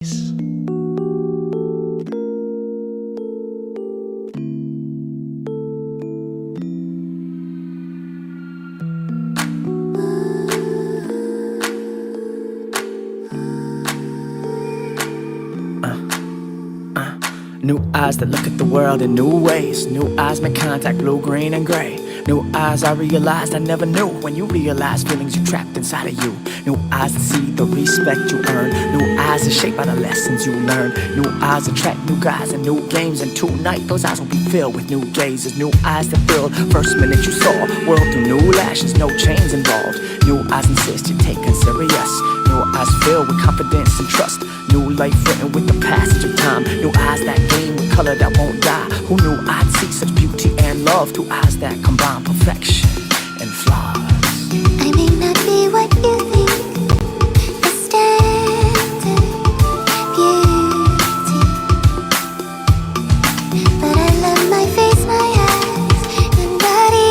New eyes that look at the world in new ways. New eyes make contact, blue, green, and gray. New eyes I realized I never knew. When you realize feelings you trapped inside of you. New eyes that see the respect you earn. New eyes that shape by the lessons you learn. New eyes attract new guys and new games. And tonight those eyes will be filled with new gazes. New eyes that filled first minute you saw world through new lashes, no chains involved. New eyes insist you're taken serious. New eyes filled with confidence and trust. New life written with the passage of time. New eyes that gleam with color that won't die. Who knew I'd see such beauty and love? Two eyes that combine perfection and flaws. I may not be what you think, the standard beauty, but I love my face, my eyes, and body.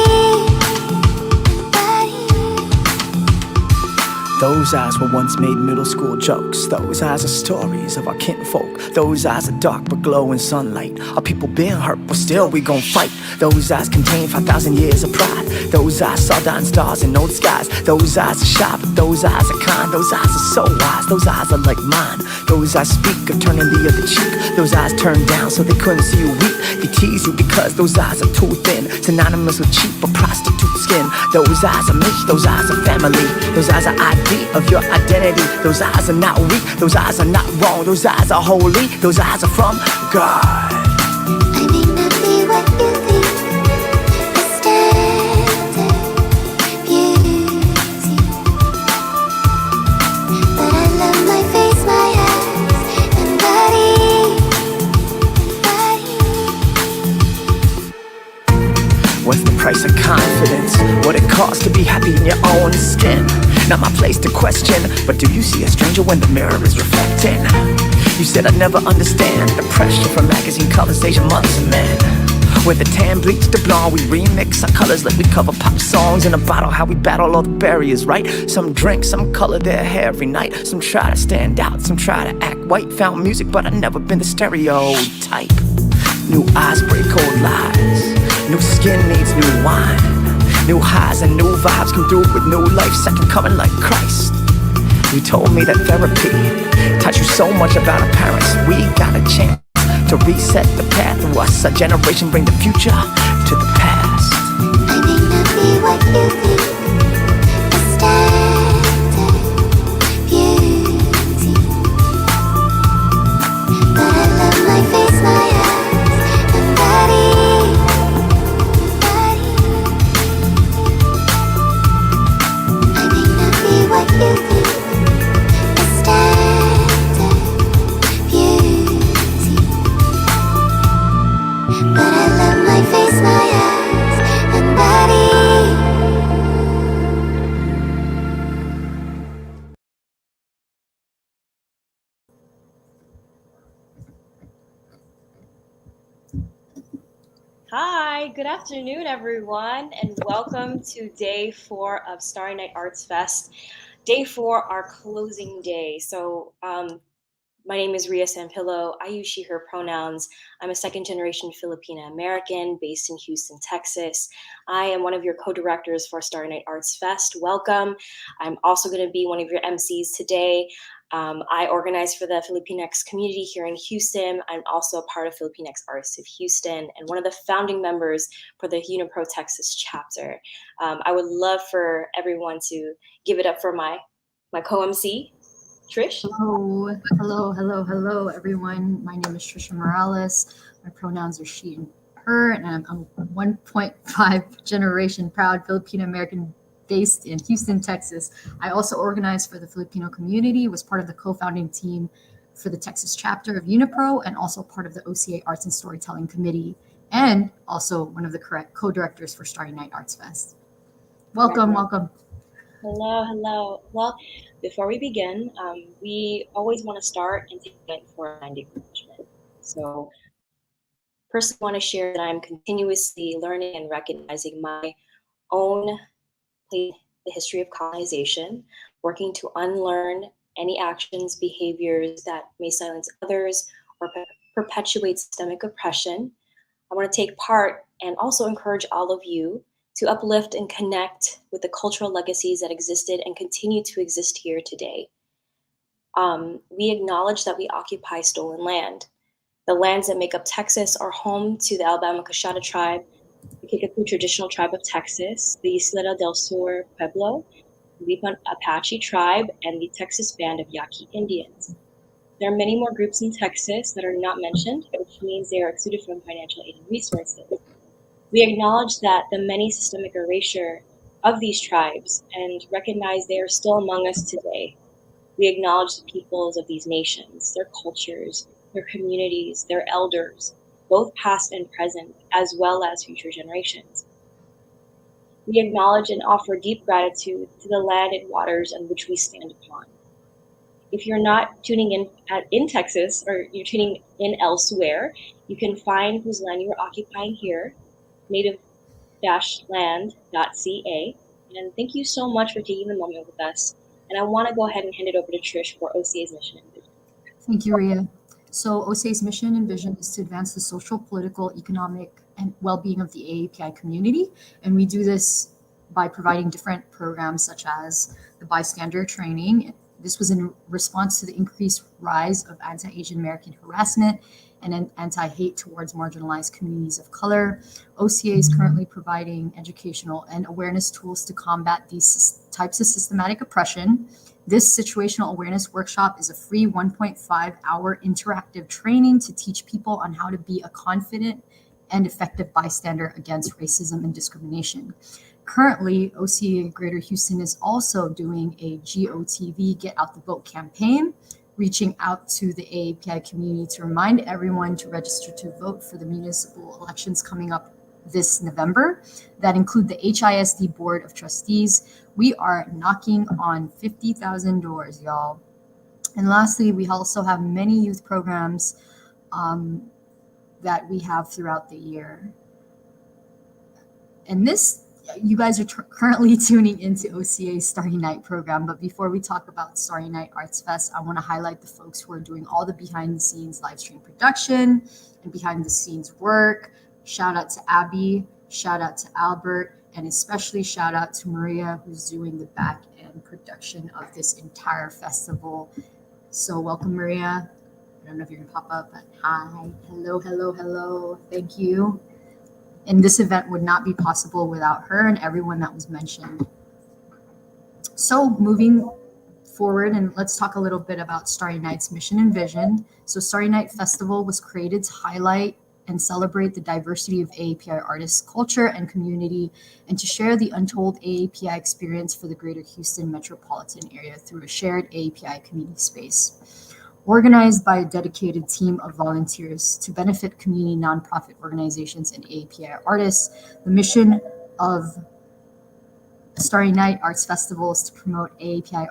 Those eyes were once made middle school jokes. Those eyes are stories of our kinfolk. Those eyes are dark but glow in sunlight. Our people been hurt but still we gon' fight. Those eyes contain 5,000 years of pride. Those eyes saw dying stars in old skies. Those eyes are shy but those eyes are kind. Those eyes are so wise, those eyes are like mine. Those eyes speak of turning the other cheek. Those eyes turn down so they couldn't see you weep. They tease you because those eyes are too thin, synonymous with cheap or prostitute skin. Those eyes are me, those eyes are family. Those eyes are ID of your identity. Those eyes are not weak, those eyes are not wrong. Those eyes are holy, those eyes are from God. I may not be what you think, the standard beauty, but I love my face, my eyes, and body. What's the price of confidence? What it costs to be happy in your own skin? Not my place to question, but do you see a stranger when the mirror is reflecting? You said I'd never understand the pressure from magazine colors, Asian mothers and men. With the tan bleach to blonde, we remix our colors like we cover pop songs in a bottle. How we battle all the barriers, right? Some drink, some color their hair every night. Some try to stand out, some try to act white. Found music, but I've never been the stereotype. New eyes break old lies. New skin needs new wine. New highs and new vibes come through with new life, second coming like Christ. You told me that therapy taught you so much about our parents. We got a chance to reset the path through us. A generation bring the future to the past. I may not be what you think, the standard beauty, but I love my face, my eyes, and body. What you think, the standard beauty, but I love my face, my eyes, and body. Hi, good afternoon, everyone, and welcome to day 4 of Starry Nite Arts Fest. Day 4, our closing day. So my name is Ria Sampillo. I use she, her pronouns. I'm a second-generation Filipina American based in Houston, Texas. I am one of your co-directors for Starry Nite Arts Fest. Welcome. I'm also going to be one of your MCs today. I organize for the Filipinx community here in Houston. I'm also a part of Filipinx Artists of Houston and one of the founding members for the Unipro Texas chapter. I would love for everyone to give it up for my co-MC, Trish. Hello, everyone. My name is Trisha Morales. My pronouns are she and her, and I'm 1.5 generation proud Filipino American based in Houston, Texas. I also organized for the Filipino community, was part of the co-founding team for the Texas chapter of Unipro, and also part of the OCA Arts and Storytelling Committee, and also one of the co-directors for Starry Nite Arts Fest. Welcome. Hello. Well, before we begin, we always want to start and take a minute for mind acknowledgement. So, personally, I want to share that I'm continuously learning and recognizing my own place in the history of colonization, working to unlearn any actions, behaviors that may silence others or perpetuate systemic oppression. I want to take part and also encourage all of you to uplift and connect with the cultural legacies that existed and continue to exist here today. We acknowledge that we occupy stolen land. The lands that make up Texas are home to the Alabama Coshada tribe, the Kickapoo traditional tribe of Texas, the Isleta del Sur Pueblo, the Lipan Apache tribe, and the Texas Band of Yaqui Indians. There are many more groups in Texas that are not mentioned, which means they are excluded from financial aid and resources. We acknowledge that the many systemic erasure of these tribes and recognize they are still among us today. We acknowledge the peoples of these nations, their cultures, their communities, their elders, both past and present, as well as future generations. We acknowledge and offer deep gratitude to the land and waters on which we stand upon. If you're not tuning in Texas, or you're tuning in elsewhere, you can find whose land you are occupying here, native-land.ca. And thank you so much for taking the moment with us. And I want to go ahead and hand it over to Trish for OCA's mission and vision. Thank you, Ria. So OSA's mission and vision is to advance the social, political, economic, and well-being of the AAPI community. And we do this by providing different programs such as the bystander training. This was in response to the increased rise of anti-Asian American harassment and anti-hate towards marginalized communities of color. OCA is currently providing educational and awareness tools to combat these types of systematic oppression. This situational awareness workshop is a free 1.5-hour interactive training to teach people on how to be a confident and effective bystander against racism and discrimination. Currently, OCA Greater Houston is also doing a GOTV Get Out the Vote campaign, reaching out to the AAPI community to remind everyone to register to vote for the municipal elections coming up this November that include the HISD Board of Trustees. We are knocking on 50,000 doors, y'all. And lastly, we also have many youth programs that we have throughout the year. And this, you guys are currently tuning into OCA's Starry Night program. But before we talk about Starry Nite Arts Fest, I want to highlight the folks who are doing all the behind the scenes live stream production and behind the scenes work. Shout out to Abby, shout out to Albert, and especially shout out to Maria, who's doing the back end production of this entire festival. So welcome, Maria. I don't know if you're gonna pop up, but hi, hello, hello, hello. Thank you. And this event would not be possible without her and everyone that was mentioned. So moving forward, and let's talk a little bit about Starry Night's mission and vision. So Starry Night Festival was created to highlight and celebrate the diversity of AAPI artists, culture, and community, and to share the untold AAPI experience for the Greater Houston metropolitan area through a shared AAPI community space. Organized by a dedicated team of volunteers to benefit community nonprofit organizations and AAPI artists, the mission of Starry Night Arts Festival is to promote AAPI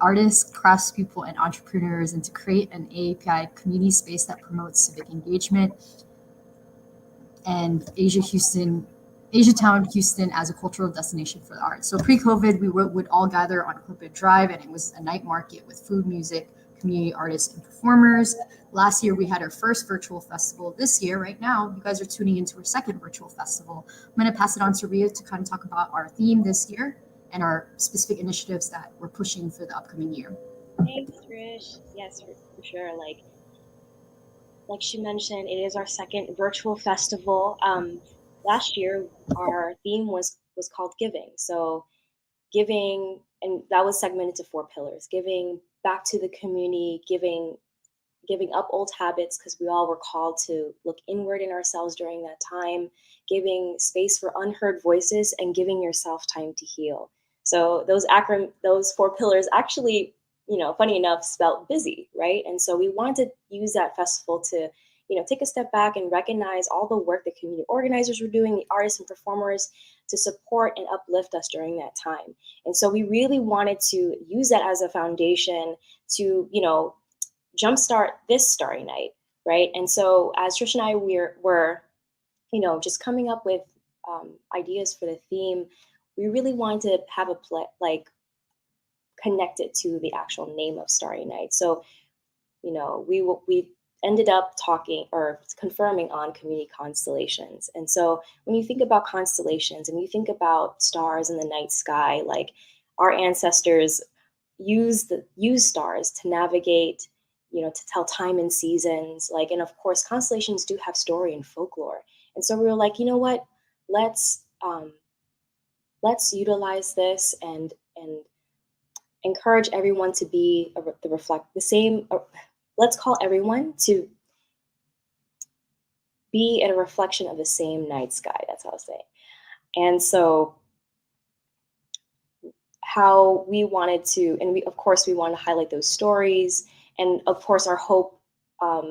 artists, craftspeople, and entrepreneurs, and to create an AAPI community space that promotes civic engagement and Asiatown Houston as a cultural destination for the arts. So pre-COVID, we would all gather on Corporate Drive, and it was a night market with food, music, community artists, and performers. Last year, we had our first virtual festival. This year, right now, you guys are tuning into our second virtual festival. I'm going to pass it on to Ria to kind of talk about our theme this year and our specific initiatives that we're pushing for the upcoming year. Thanks, Trish. Yes, for sure. Like she mentioned, it is our second virtual festival. Last year, our theme was called Giving. So giving, and that was segmented to 4 pillars: giving back to the community, giving up old habits, because we all were called to look inward in ourselves during that time, giving space for unheard voices, and giving yourself time to heal. So those 4 pillars actually, funny enough, spelled busy, right? And so we wanted to use that festival to, take a step back and recognize all the work the community organizers were doing, the artists and performers, to support and uplift us during that time. And so we really wanted to use that as a foundation to, jumpstart this Starry Night, right? And so as Trish and I were just coming up with ideas for the theme, we really wanted to have connect it to the actual name of Starry Night. So, we ended up talking or confirming on community constellations. And so when you think about constellations and you think about stars in the night sky, like our ancestors use stars to navigate, to tell time and seasons, and of course constellations do have story and folklore. And so we were like, you know what, let's utilize this and encourage everyone to be the reflect the same. Let's call everyone to be a reflection of the same night sky. That's how I'll say. And so how we wanted to, and we, of course, we want to highlight those stories. And of course, our hope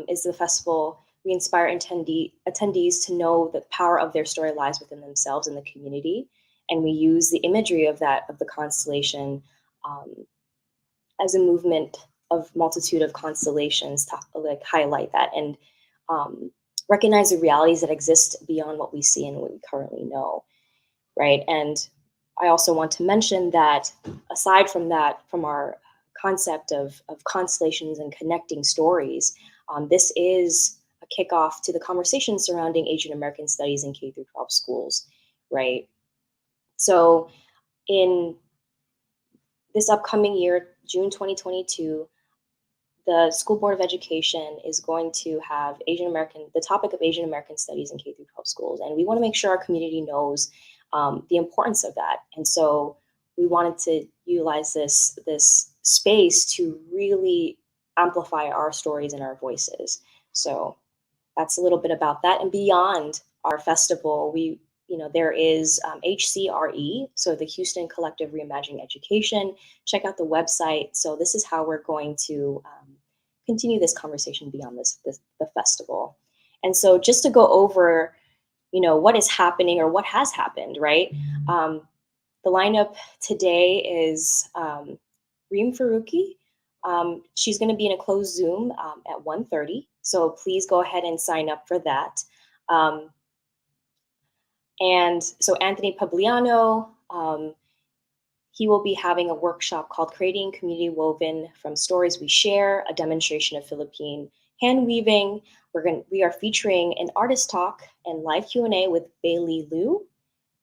is the festival. We inspire attendees to know the power of their story lies within themselves and the community. And we use the imagery of the constellation as a movement of multitude of constellations to highlight that and recognize the realities that exist beyond what we see and what we currently know, right? And I also want to mention that aside from that, from our concept of constellations and connecting stories, this is a kickoff to the conversation surrounding Asian American studies in K through 12 schools, right? So in this upcoming year, June 2022, the School Board of Education is going to have the topic of Asian American studies in K through 12 schools. And we want to make sure our community knows the importance of that. And so we wanted to utilize this space to really amplify our stories and our voices. So that's a little bit about that. And beyond our festival, there is HCRE, so the Houston Collective Reimagining Education. Check out the website. So this is how we're going to continue this conversation beyond the festival. And so just to go over, what is happening or what has happened, right? The lineup today is REEM FARUQI. She's going to be in a closed Zoom at 1:30. So please go ahead and sign up for that. And so Anthony PABILLANO, he will be having a workshop called Creating Community Woven from Stories We Share, a demonstration of Philippine hand weaving. We are featuring an artist talk and live Q&A with BEILI Liu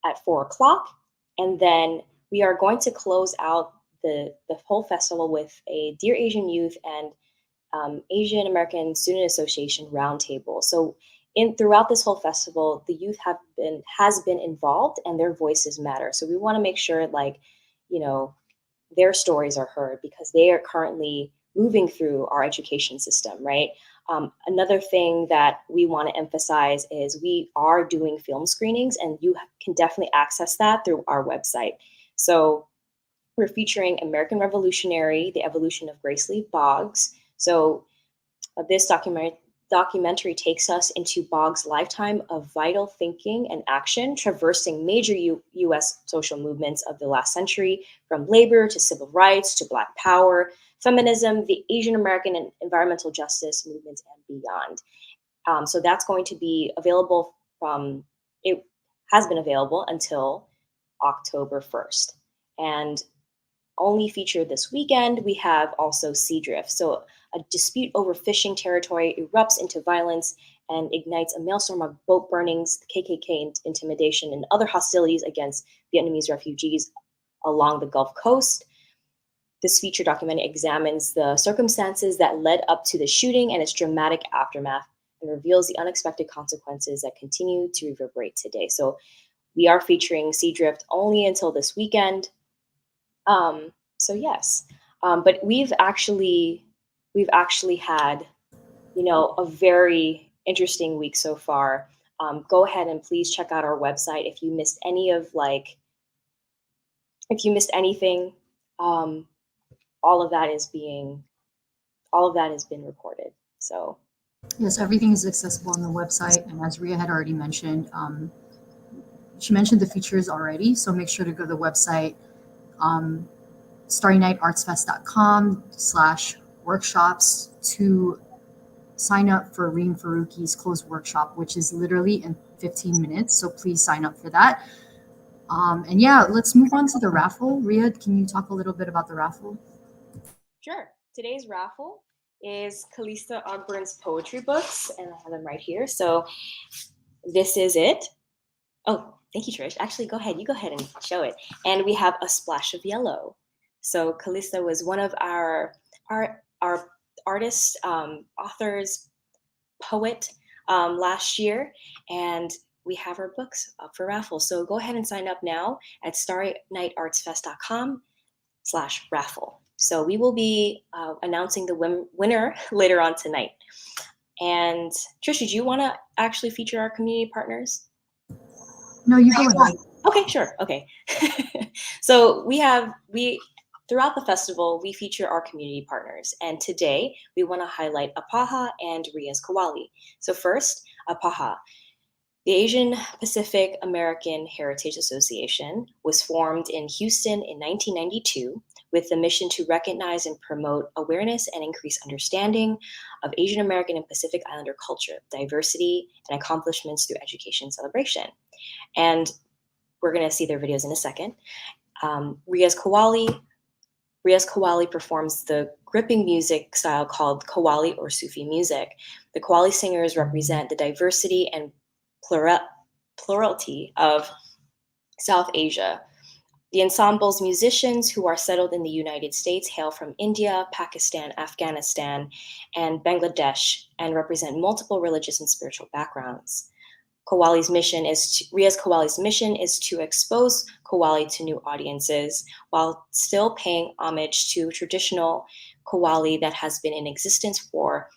at 4:00. And then we are going to close out the whole festival with a Dear Asian Youth and Asian American Student Association roundtable. So throughout this whole festival, the youth has been involved and their voices matter. So we want to make sure their stories are heard because they are currently moving through our education system, right? Another thing that we want to emphasize is we are doing film screenings and you can definitely access that through our website. So we're featuring American Revolutionary, The Evolution of Grace Lee Boggs. So this documentary takes us into Boggs' lifetime of vital thinking and action, traversing major U.S. social movements of the last century, from labor to civil rights to Black power, feminism, the Asian American and environmental justice movements, and beyond. So that's going to be available it has been available until October 1st. And only featured this weekend, we have also Sea Drift. So a dispute over fishing territory erupts into violence and ignites a maelstrom of boat burnings, KKK intimidation, and other hostilities against Vietnamese refugees along the Gulf Coast. This feature documentary examines the circumstances that led up to the shooting and its dramatic aftermath and reveals the unexpected consequences that continue to reverberate today. So we are featuring Sea Drift only until this weekend. So yes, but we've actually had, a very interesting week so far. Go ahead and please check out our website if you missed anything. All of that has been recorded. So Yes, everything is accessible on the website. And as Ria had already mentioned, she mentioned the features already. So make sure to go to the website, starryniteartsfest.com/workshops to sign up for REEM FARUQI's closed workshop, which is literally in 15 minutes. So please sign up for that. And yeah, let's move on to the raffle. Ria, can you talk a little bit about the raffle? Sure. Today's raffle is Kalista Ogburn's poetry books, and I have them right here. So this is it. Oh, thank you, Trish. Actually, go ahead. You go ahead and show it. And we have A Splash of Yellow. So Kalista was one of our artists, authors, poet last year, and we have her books up for raffle. So go ahead and sign up now at starryniteartsfest.com/raffle. So we will be announcing the winner later on tonight. And Trish, did you want to actually feature our community partners? No, you go ahead. Okay, sure. Okay. So we throughout the festival, we feature our community partners. And today we want to highlight APAHA and Rias Kawali. So first, APAHA. The Asian Pacific American Heritage Association was formed in Houston in 1992 with the mission to recognize and promote awareness and increase understanding of Asian American and Pacific Islander culture, diversity, and accomplishments through education and celebration. And we're going to see their videos in a second. Rias Kawali performs the gripping music style called Kawali or Sufi music. The Kawali singers represent the diversity and plurality of South Asia. The ensemble's musicians, who are settled in the United States, hail from India, Pakistan, Afghanistan, and Bangladesh, and represent multiple religious and spiritual backgrounds. Rias Kawali's mission is to expose Kawali to new audiences while still paying homage to traditional Kawali that has been in existence for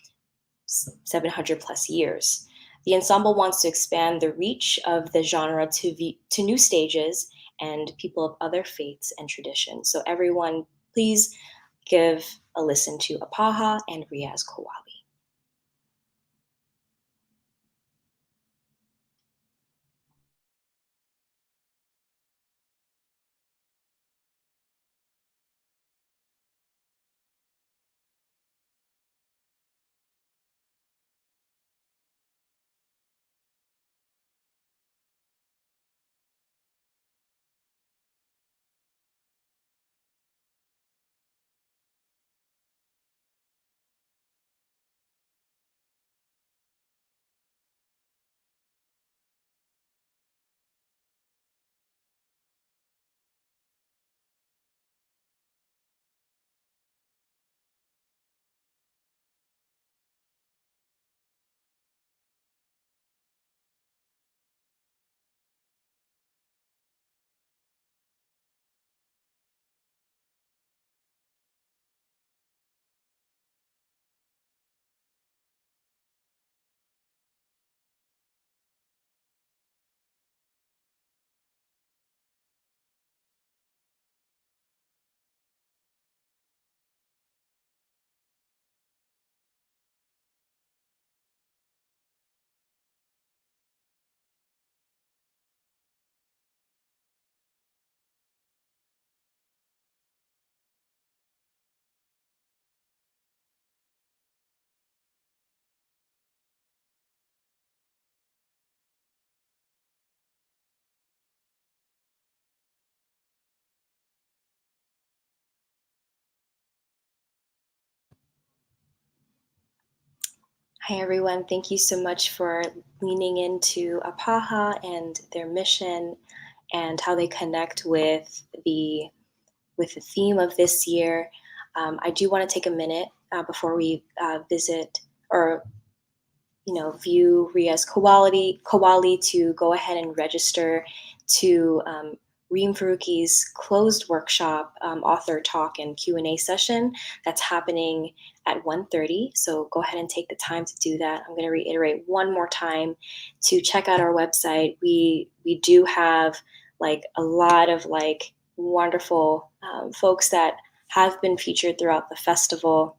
700 plus years. The ensemble wants to expand the reach of the genre to new stages and people of other faiths and traditions. So everyone, please give a listen to APAHA and Rias Kawali. Hi, everyone. Thank you so much for leaning into APAHA and their mission and how they connect with the theme of this year. I do want to take a minute before we visit or view Rias Kawali to go ahead and register to REEM FARUQI's closed workshop, author talk and Q&A session that's happening at 1:30. So go ahead and take the time to do that. I'm going to reiterate one more time to check out our website. We do have like a lot of like wonderful folks that have been featured throughout the festival.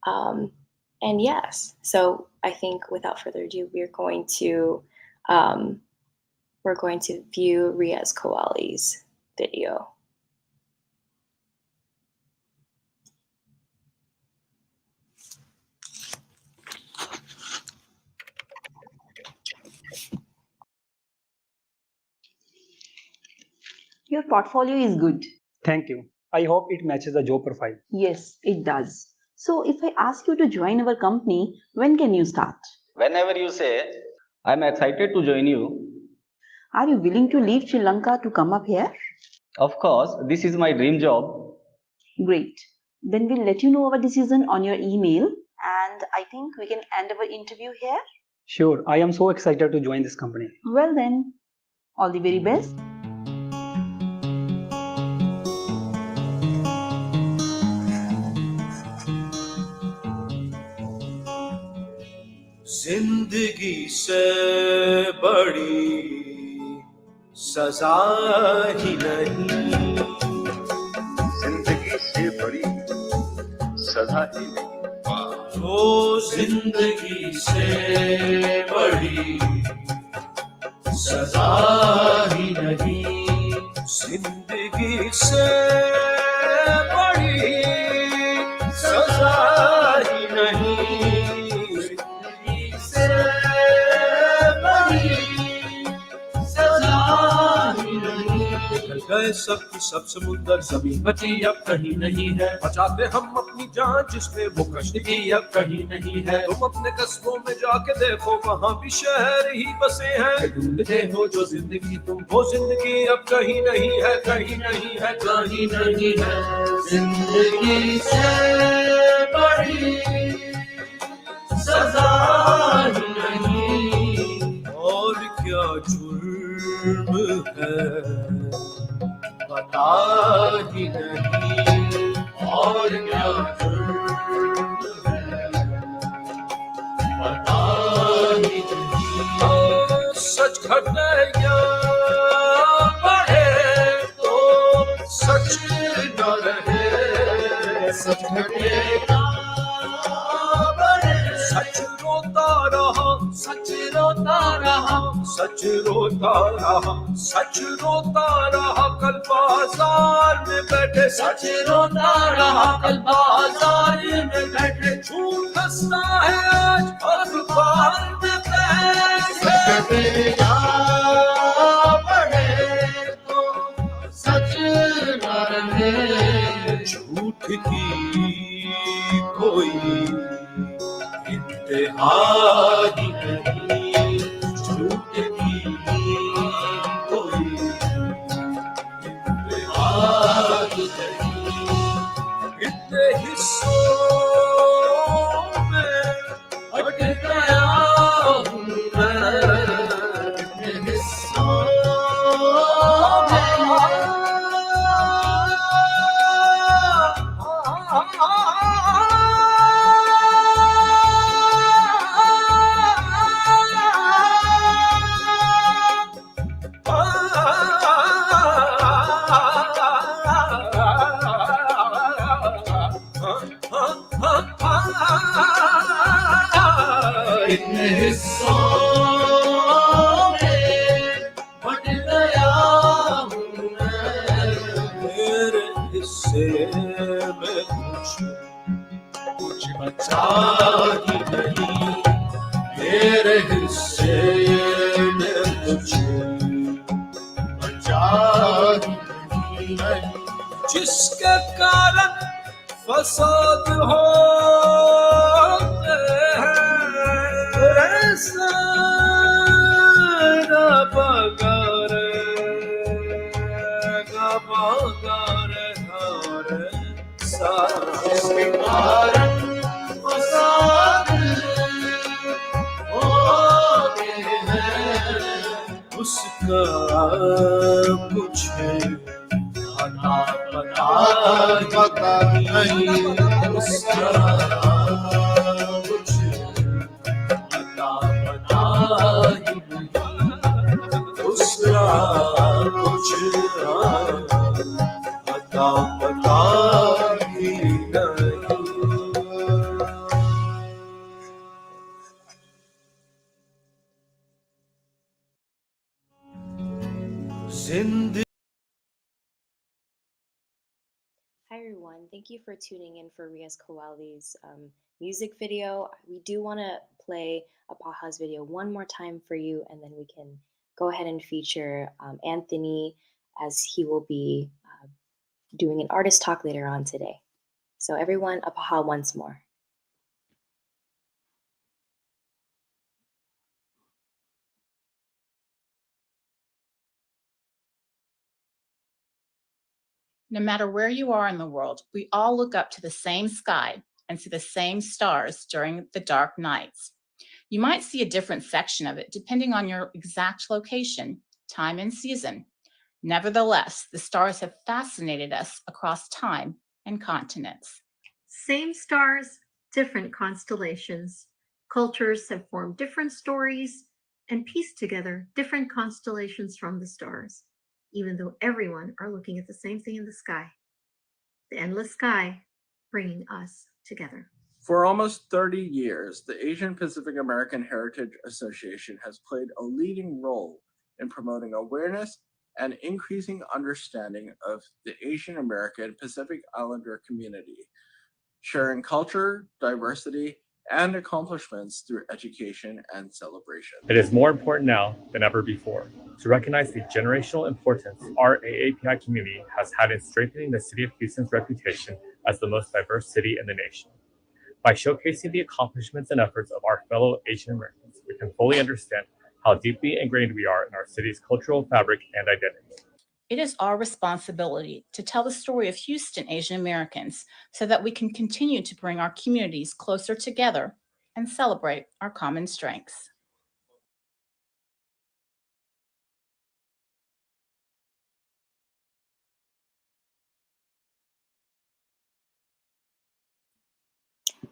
And yes, so I think without further ado, we're going to view Rias Kawali's video. Your portfolio is good. Thank you. I hope it matches the job profile. Yes, it does. So if I ask you to join our company, when can you start? Whenever you say, I'm excited to join you. Are you willing to leave Sri Lanka to come up here? Of course, this is my dream job. Great. Then we'll let you know our decision on your email, and I think we can end our interview here. Sure, I am so excited to join this company. Well then, all the very best. जिंदगी से बड़ी सजा ही नहीं, जिंदगी से बड़ी सजा ही नहीं, वो जिंदगी से बड़ी सजा ही नहीं, जिंदगी से बड़ी सजा ही नहीं, गए सबकी सब समुंदर जमीन बची अब कहीं नहीं है, बचाते हम अपनी जान जिसमें वो कश्ती की अब कहीं नहीं है। तुम अपने कस्बों में जाके देखो वहाँ भी शहर ही बसे हैं, ढूंढते हो जो जिंदगी तुम वो जिंदगी अब कहीं नहीं है, कहीं नहीं है, कहीं नहीं है। जिंदगी से बड़ी सजा ही नहीं, और क्या जुर्म है पता ही नहीं, और क्या जुर्म है पता ही नहीं। सच घटे या बढ़े तो सच न रहे, सच घटे या बढ़े, सच रोता रहा, सच रोता रहा, सच रोता रहा, सच रोता रहा, कल बाजार में बैठे, सच रोता रहा, कल बाजार में बैठे, झूठ हंसता है आज अखबार में बैठे, या बढ़े तो सच न रहे, झूठ की कोई इंतहा ही नहीं, झूठ की कोई इंतहा ही नहीं। इतने हिस्सों में बट गया हूँ मैं, इतने हिस्सों इतने हिस्सों में बट गया हूँ मैं, मेरे हिस्से में कुछ बचा ही नहीं, मेरे हिस्से में कुछ बचा ही नहीं, जिसके कारण फसाद होते हैं, ऐसा जिसके कारण फसाद होते हैं, उसका मुझे पता नहीं, उसका मुझे पता ही नहीं, उसका मुझे पता ही नहीं। जिंदगी Hi everyone, thank you for tuning in for Riaz Kawali's music video. We do want to play Apaha's video one more time for you, and then we can go ahead and feature Anthony as he will be doing an artist talk later on today. So everyone, apaha once more. No matter where you are in the world, we all look up to the same sky and see the same stars during the dark nights. You might see a different section of it depending on your exact location, time, and season. Nevertheless, the stars have fascinated us across time and continents. Same stars, different constellations. Cultures have formed different stories and pieced together different constellations from the stars, even though everyone are looking at the same thing in the sky. The endless sky bringing us together. For almost 30 years, the Asian Pacific American Heritage Association has played a leading role in promoting awareness and increasing understanding of the Asian American Pacific Islander community, sharing culture, diversity, and accomplishments through education and celebration. It is more important now than ever before to recognize the generational importance our AAPI community has had in strengthening the City of Houston's reputation as the most diverse city in the nation. By showcasing the accomplishments and efforts of our fellow Asian Americans, we can fully understand how deeply ingrained we are in our city's cultural fabric and identity. It is our responsibility to tell the story of Houston Asian Americans so that we can continue to bring our communities closer together and celebrate our common strengths.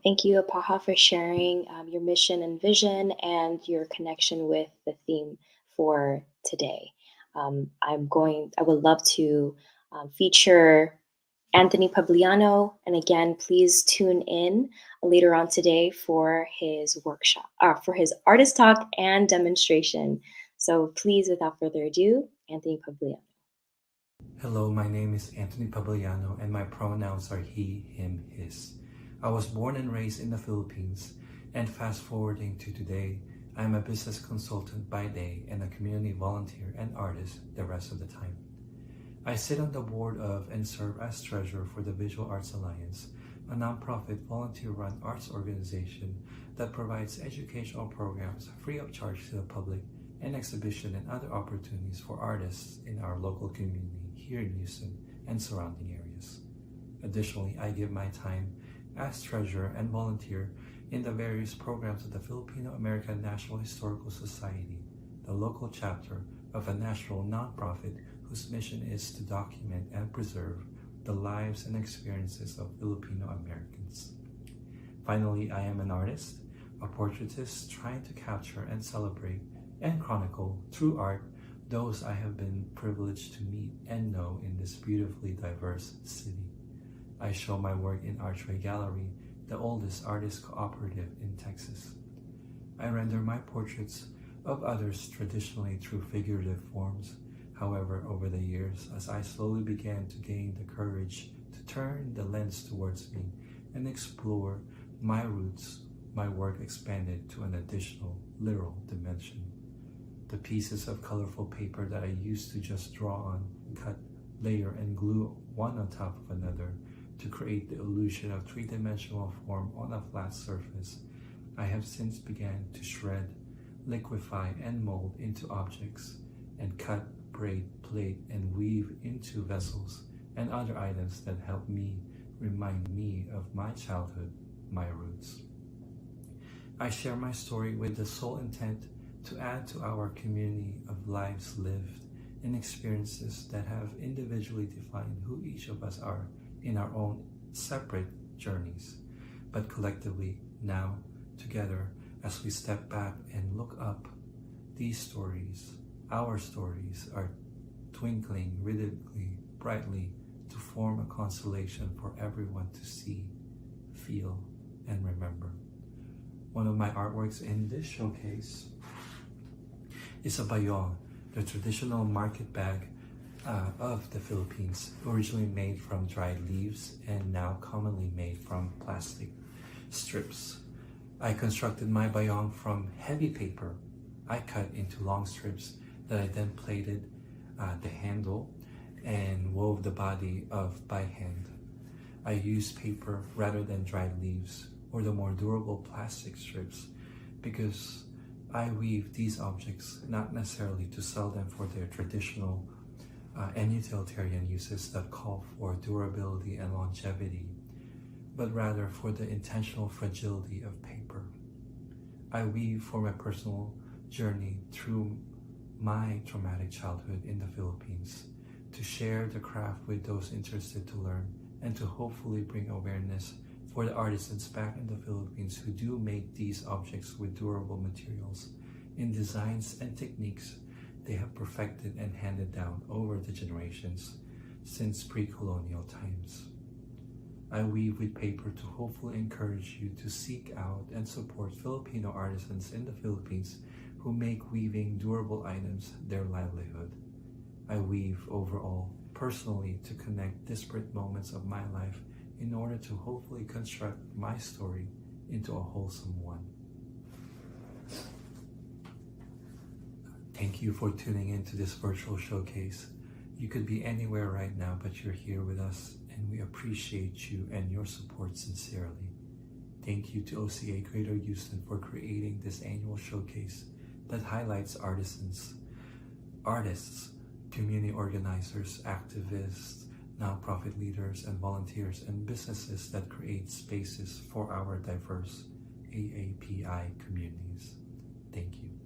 Thank you, Apaha, for sharing your mission and vision and your connection with the theme for today. I would love to feature Anthony PABILLANO, and again, please tune in later on today for his workshop, for his artist talk and demonstration. So please, without further ado, Anthony PABILLANO. Hello, my name is Anthony PABILLANO, and my pronouns are he, him, his. I was born and raised in the Philippines, and fast forwarding to today, I am a business consultant by day and a community volunteer and artist the rest of the time. I sit on the board of and serve as treasurer for the Visual Arts Alliance, a nonprofit volunteer-run arts organization that provides educational programs free of charge to the public and exhibition and other opportunities for artists in our local community here in Houston and surrounding areas. Additionally, I give my time as treasurer and volunteer in the various programs of the Filipino-American National Historical Society, the local chapter of a national nonprofit whose mission is to document and preserve the lives and experiences of Filipino Americans. Finally, I am an artist, a portraitist trying to capture and celebrate and chronicle through art those I have been privileged to meet and know in this beautifully diverse city. I show my work in Archway Gallery, the oldest artist cooperative in Texas. I render my portraits of others traditionally through figurative forms. However, over the years, as I slowly began to gain the courage to turn the lens towards me and explore my roots, my work expanded to an additional literal dimension. The pieces of colorful paper that I used to just draw on, cut, layer, and glue one on top of another to create the illusion of three-dimensional form on a flat surface, I have since began to shred, liquefy, and mold into objects, and cut, braid, plait, and weave into vessels and other items that help me remind me of my childhood, my roots. I share my story with the sole intent to add to our community of lives lived and experiences that have individually defined who each of us are in our own separate journeys, but collectively now, together, as we step back and look up, these stories, our stories, are twinkling rhythmically, brightly to form a constellation for everyone to see, feel, and remember. One of my artworks in this showcase is a bayong, the traditional market bag of the Philippines, originally made from dried leaves and now commonly made from plastic strips. I constructed my bayong from heavy paper I cut into long strips that I then plaited the handle and wove the body of by hand. I used paper rather than dried leaves or the more durable plastic strips because I weave these objects not necessarily to sell them for their traditional and utilitarian uses that call for durability and longevity, but rather for the intentional fragility of paper. I weave for my personal journey through my traumatic childhood in the Philippines, to share the craft with those interested to learn, and to hopefully bring awareness for the artisans back in the Philippines who do make these objects with durable materials in designs and techniques they have perfected and handed down over the generations since pre-colonial times. I weave with paper to hopefully encourage you to seek out and support Filipino artisans in the Philippines who make weaving durable items their livelihood. I weave overall, personally, to connect disparate moments of my life in order to hopefully construct my story into a wholesome one. Thank you for tuning in to this virtual showcase. You could be anywhere right now, but you're here with us, and we appreciate you and your support sincerely. Thank you to OCA Greater Houston for creating this annual showcase that highlights artisans, artists, community organizers, activists, nonprofit leaders, and volunteers, and businesses that create spaces for our diverse AAPI communities. Thank you.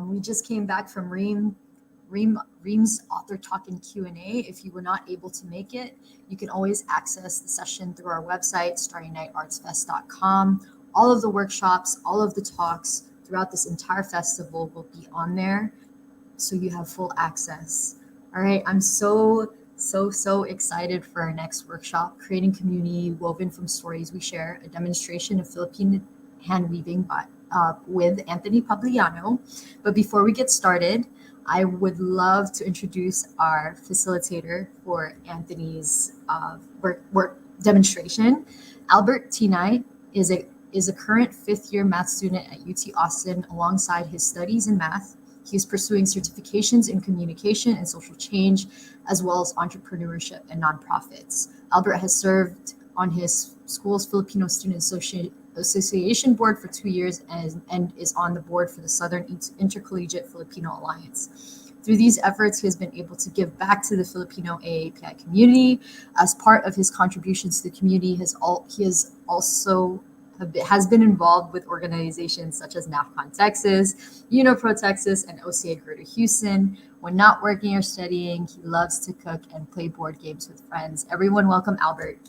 We just came back from REEM's author talk and Q&A. If you were not able to make it, you can always access the session through our website, starryniteartsfest.com. All of the workshops, all of the talks throughout this entire festival will be on there, so you have full access. All right, I'm so excited for our next workshop, Creating Community Woven from Stories We Share, a demonstration of Philippine hand weaving with Anthony Pabillano. But before we get started, I would love to introduce our facilitator for Anthony's work demonstration. Albert Tinay is a current 5th-year math student at UT Austin alongside his studies in math. He is pursuing certifications in communication and social change, as well as entrepreneurship and nonprofits. Albert has served on his school's Filipino Student Association board for 2 years and is on the board for the Southern Intercollegiate Filipino Alliance. Through these efforts, he has been able to give back to the Filipino AAPI community. As part of his contributions to the community, has been involved with organizations such as NAFCON Texas, UNOPRO Texas, and OCA Greater Houston. When not working or studying, he loves to cook and play board games with friends. Everyone welcome Albert.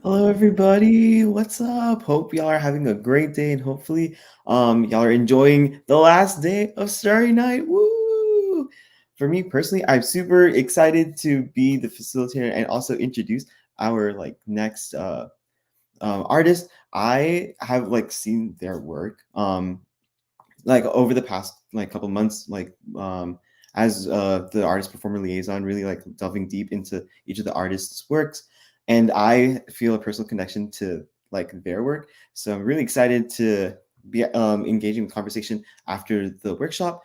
Hello everybody, what's up? Hope y'all are having a great day and hopefully y'all are enjoying the last day of Starry Night. Woo! For me personally, I'm super excited to be the facilitator and also introduce our next artist. I have seen their work over the past couple months, as the artist performer liaison, really delving deep into each of the artists' works, and I feel a personal connection to their work. So I'm really excited to be engaging in conversation after the workshop.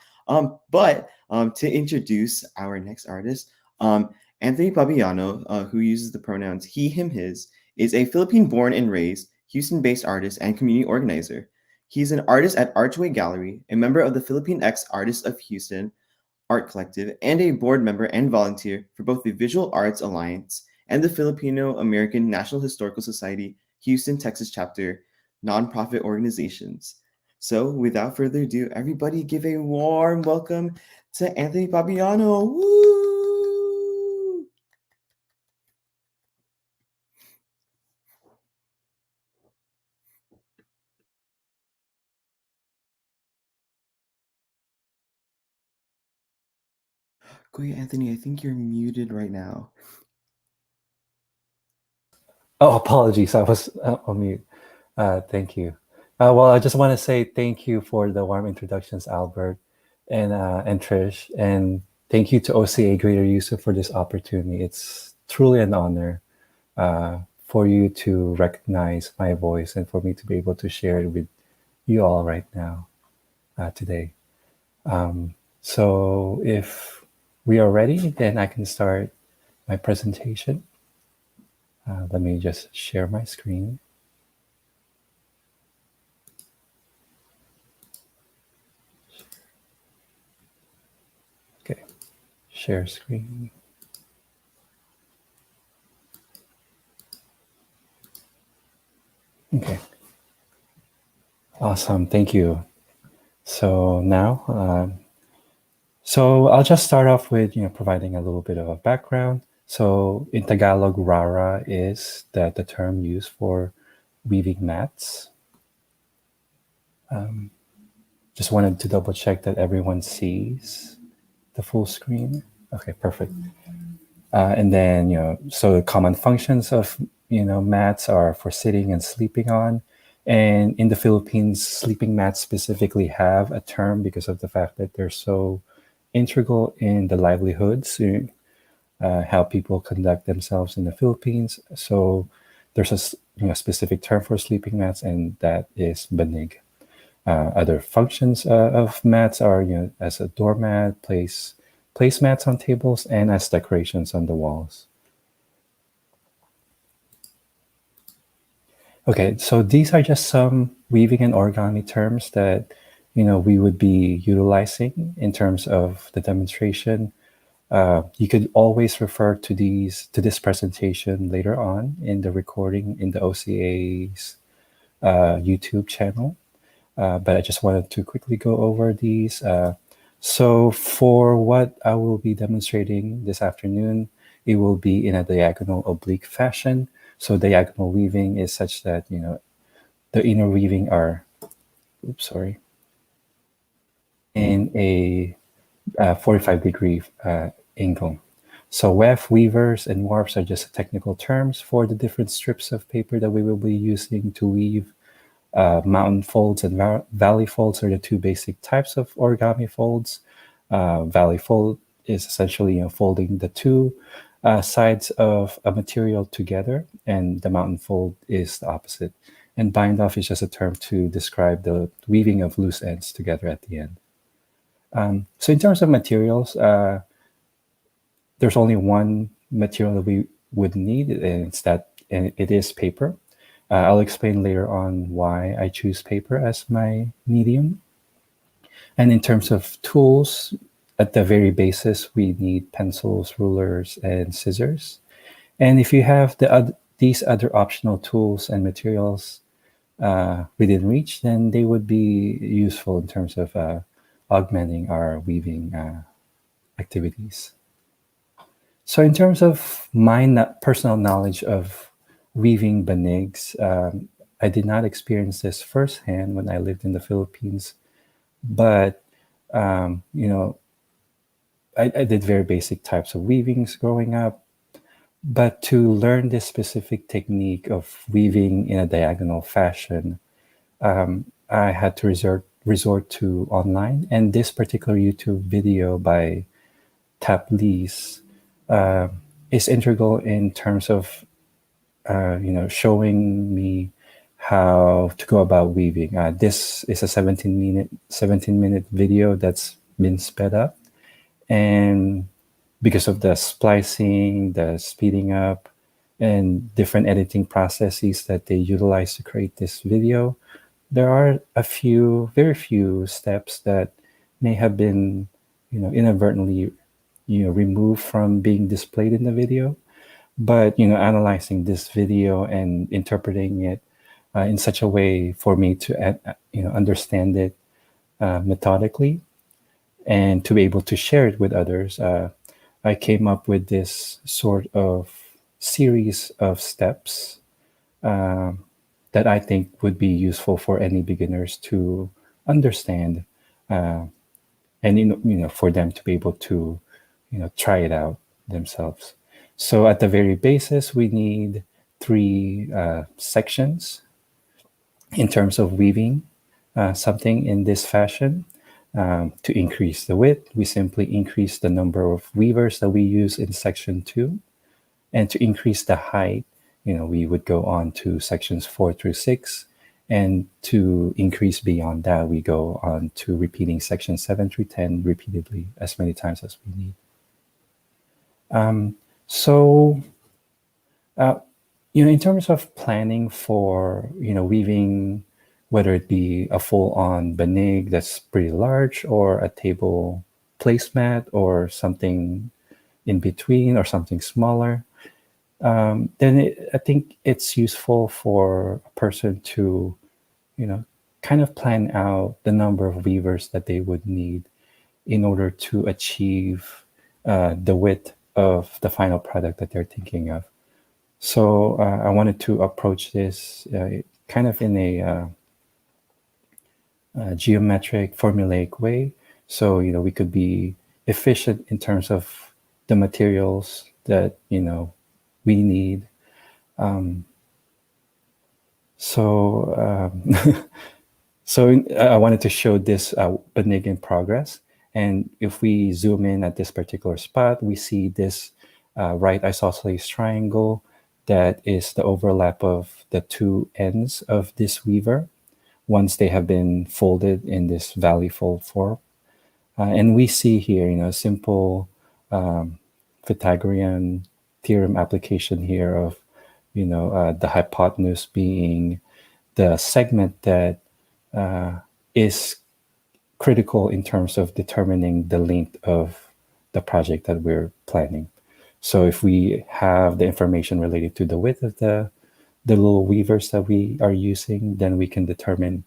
But to introduce our next artist, Anthony Pabillano, who uses the pronouns he, him, his, is a Philippine-born and raised Houston-based artist and community organizer. He's an artist at Archway Gallery, a member of the Philippine X Artists of Houston Art Collective, and a board member and volunteer for both the Visual Arts Alliance and the Filipino American National Historical Society Houston, Texas chapter nonprofit organizations. So without further ado, everybody give a warm welcome to Anthony Pabillano. Woo! Kuya Anthony, I think you're muted right now. Oh, apologies. I was on mute. Thank you. Well, I just want to say thank you for the warm introductions, Albert and Trish. And thank you to OCA Greater Houston for this opportunity. It's truly an honor for you to recognize my voice and for me to be able to share it with you all right now, today. So if we are ready, then I can start my presentation. Let me just share my screen. Okay, share screen. Okay, awesome, thank you. So now, so I'll just start off with providing a little bit of a background. So in Tagalog, rara is the term used for weaving mats. Just wanted to double check that everyone sees the full screen. Okay, perfect. And then, so the common functions of, mats are for sitting and sleeping on. And in the Philippines, sleeping mats specifically have a term because of the fact that they're so integral in the livelihoods, how people conduct themselves in the Philippines. So there's a specific term for sleeping mats, and that is banig. Other functions of mats are, as a doormat, placemats on tables, and as decorations on the walls. Okay, so these are just some weaving and origami terms that we would be utilizing in terms of the demonstration. You could always refer to this presentation later on in the recording in the OCA's YouTube channel. but I just wanted to quickly go over these. So for what I will be demonstrating this afternoon, it will be in a diagonal oblique fashion. So diagonal weaving is such that, the inner weaving are, in a 45-degree angle. So weft, weavers, and warps are just technical terms for the different strips of paper that we will be using to weave. Mountain folds and valley folds are the two basic types of origami folds. Valley fold is essentially folding the two sides of a material together, and the mountain fold is the opposite. And bind off is just a term to describe the weaving of loose ends together at the end. So in terms of materials, there's only one material that we would need, and it is paper. I'll explain later on why I choose paper as my medium. And in terms of tools, at the very basis, we need pencils, rulers, and scissors. And if you have these other optional tools and materials within reach, then they would be useful in terms of augmenting our weaving activities. So in terms of my personal knowledge of weaving banigs, I did not experience this firsthand when I lived in the Philippines, but I did very basic types of weavings growing up. But to learn this specific technique of weaving in a diagonal fashion, I had to resort to online, and this particular YouTube video by Taplis is integral in terms of showing me how to go about weaving. This is a 17-minute video that's been sped up, and because of the splicing, the speeding up, and different editing processes that they utilize to create this video, there are very few steps that may have been, inadvertently, removed from being displayed in the video. But analyzing this video and interpreting it in such a way for me to understand it methodically and to be able to share it with others, I came up with this sort of series of steps that I think would be useful for any beginners to understand, and for them to be able to try it out themselves. So at the very basis, we need 3 sections in terms of weaving something in this fashion. To increase the width, we simply increase the number of weavers that we use in section 2. And to increase the height, we would go on to sections 4 through 6. And to increase beyond that, we go on to repeating sections 7 through 10 repeatedly as many times as we need. In terms of planning for, weaving, whether it be a full-on banig that's pretty large or a table placemat or something in between or something smaller, then I think it's useful for a person to, kind of plan out the number of weavers that they would need in order to achieve the width of the final product that they're thinking of. So I wanted to approach this kind of in a geometric, formulaic way. So, we could be efficient in terms of the materials that, we need. So I wanted to show this banig in progress. And if we zoom in at this particular spot, we see this right isosceles triangle that is the overlap of the 2 ends of this weaver once they have been folded in this valley fold form. And we see here, simple Pythagorean theorem application here of, the hypotenuse being the segment that is critical in terms of determining the length of the project that we're planning. So if we have the information related to the width of the little weavers that we are using, then we can determine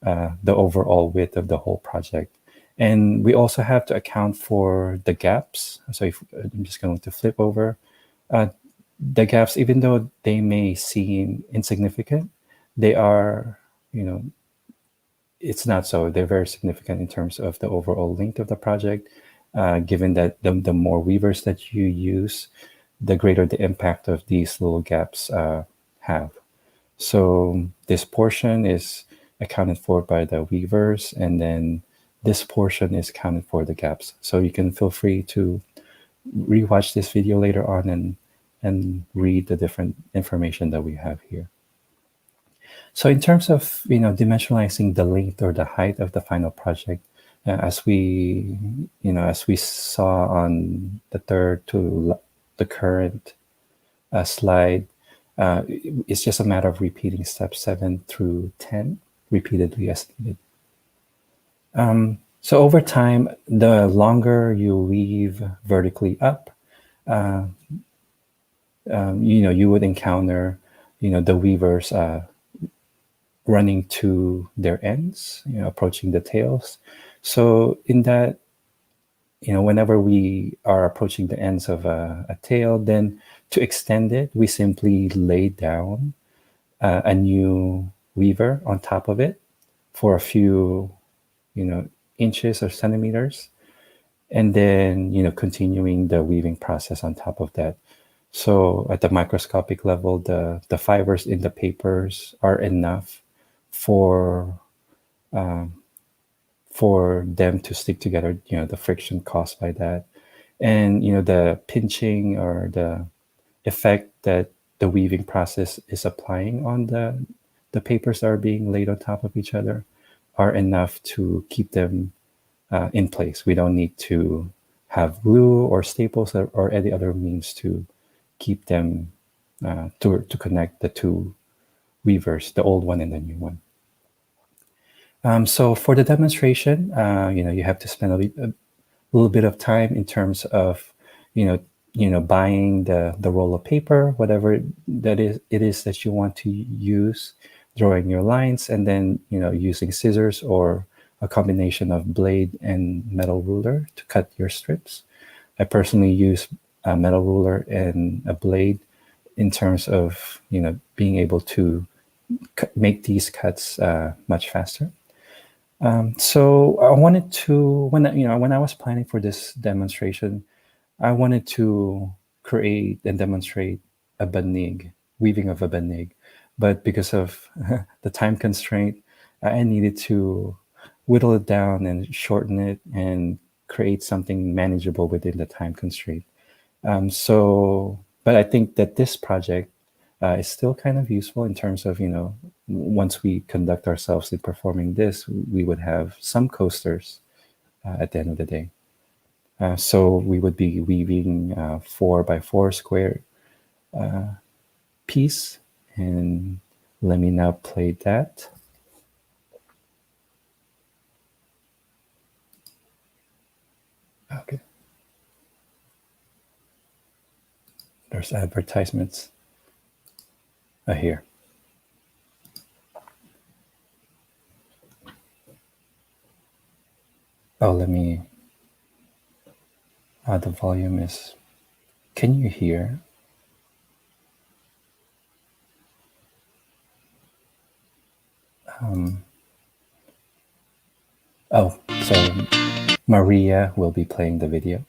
the overall width of the whole project. And we also have to account for the gaps. So if I'm just going to flip over, uh, the gaps, even though they may seem insignificant, they are, you know, it's not so. They're very significant in terms of the overall length of the project, given that the more weavers that you use, the greater the impact of these little gaps have. So this portion is accounted for by the weavers, and then this portion is accounted for the gaps. So you can feel free to rewatch this video later on and read the different information that we have here. So in terms of dimensionalizing the length or the height of the final project, as we saw on the third to the current slide, it's just a matter of repeating steps 7 through 10 repeatedly as needed. So over time, the longer you weave vertically up, you would encounter, the weavers running to their ends, approaching the tails. So in that, whenever we are approaching the ends of a tail, then to extend it, we simply lay down a new weaver on top of it for a few, inches or centimeters, and then, continuing the weaving process on top of that. So at the microscopic level, the fibers in the papers are enough for them to stick together, the friction caused by that. And, the pinching or the effect that the weaving process is applying on the papers that are being laid on top of each other are enough to keep them in place. We don't need to have glue or staples or any other means to keep them to connect the two weavers, the old one and the new one. So for the demonstration, you have to spend a little bit of time in terms of, buying the roll of paper, whatever it is that you want to use, drawing your lines, and then, using scissors or a combination of blade and metal ruler to cut your strips. I personally use a metal ruler and a blade in terms of, being able to make these cuts much faster. So I wanted to, when I was planning for this demonstration, I wanted to create and demonstrate a banig, weaving of a banig. But because of the time constraint, I needed to whittle it down and shorten it and create something manageable within the time constraint. But I think that this project is still kind of useful in terms of, once we conduct ourselves in performing this, we would have some coasters at the end of the day. So we would be weaving 4x4 square piece, and let me now play that. Okay. There's advertisements here. Oh, let me, the volume is, can you hear? Oh, so Maria will be playing the video.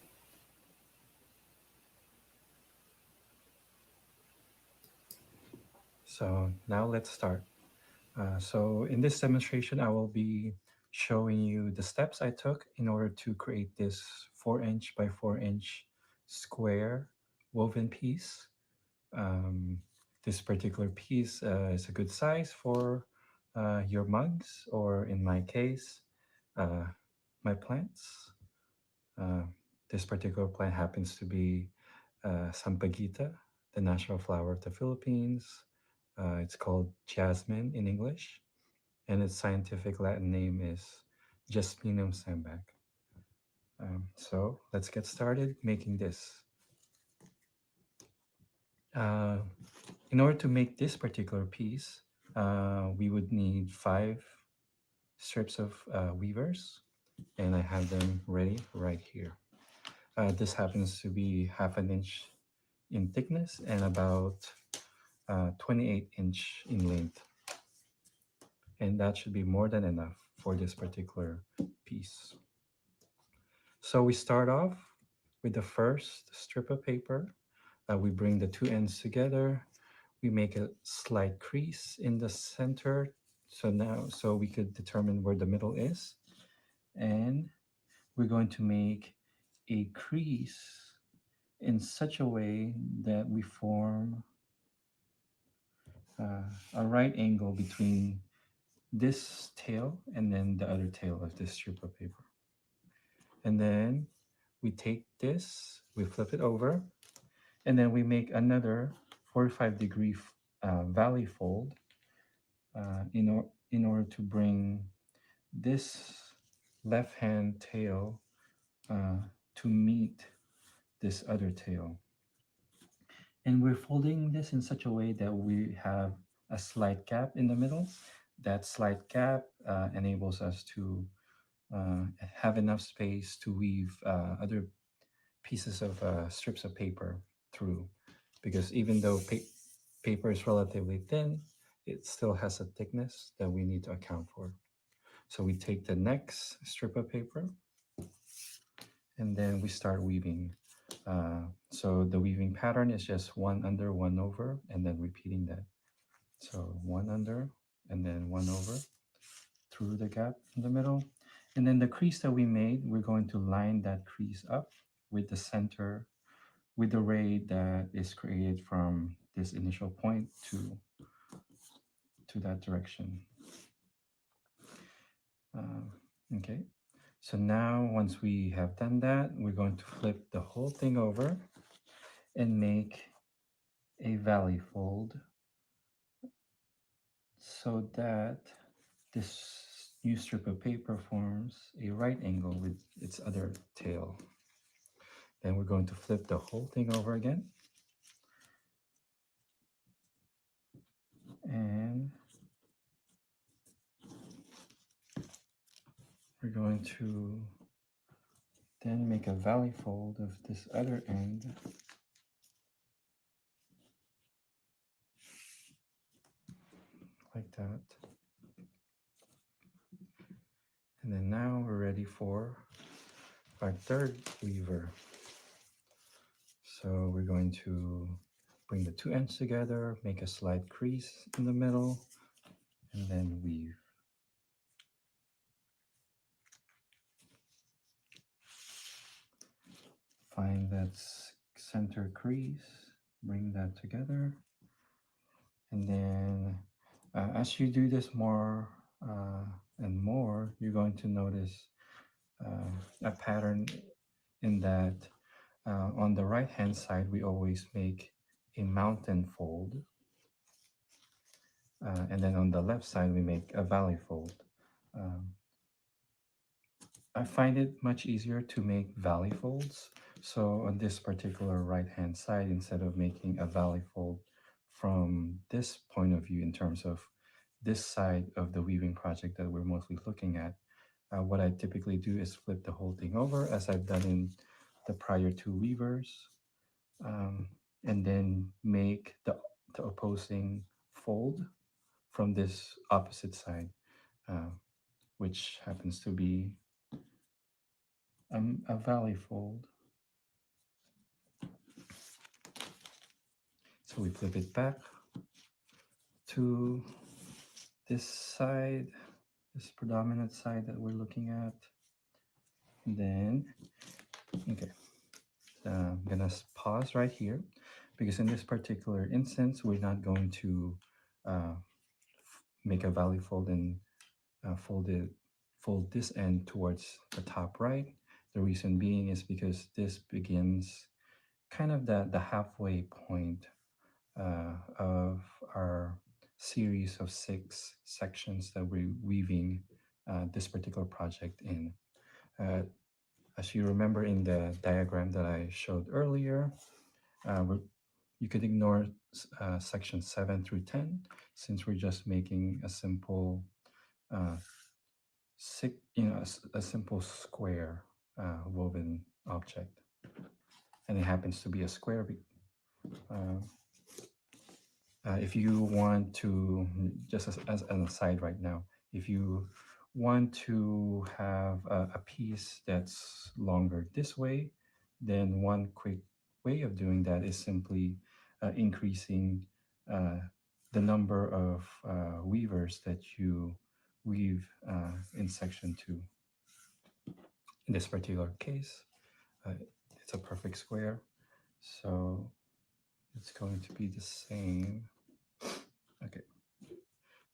So now let's start. So in this demonstration, I will be showing you the steps I took in order to create this 4-inch by 4-inch square woven piece. This particular piece is a good size for your mugs, or in my case, my plants. This particular plant happens to be Sampaguita, the national flower of the Philippines. It's called jasmine in English, and its scientific Latin name is Jasminum sambac. So let's get started making this. In order to make this particular piece, we would need 5 strips of weavers, and I have them ready right here. This happens to be 1/2 inch in thickness and about 28-inch in length. And that should be more than enough for this particular piece. So we start off with the first strip of paper. We bring the two ends together. We make a slight crease in the center. So we could determine where the middle is. And we're going to make a crease in such a way that we form a right angle between this tail and then the other tail of this strip of paper. And then we take this, we flip it over, and then we make another 45-degree valley fold in order to bring this left hand tail to meet this other tail. And we're folding this in such a way that we have a slight gap in the middle. That slight gap enables us to have enough space to weave other pieces of strips of paper through. Because even though paper is relatively thin, it still has a thickness that we need to account for. So we take the next strip of paper and then we start weaving. So the weaving pattern is just 1 under, 1 over, and then repeating that. So 1 under and then 1 over through the gap in the middle. And then the crease that we made, we're going to line that crease up with the center, with the ray that is created from this initial point to that direction. Okay, so now once we have done that, we're going to flip the whole thing over and make a valley fold so that this new strip of paper forms a right angle with its other tail. Then we're going to flip the whole thing over again. And we're going to then make a valley fold of this other end. Like that. And then now we're ready for our third weaver. So we're going to bring the two ends together, make a slight crease in the middle, and then weave. Find that center crease, bring that together, and then as you do this more and more, you're going to notice a pattern in that on the right hand side we always make a mountain fold, and then on the left side we make a valley fold. I find it much easier to make valley folds. So on this particular right hand side, instead of making a valley fold from this point of view in terms of this side of the weaving project that we're mostly looking at, what I typically do is flip the whole thing over as I've done in the prior two weavers, and then make the opposing fold from this opposite side, which happens to be a valley fold. So we flip it back to this side, this predominant side that we're looking at. And then, okay, I'm gonna pause right here because in this particular instance, we're not going to make a valley fold and fold this end towards the top right. The reason being is because this begins kind of the halfway point of our series of 6 sections that we're weaving this particular project in. As you remember in the diagram that I showed earlier, you could ignore section 7 through 10 since we're just making a simple a simple square woven object, and it happens to be a square. Uh, if you want to, just as an aside right now, if you want to have a piece that's longer this way, then one quick way of doing that is simply increasing uh, the number of weavers that you weave in section 2. In this particular case, it's a perfect square, so it's going to be the same. Okay.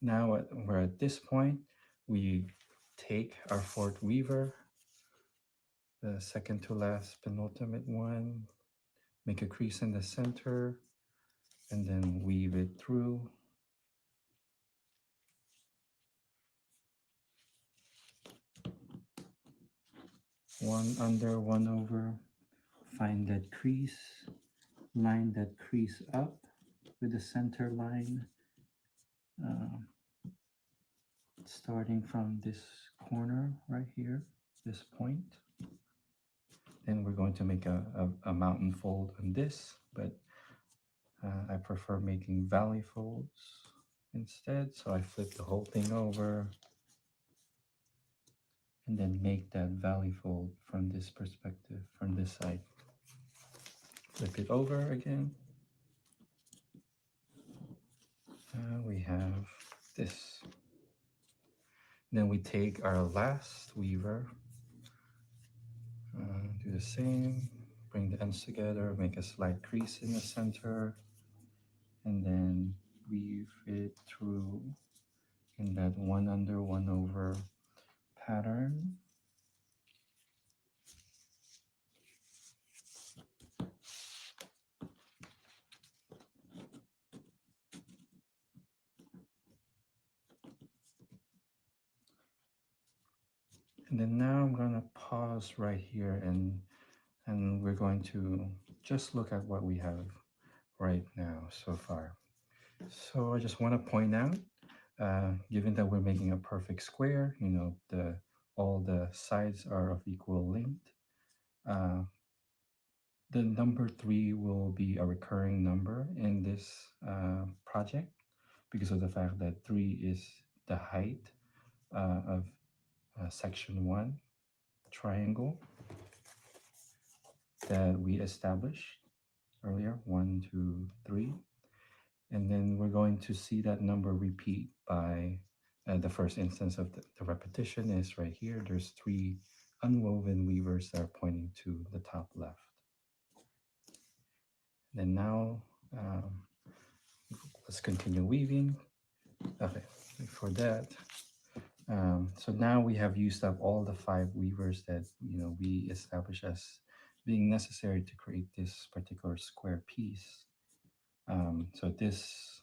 Now we're at this point. We take our fourth weaver, the second to last penultimate one, make a crease in the center, and then weave it through. One under, one over. Find that crease, line that crease up with the center line, starting from this corner right here, this point. Then we're going to make a mountain fold on this, but I prefer making valley folds instead. So I flip the whole thing over and then make that valley fold from this perspective, from this side. Flip it over again. We have this. Then we take our last weaver, do the same, bring the ends together, make a slight crease in the center, and then weave it through in that one under, one over pattern. And then now I'm going to pause right here and we're going to just look at what we have right now so far. So I just want to point out, given that we're making a perfect square, you know, all the sides are of equal length. The number 3 will be a recurring number in this project because of the fact that 3 is the height of section 1 triangle that we established earlier, 1, 2, 3. And then we're going to see that number repeat by the first instance of the repetition is right here. There's 3 unwoven weavers that are pointing to the top left. Then now, let's continue weaving. Okay, for that, so now we have used up all the 5 weavers that we established as being necessary to create this particular square piece. So this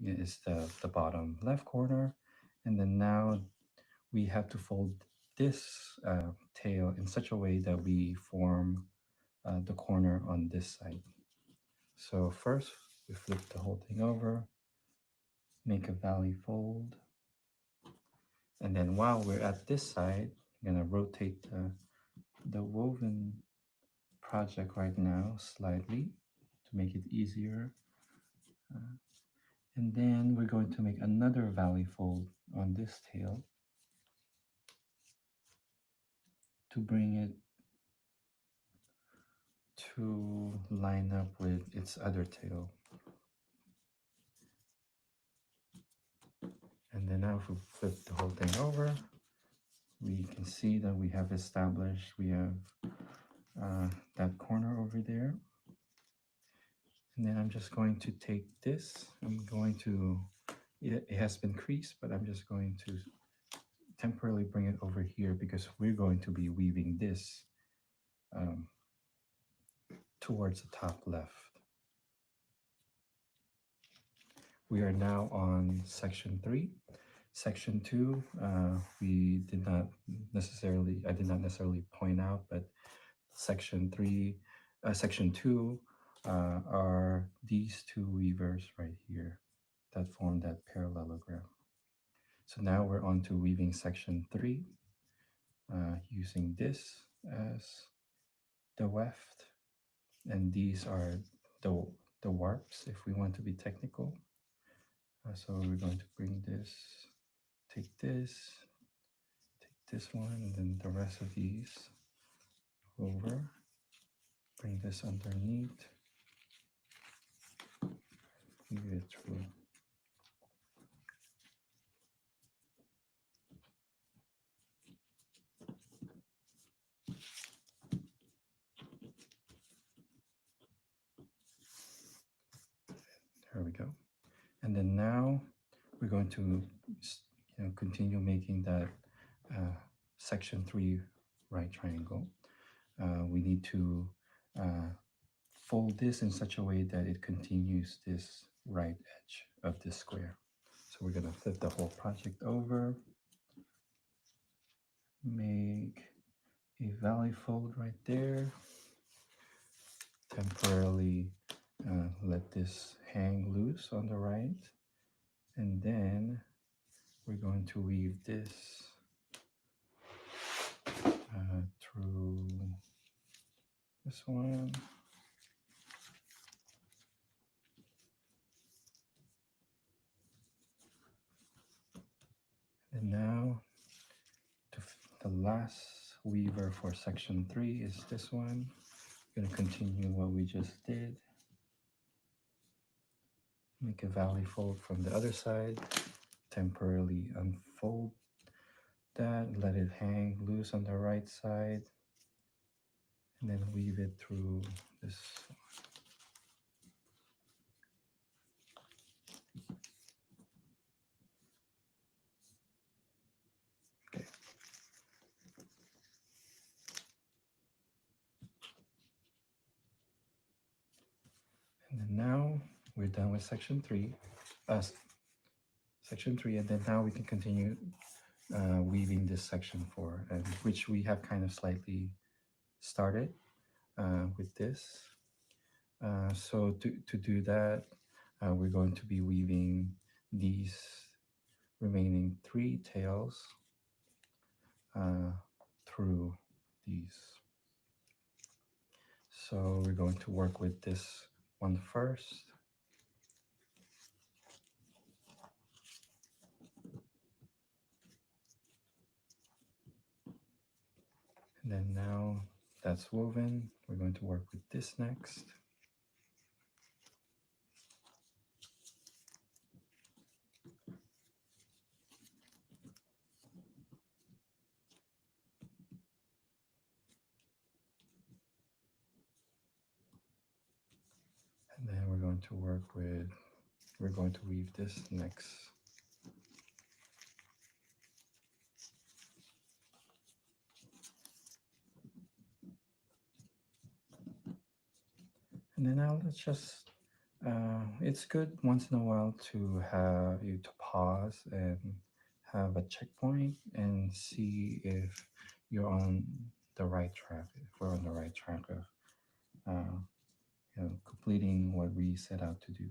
is the bottom left corner, and then now we have to fold this tail in such a way that we form the corner on this side. So first we flip the whole thing over, make a valley fold, and then while we're at this side, I'm gonna rotate the woven project right now slightly to make it easier. And then we're going to make another valley fold on this tail to bring it to line up with its other tail. And then now if we flip the whole thing over, we can see that we have established, we have that corner over there. And then I'm just going to take this, I'm going to, it has been creased, but I'm just going to temporarily bring it over here because we're going to be weaving this towards the top left. We are now on section 3. Section 2, I did not necessarily point out, but section 2 are these 2 weavers right here that form that parallelogram. So now we're on to weaving section 3, using this as the weft, and these are the warps if we want to be technical. So we're going to bring this, take this one, and then the rest of these over, bring this underneath, weave it through. There we go. And then now we're going to continue making that section 3 right triangle. We need to fold this in such a way that it continues this right edge of this square. So we're going to flip the whole project over, make a valley fold right there, temporarily let this hang loose on the right, and then we're going to weave this through this one, and now the last weaver for section 3 is this one. I'm going to continue what we just did. Make a valley fold from the other side, temporarily unfold that, let it hang loose on the right side, and then weave it through this. Okay. And then now we're done with section 3. And then now we can continue weaving this section 4, and which we have kind of slightly started with this. So to do that, we're going to be weaving these remaining 3 tails through these. So we're going to work with this one first. And then now that's woven, we're going to work with this next. And then we're going to weave this next. And then now let's just, it's good once in a while to have you to pause and have a checkpoint and see if you're on the right track, if we're on the right track of completing what we set out to do.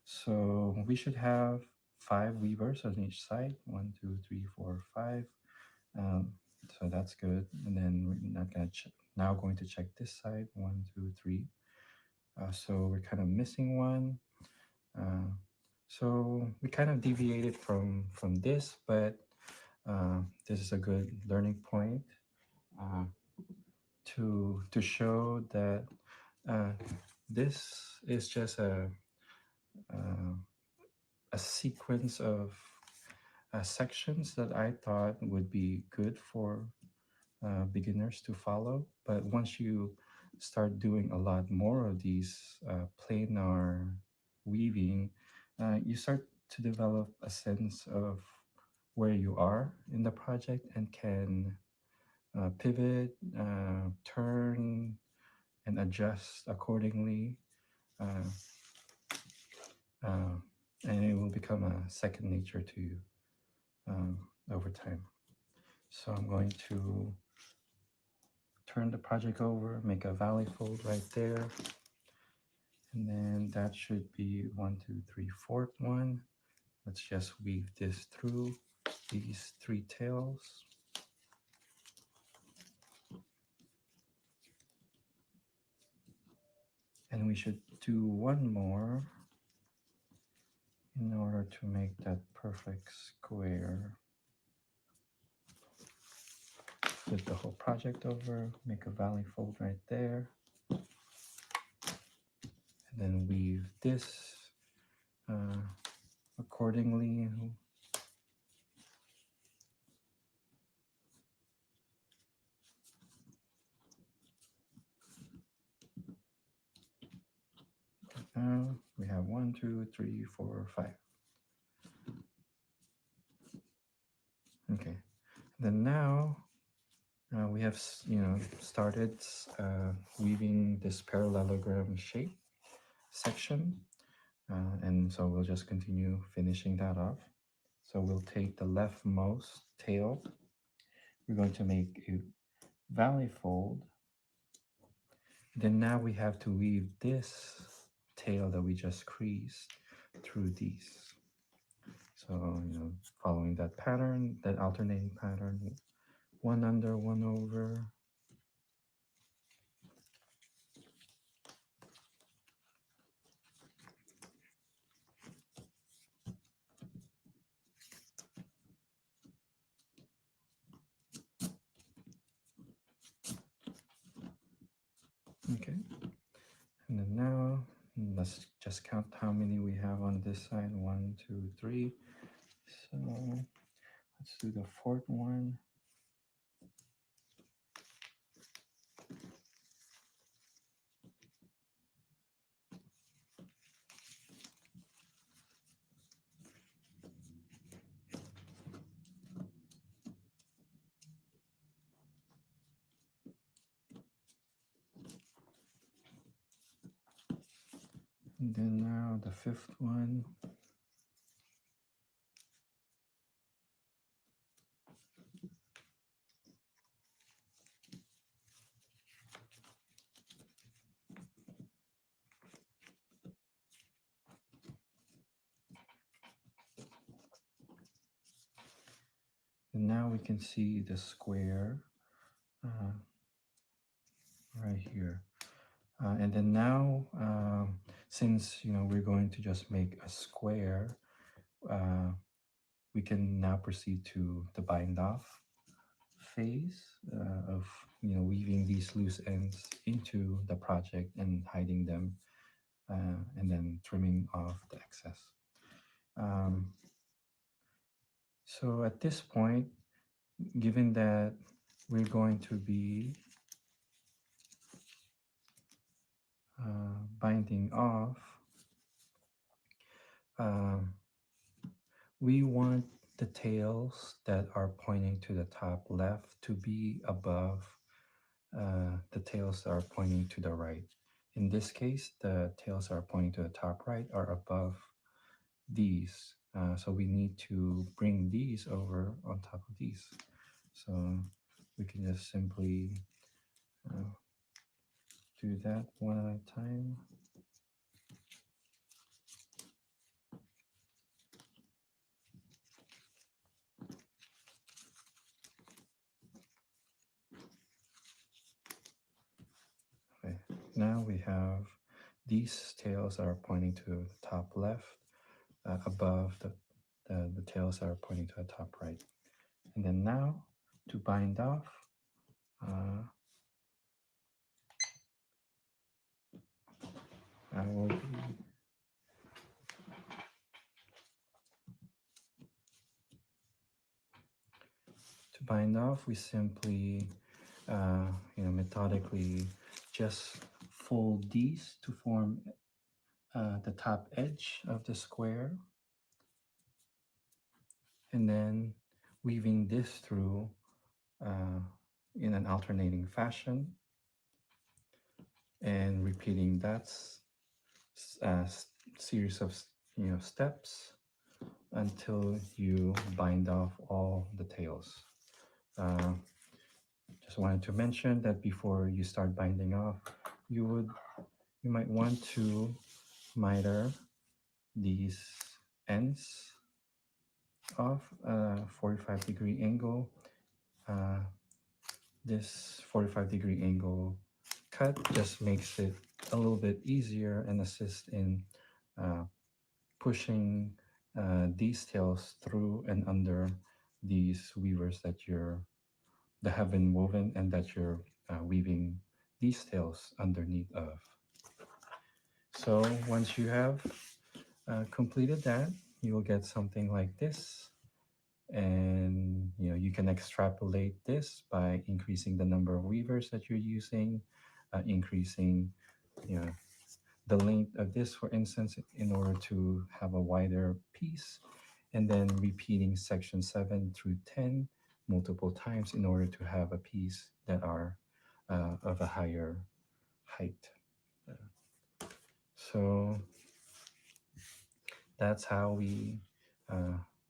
So we should have 5 weavers on each side, 1, 2, 3, 4, 5. So that's good. And then we're not gonna now going to check this side, 1, 2, 3. So we're kind of missing one. So we kind of deviated from this, but this is a good learning point to show that this is just a sequence of sections that I thought would be good for beginners to follow. But once you start doing a lot more of these planar weaving, you start to develop a sense of where you are in the project and can pivot, turn, and adjust accordingly. And it will become a second nature to you over time. So I'm going to turn the project over, make a valley fold right there. And then that should be 1, 2, 3, 4th one. Let's just weave this through. these 3 tails. And we should do one more in order to make that perfect square. Flip the whole project over, make a valley fold right there. And then weave this accordingly. Now we have 1, 2, 3, 4, 5. Okay. Then now we have started weaving this parallelogram shape section, and so we'll just continue finishing that off. So we'll take the leftmost tail. We're going to make a valley fold. Then now we have to weave this tail that we just creased through these. So, following that pattern, that alternating pattern, 1 under, 1 over. Okay. And then now, let's just count how many we have on this side. 1, 2, 3. So let's do the 4th one. And then now the 5th one. And now we can see the square right here. And then now, since we're going to just make a square, we can now proceed to the bind off phase of weaving these loose ends into the project and hiding them, and then trimming off the excess. So at this point, given that we're going to be binding off, we want the tails that are pointing to the top left to be above the tails that are pointing to the right. In this case, the tails that are pointing to the top right are above these. So we need to bring these over on top of these. So we can just simply do that one at a time. Okay, now we have these tails that are pointing to the top left above the tails that are pointing to the top right. And then now to bind off, I will be to bind off, we simply methodically just fold these to form the top edge of the square, and then weaving this through in an alternating fashion, and repeating that series of steps until you bind off all the tails. Just wanted to mention that before you start binding off, you might want to miter these ends off a 45-degree angle. This 45-degree angle cut just makes it a little bit easier and assist in pushing these tails through and under these weavers that have been woven and that you're weaving these tails underneath of. So once you have completed that, you will get something like this. And you can extrapolate this by increasing the number of weavers that you're using, increasing the length of this, for instance, in order to have a wider piece, and then repeating section 7 through 10 multiple times in order to have a piece that are of a higher height. So that's how we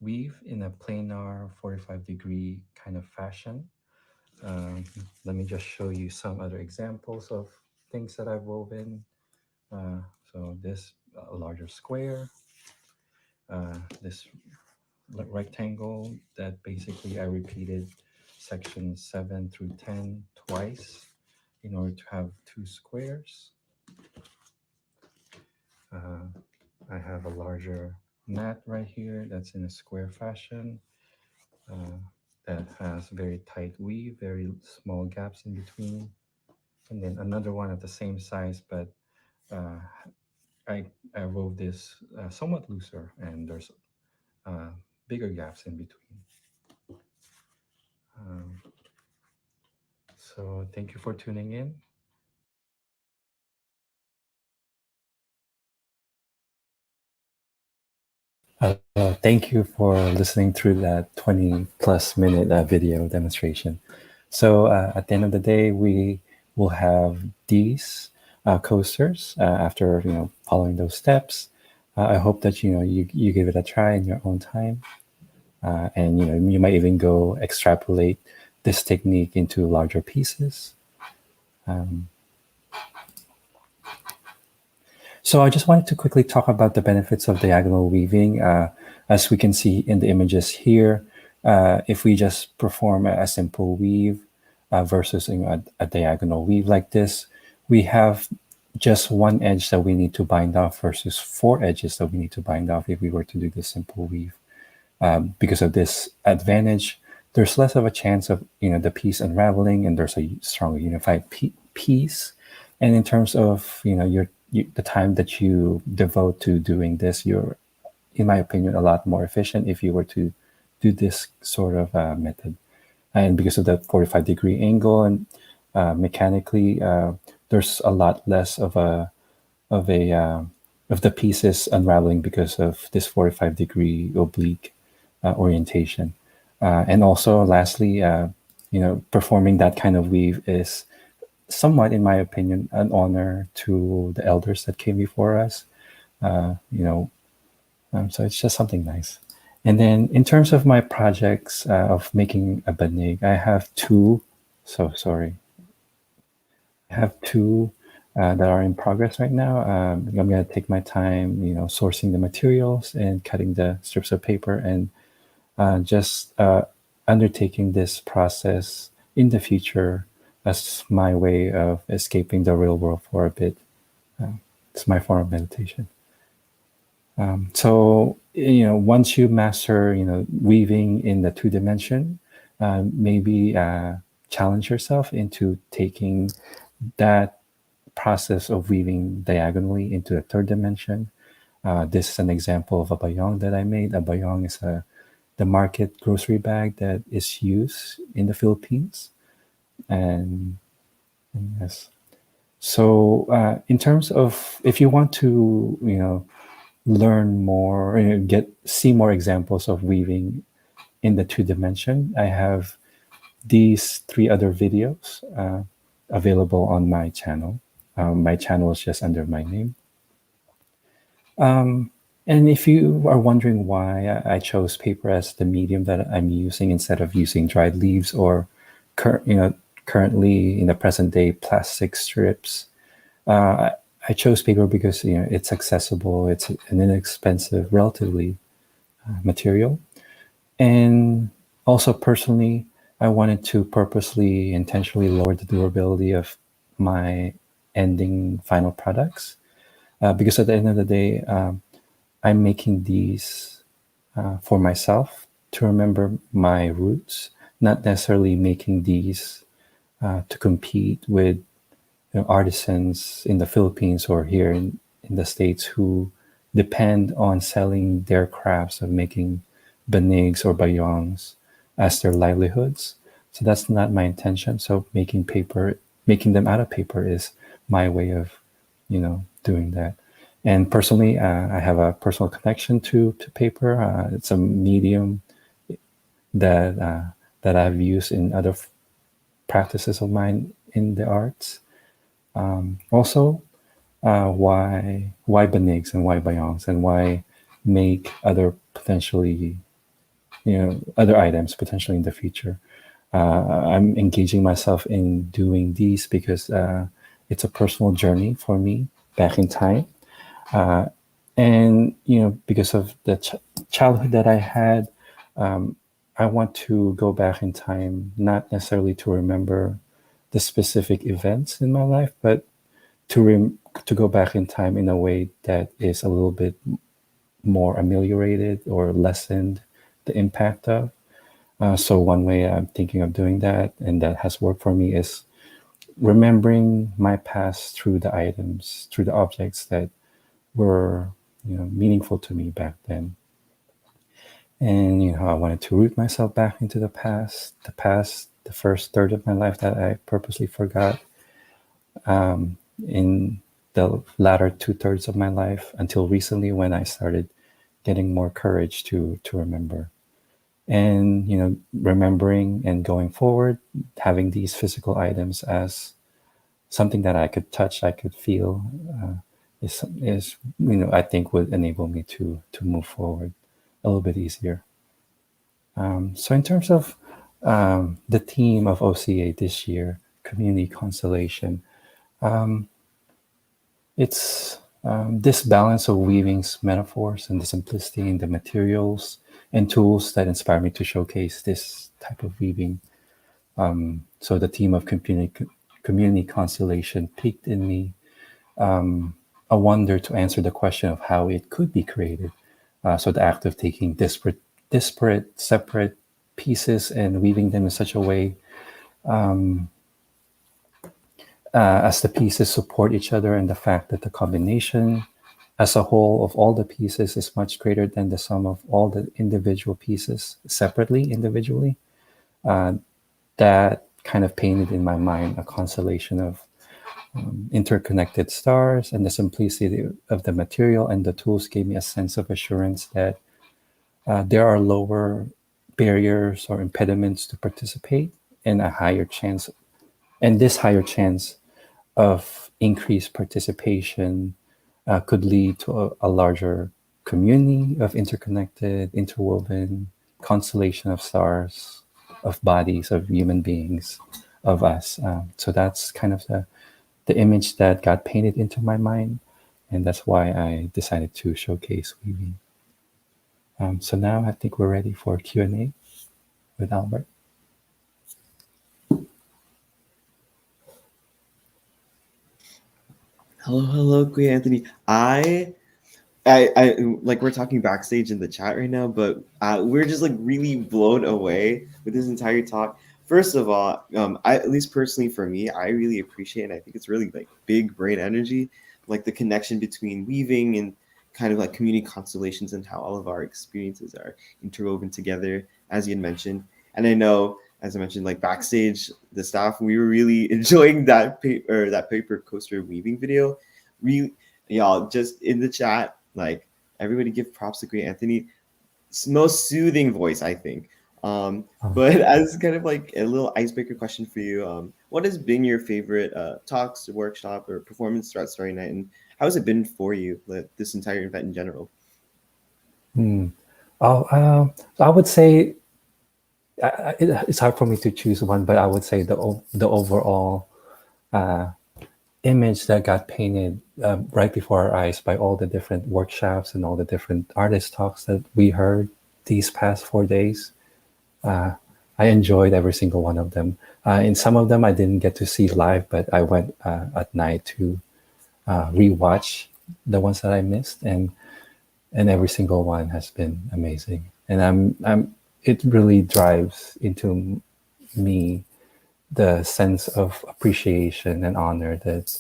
weave in a planar 45-degree kind of fashion. Let me just show you some other examples of things that I've woven. So this larger square, this rectangle that basically I repeated section 7 through 10 twice in order to have two squares. I have a larger mat right here that's in a square fashion that has very tight weave, very small gaps in between. And then another one at the same size, but I wove this somewhat looser, and there's bigger gaps in between. So thank you for tuning in. Thank you for listening through that 20+ minute video demonstration. So at the end of the day, we will have these coasters after following those steps. I hope that you give it a try in your own time, and you might even go extrapolate this technique into larger pieces. So I just wanted to quickly talk about the benefits of diagonal weaving. As we can see in the images here, if we just perform a simple weave versus a diagonal weave like this, we have just one edge that we need to bind off versus 4 edges that we need to bind off if we were to do this simple weave. Because of this advantage, there's less of a chance of the piece unraveling, and there's a stronger unified piece. And in terms of the time that you devote to doing this, you're, in my opinion, a lot more efficient if you were to do this sort of method. And because of that 45-degree angle, and mechanically, there's a lot less of the pieces unraveling because of this 45-degree oblique orientation. And also, lastly, performing that kind of weave is somewhat, in my opinion, an honor to the elders that came before us. So it's just something nice. And then in terms of my projects of making a banig, I have two. So sorry. I have two that are in progress right now. I'm going to take my time, sourcing the materials and cutting the strips of paper, and just undertaking this process in the future as my way of escaping the real world for a bit. It's my form of meditation. So once you master weaving in the 2-dimension, maybe challenge yourself into taking that process of weaving diagonally into the 3rd dimension. This is an example of a bayong that I made. A bayong is the market grocery bag that is used in the Philippines. And yes. So in terms of, if you want to, learn more, see more examples of weaving in the 2-dimension, I have these 3 other videos available on my channel. My channel is just under my name. And if you are wondering why I chose paper as the medium that I'm using instead of using dried leaves or currently in the present day plastic strips, I chose paper because it's accessible, it's an inexpensive, relatively material. And also personally, I wanted to purposely, intentionally lower the durability of my ending final products, because at the end of the day, I'm making these for myself to remember my roots, not necessarily making these to compete with artisans in the Philippines or here in the States who depend on selling their crafts of making banigs or bayongs as their livelihoods. So that's not my intention. So making them out of paper is my way of, doing that. And personally, I have a personal connection to paper. It's a medium that that I've used in other practices of mine in the arts. Also, why banigs and why bayongs and why make other potentially, other items potentially in the future. I'm engaging myself in doing these because it's a personal journey for me back in time. Uh, and because of the childhood that I had, I want to go back in time, not necessarily to remember the specific events in my life, but to go back in time in a way that is a little bit more ameliorated or lessened the impact of. So one way I'm thinking of doing that, and that has worked for me, is remembering my past through the items, through the objects that were meaningful to me back then. And I wanted to root myself back into the past, the first third of my life that I purposely forgot. In the latter 2/3 of my life until recently, when I started getting more courage to remember. And remembering and going forward, having these physical items as something that I could touch, I could feel, is I think would enable me to move forward a little bit easier. So in terms of the theme of OCA this year, community constellation, it's this balance of weaving's metaphors and the simplicity in the materials and tools that inspire me to showcase this type of weaving. So the theme of community constellation piqued in me a wonder to answer the question of how it could be created. So the act of taking disparate, separate pieces and weaving them in such a way as the pieces support each other, and the fact that the combination as a whole of all the pieces is much greater than the sum of all the individual pieces separately, individually. That kind of painted in my mind a constellation of interconnected stars, and the simplicity of the material and the tools gave me a sense of assurance that there are lower barriers or impediments to participate, and a higher chance, and this higher chance of increased participation could lead to a larger community of interconnected, interwoven constellation of stars, of bodies, of human beings, of us. So that's kind of the image that got painted into my mind, and that's why I decided to showcase weaving. So now I think we're ready for Q&A with Albert. Hello, Queen Anthony. I like, we're talking backstage in the chat right now, but we're just like really blown away with this entire talk. First of all, at least personally for me, I really appreciate, and I think it's really like big brain energy, like the connection between weaving and kind of like community constellations, and how all of our experiences are interwoven together, as you had mentioned. And I know, as I mentioned, like backstage, the staff, we were really enjoying that paper coaster weaving video. Really, y'all, just in the chat, like, everybody give props to Great Anthony. Most soothing voice, I think. But as kind of like a little icebreaker question for you, what has been your favorite talks, workshop, or performance throughout Starry Night, and how has it been for you, like, this entire event in general? I would say it's hard for me to choose one, but I would say the overall image that got painted right before our eyes by all the different workshops and all the different artist talks that we heard these past 4 days. I enjoyed every single one of them. In some of them, I didn't get to see live, but I went at night to rewatch the ones that I missed, and every single one has been amazing. And it really drives into me the sense of appreciation and honor that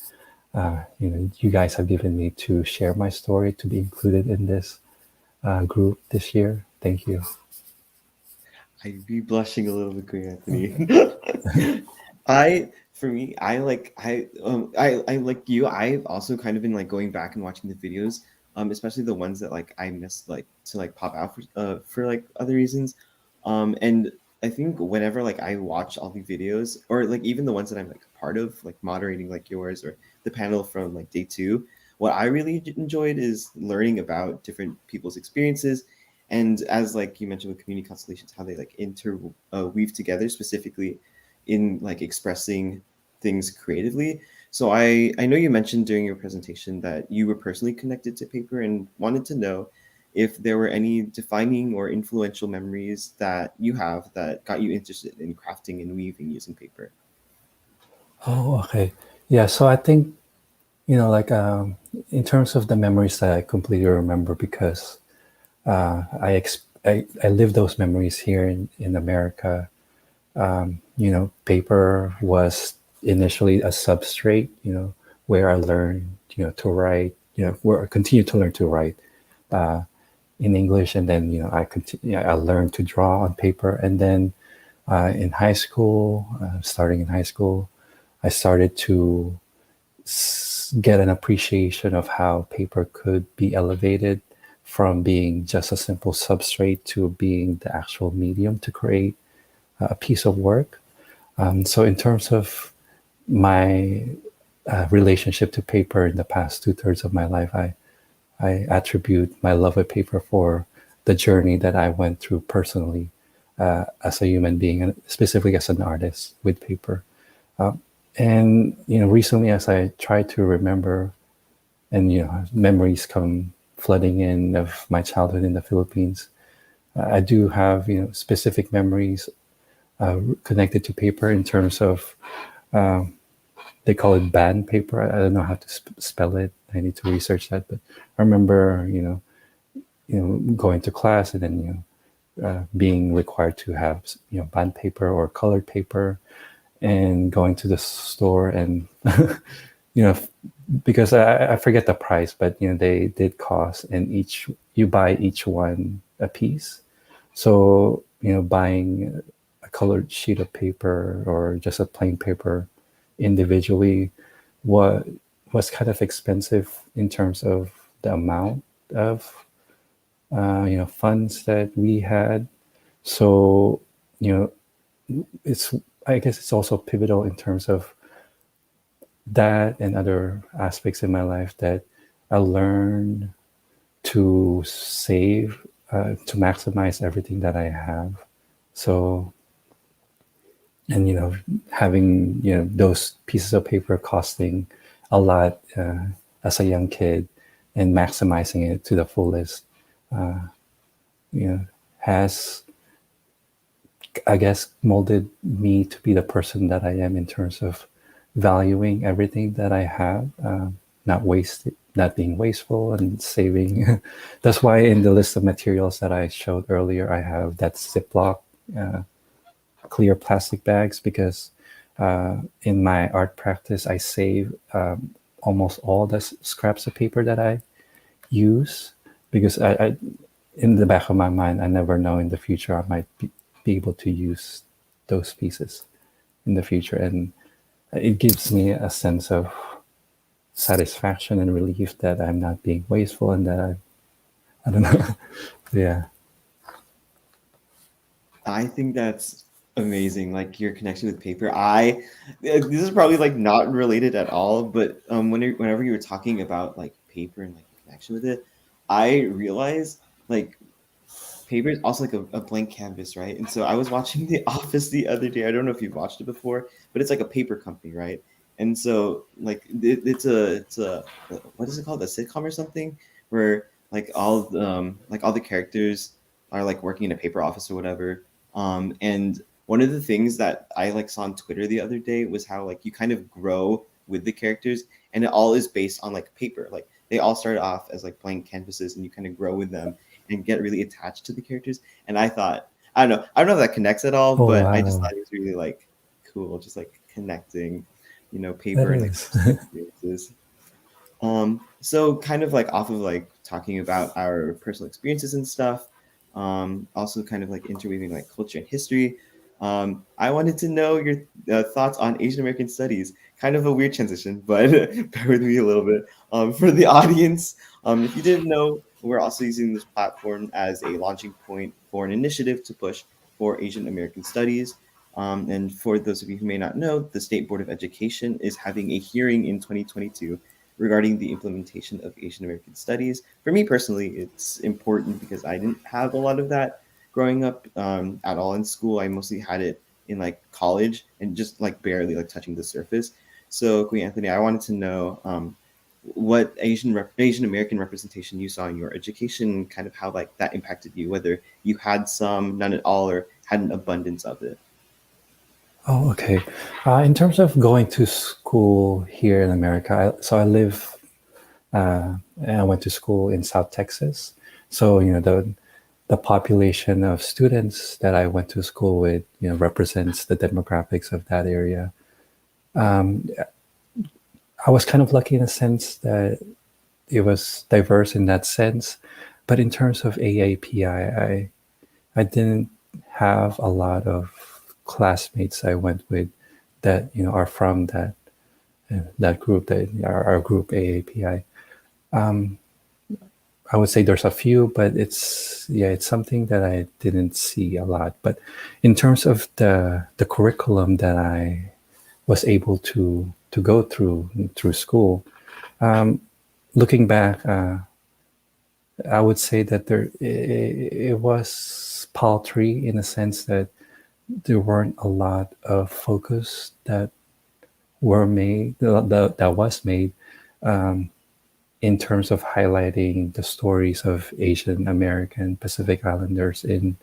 you guys have given me to share my story, to be included in this group this year. Thank you. I'd be blushing a little bit, Queen Anthony. For me, I like you. I've also kind of been like going back and watching the videos, especially the ones that like I missed, like to like pop out for like other reasons. And I think whenever like I watch all the videos, or like even the ones that I'm like a part of, like moderating like yours or the panel from like day two, what I really enjoyed is learning about different people's experiences. And as like you mentioned with community constellations, how they like weave together specifically in like expressing things creatively. So I know you mentioned during your presentation that you were personally connected to paper and wanted to know if there were any defining or influential memories that you have that got you interested in crafting and weaving using paper. Oh, okay. Yeah, so I think, like in terms of the memories that I completely remember, because I live those memories here in America. Paper was initially a substrate, where I learned, to write, where I continue to learn to write in English. And then, I learned to draw on paper. And then in high school, starting in high school, I started to get an appreciation of how paper could be elevated from being just a simple substrate to being the actual medium to create a piece of work. So in terms of my relationship to paper in the past 2/3 of my life, I attribute my love of paper for the journey that I went through personally as a human being, and specifically as an artist with paper. And recently, as I try to remember, and memories come flooding in of my childhood in the Philippines, I do have specific memories connected to paper in terms of they call it band paper. I don't know how to spell it. I need to research that. But I remember going to class and then being required to have band paper or colored paper, and going to the store and because I forget the price, but they did cost, and you buy each one a piece. So buying a colored sheet of paper or just a plain paper individually was kind of expensive in terms of the amount of funds that we had. So I guess it's also pivotal in terms of that and other aspects in my life that I learned to save, to maximize everything that I have. So, and having those pieces of paper costing a lot as a young kid, and maximizing it to the fullest, has, I guess, molded me to be the person that I am in terms of valuing everything that I have, not being wasteful, and saving. That's why in the list of materials that I showed earlier, I have that Ziploc clear plastic bags, because in my art practice, I save almost all the scraps of paper that I use, because I in the back of my mind, I never know in the future I might be able to use those pieces in the future. And it gives me a sense of satisfaction and relief that I'm not being wasteful, and that I don't know. Yeah. I think that's amazing. Like your connection with paper. This is probably like not related at all, but whenever you were talking about like paper and like your connection with it, I realized like paper is also like a blank canvas, right? And so I was watching The Office the other day. I don't know if you've watched it before, but it's like a paper company, right? And so like it's a what is it called? A sitcom or something, where like all the characters are like working in a paper office or whatever. And one of the things that I like saw on Twitter the other day was how like you kind of grow with the characters, and it all is based on like paper. Like they all start off as like blank canvases, and you kind of grow with them and get really attached to the characters. And I thought, I don't know if that connects at all, Oh, but I just wow. thought it was really like cool, just like connecting, That paper and like is. personal experiences. So kind of like off of like talking about our personal experiences and stuff, also kind of like interweaving like culture and history. I wanted to know your thoughts on Asian American studies. Kind of a weird transition, but bear with me a little bit. For the audience, if you didn't know, we're also using this platform as a launching point for an initiative to push for Asian American studies. And for those of you who may not know, the State Board of Education is having a hearing in 2022 regarding the implementation of Asian American studies. For me personally, it's important because I didn't have a lot of that growing up at all in school. I mostly had it in like college and just like barely like touching the surface. So, Queen Anthony, I wanted to know what Asian American representation you saw in your education, kind of how like that impacted you, whether you had some, none at all, or had an abundance of it. Oh, okay. In terms of going to school here in America, so I live, and I went to school in South Texas. So, the population of students that I went to school with, represents the demographics of that area. Um, I was kind of lucky in a sense that it was diverse in that sense, but in terms of AAPI, I didn't have a lot of classmates I went with that are from that group, that our group AAPI. I would say there's a few, but it's something that I didn't see a lot. But in terms of the curriculum that I was able to go through school, looking back, I would say that it was paltry in a sense that there weren't a lot of focus that was made, um, in terms of highlighting the stories of Asian American Pacific Islanders in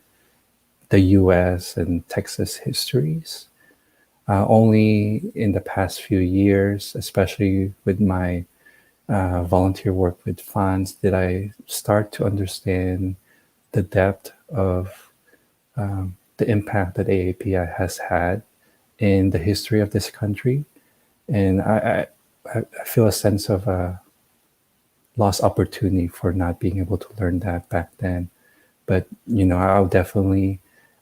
the U.S. and Texas histories. Only in the past few years, especially with my volunteer work with funds, did I start to understand the depth of the impact that AAPI has had in the history of this country. And I feel a sense of lost opportunity for not being able to learn that back then. But,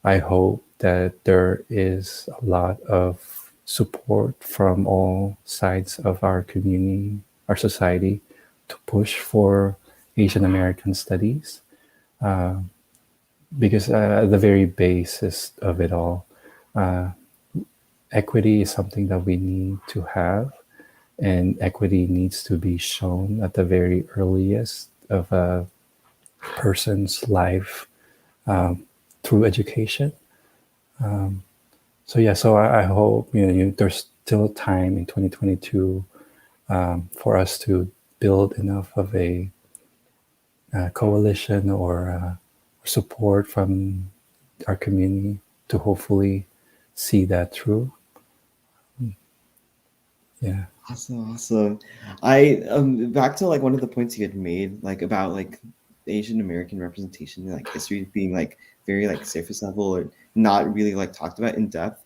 I hope that there is a lot of support from all sides of our community, our society, to push for Asian American studies. Uh, because at the very basis of it all, uh, equity is something that we need to have, and equity needs to be shown at the very earliest of a person's life, um, through education. Um, so I hope there's still time in 2022, for us to build enough of a coalition or support from our community to hopefully see that through. Yeah. Awesome. I back to like one of the points you had made, like about like Asian American representation and like history being like very like surface level or not really like talked about in depth.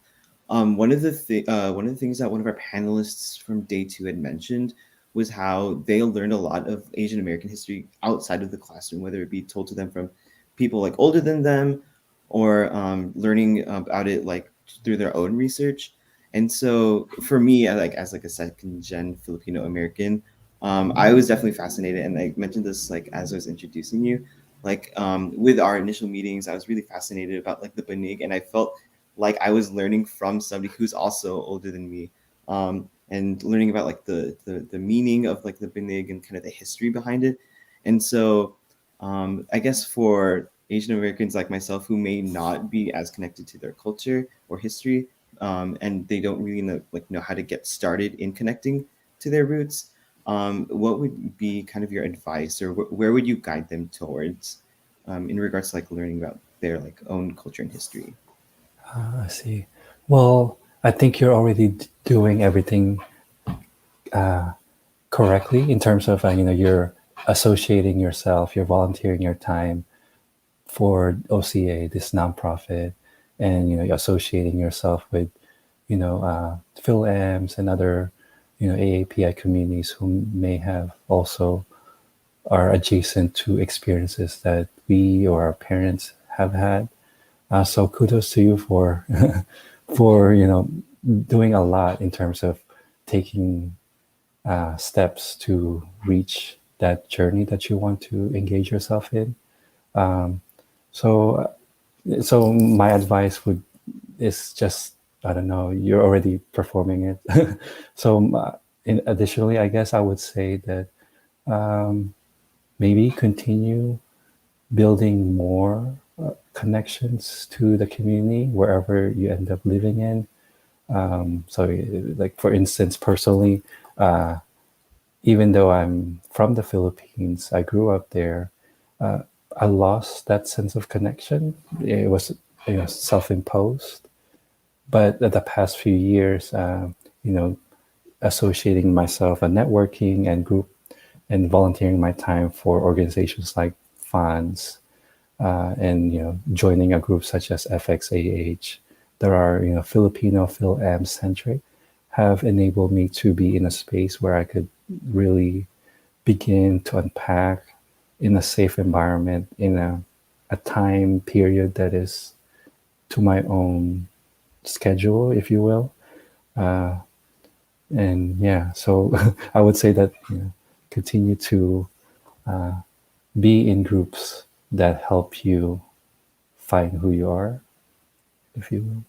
One of the things that one of our panelists from day two had mentioned was how they learned a lot of Asian American history outside of the classroom, whether it be told to them from people like older than them, or learning about it like through their own research. And so for me, like as like a second gen Filipino American, I was definitely fascinated, and I mentioned this like as I was introducing you, like with our initial meetings, I was really fascinated about like the Banig, and I felt like I was learning from somebody who's also older than me, and learning about like the meaning of like the Banig and kind of the history behind it. And so I guess for Asian Americans like myself who may not be as connected to their culture or history, and they don't really know how to get started in connecting to their roots, what would be kind of your advice, or where would you guide them towards? in regards to like learning about their like own culture and history? I see. Well, I think you're already doing everything correctly in terms of you're associating yourself, you're volunteering your time for OCA, this nonprofit, and you're associating yourself with PhilAms and other AAPI communities who may have also are adjacent to experiences that we or our parents have had. So kudos to you for for doing a lot in terms of taking steps to reach that journey that you want to engage yourself in. Um, so so my advice would is just, I don't know, you're already performing it. So additionally, I guess I would say that maybe continue building more connections to the community wherever you end up living in. So like for instance, personally, even though I'm from the Philippines, I grew up there. I lost that sense of connection. It was self-imposed. But the past few years, associating myself and networking and group and volunteering my time for organizations like funds, and joining a group such as FXAH, there are Filipino PhilAm centric, have enabled me to be in a space where I could really begin to unpack in a safe environment in a time period that is to my own schedule, if you will. And yeah, so I would say that continue to be in groups that help you find who you are, if you will.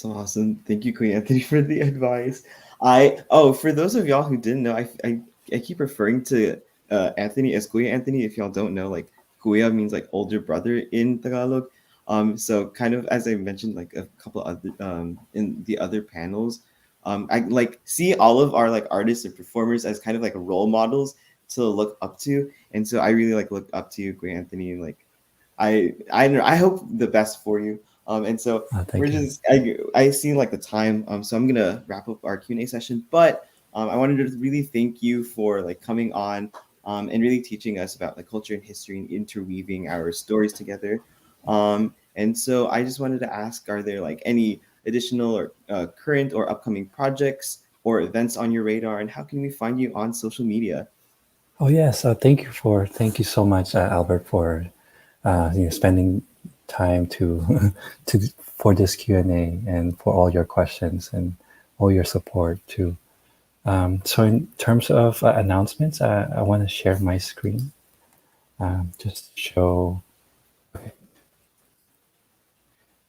Awesome. Thank you, Queen Anthony, for the advice. For those of y'all who didn't know, I keep referring to Anthony as Kuya Anthony. If y'all don't know, like Kuya means like older brother in Tagalog. So kind of as I mentioned, like a couple other in the other panels, I like see all of our like artists and performers as kind of like role models to look up to, and so I really like look up to you, Kuya Anthony, and like I hope the best for you. And so Thank you. I see like the time. So I'm gonna wrap up our Q&A session. But I wanted to really thank you for like coming on and really teaching us about like culture and history and interweaving our stories together. And so I just wanted to ask, are there like any additional or current or upcoming projects or events on your radar, and how can we find you on social media? Oh yes, thank you so much, Albert, for spending time to to for this Q&A and for all your questions and all your support too. So in terms of announcements, I want to share my screen just to show.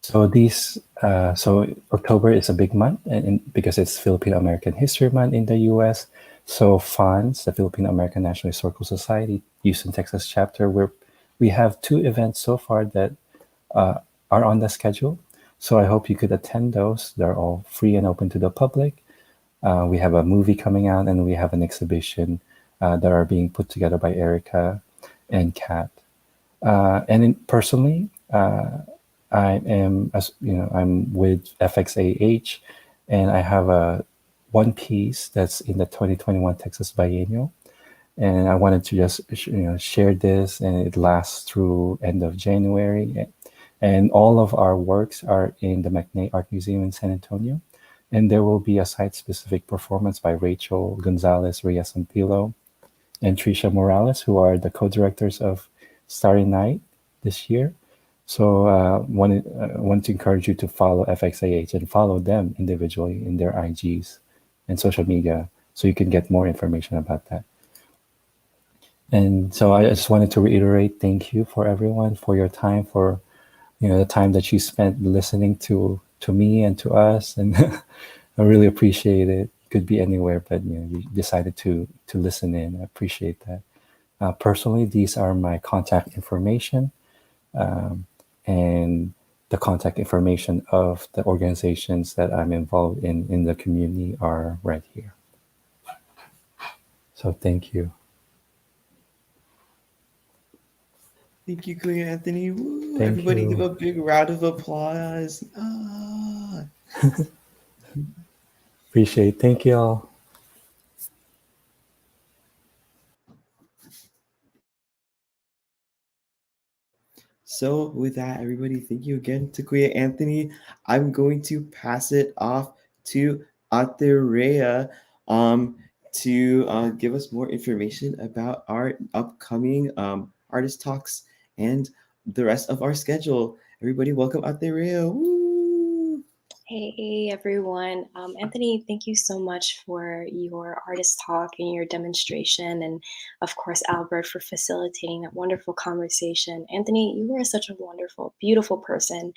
So so October is a big month, and because it's Filipino American History Month in the U.S. So FANS, the Filipino American National Historical Society, Houston, Texas chapter, we have 2 events so far that are on the schedule. So I hope you could attend those. They're all free and open to the public. We have a movie coming out, and we have an exhibition that are being put together by Erica and Kat. Personally, I am, I'm with FXAH, and I have a one piece that's in the 2021 Texas Biennial, and I wanted to just share this, and it lasts through end of January, and all of our works are in the McNay Art Museum in San Antonio, and there will be a site-specific performance by Rachel Gonzalez Reyes Ampilo and Tricia Morales, who are the co-directors of Starry Night this year. So want to encourage you to follow FXAH and follow them individually in their IGs and social media so you can get more information about that. And so I just wanted to reiterate, thank you for everyone for your time, for the time that you spent listening to me and to us, and I really appreciate it. Could be anywhere, but you decided to listen in. I appreciate that. Personally, these are my contact information. And the contact information of the organizations that I'm involved in the community are right here. So thank you. Thank you, Kuya Anthony. Woo! Thank Everybody give you. a big round of applause. Ah. Appreciate. Thank you all. So with that, everybody, thank you again to Kuya Anthony. I'm going to pass it off to Aterea to give us more information about our upcoming artist talks and the rest of our schedule. Everybody, welcome Aterea. Woo! Hey everyone. Anthony, thank you so much for your artist talk and your demonstration. And of course, Albert, for facilitating that wonderful conversation. Anthony, you are such a wonderful, beautiful person.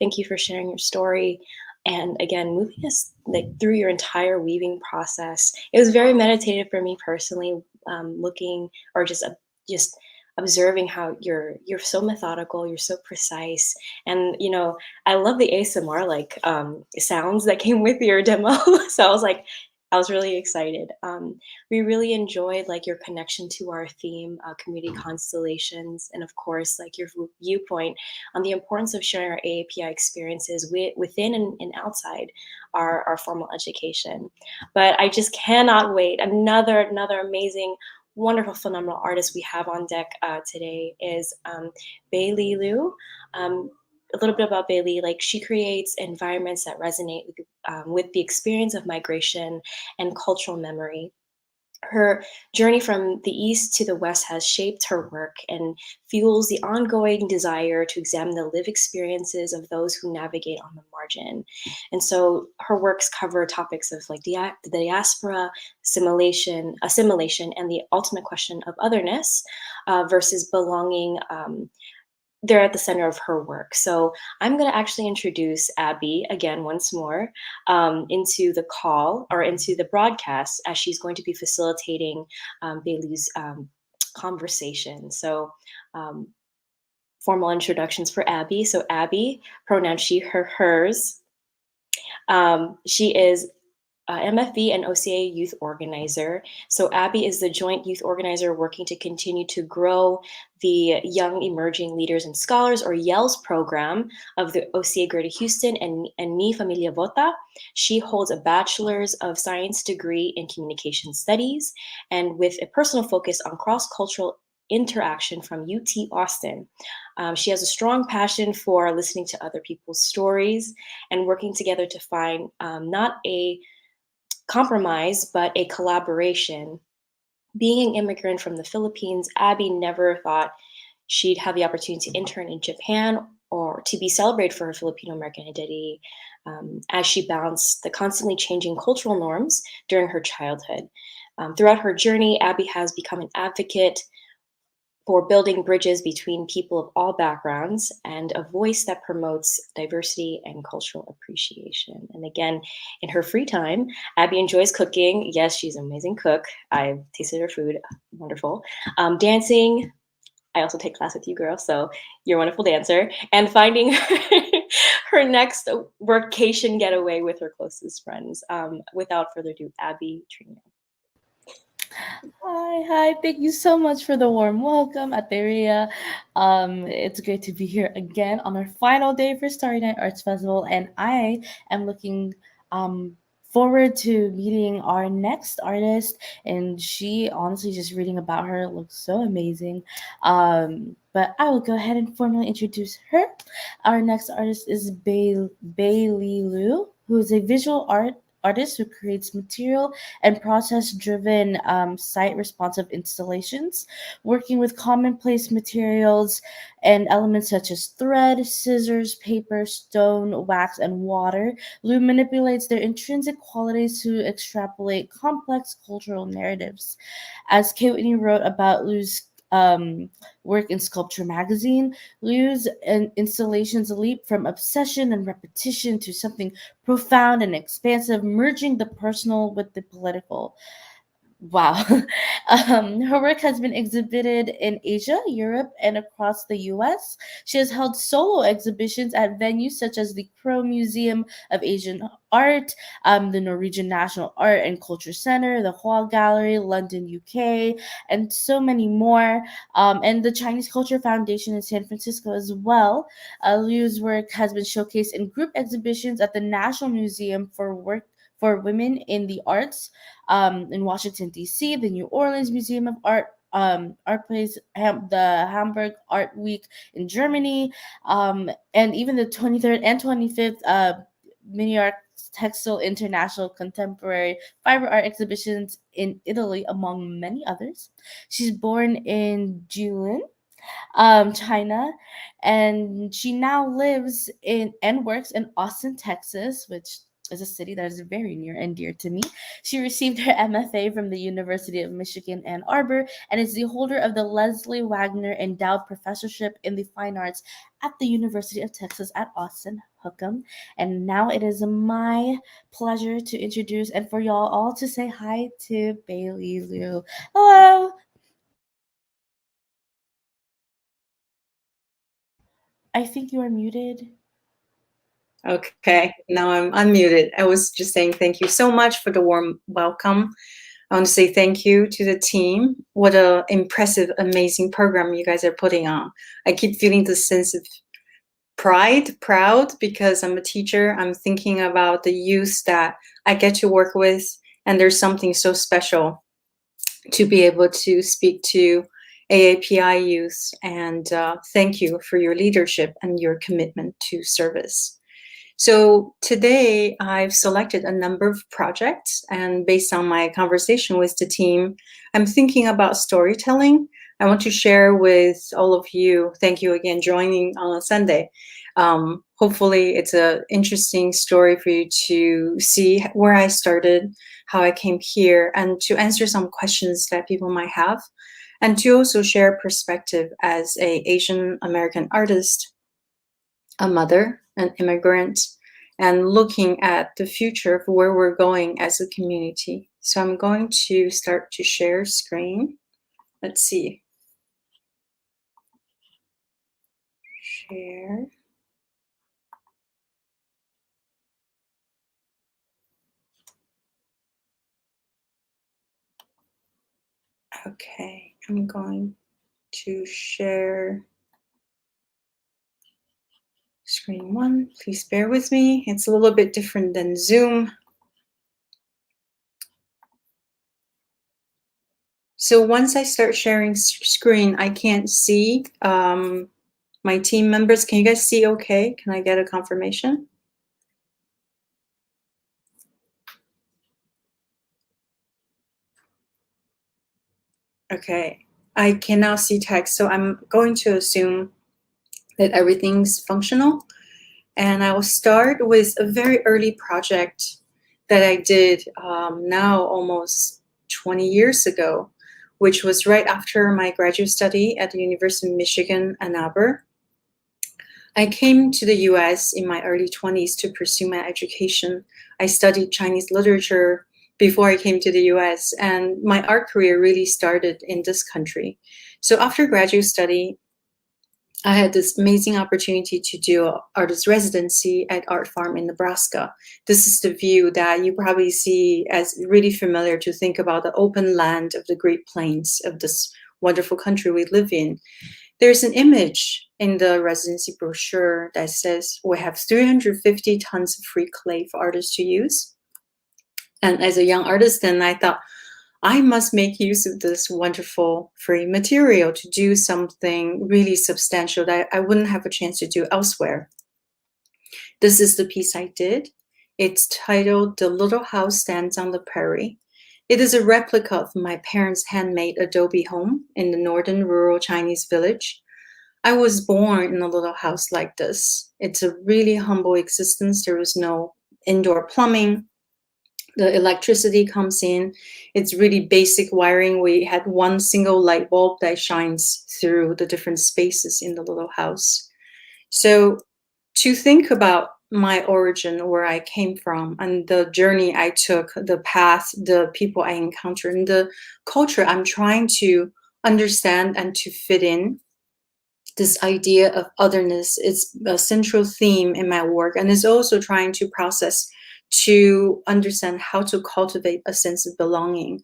Thank you for sharing your story. And again, moving us like through your entire weaving process. It was very meditative for me personally, looking or just observing how you're so methodical, you're so precise, and I love the ASMR sounds that came with your demo. So I was really excited. We really enjoyed like your connection to our theme, community constellations, and of course like your viewpoint on the importance of sharing our AAPI experiences within and outside our formal education. But I just cannot wait. Another amazing, wonderful, phenomenal artist we have on deck today is BEILI Liu. A little bit about BEILI, like she creates environments that resonate with the experience of migration and cultural memory. Her journey from the East to the West has shaped her work and fuels the ongoing desire to examine the lived experiences of those who navigate on the margin. And so her works cover topics of like the diaspora, assimilation, and the ultimate question of otherness versus belonging. They're at the center of her work. So I'm going to actually introduce Abby again once more into the call or into the broadcast as she's going to be facilitating Bailey's conversation. So formal introductions for Abby. So Abby, pronoun she, her, hers. She is MFB and OCA youth organizer. So Abby is the joint youth organizer working to continue to grow the Young Emerging Leaders and Scholars, or YELS program of the OCA Greater Houston and Mi Familia Vota. She holds a Bachelor's of Science degree in Communication Studies and with a personal focus on cross-cultural interaction from UT Austin. She has a strong passion for listening to other people's stories and working together to find not a compromise, but a collaboration. Being an immigrant from the Philippines, Abby never thought she'd have the opportunity to intern in Japan or to be celebrated for her Filipino American identity as she balanced the constantly changing cultural norms during her childhood. Throughout her journey, Abby has become an advocate for building bridges between people of all backgrounds and a voice that promotes diversity and cultural appreciation. And again, in her free time, Abby enjoys cooking. Yes, she's an amazing cook. I've tasted her food, wonderful. Dancing. I also take class with you, girl, so you're a wonderful dancer. And finding her next workcation getaway with her closest friends. Without further ado, Abby Trina. Hi. Thank you so much for the warm welcome, Ateria. It's great to be here again on our final day for Starry Nite Arts Festival, and I am looking forward to meeting our next artist. And she, honestly, just reading about her looks so amazing. But I will go ahead and formally introduce her. Our next artist is BEILI Liu, who is a visual artist who creates material and process driven site responsive installations, working with commonplace materials and elements such as thread, scissors, paper, stone, wax, and water. Liu manipulates their intrinsic qualities to extrapolate complex cultural narratives. As Kate Whitney wrote about Liu's work in Sculpture magazine, Liu's installations leap from obsession and repetition to something profound and expansive, merging the personal with the political. Wow. Her work has been exhibited in Asia, Europe, and across the US. She has held solo exhibitions at venues such as the Crow Museum of Asian Art, the Norwegian National Art and Culture Center, the Hall Gallery, London, UK, and so many more. And the Chinese Culture Foundation in San Francisco as well. Liu's work has been showcased in group exhibitions at the National Museum for Women in the Arts in Washington, D.C., the New Orleans Museum of Art, Art Place, the Hamburg Art Week in Germany, and even the 23rd and 25th New York Textile International Contemporary Fiber Art exhibitions in Italy, among many others. She's born in Jilin, China, and she now lives in and works in Austin, Texas, which is a city that is very near and dear to me. She received her MFA from the University of Michigan Ann Arbor and is the holder of the Leslie Wagner Endowed Professorship in the Fine Arts at the University of Texas at Austin, Hookham. And now it is my pleasure to introduce and for y'all all to say hi to BEILI Liu. Hello. I think you are muted. Okay, now I'm unmuted. I was just saying thank you so much for the warm welcome. I want to say thank you to the team. What an impressive, amazing program you guys are putting on. I keep feeling this sense of proud, because I'm a teacher. I'm thinking about the youth that I get to work with, and there's something so special to be able to speak to AAPI youth. And thank you for your leadership and your commitment to service. So today I've selected a number of projects, and based on my conversation with the team, I'm thinking about storytelling. I want to share with all of you. Thank you again joining on a Sunday. Hopefully it's an interesting story for you to see where I started, how I came here, and to answer some questions that people might have, and to also share perspective as an Asian American artist, a mother, an immigrant, and looking at the future of where we're going as a community. So I'm going to start to share screen. Let's see. Share. Okay, I'm going to share screen one. Please bear with me. It's a little bit different than Zoom. So once I start sharing screen, I can't see my team members. Can you guys see okay? Can I get a confirmation? Okay, I can now see text, so I'm going to assume that everything's functional. And I will start with a very early project that I did now almost 20 years ago, which was right after my graduate study at the University of Michigan, Ann Arbor. I came to the US in my early 20s to pursue my education. I studied Chinese literature before I came to the US, and my art career really started in this country. So after graduate study, I had this amazing opportunity to do an artist residency at Art Farm in Nebraska. This is the view that you probably see as really familiar to think about the open land of the Great Plains of this wonderful country we live in. There's an image in the residency brochure that says we have 350 tons of free clay for artists to use. And as a young artist, then I thought, I must make use of this wonderful free material to do something really substantial that I wouldn't have a chance to do elsewhere. This is the piece I did. It's titled The Little House Stands on the Prairie. It is a replica of my parents' handmade adobe home in the northern rural Chinese village. I was born in a little house like this. It's a really humble existence. There was no indoor plumbing. The electricity comes in. It's really basic wiring. We had one single light bulb that shines through the different spaces in the little house. So to think about my origin, where I came from, and the journey I took, the path, the people I encountered, and the culture I'm trying to understand and to fit in. This idea of otherness is a central theme in my work, and is also trying to process to understand how to cultivate a sense of belonging.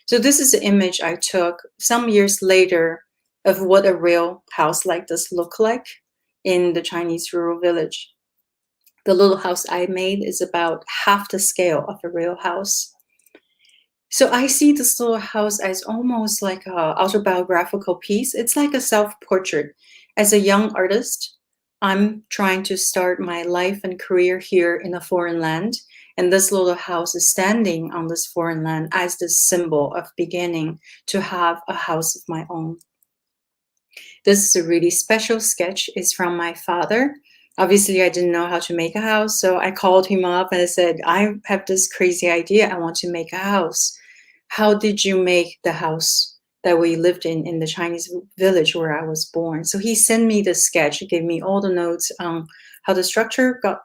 So this is an image I took some years later of what a real house like this look like in the Chinese rural village. The little house I made is about half the scale of a real house. So I see this little house as almost like an autobiographical piece. It's like a self-portrait. As a young artist, I'm trying to start my life and career here in a foreign land. And this little house is standing on this foreign land as the symbol of beginning to have a house of my own. This is a really special sketch. It's from my father. Obviously, I didn't know how to make a house, so I called him up and I said, I have this crazy idea. I want to make a house. How did you make the house that we lived in the Chinese village where I was born? So he sent me the sketch. He gave me all the notes on how the structure got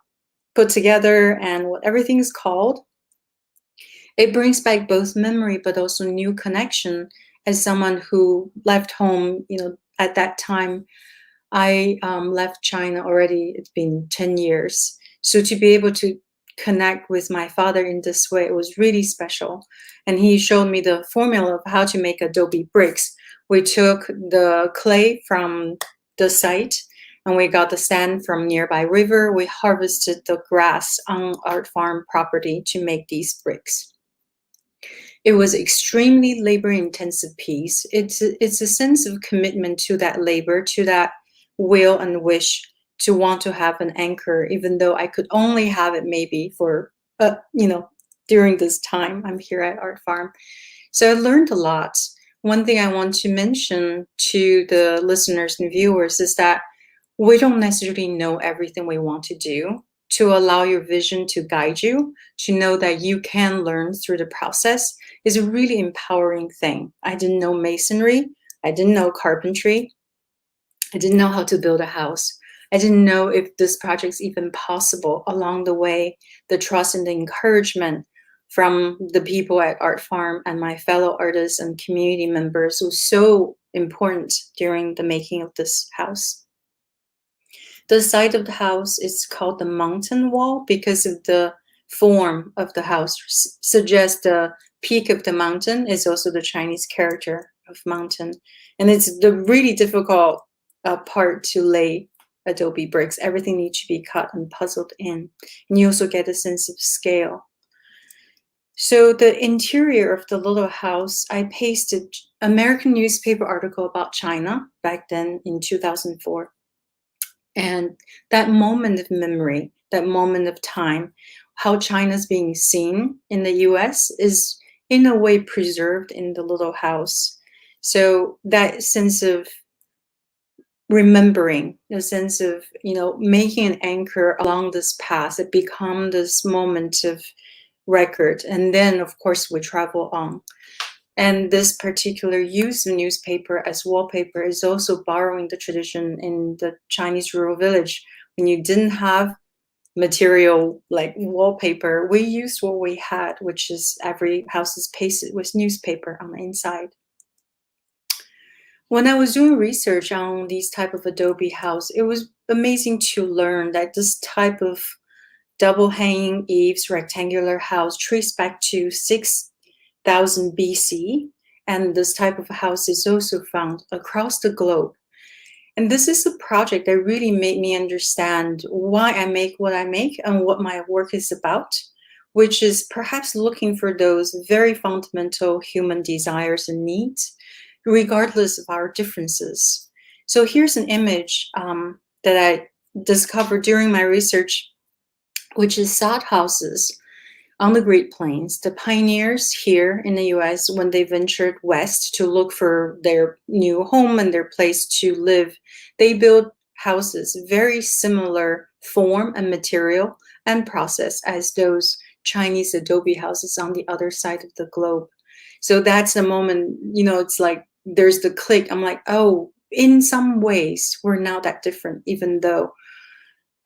put together and what everything is called. It brings back both memory but also new connection. As someone who left home, at that time, I left China already. It's been 10 years. So to be able to connect with my father in this way, it was really special. And he showed me the formula of how to make adobe bricks. We took the clay from the site and we got the sand from nearby river. We harvested the grass on our farm property to make these bricks. It was extremely labor-intensive piece. It's a sense of commitment to that labor, to that will and wish to want to have an anchor, even though I could only have it maybe for, during this time I'm here at Art Farm. So I learned a lot. One thing I want to mention to the listeners and viewers is that we don't necessarily know everything we want to do. To allow your vision to guide you, to know that you can learn through the process is a really empowering thing. I didn't know masonry. I didn't know carpentry. I didn't know how to build a house. I didn't know if this project's even possible. Along the way, the trust and the encouragement from the people at Art Farm and my fellow artists and community members was so important during the making of this house. The side of the house is called the mountain wall because of the form of the house suggests the peak of the mountain is also the Chinese character of mountain. And it's the really difficult part to lay adobe bricks. Everything needs to be cut and puzzled in. And you also get a sense of scale. So the interior of the little house, I pasted American newspaper article about China back then in 2004. And that moment of memory, that moment of time, how China's being seen in the US is in a way preserved in the little house. So that sense of remembering, the sense of, making an anchor along this path, it becomes this moment of record. And then, of course, we travel on. And this particular use of newspaper as wallpaper is also borrowing the tradition in the Chinese rural village. When you didn't have material like wallpaper, we used what we had, which is every house is pasted with newspaper on the inside. When I was doing research on these type of adobe house, it was amazing to learn that this type of double hanging eaves rectangular house traced back to 6,000 BC, and this type of house is also found across the globe. And this is a project that really made me understand why I make what I make and what my work is about, which is perhaps looking for those very fundamental human desires and needs, regardless of our differences. So here's an image that I discovered during my research, which is sod houses on the Great Plains. The pioneers here in the US, when they ventured west to look for their new home and their place to live, they built houses very similar form and material and process as those Chinese adobe houses on the other side of the globe. So that's a moment, it's like there's the click. I'm like, oh, in some ways, we're not that different, even though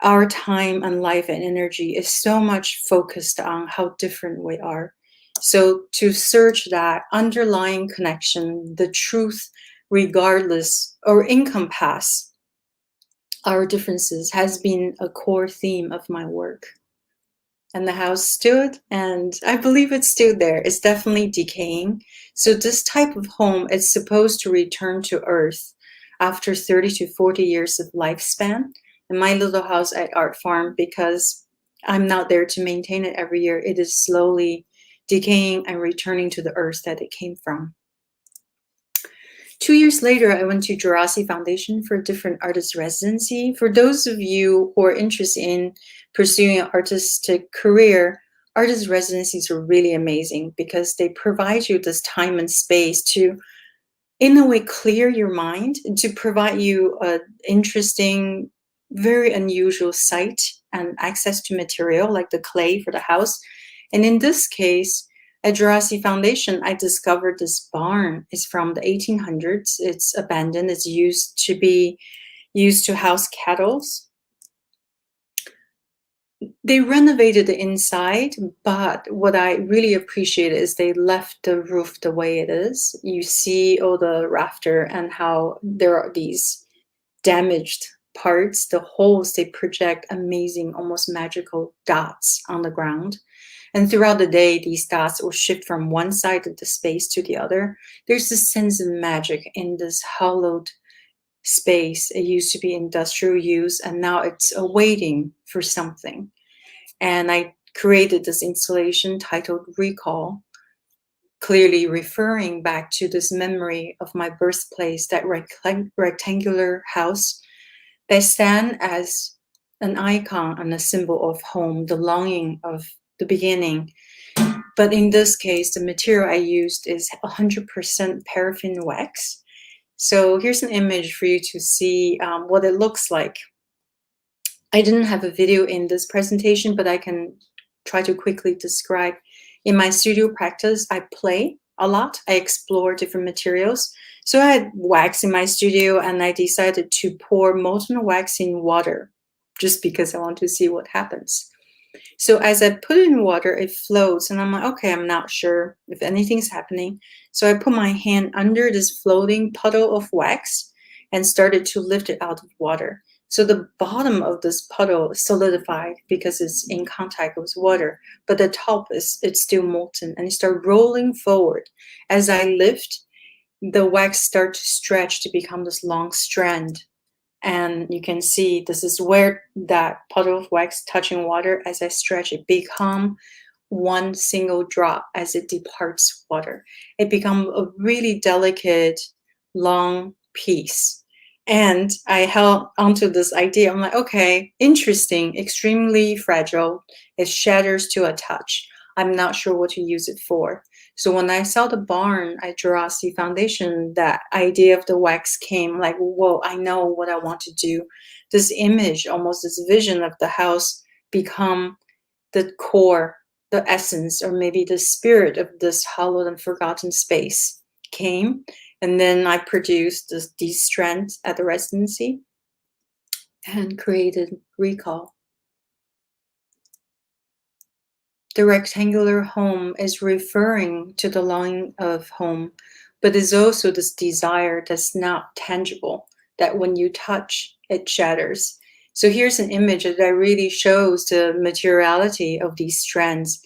our time and life and energy is so much focused on how different we are. So to search that underlying connection, the truth, regardless or encompass our differences, has been a core theme of my work. And the house stood, and I believe it's still there. It's definitely decaying. So this type of home is supposed to return to Earth after 30 to 40 years of lifespan. And my little house at Art Farm, because I'm not there to maintain it every year, it is slowly decaying and returning to the Earth that it came from. 2 years later, I went to Jurassic Foundation for a different artist residency. For those of you who are interested in pursuing an artistic career, artist residencies are really amazing because they provide you this time and space to, in a way, clear your mind, to provide you an interesting, very unusual site and access to material like the clay for the house. And in this case, at Jurassic Foundation, I discovered this barn. It's from the 1800s. It's abandoned. It's used to house cattle. They renovated the inside, but what I really appreciate is they left the roof the way it is. You see all the rafter and how there are these damaged parts. The holes, they project amazing, almost magical dots on the ground. And throughout the day, these dots will shift from one side of the space to the other. There's this sense of magic in this hollowed space. It used to be industrial use, and now it's awaiting for something. And I created this installation titled Recall, clearly referring back to this memory of my birthplace, that rectangular house that stands as an icon and a symbol of home, the longing of the beginning. But in this case, the material I used is 100% paraffin wax. So here's an image for you to see what it looks like. I didn't have a video in this presentation, but I can try to quickly describe. In my studio practice, I play a lot. I explore different materials. So I had wax in my studio, and I decided to pour molten wax in water just because I want to see what happens. So as I put it in water, it floats, and I'm like, okay, I'm not sure if anything's happening. So I put my hand under this floating puddle of wax and started to lift it out of water. So the bottom of this puddle solidified because it's in contact with water, but the top it's still molten, and it started rolling forward. As I lift, the wax starts to stretch to become this long strand. And you can see this is where that puddle of wax touching water. As I stretch, it become one single drop as it departs water. It becomes a really delicate, long piece. And I held onto this idea. I'm like, okay, interesting, extremely fragile. It shatters to a touch. I'm not sure what to use it for. So when I saw the barn at Jurassic Foundation, that idea of the wax came like, whoa, I know what I want to do. This image, almost this vision of the house become the core, the essence, or maybe the spirit of this hallowed and forgotten space came. And then I produced these strands at the residency and created Recall. The rectangular home is referring to the longing of home, but is also this desire that's not tangible, that when you touch, it shatters. So here's an image that really shows the materiality of these strands.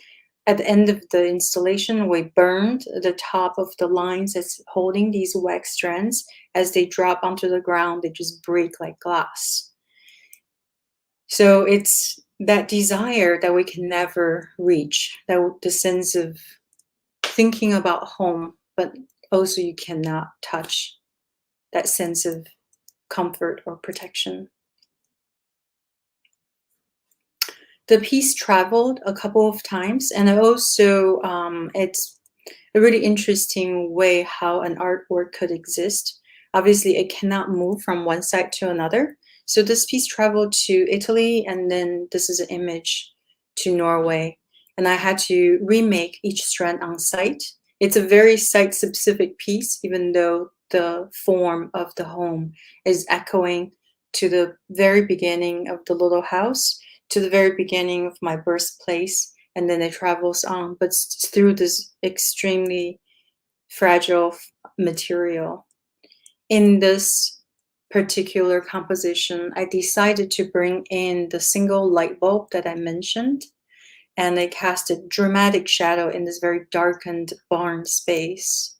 At the end of the installation, we burned the top of the lines that's holding these wax strands. As they drop onto the ground, they just break like glass. So it's that desire that we can never reach, that the sense of thinking about home, but also you cannot touch, that sense of comfort or protection. The piece traveled a couple of times, and also it's a really interesting way how an artwork could exist. Obviously, it cannot move from one side to another. So this piece traveled to Italy, and then this is an image to Norway. And I had to remake each strand on site. It's a very site-specific piece, even though the form of the home is echoing to the very beginning of the little house, to the very beginning of my birthplace, and then it travels on, but through this extremely fragile material. In this particular composition, I decided to bring in the single light bulb that I mentioned, and it cast a dramatic shadow in this very darkened barn space.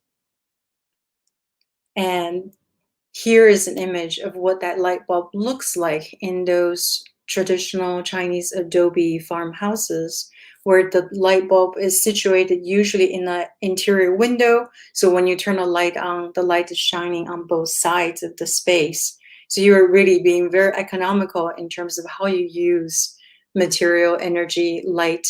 And here is an image of what that light bulb looks like in those traditional Chinese adobe farmhouses, where the light bulb is situated usually in an interior window. So when you turn a light on, the light is shining on both sides of the space. So you're really being very economical in terms of how you use material, energy, light,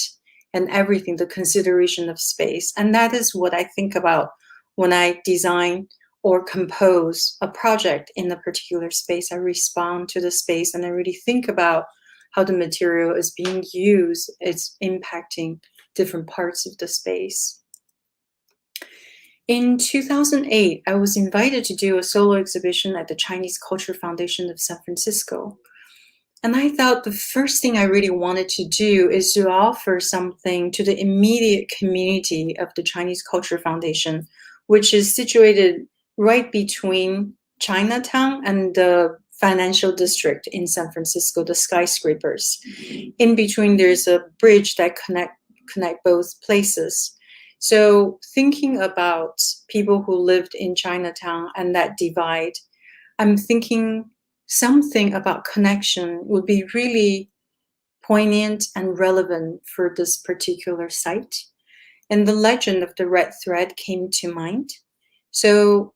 and everything, the consideration of space. And that is what I think about when I design or compose a project in a particular space. I respond to the space and I really think about how the material is being used. It's impacting different parts of the space. In 2008, I was invited to do a solo exhibition at the Chinese Culture Foundation of San Francisco. And I thought the first thing I really wanted to do is to offer something to the immediate community of the Chinese Culture Foundation, which is situated right between Chinatown and the financial district in San Francisco, the skyscrapers. In between, there's a bridge that connect both places. So thinking about people who lived in Chinatown and that divide, I'm thinking something about connection would be really poignant and relevant for this particular site. And the legend of the red thread came to mind. So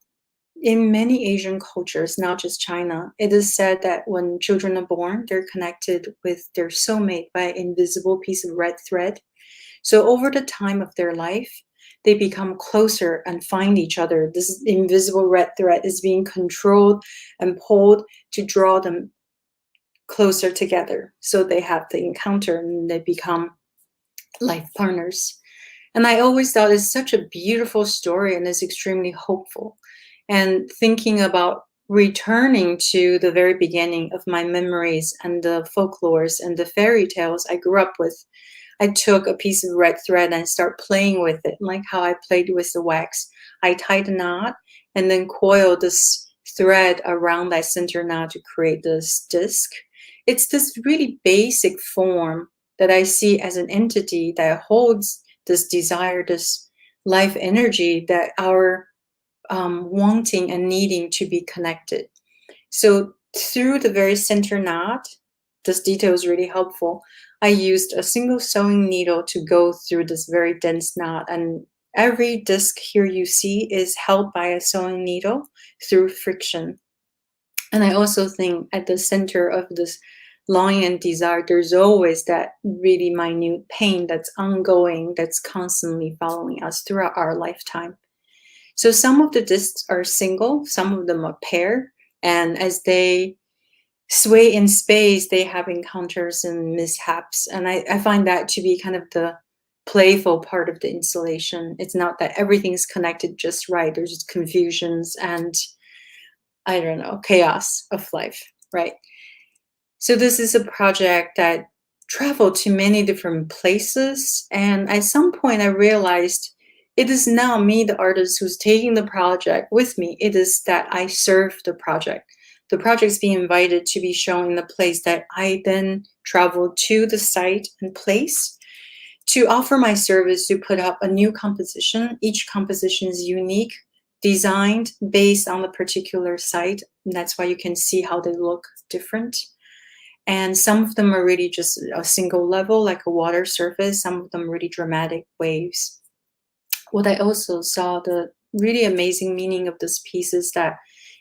in many Asian cultures, not just China, it is said that when children are born, they're connected with their soulmate by an invisible piece of red thread. So over the time of their life, they become closer and find each other. This invisible red thread is being controlled and pulled to draw them closer together. So they have the encounter and they become life partners. And I always thought it's such a beautiful story and it's extremely hopeful. And thinking about returning to the very beginning of my memories and the folklores and the fairy tales I grew up with, I took a piece of red thread and started playing with it, like how I played with the wax. I tied a knot and then coiled this thread around that center knot to create this disc. It's this really basic form that I see as an entity that holds this desire, this life energy that our wanting and needing to be connected. So through the very center knot, this detail is really helpful. I used a single sewing needle to go through this very dense knot, and every disc here you see is held by a sewing needle through friction. And I also think at the center of this longing and desire, there's always that really minute pain that's ongoing, that's constantly following us throughout our lifetime. So some of the discs are single, some of them are pair, and as they sway in space, they have encounters and mishaps. And I find that to be kind of the playful part of the installation. It's not that everything's connected just right. There's just confusions and, I don't know, chaos of life, right? So this is a project that traveled to many different places. And at some point I realized it is now me, the artist, who's taking the project with me. It is that I serve the project. The project's being invited to be shown in the place that I then travel to the site and place to offer my service to put up a new composition. Each composition is unique, designed based on the particular site. And that's why you can see how they look different. And some of them are really just a single level, like a water surface. Some of them really dramatic waves. What I also saw, the really amazing meaning of this piece is that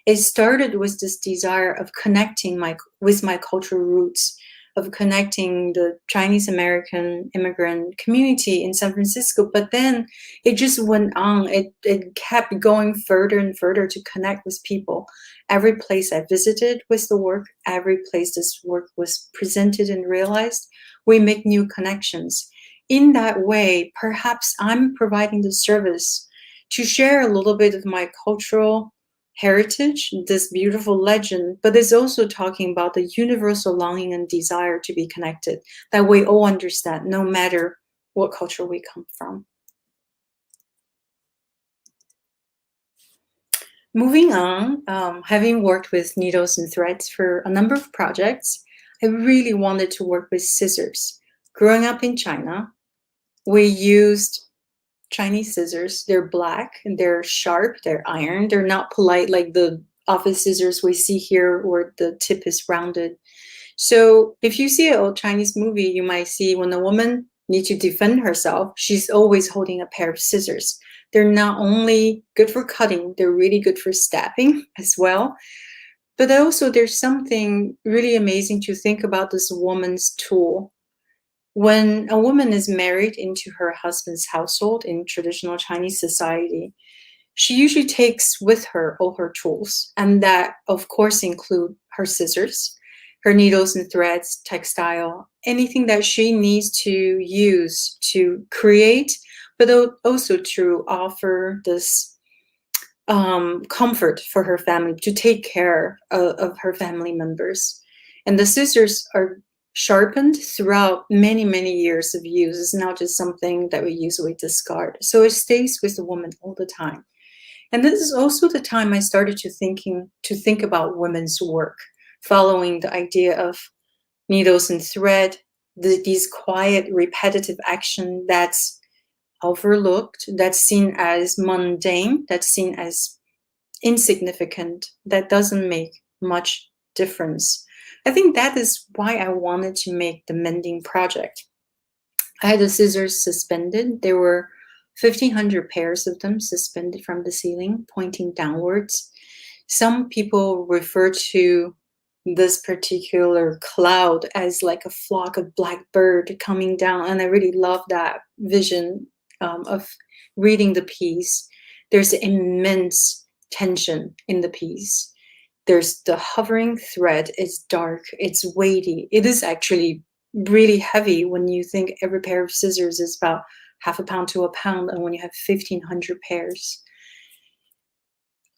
it started with this desire of connecting with my cultural roots, of connecting the Chinese American immigrant community in San Francisco. But then it just went on. It kept going further and further to connect with people. Every place I visited with the work, every place this work was presented and realized, we make new connections. In that way, perhaps I'm providing the service to share a little bit of my cultural heritage, this beautiful legend, but it's also talking about the universal longing and desire to be connected that we all understand, no matter what culture we come from. Moving on, having worked with needles and threads for a number of projects, I really wanted to work with scissors. Growing up in China, we used Chinese scissors. They're black and they're sharp, they're iron, they're not polite like the office scissors we see here where the tip is rounded. So if you see an old Chinese movie, you might see when a woman needs to defend herself, she's always holding a pair of scissors. They're not only good for cutting, they're really good for stabbing as well. But also there's something really amazing to think about this woman's tool. When a woman is married into her husband's household in traditional Chinese society, she usually takes with her all her tools, and that of course include her scissors, her needles and threads, textile, anything that she needs to use to create, but also to offer this comfort for her family, to take care of her family members. And the scissors are sharpened throughout many, many years of use. It's not just something that we usually discard. So it stays with the woman all the time. And this is also the time I started to think about women's work, following the idea of needles and thread, these quiet, repetitive action that's overlooked, that's seen as mundane, that's seen as insignificant, that doesn't make much difference. I think that is why I wanted to make the mending project. I had the scissors suspended. There were 1,500 pairs of them suspended from the ceiling, pointing downwards. Some people refer to this particular cloud as like a flock of black bird coming down, and I really love that vision of reading the piece. There's immense tension in the piece. There's the hovering thread. It's dark, it's weighty. It is actually really heavy when you think every pair of scissors is about half a pound to a pound, and when you have 1,500 pairs.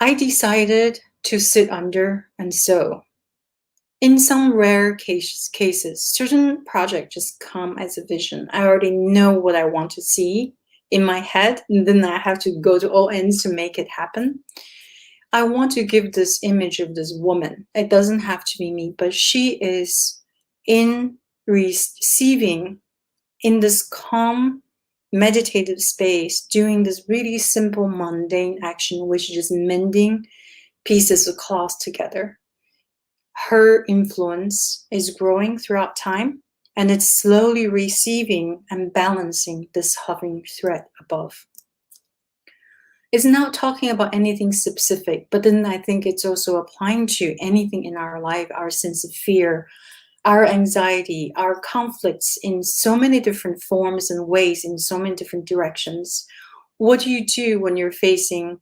I decided to sit under and sew. In some rare cases, certain projects just come as a vision. I already know what I want to see in my head, and then I have to go to all ends to make it happen. I want to give this image of this woman. It doesn't have to be me, but she is in receiving in this calm, meditative space, doing this really simple, mundane action, which is just mending pieces of cloth together. Her influence is growing throughout time, and it's slowly receiving and balancing this hovering thread above. It's not talking about anything specific, but then I think it's also applying to anything in our life, our sense of fear, our anxiety, our conflicts in so many different forms and ways, in so many different directions. What do you do when you're facing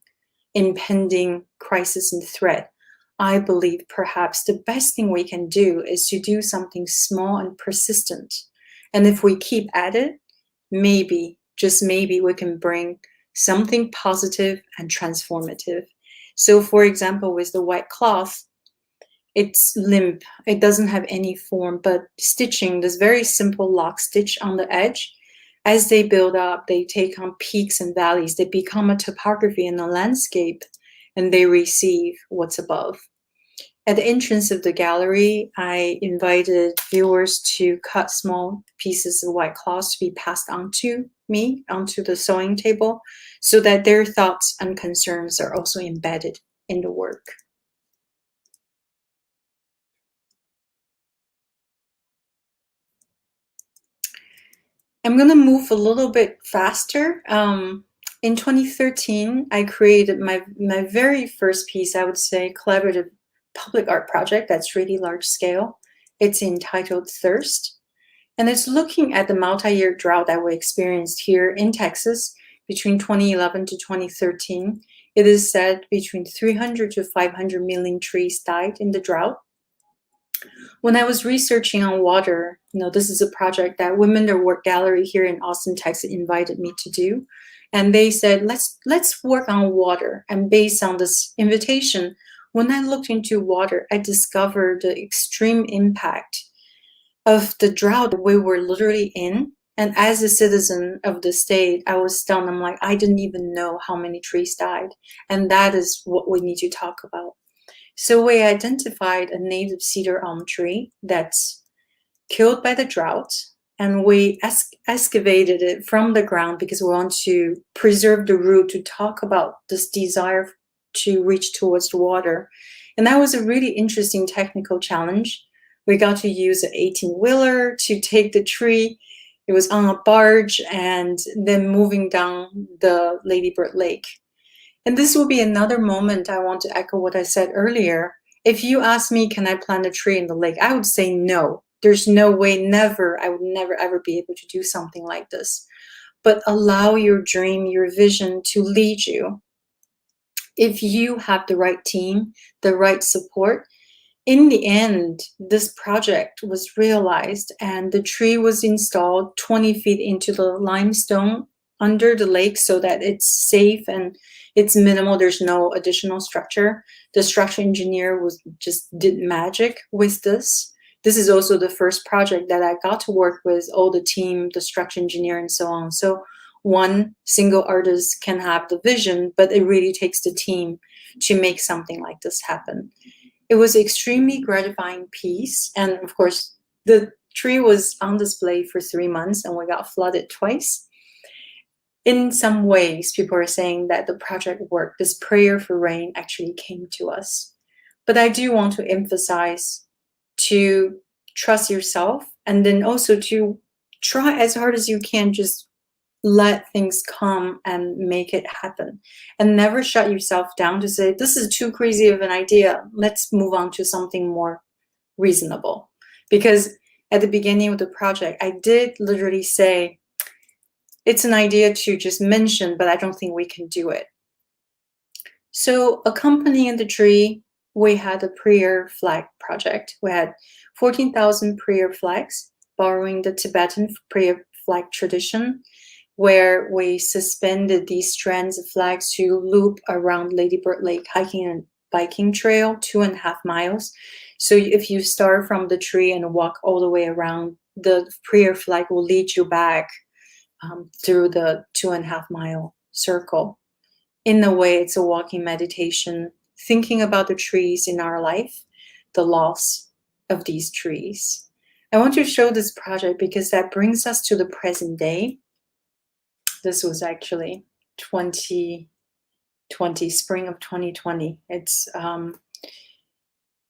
impending crisis and threat? I believe perhaps the best thing we can do is to do something small and persistent. And if we keep at it, maybe, just maybe, we can bring something positive and transformative. So for example, with the white cloth, it's limp, it doesn't have any form, but stitching this very simple lock stitch on the edge, as they build up, they take on peaks and valleys, they become a topography and a landscape, and they receive what's above. At the entrance of the gallery, I invited viewers to cut small pieces of white cloth to be passed on to me, onto the sewing table, so that their thoughts and concerns are also embedded in the work. I'm going to move a little bit faster. In 2013, I created my very first piece, I would say, collaborative public art project that's really large scale. It's entitled Thirst, and it's looking at the multi-year drought that we experienced here in Texas between 2011 to 2013. It is said between 300 to 500 million trees died in the drought. When I was researching on water, this is a project that Women Their Work Gallery here in Austin, Texas invited me to do. And they said, let's work on water. And based on this invitation, when I looked into water, I discovered the extreme impact of the drought we were literally in. And as a citizen of the state, I was stunned. I'm like, I didn't even know how many trees died. And that is what we need to talk about. So we identified a native cedar elm tree that's killed by the drought, and we excavated it from the ground because we want to preserve the root to talk about this desire to reach towards the water. And that was a really interesting technical challenge. We got to use an 18-wheeler to take the tree. It was on a barge and then moving down the Lady Bird Lake. And this will be another moment I want to echo what I said earlier. If you ask me, can I plant a tree in the lake? I would say no. There's no way, never. I would never, ever be able to do something like this. But allow your dream, your vision to lead you. If you have the right team, the right support, in the end, this project was realized and the tree was installed 20 feet into the limestone under the lake so that it's safe and it's minimal. There's no additional structure. The structural engineer did magic with this. This is also the first project that I got to work with all the team, the structural engineer and so on. So one single artist can have the vision, but it really takes the team to make something like this happen. It was extremely gratifying piece. And of course, the tree was on display for 3 months and we got flooded twice. In some ways, people are saying that the project worked. This prayer for rain actually came to us. But I do want to emphasize to trust yourself and then also to try as hard as you can, just let things come and make it happen. And never shut yourself down to say, this is too crazy of an idea. Let's move on to something more reasonable. Because at the beginning of the project, I did literally say, it's an idea to just mention, but I don't think we can do it. So accompanying the tree, we had a prayer flag project. We had 14,000 prayer flags, borrowing the Tibetan prayer flag tradition, where we suspended these strands of flags to loop around Lady Bird Lake hiking and biking trail, 2.5 miles. So if you start from the tree and walk all the way around, the prayer flag will lead you back through the 2.5 mile circle. In a way, it's a walking meditation, thinking about the trees in our life, the loss of these trees. I want to show this project because that brings us to the present day. This was actually 2020, spring of 2020. It's an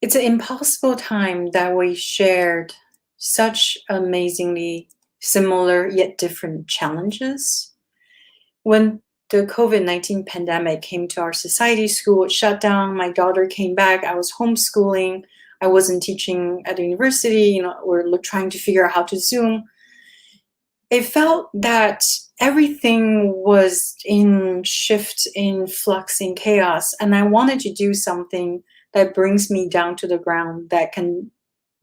impossible time that we shared such amazingly similar yet different challenges. When the COVID-19 pandemic came to our society, school shut down, my daughter came back, I was homeschooling, I wasn't teaching at the university, we're trying to figure out how to Zoom. It felt that everything was in shift, in flux, in chaos, and I wanted to do something that brings me down to the ground, that can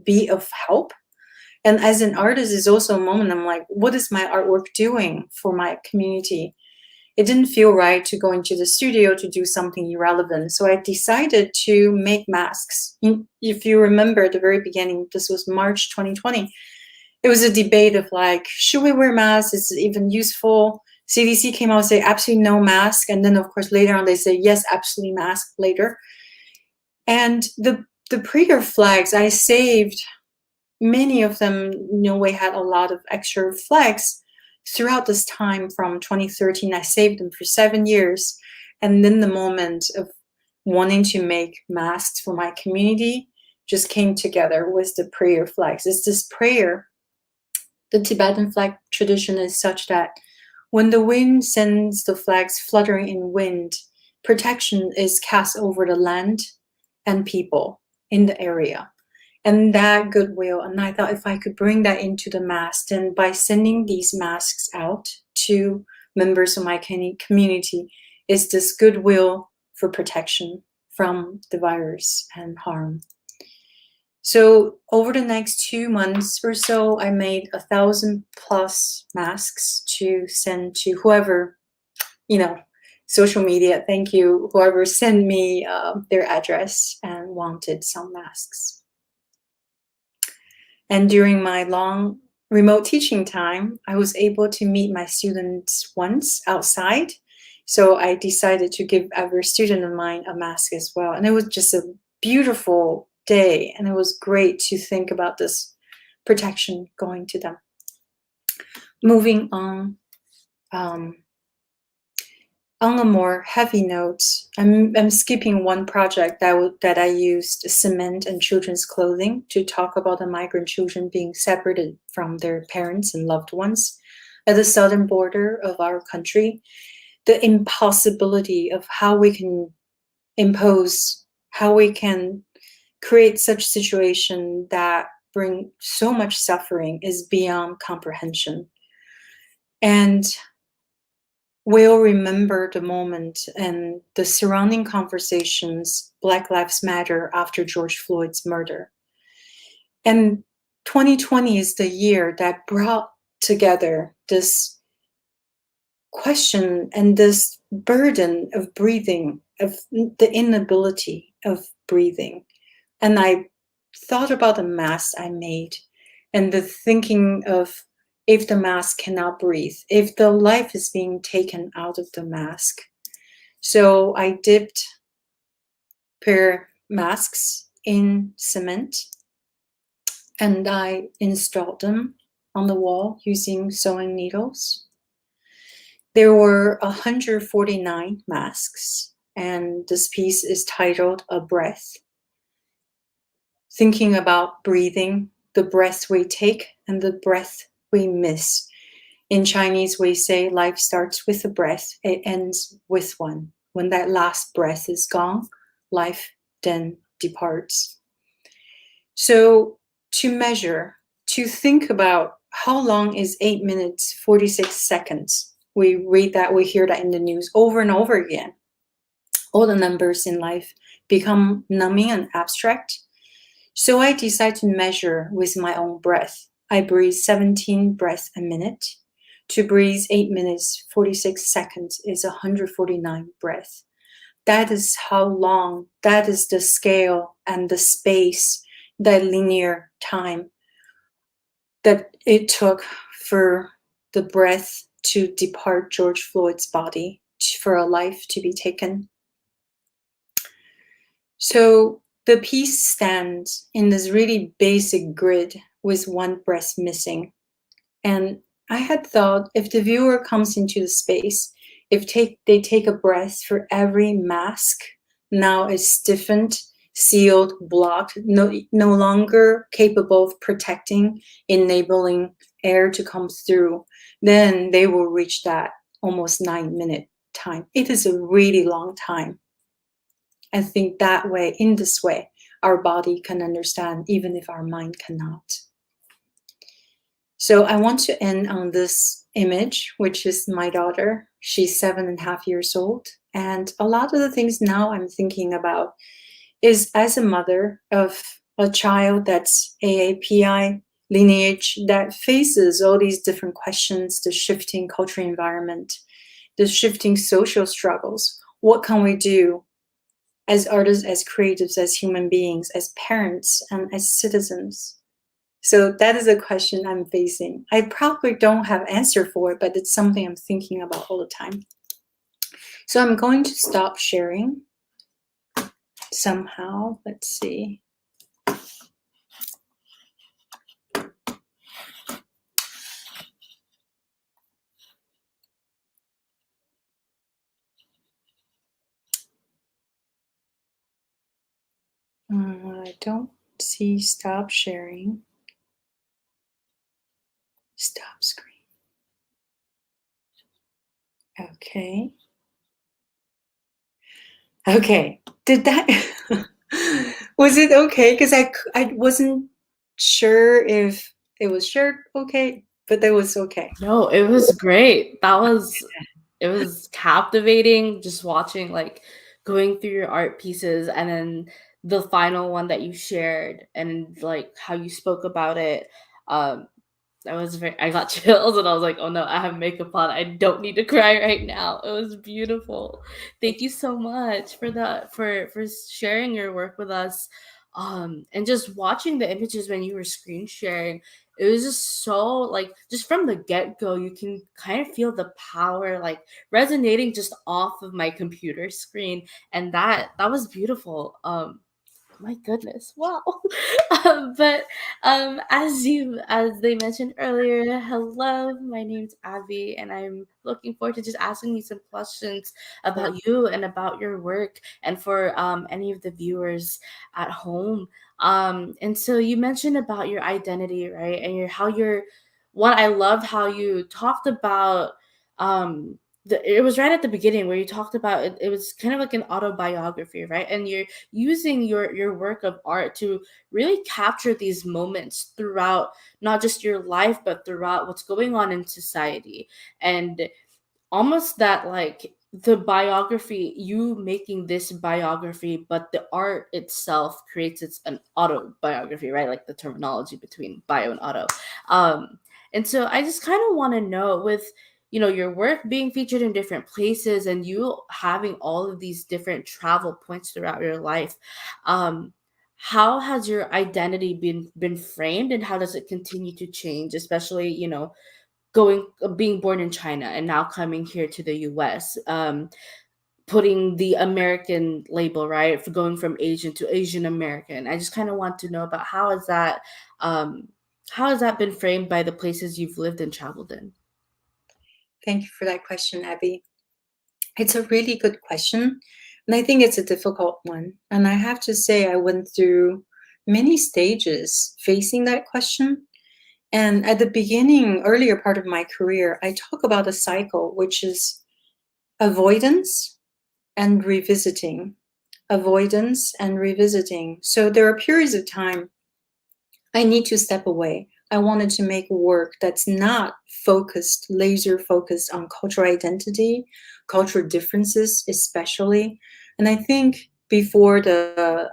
be of help. And as an artist, is also a moment I'm like, what is my artwork doing for my community? It didn't feel right to go into the studio to do something irrelevant. So I decided to make masks. If you remember at the very beginning, this was March 2020. It was a debate of like, should we wear masks? Is it even useful? CDC came out and say absolutely no mask. And then of course, later on they say, yes, absolutely mask later. And the prayer flags, I saved many of them. We had a lot of extra flags throughout this time from 2013. I saved them for 7 years. And then the moment of wanting to make masks for my community just came together with the prayer flags. It's this prayer. The Tibetan flag tradition is such that when the wind sends the flags fluttering in wind, protection is cast over the land and people in the area. And that goodwill, and I thought if I could bring that into the mask, then by sending these masks out to members of my community, is this goodwill for protection from the virus and harm. So over the next 2 months or so, I made 1,000+ masks to send to whoever social media. Thank you, whoever sent me their address and wanted some masks. And during my long remote teaching time, I was able to meet my students once outside. So I decided to give every student of mine a mask as well. And it was just a beautiful day. And it was great to think about this protection going to them. Moving on a more heavy note, I'm skipping one project that I used cement and children's clothing to talk about the migrant children being separated from their parents and loved ones at the southern border of our country. The impossibility of how we can impose, how we can create such situation that bring so much suffering is beyond comprehension. And we'll remember the moment and the surrounding conversations, Black Lives Matter after George Floyd's murder. And 2020 is the year that brought together this question and this burden of breathing, of the inability of breathing. And I thought about the mask I made and the thinking of if the mask cannot breathe, if the life is being taken out of the mask. So I dipped pair masks in cement and I installed them on the wall using sewing needles. There were 149 masks, and this piece is titled A Breath. Thinking about breathing, the breath we take and the breath we miss. In Chinese, we say life starts with a breath, it ends with one. When that last breath is gone, life then departs. So to measure, to think about how long is 8 minutes, 46 seconds. We read that, we hear that in the news over and over again. All the numbers in life become numbing and abstract. So I decide to measure with my own breath. I breathe 17 breaths a minute. To breathe 8 minutes, 46 seconds is 149 breaths. That is how long, that is the scale and the space, that linear time that it took for the breath to depart George Floyd's body, for a life to be taken. So the piece stands in this really basic grid with one breath missing. And I had thought if the viewer comes into the space, if they take a breath for every mask now is stiffened, sealed, blocked, no longer capable of protecting, enabling air to come through, then they will reach that almost 9-minute time. It is a really long time. I think that way, in this way, our body can understand, even if our mind cannot. So I want to end on this image, which is my daughter. She's 7.5 years old. And a lot of the things now I'm thinking about is as a mother of a child that's AAPI lineage that faces all these different questions, the shifting cultural environment, the shifting social struggles. What can we do as artists, as creatives, as human beings, as parents, and as citizens? So that is a question I'm facing. I probably don't have answer for it, but it's something I'm thinking about all the time. So I'm going to stop sharing somehow. Let's see. I don't see stop sharing. Stop screen. Okay. Okay. Did that was it okay? Because I wasn't sure if it was shared okay, but that was okay. No, it was great. It was captivating just watching, like, going through your art pieces and then the final one that you shared and like how you spoke about it. Um, I got chills and I was like, oh no, I have makeup on. I don't need to cry right now. It was beautiful. Thank you so much for for sharing your work with us. And just watching the images when you were screen sharing, it was just so like just from the get-go, you can kind of feel the power like resonating just off of my computer screen. And that was beautiful. My goodness, wow. But as they mentioned earlier, hello, my name's Abby, and I'm looking forward to just asking you some questions about you and about your work, and for any of the viewers at home. And so you mentioned about your identity, right? And what I loved how you talked about it was right at the beginning where you talked about it was kind of like an autobiography, right? And you're using your work of art to really capture these moments throughout not just your life but throughout what's going on in society. And almost that like the biography, you making this biography, but the art itself creates an autobiography, right? Like the terminology between bio and auto. And so I just kind of want to know, with your work being featured in different places and you having all of these different travel points throughout your life, how has your identity been framed, and how does it continue to change, especially being born in China and now coming here to the US, putting the American label, right? For going from Asian to Asian American. I just kind of want to know about how has that been framed by the places you've lived and traveled in? Thank you for that question, Abby. It's a really good question, and I think it's a difficult one. And I have to say, I went through many stages facing that question. And at the beginning, earlier part of my career, I talk about a cycle, which is avoidance and revisiting. Avoidance and revisiting. So there are periods of time I need to step away. I wanted to make work that's not focused, laser focused on cultural identity, cultural differences, especially. And I think before the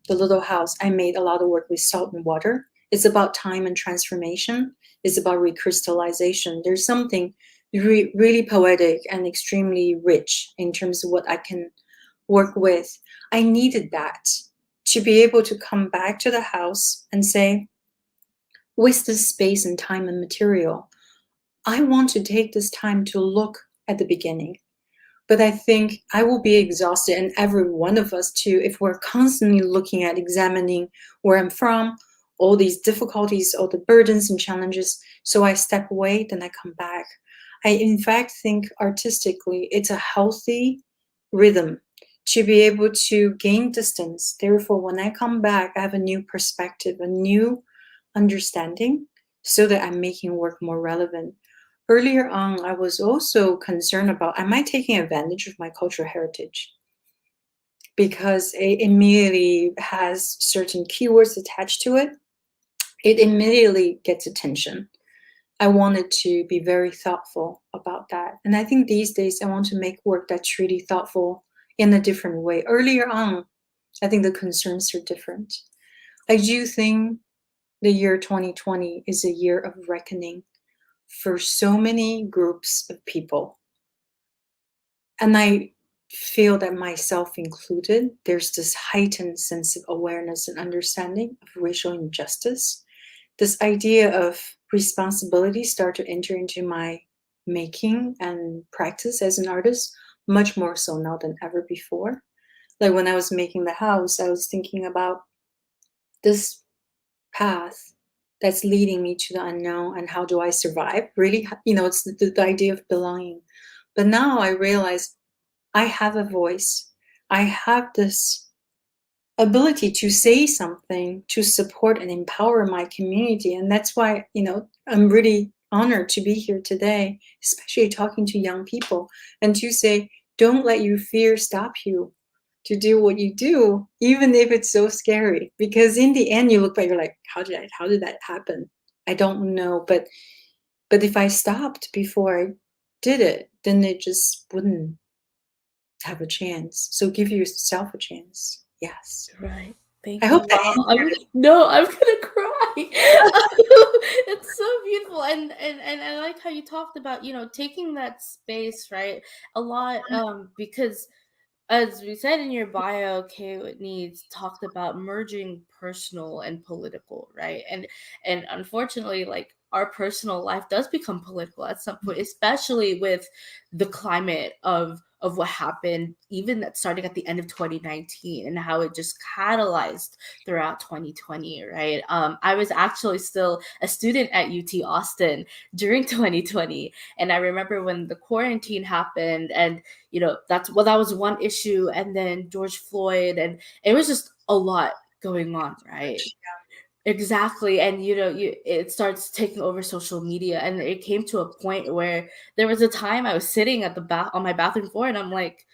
little house, I made a lot of work with salt and water. It's about time and transformation. It's about recrystallization. There's something really poetic and extremely rich in terms of what I can work with. I needed that to be able to come back to the house and say, with this space and time and material, I want to take this time to look at the beginning. But I think I will be exhausted, and every one of us too, if we're constantly looking at examining where I'm from, all these difficulties, all the burdens and challenges. So I step away, then I come back. I, in fact, think artistically, it's a healthy rhythm to be able to gain distance. Therefore, when I come back, I have a new perspective, a new understanding, so that I'm making work more relevant. Earlier on, I was also concerned about, am I taking advantage of my cultural heritage? Because it immediately has certain keywords attached to it. It immediately gets attention. I wanted to be very thoughtful about that. And I think these days I want to make work that's really thoughtful in a different way. Earlier on, I think the concerns are different. I do think the year 2020 is a year of reckoning for so many groups of people. And I feel that myself included, there's this heightened sense of awareness and understanding of racial injustice. This idea of responsibility start to enter into my making and practice as an artist, much more so now than ever before. Like when I was making the house, I was thinking about this path that's leading me to the unknown, and how do I survive? Really, it's the idea of belonging. But now I realize I have a voice. I have this ability to say something to support and empower my community. And that's why, I'm really honored to be here today, especially talking to young people, and to say, don't let your fear stop you to do what you do, even if it's so scary. Because in the end, you look back, you're like, how did that happen? I don't know. But if I stopped before I did it, then it just wouldn't have a chance. So give yourself a chance. Yes. Right. Thank I you. hope that Wow. answered. I'm gonna cry. It's so beautiful, and I like how you talked about, taking that space, right? A lot, because as we said in your bio, Kay Needs talked about merging personal and political, right? And unfortunately, like, our personal life does become political at some point, especially with the climate of what happened, even starting at the end of 2019, and how it just catalyzed throughout 2020, right? I was actually still a student at UT Austin during 2020, and I remember when the quarantine happened, and that was one issue, and then George Floyd, and it was just a lot going on, right? Exactly. And it starts taking over social media, and it came to a point where there was a time I was sitting at the on my bathroom floor, and I'm like,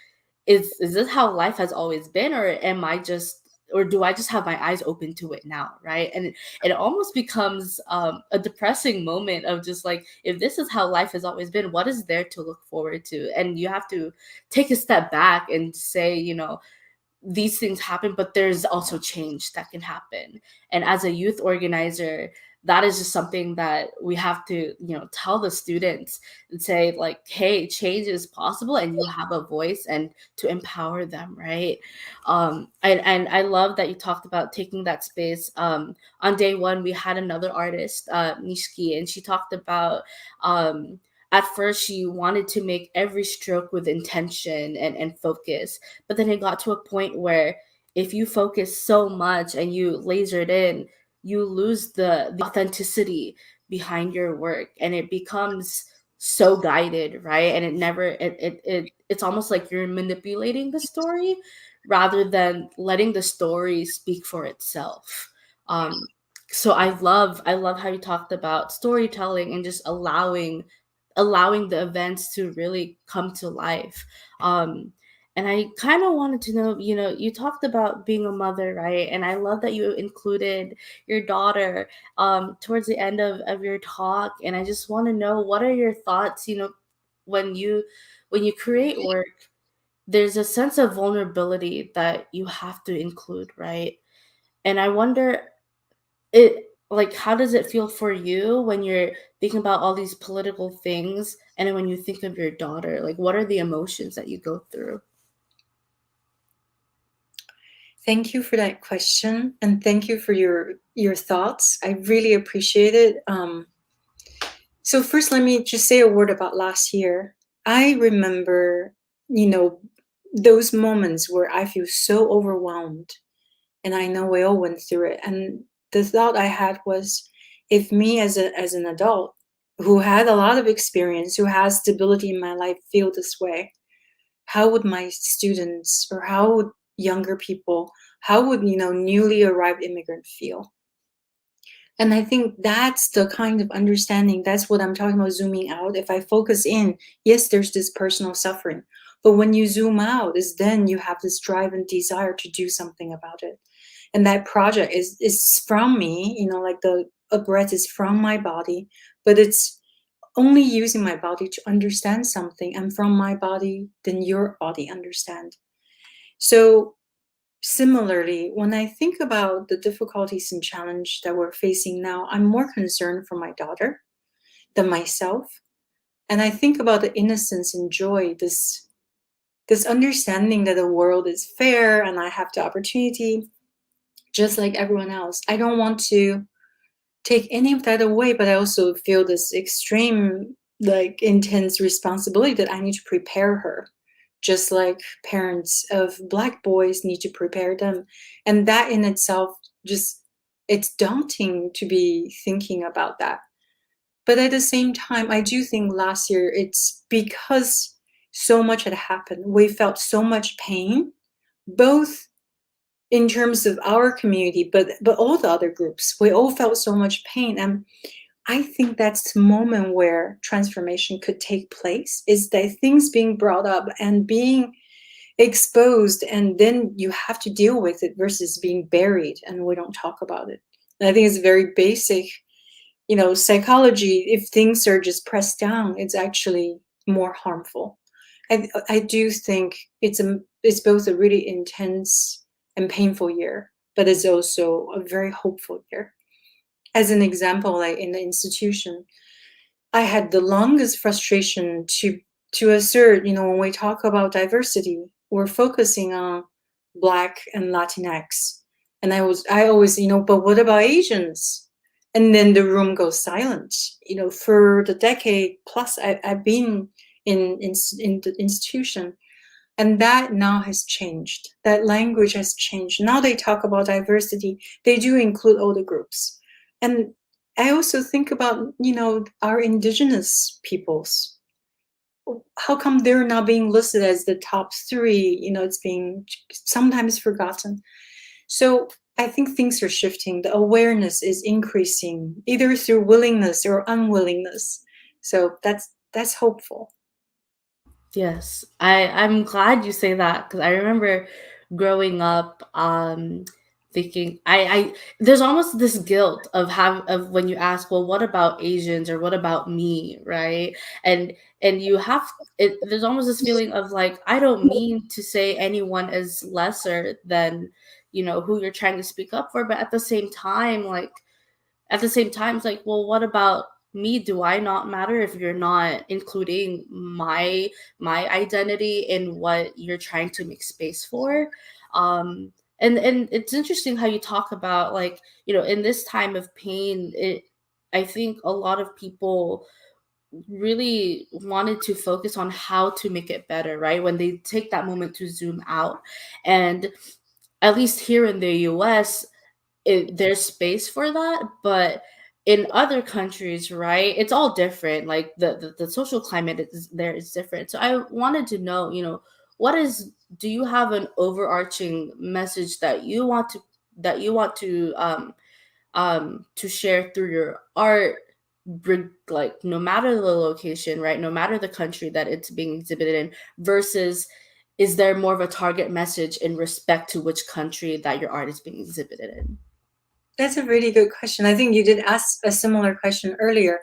is this how life has always been, or do I just have my eyes open to it now, right? And it almost becomes a depressing moment of just like, if this is how life has always been, what is there to look forward to? And you have to take a step back and say, these things happen, but there's also change that can happen. And as a youth organizer, that is just something that we have to, tell the students and say, like, hey, change is possible, and you have a voice, and to empower them, right? And I love that you talked about taking that space. On day one, we had another artist, Nishiki, and she talked about, at first she wanted to make every stroke with intention and focus, but then it got to a point where if you focus so much and you lasered in, you lose the authenticity behind your work, and it becomes so guided, right? And it's almost like you're manipulating the story rather than letting the story speak for itself. So I love how you talked about storytelling and just allowing the events to really come to life. And I kind of wanted to know, you talked about being a mother, right? And I love that you included your daughter towards the end of your talk. And I just want to know, what are your thoughts, when you create work, there's a sense of vulnerability that you have to include, right? And I wonder, how does it feel for you when you're thinking about all these political things, and then when you think of your daughter, like, what are the emotions that you go through? Thank you for that question, and thank you for your thoughts. I really appreciate it. So first, let me just say a word about last year. I remember, those moments where I feel so overwhelmed, and I know we all went through it. And the thought I had was, if me as an adult who had a lot of experience, who has stability in my life, feel this way, how would my students, or how would younger people, how would newly arrived immigrant feel? And I think that's the kind of understanding, that's what I'm talking about, zooming out. If I focus in, yes, there's this personal suffering, but when you zoom out, is then you have this drive and desire to do something about it. And that project is from me, like a breath is from my body, but it's only using my body to understand something, and from my body, then your body understand. So similarly, when I think about the difficulties and challenge that we're facing now, I'm more concerned for my daughter than myself. And I think about the innocence and joy, this understanding that the world is fair and I have the opportunity just like everyone else. I don't want to take any of that away, but I also feel this extreme, intense responsibility that I need to prepare her, just like parents of Black boys need to prepare them. And that in itself, it's daunting to be thinking about that. But at the same time, I do think last year, it's because so much had happened. We felt so much pain, both in terms of our community, but all the other groups. We all felt so much pain. And I think that's the moment where transformation could take place, is that things being brought up and being exposed, and then you have to deal with it, versus being buried and we don't talk about it. And I think it's very basic, psychology. If things are just pressed down, it's actually more harmful. I do think it's both a really intense and painful year, but it's also a very hopeful year. as an example, like in the institution, I had the longest frustration to assert, when we talk about diversity, we're focusing on Black and Latinx. And I always, but what about Asians? And then the room goes silent. For the decade plus I've been in the institution, and that now has changed. That language has changed. Now they talk about diversity. They do include all the groups. And I also think about, our indigenous peoples. How come they're not being listed as the top 3? It's being sometimes forgotten. So I think things are shifting. The awareness is increasing, either through willingness or unwillingness. So that's hopeful. Yes, I'm glad you say that, because I remember growing up thinking I there's almost this guilt of when you ask, well, what about Asians, or what about me, right? And you have there's almost this feeling of like, I don't mean to say anyone is lesser than, who you're trying to speak up for, but at the same time, it's like, well, what about me? Do I not matter if you're not including my identity in what you're trying to make space for? And it's interesting how you talk about, like, in this time of pain, I think a lot of people really wanted to focus on how to make it better, right? When they take that moment to zoom out. And at least here in the US, there's space for that, but in other countries, right, it's all different. Like the social climate is different. So I wanted to know, do you have an overarching message that you want to share through your art, like, no matter the location, right, no matter the country that it's being exhibited in, versus is there more of a target message in respect to which country that your art is being exhibited in? That's a really good question. I think you did ask a similar question earlier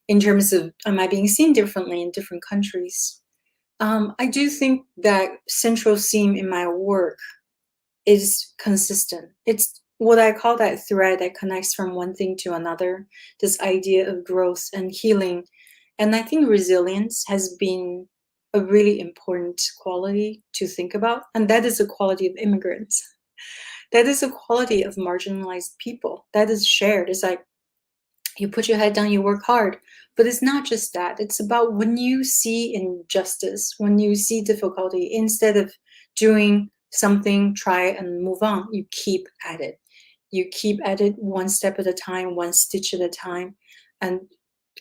in terms of, am I being seen differently in different countries? I do think that central theme in my work is consistent. It's what I call that thread that connects from one thing to another, this idea of growth and healing. And I think resilience has been a really important quality to think about. And that is a quality of immigrants. That is a quality of marginalized people. That is shared. It's like, you put your head down, you work hard. But it's not just that. It's about when you see injustice, when you see difficulty, instead of doing something, try and move on, you keep at it. You keep at it one step at a time, one stitch at a time. And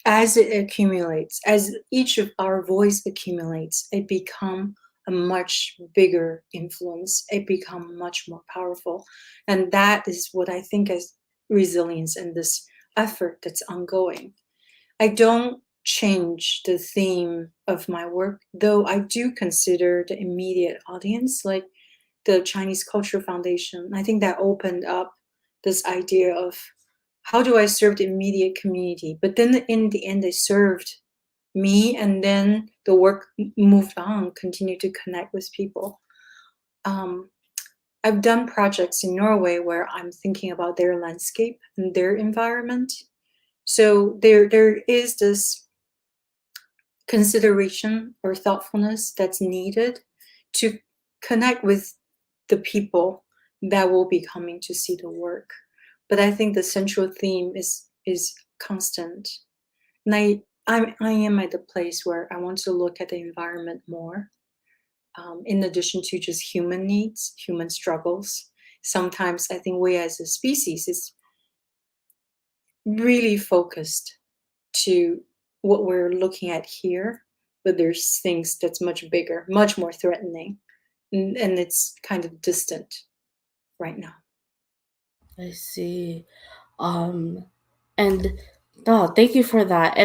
as it accumulates, as each of our voice accumulates, it become a much bigger influence. It become much more powerful. And that is what I think is resilience and this effort that's ongoing. I don't change the theme of my work, though I do consider the immediate audience, like the Chinese Culture Foundation. I think that opened up this idea of, how do I serve the immediate community? But then in the end, they served me, and then the work moved on, continued to connect with people. I've done projects in Norway where I'm thinking about their landscape and their environment. So there is this consideration or thoughtfulness that's needed to connect with the people that will be coming to see the work. But I think the central theme is constant. And I am at the place where I want to look at the environment more, in addition to just human needs, human struggles. Sometimes I think we as a species is really focused to what we're looking at here, but there's things that's much bigger, much more threatening, and it's kind of distant right now. I see. Um, and thank you for that.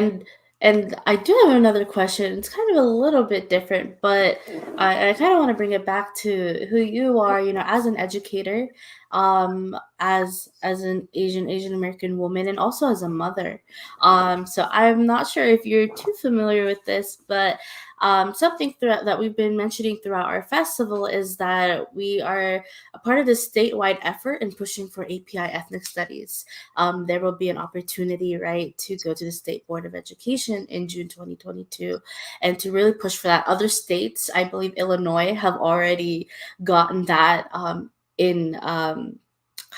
And I do have another question. It's kind of a little bit different, but I kind of want to bring it back to who you are, as an educator, as an Asian American woman, and also as a mother. So I'm not sure if you're too familiar with this, but something that we've been mentioning throughout our festival is that we are a part of this statewide effort in pushing for API ethnic studies. There will be an opportunity, right, to go to the State Board of Education in June 2022 and to really push for that. Other states, I believe Illinois, have already gotten that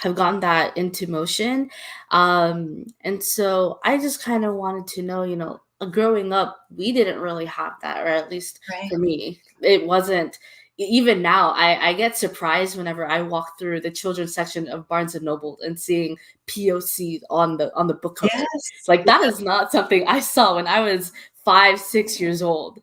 have gotten that into motion. And so I just kind of wanted to know, growing up, we didn't really have that, or at least for me, it wasn't. Even now, I get surprised whenever I walk through the children's section of Barnes and Noble and seeing POC on the book cover. Yes. Like that is not something I saw when I was 5-6 years old.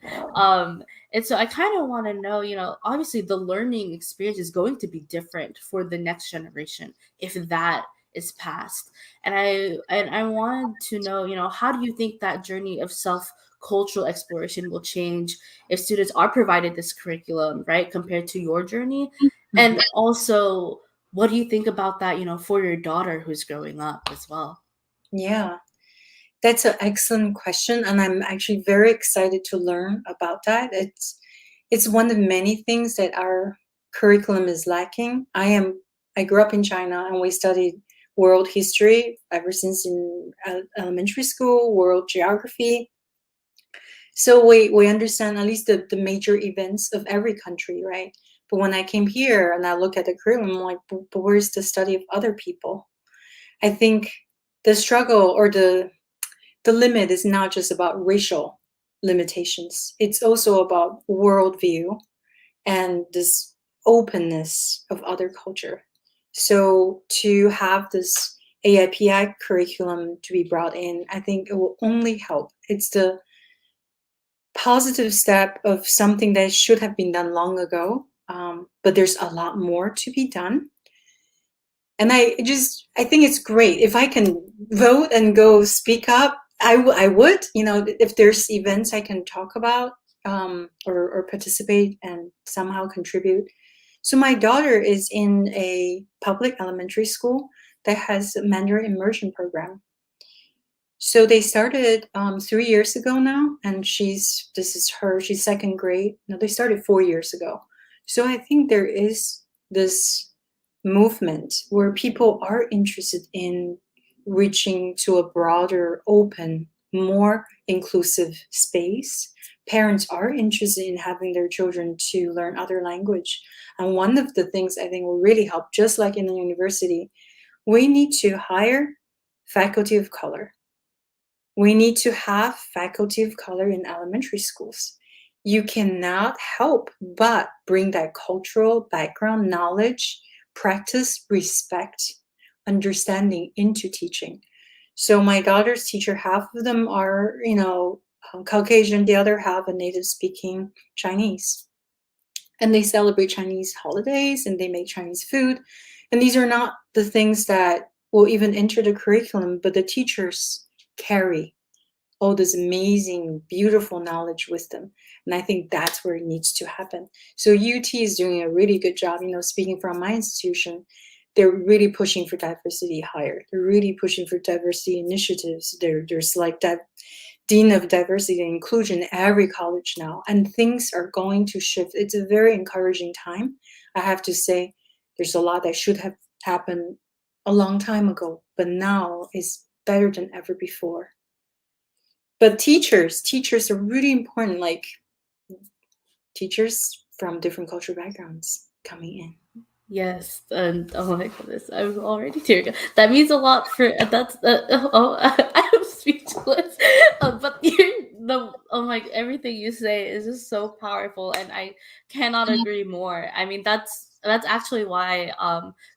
And so I kind of want to know, obviously the learning experience is going to be different for the next generation if that is passed. And I wanted to know, how do you think that journey of self-cultural exploration will change if students are provided this curriculum, right, compared to your journey? And also, what do you think about that, for your daughter who's growing up as well? Yeah, that's an excellent question, and I'm actually very excited to learn about that. It's one of many things that our curriculum is lacking. I grew up in China, and we studied world history ever since in elementary school, world geography. So we understand at least the major events of every country, right? But when I came here and I look at the curriculum, I'm like, but where's the study of other people? I think the struggle or the limit is not just about racial limitations. It's also about worldview and this openness of other culture. So to have this AIPI curriculum to be brought in, I think it will only help. It's the positive step of something that should have been done long ago, but there's a lot more to be done. And I think it's great. If I can vote and go speak up, I would, if there's events I can talk about or participate and somehow contribute. So my daughter is in a public elementary school that has a Mandarin immersion program. So they started 3 years ago now, and she's second grade. No, they started 4 years ago. So I think there is this movement where people are interested in reaching to a broader, open, more inclusive space. Parents are interested in having their children to learn other language. And one of the things I think will really help, just like in the university, we need to hire faculty of color. We need to have faculty of color in elementary schools. You cannot help but bring that cultural background, knowledge, practice, respect, understanding into teaching. So my daughter's teacher, half of them are, Caucasian, the other half are native speaking Chinese. And they celebrate Chinese holidays and they make Chinese food. And these are not the things that will even enter the curriculum, but the teachers carry all this amazing, beautiful knowledge with them. And I think that's where it needs to happen. So UT is doing a really good job, speaking from my institution, they're really pushing for diversity higher. They're really pushing for diversity initiatives. There's like that Dean of Diversity and Inclusion in every college now, and things are going to shift. It's a very encouraging time. I have to say, there's a lot that should have happened a long time ago, but now is better than ever before. But teachers are really important, like teachers from different cultural backgrounds coming in. Yes, and oh my goodness, I'm already tearing. That means a lot for that's. I'm speechless. But everything you say is just so powerful, and I cannot agree more. I mean, that's actually why.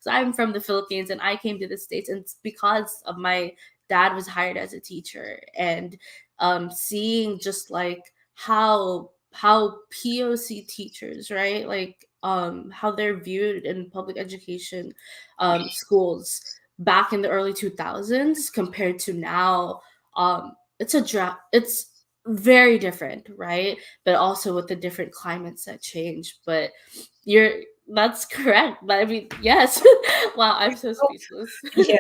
So I'm from the Philippines, and I came to the States, and it's because of my dad was hired as a teacher, and seeing just like how POC teachers, right, like how they're viewed in public education schools back in the early 2000s compared to now, it's very different, right? But also with the different climates that change. But that's correct. But I mean, yes. Wow, I'm so speechless. Yeah.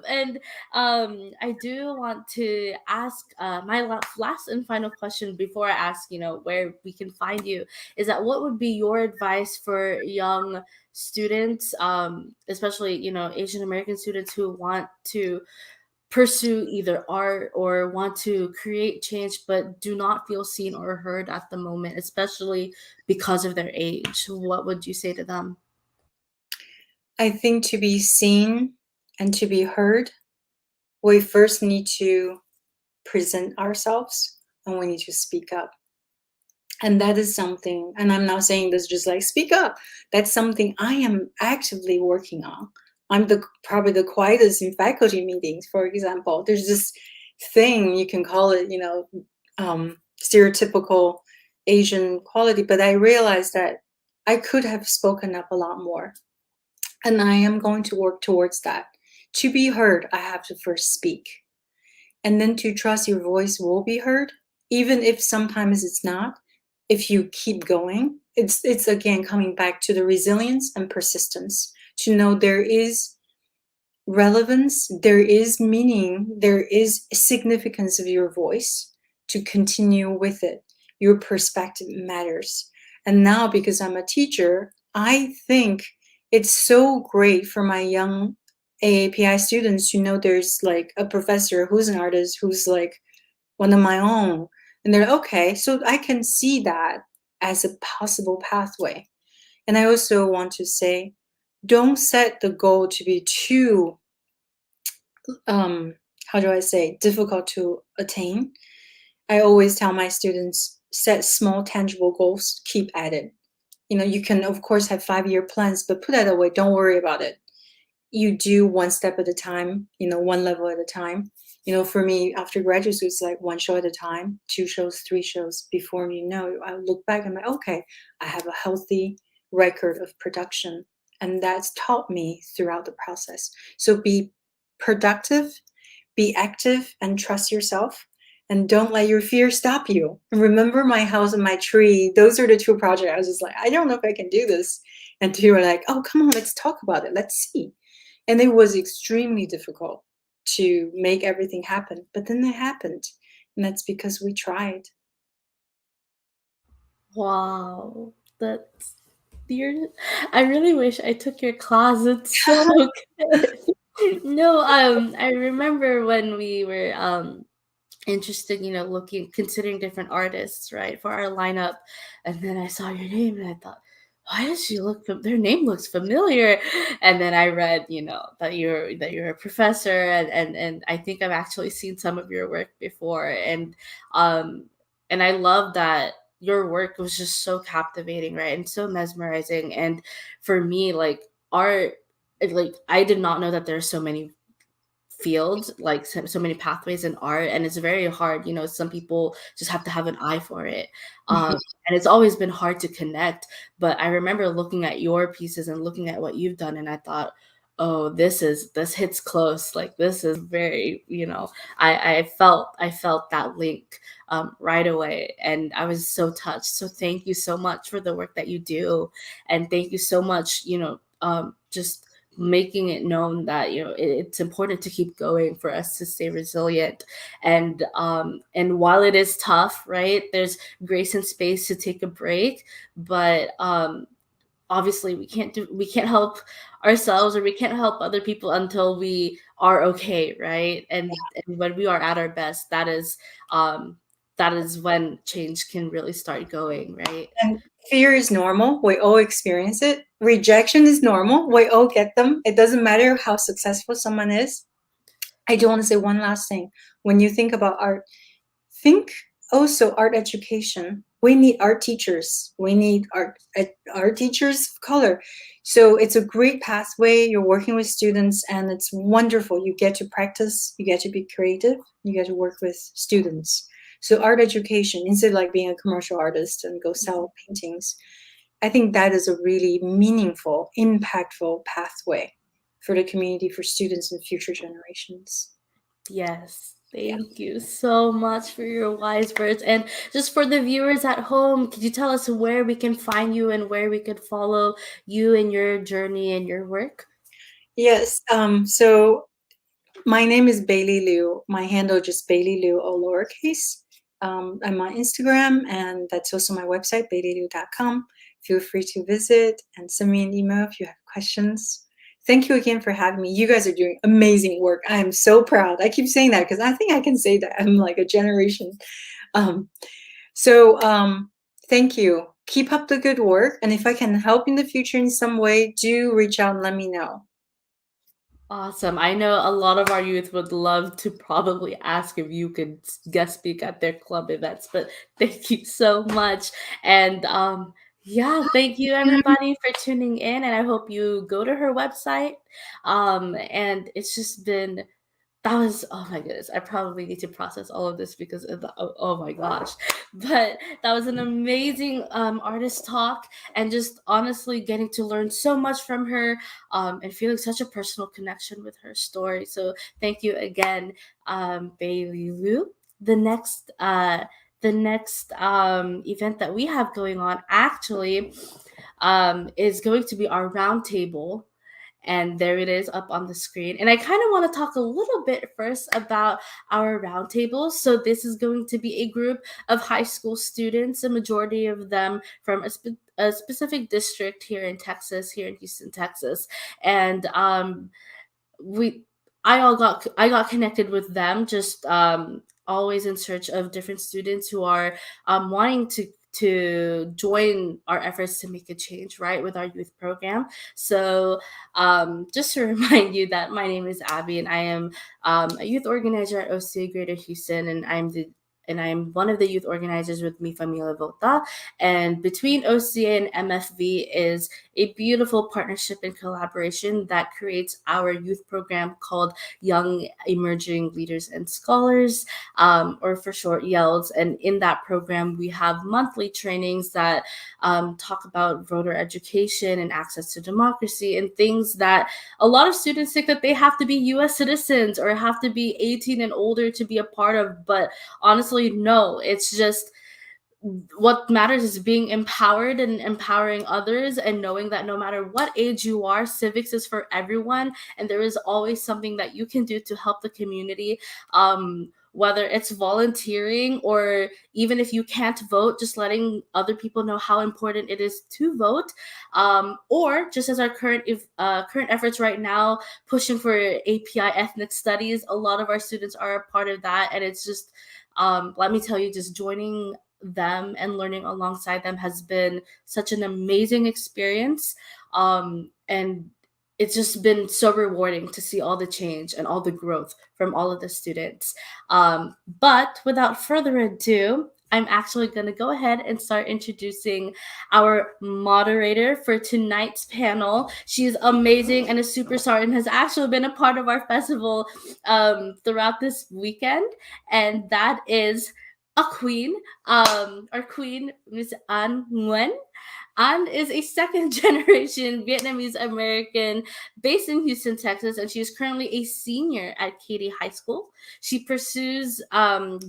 And I do want to ask my last and final question before I ask, where we can find you, is that what would be your advice for young students, especially, Asian American students who want to pursue either art or want to create change but do not feel seen or heard at the moment, especially because of their age? What would you say to them? I think to be seen and to be heard, we first need to present ourselves and we need to speak up. And that is something, and I'm not saying this just like speak up. That's something I am actively working on. I'm probably the quietest in faculty meetings, for example. There's this thing, you can call it, stereotypical Asian quality, but I realized that I could have spoken up a lot more. And I am going to work towards that. To be heard, I have to first speak. And then to trust your voice will be heard, even if sometimes it's not. If you keep going, it's again coming back to the resilience and persistence, to know there is relevance, there is meaning, there is significance of your voice, to continue with it. Your perspective matters. And now, because I'm a teacher, I think it's so great for my young AAPI students to know there's like a professor who's an artist, who's like one of my own. And they're okay, so I can see that as a possible pathway. And I also want to say, don't set the goal to be too, how do I say, difficult to attain. I always tell my students, set small, tangible goals, keep at it. You can, of course, have 5-year plans, but put that away. Don't worry about it. You do one step at a time, one level at a time. For me, after graduate school, it's like 1 show at a time, 2 shows, 3 shows. Before I look back and I'm like, okay, I have a healthy record of production. And that's taught me throughout the process. So be productive, be active, and trust yourself. And don't let your fear stop you. And remember my house and my tree. Those are the 2 projects. I was just like, I don't know if I can do this. And you were like, oh, come on, let's talk about it. Let's see. And it was extremely difficult to make everything happen. But then it happened. And that's because we tried. Wow. That's I really wish I took your class. It's so good. No, I remember when we were interested, considering different artists, right, for our lineup. And then I saw your name and I thought, why does she their name looks familiar? And then I read, that you're a professor, and I think I've actually seen some of your work before. And I love that your work was just so captivating, right? And so mesmerizing. And for me, like art, like I did not know that there's so many fields, like so many pathways in art, and it's very hard. Some people just have to have an eye for it, and it's always been hard to connect. But I remember looking at your pieces and looking at what you've done, and I thought, oh, this hits close. Like this is very, I felt that link right away, and I was so touched. So thank you so much for the work that you do, and thank you so much, just making it known that it's important to keep going for us to stay resilient. And while it is tough, right, there's grace and space to take a break. But obviously we can't help ourselves, or we can't help other people until we are okay, right? And when we are at our best, that is when change can really start going, right? And fear is normal. We all experience it. Rejection is normal. We all get them. It doesn't matter how successful someone is. I do want to say one last thing. When you think about art, think also art education. We need art teachers. We need art teachers of color. So it's a great pathway. You're working with students, and it's wonderful. You get to practice. You get to be creative. You get to work with students. So art education, instead of like being a commercial artist and go sell paintings, I think that is a really meaningful, impactful pathway for the community, for students and future generations. Yes. Thank you so much for your wise words. And just for the viewers at home, could you tell us where we can find you and where we could follow you and your journey and your work? Yes. So My name is BEILI Liu. My handle just BEILI Liu, all lowercase. I'm on Instagram, and that's also my website, beililiu.com. Feel free to visit and send me an email if you have questions. Thank you again for having me. You guys are doing amazing work. I am so proud. I keep saying that because I think I can say that. I'm like a generation. Thank you. Keep up the good work. And if I can help in the future in some way, do reach out and let me know. Awesome. I know a lot of our youth would love to probably ask if you could guest speak at their club events, but thank you so much. And yeah, thank you everybody for tuning in, and I hope you go to her website. And it's just been that was, oh my goodness, I probably need to process all of this because of the, oh my gosh. But that was an amazing artist talk, and just honestly getting to learn so much from her, and feeling such a personal connection with her story. So thank you again, BEILI Liu. The next event that we have going on actually is going to be our roundtable, and there it is up on the screen. And I kind of want to talk a little bit first about our roundtable. So this is going to be a group of high school students, a majority of them from a specific district here in Texas, here in Houston, Texas. And I got connected with them, just always in search of different students who are wanting to join our efforts to make a change, right, with our youth program. So just to remind you that my name is Abby, and I am a youth organizer at OCA Greater Houston, and I'm one of the youth organizers with Mi Familia Vota. And between OCA and MFV is a beautiful partnership and collaboration that creates our youth program called Young Emerging Leaders and Scholars, or for short, YELS. And in that program, we have monthly trainings that talk about voter education and access to democracy, and things that a lot of students think that they have to be US citizens or have to be 18 and older to be a part of. But honestly, no, it's just what matters is being empowered and empowering others, and knowing that no matter what age you are, civics is for everyone, and there is always something that you can do to help the community, whether it's volunteering, or even if you can't vote, just letting other people know how important it is to vote, or just as our current efforts right now, pushing for API ethnic studies. A lot of our students are a part of that, and it's just let me tell you, just joining them and learning alongside them has been such an amazing experience, and it's just been so rewarding to see all the change and all the growth from all of the students. But without further ado, I'm actually going to go ahead and start introducing our moderator for tonight's panel. She's amazing and a superstar, and has actually been a part of our festival throughout this weekend, and that is a queen, our queen, Miss An Nguyen. An is a second generation Vietnamese American based in Houston, Texas, and she is currently a senior at Katy High School. She pursues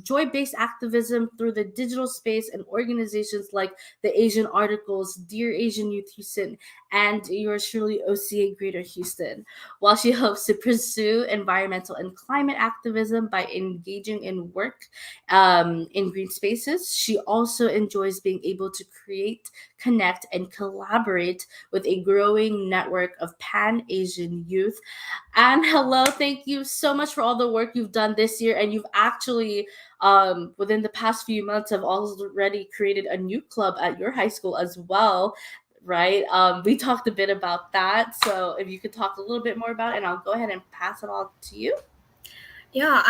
joy-based activism through the digital space and organizations like the Asian Articles, Dear Asian Youth Houston, and yours truly, OCA Greater Houston, while she hopes to pursue environmental and climate activism by engaging in work in green spaces. She also enjoys being able to create, connect, and collaborate with a growing network of Pan-Asian youth. And hello, thank you so much for all the work you've done this year. And you've actually, within the past few months, have already created a new club at your high school as well, right? We talked a bit about that. So if you could talk a little bit more about it, and I'll go ahead and pass it all to you. Yeah,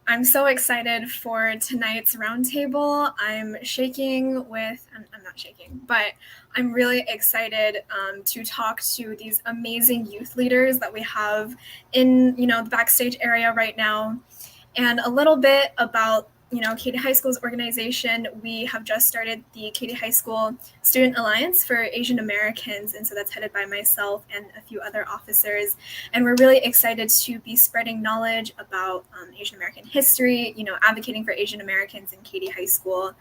I'm so excited for tonight's roundtable. I'm shaking with, I'm not shaking, but I'm really excited to talk to these amazing youth leaders that we have in, the backstage area right now. And a little bit about, Katy High School's organization. We have just started the Katy High School Student Alliance for Asian Americans, and so that's headed by myself and a few other officers. And we're really excited to be spreading knowledge about Asian American history, advocating for Asian Americans in Katy High School.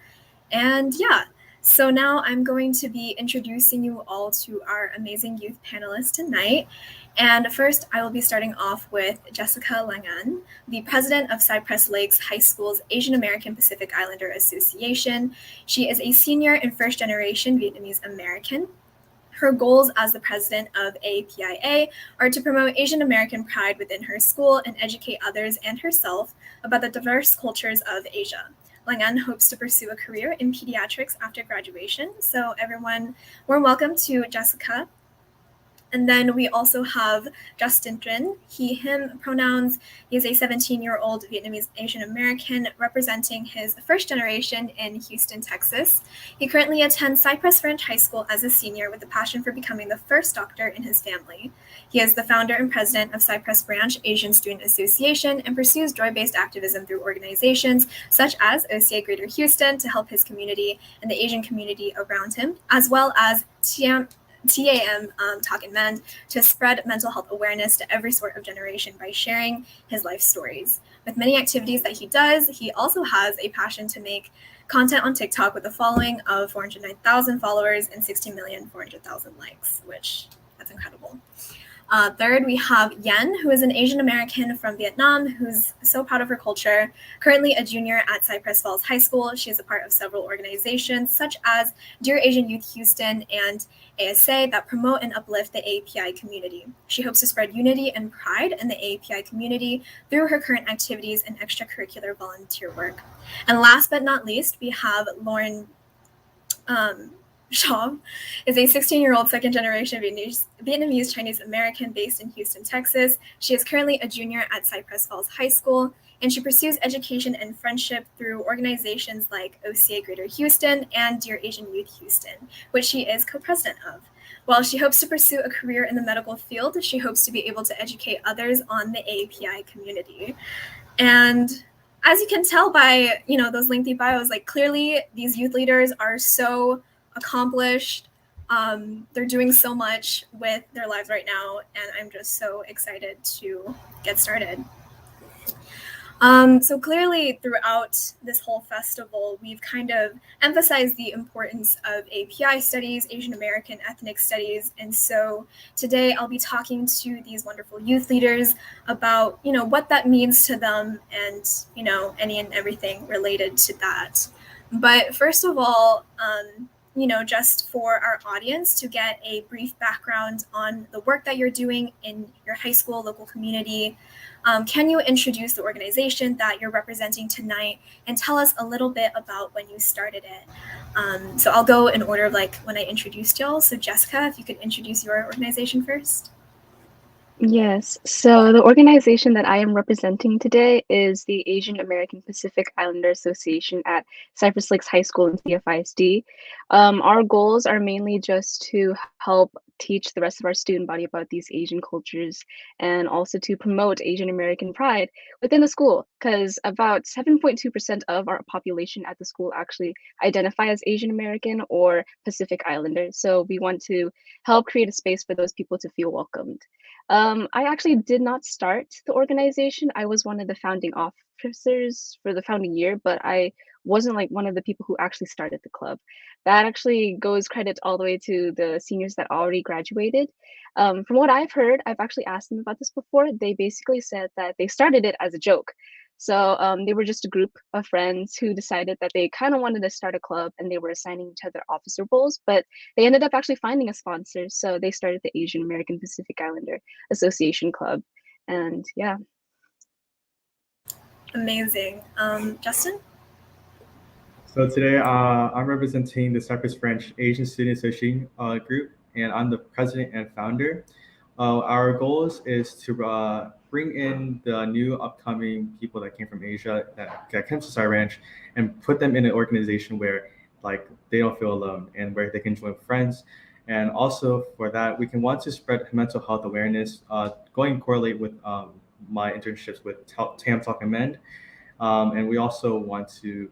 And yeah, So now I'm going to be introducing you all to our amazing youth panelists tonight. And first, I will be starting off with Jessica Langan, the president of Cypress Lakes High School's Asian American Pacific Islander Association. She is a senior and first-generation Vietnamese American. Her goals as the president of APIA are to promote Asian American pride within her school and educate others and herself about the diverse cultures of Asia. Langan hopes to pursue a career in pediatrics after graduation. So everyone, warm welcome to Jessica. And then we also have Justin Trin, he, him pronouns. He is a 17-year-old Vietnamese Asian American representing his first generation in Houston, Texas. He currently attends Cypress French High School as a senior with a passion for becoming the first doctor in his family. He is the founder and president of Cypress Branch Asian Student Association and pursues joy-based activism through organizations such as OCA Greater Houston to help his community and the Asian community around him, as well as TAM Talk and Mend to spread mental health awareness to every sort of generation by sharing his life stories. With many activities that he does, he also has a passion to make content on TikTok with a following of 409,000 followers and 16,400,000 likes, which that's incredible. Third, we have Yen, who is an Asian American from Vietnam who's so proud of her culture. Currently a junior at Cypress Falls High School, she is a part of several organizations such as Dear Asian Youth Houston and ASA that promote and uplift the API community. She hopes to spread unity and pride in the API community through her current activities and extracurricular volunteer work. And last but not least, we have Lauren Shaw is a 16-year-old second-generation Vietnamese Chinese American based in Houston, Texas. She is currently a junior at Cypress Falls High School, and she pursues education and friendship through organizations like OCA Greater Houston and Dear Asian Youth Houston, which she is co-president of. While she hopes to pursue a career in the medical field, she hopes to be able to educate others on the API community. And as you can tell by, those lengthy bios, like clearly these youth leaders are so accomplished. They're doing so much with their lives right now, and I'm just so excited to get started. So clearly throughout this whole festival, we've kind of emphasized the importance of API studies, Asian American ethnic studies. And so today I'll be talking to these wonderful youth leaders about, what that means to them and, any and everything related to that. But first of all, just for our audience to get a brief background on the work that you're doing in your high school, local community. Can you introduce the organization that you're representing tonight and tell us a little bit about when you started it? So I'll go in order of when I introduced y'all. So Jessica, if you could introduce your organization first. Yes, so the organization that I am representing today is the Asian American Pacific Islander Association at Cypress Lakes High School in CFISD. Our goals are mainly just to help teach the rest of our student body about these Asian cultures and also to promote Asian American pride within the school, because about 7.2% of our population at the school actually identify as Asian American or Pacific Islander. So we want to help create a space for those people to feel welcomed. I actually did not start the organization. I was one of the founding officers for the founding year, but I wasn't one of the people who actually started the club. That actually goes credit all the way to the seniors that already graduated. From what I've heard, I've actually asked them about this before. They basically said that they started it as a joke. So they were just a group of friends who decided that they kind of wanted to start a club and they were assigning each other officer roles, but they ended up actually finding a sponsor. So they started the Asian American Pacific Islander Association Club. And yeah. Amazing. Justin? So today I'm representing the Cypress French Asian Student Association group, and I'm the president and founder. Our goals is to bring in the new upcoming people that came from Asia that came to Starry Ranch and put them in an organization where they don't feel alone and where they can join friends. And also for that, we can want to spread mental health awareness, going correlate with my internships with TAM Talk and Mend. And we also want to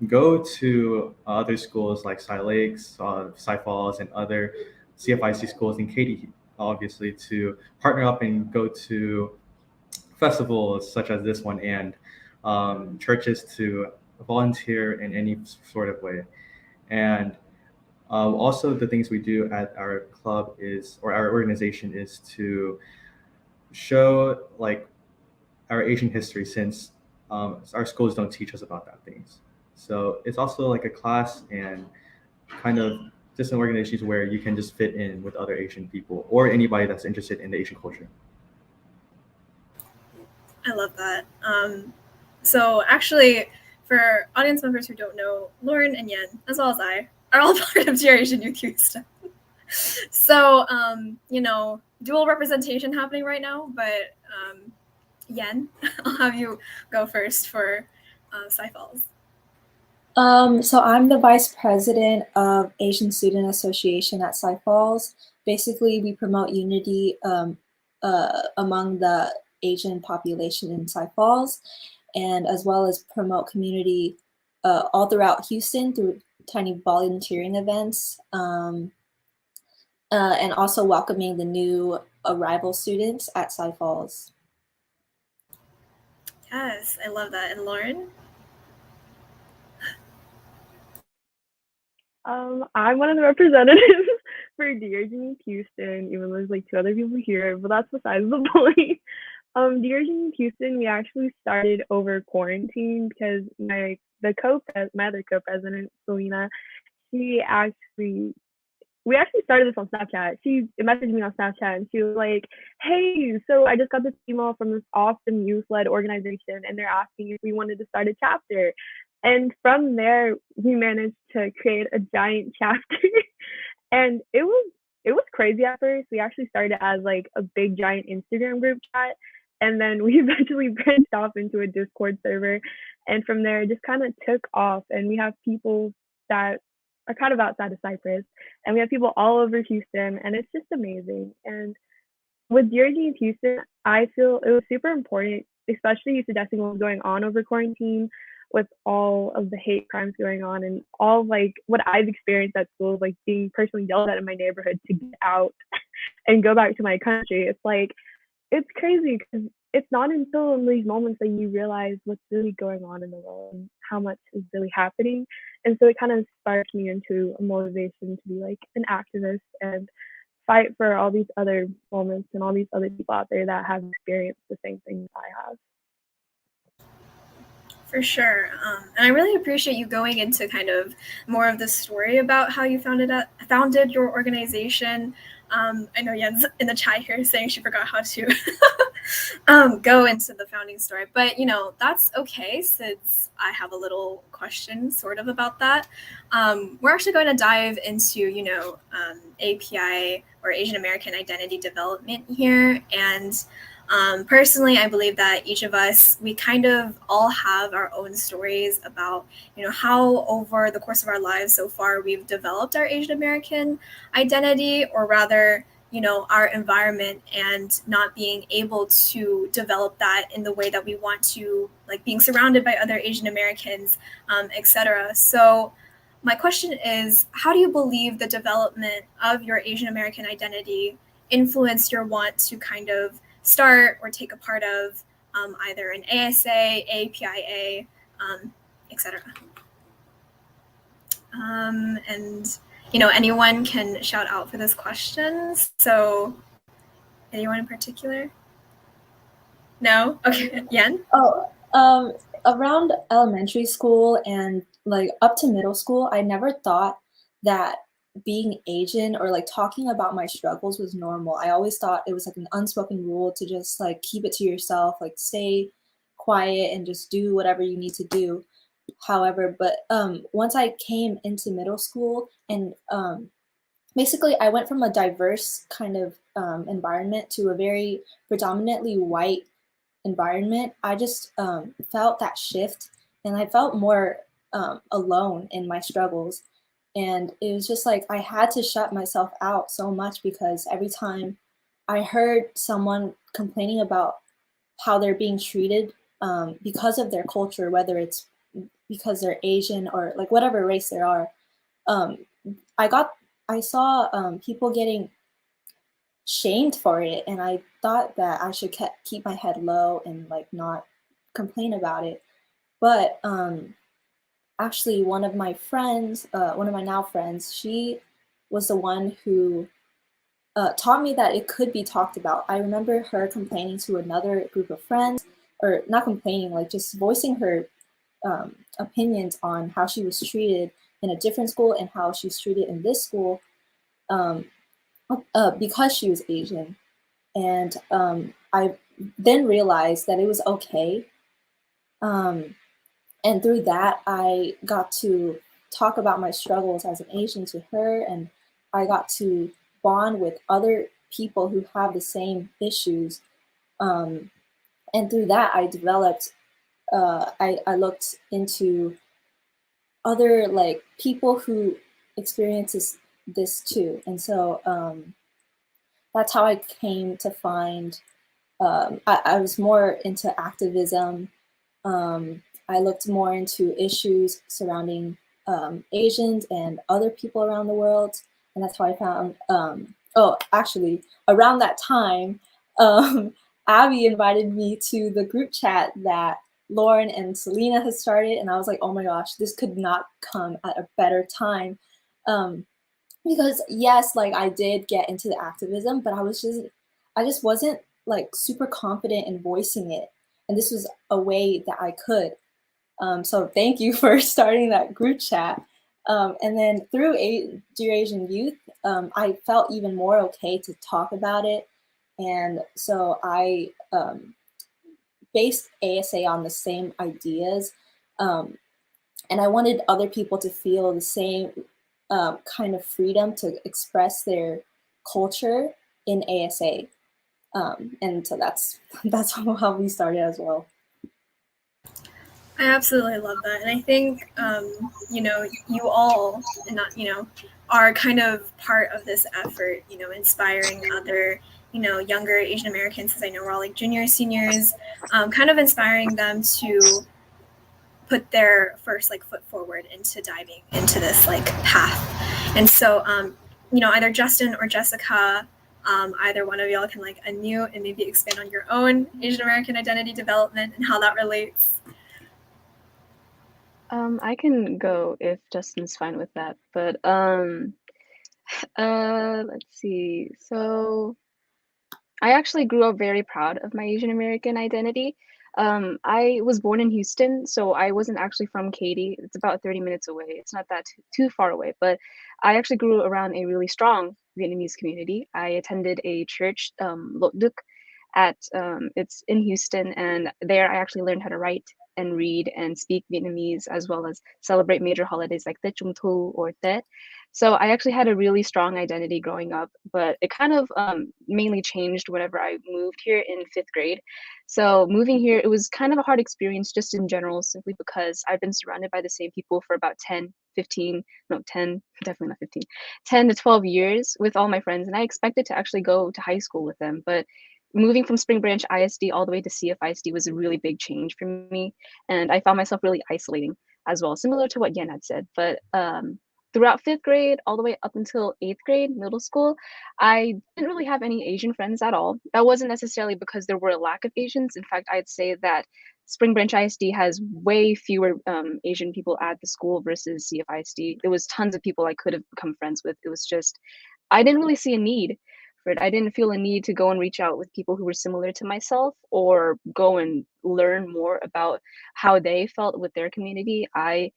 go to other schools like Cy Lakes, Cy Falls, and other CFIC schools in Katy, obviously, to partner up and go to festivals such as this one and churches to volunteer in any sort of way. And also, the things we do at our club is, or our organization is to show like our Asian history, since our schools don't teach us about that things. So it's also like a class and kind of just an organization where you can just fit in with other Asian people or anybody that's interested in the Asian culture. I love that. So actually, for audience members who don't know, Lauren and Yen, as well as I, are all part of Dear Asian Youth Youth. So, you know, dual representation happening right now, but Yen, I'll have you go first for Sci Falls. So I'm the vice president of Asian Student Association at Cy Falls. Basically, we promote unity among the Asian population in Cy Falls, and as well as promote community all throughout Houston through tiny volunteering events, and also welcoming the new arrival students at Cy Falls. Yes, I love that. And Lauren? I'm one of the representatives for Dear Youth Houston, even though there's like 2 other people here, but that's besides the point. Dear Youth Houston, we actually started over quarantine because my other co-president, Selena, we actually started this on Snapchat. She messaged me on Snapchat and she was like, "Hey, so I just got this email from this awesome youth-led organization and they're asking if we wanted to start a chapter." And from there, we managed to create a giant chapter. And it was crazy at first. We actually started as like a big giant Instagram group chat. And then we eventually branched off into a Discord server. And from there, it just kind of took off. And we have people that are kind of outside of Cyprus. And we have people all over Houston. And it's just amazing. And with Dear Youth Houston, I feel it was super important, especially suggesting what was going on over quarantine with all of the hate crimes going on and all like what I've experienced at school, like being personally yelled at in my neighborhood to get out and go back to my country. It's like, it's crazy because it's not until in these moments that you realize what's really going on in the world and how much is really happening. And so it kind of sparked me into a motivation to be like an activist and fight for all these other moments and all these other people out there that have experienced the same things I have. For sure. And I really appreciate you going into kind of more of the story about how you founded your organization. I know Yen's in the chat here saying she forgot how to go into the founding story, but you know, that's okay since I have a little question sort of about that. We're actually going to dive into, you know, API or Asian American identity development here. And personally, I believe that each of us, we kind of all have our own stories about, you know, how over the course of our lives so far we've developed our Asian American identity, or rather, you know, our environment and not being able to develop that in the way that we want to, like being surrounded by other Asian Americans, etc. So my question is, how do you believe the development of your Asian American identity influenced your want to kind of start or take a part of either an ASA, APIA, etc. And you know, anyone can shout out for this question. So anyone in particular? No? Okay, Yen? Around elementary school and like up to middle school, I never thought that being Asian or like talking about my struggles was normal. I always thought it was like an unspoken rule to just like keep it to yourself, like stay quiet and just do whatever you need to do. However, but once I came into middle school and basically I went from a diverse kind of environment to a very predominantly white environment, I just felt that shift and I felt more alone in my struggles. And it was just like I had to shut myself out so much because every time I heard someone complaining about how they're being treated because of their culture, whether it's because they're Asian or like whatever race they are, I saw people getting shamed for it, and I thought that I should keep my head low and like not complain about it. But actually one of my friends, one of my now friends, she was the one who taught me that it could be talked about. I remember her complaining to another group of friends, or not complaining, like just voicing her opinions on how she was treated in a different school and how she's treated in this school, because she was Asian. And I then realized that it was okay. And through that, I got to talk about my struggles as an Asian to her, and I got to bond with other people who have the same issues. And through that, I developed, I looked into other like people who experiences this too. And so that's how I came to find, I was more into activism. I looked more into issues surrounding Asians and other people around the world. And that's how I found, oh, actually, around that time, Abby invited me to the group chat that Lauren and Selena had started. And I was like, oh my gosh, this could not come at a better time. Because yes, like I did get into the activism, but I just wasn't like super confident in voicing it. And this was a way that I could. So thank you for starting that group chat. And then through Dear Asian Youth, I felt even more okay to talk about it. And so I based ASA on the same ideas. And I wanted other people to feel the same kind of freedom to express their culture in ASA. And so that's how we started as well. I absolutely love that. And I think, you all, and not, are kind of part of this effort, inspiring other, younger Asian Americans, because I know we're all like juniors, seniors, kind of inspiring them to put their first like foot forward into diving into this like path. And so, either Justin or Jessica, either one of y'all can like unmute and maybe expand on your own Asian American identity development and how that relates. I can go if Justin's fine with that, but let's see. So I actually grew up very proud of my Asian American identity. I was born in Houston, so I wasn't actually from Katy. It's about 30 minutes away. It's not that too far away, but I actually grew around a really strong Vietnamese community. I attended a church, Lộc Đức, it's in Houston, and there I actually learned how to write and read and speak Vietnamese, as well as celebrate major holidays like Tết Trung Thu or Tết. So I actually had a really strong identity growing up, but it kind of mainly changed whenever I moved here in 5th grade. So moving here, it was kind of a hard experience just in general, simply because I've been surrounded by the same people for about 10, 15, no, 10, definitely not 15, 10 to 12 years with all my friends. And I expected to actually go to high school with them, but moving from Spring Branch ISD all the way to CF ISD was a really big change for me. And I found myself really isolating as well, similar to what Yen had said. But throughout 5th grade, all the way up until 8th grade, middle school, I didn't really have any Asian friends at all. That wasn't necessarily because there were a lack of Asians. In fact, I'd say that Spring Branch ISD has way fewer Asian people at the school versus CF ISD. There was tons of people I could have become friends with. It was just, I didn't really see a need for it. I didn't feel a need to go and reach out with people who were similar to myself or go and learn more about how they felt with their community. I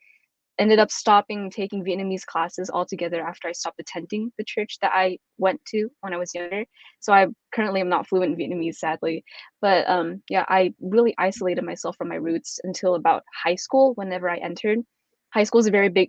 ended up stopping taking Vietnamese classes altogether after I stopped attending the church that I went to when I was younger. So I currently am not fluent in Vietnamese, sadly. But yeah, I really isolated myself from my roots until about high school, whenever I entered. High school is a very big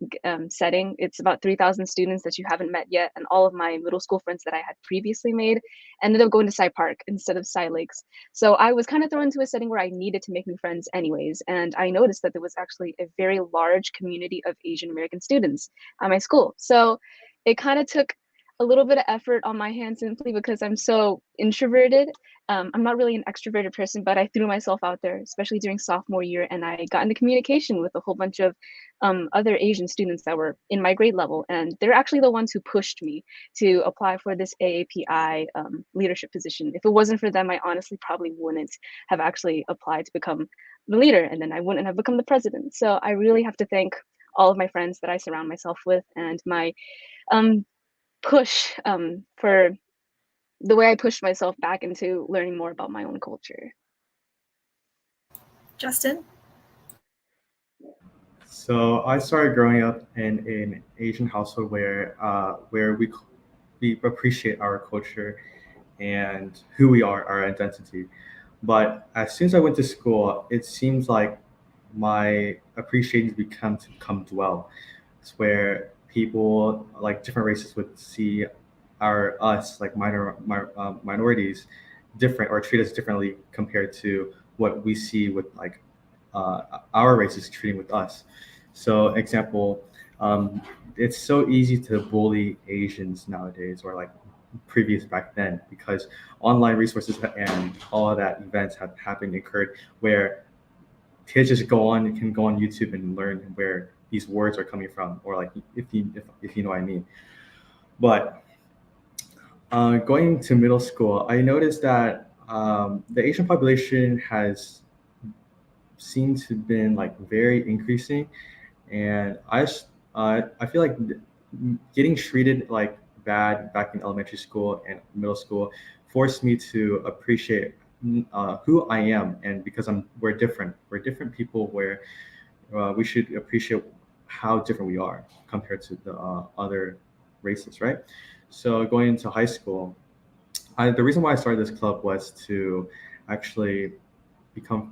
setting. It's about 3,000 students that you haven't met yet. And all of my middle school friends that I had previously made ended up going to Cy Park instead of Cy Lakes. So I was kind of thrown into a setting where I needed to make new friends anyways. And I noticed that there was actually a very large community of Asian American students at my school. So it kind of took a little bit of effort on my hand simply because I'm so introverted. I'm not really an extroverted person, but I threw myself out there, especially during sophomore year, and I got into communication with a whole bunch of other Asian students that were in my grade level, and they're actually the ones who pushed me to apply for this AAPI leadership position. If it wasn't for them, I honestly probably wouldn't have actually applied to become the leader, and then I wouldn't have become the president. So I really have to thank all of my friends that I surround myself with, and my push for the way I pushed myself back into learning more about my own culture. Justin? So I started growing up in an Asian household where we appreciate our culture and who we are, our identity. But as soon as I went to school, it seems like my appreciation come dwell. It's where people like different races would see us like minorities different or treat us differently compared to what we see with like our races treating with us. So, example, it's so easy to bully Asians nowadays, or like previous back then, because online resources and all of that events have happened occurred where kids just can go on YouTube and learn where these words are coming from, or like if you know what I mean. But going to middle school, I noticed that the Asian population has seemed to been like very increasing, and I feel like getting treated like bad back in elementary school and middle school forced me to appreciate who I am, and because we're different people where we should appreciate how different we are compared to the other races, right? So going into high school, the reason why I started this club was to actually become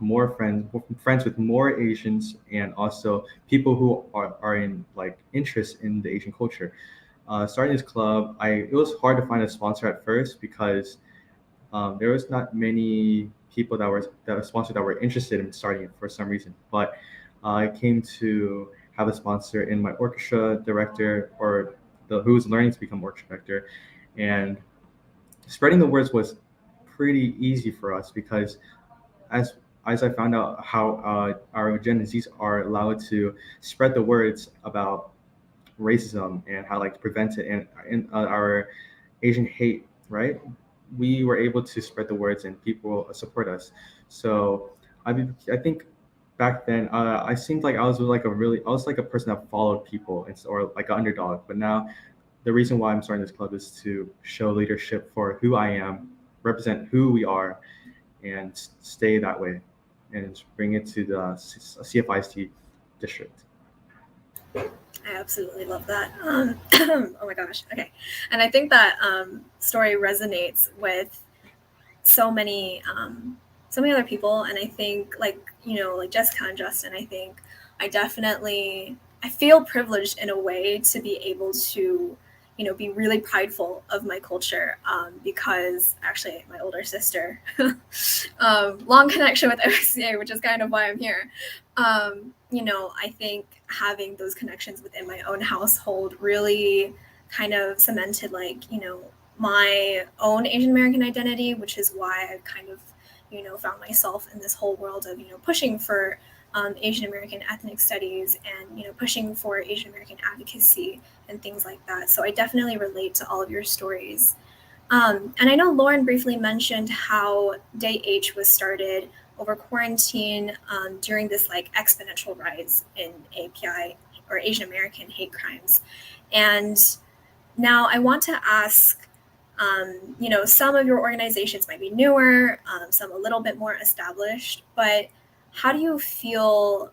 friends with more Asians, and also people who are in like interest in the Asian culture. Starting this club, it was hard to find a sponsor at first because there was not many people that were sponsored that were interested in starting it for some reason. But I came to have a sponsor in my orchestra director, or who's learning to become orchestra director, and spreading the words was pretty easy for us because as I found out how our Gen Zs are allowed to spread the words about racism and how like to prevent it, and our Asian hate, right? We were able to spread the words and people support us. So I think back then I seemed like I was like a person that followed people or like an underdog. But now the reason why I'm starting this club is to show leadership for who I am, represent who we are, and stay that way, and bring it to the CFIST district. I absolutely love that. Oh my gosh. Okay. And I think that story resonates with so many other people. And I think like Jessica and Justin, I think I feel privileged in a way to be able to be really prideful of my culture, because actually my older sister, long connection with OCA, which is kind of why I'm here. I think having those connections within my own household really kind of cemented my own Asian American identity, which is why I've kind of found myself in this whole world of pushing for Asian American ethnic studies and pushing for Asian American advocacy and things like that. So I definitely relate to all of your stories. And I know Lauren briefly mentioned how Day H was started over quarantine during this exponential rise in API or Asian American hate crimes. And now I want to ask, some of your organizations might be newer, some a little bit more established, but how do you feel,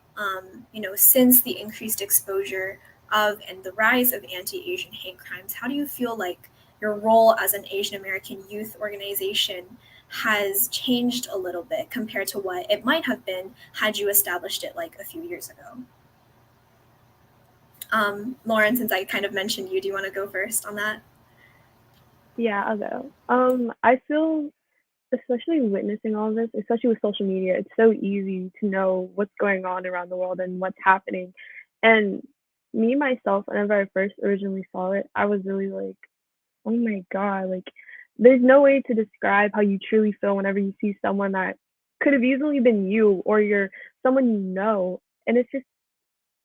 since the increased exposure of and the rise of anti-Asian hate crimes, how do you feel like your role as an Asian American youth organization has changed a little bit compared to what it might have been had you established it a few years ago? Lauren, since I kind of mentioned you, do you want to go first on that? Yeah, I'll go. I feel, especially witnessing all this, especially with social media, it's so easy to know what's going on around the world and what's happening. And me, myself, whenever I first originally saw it, I was really like, oh my God, there's no way to describe how you truly feel whenever you see someone that could have easily been you or you're someone you know. And it's just,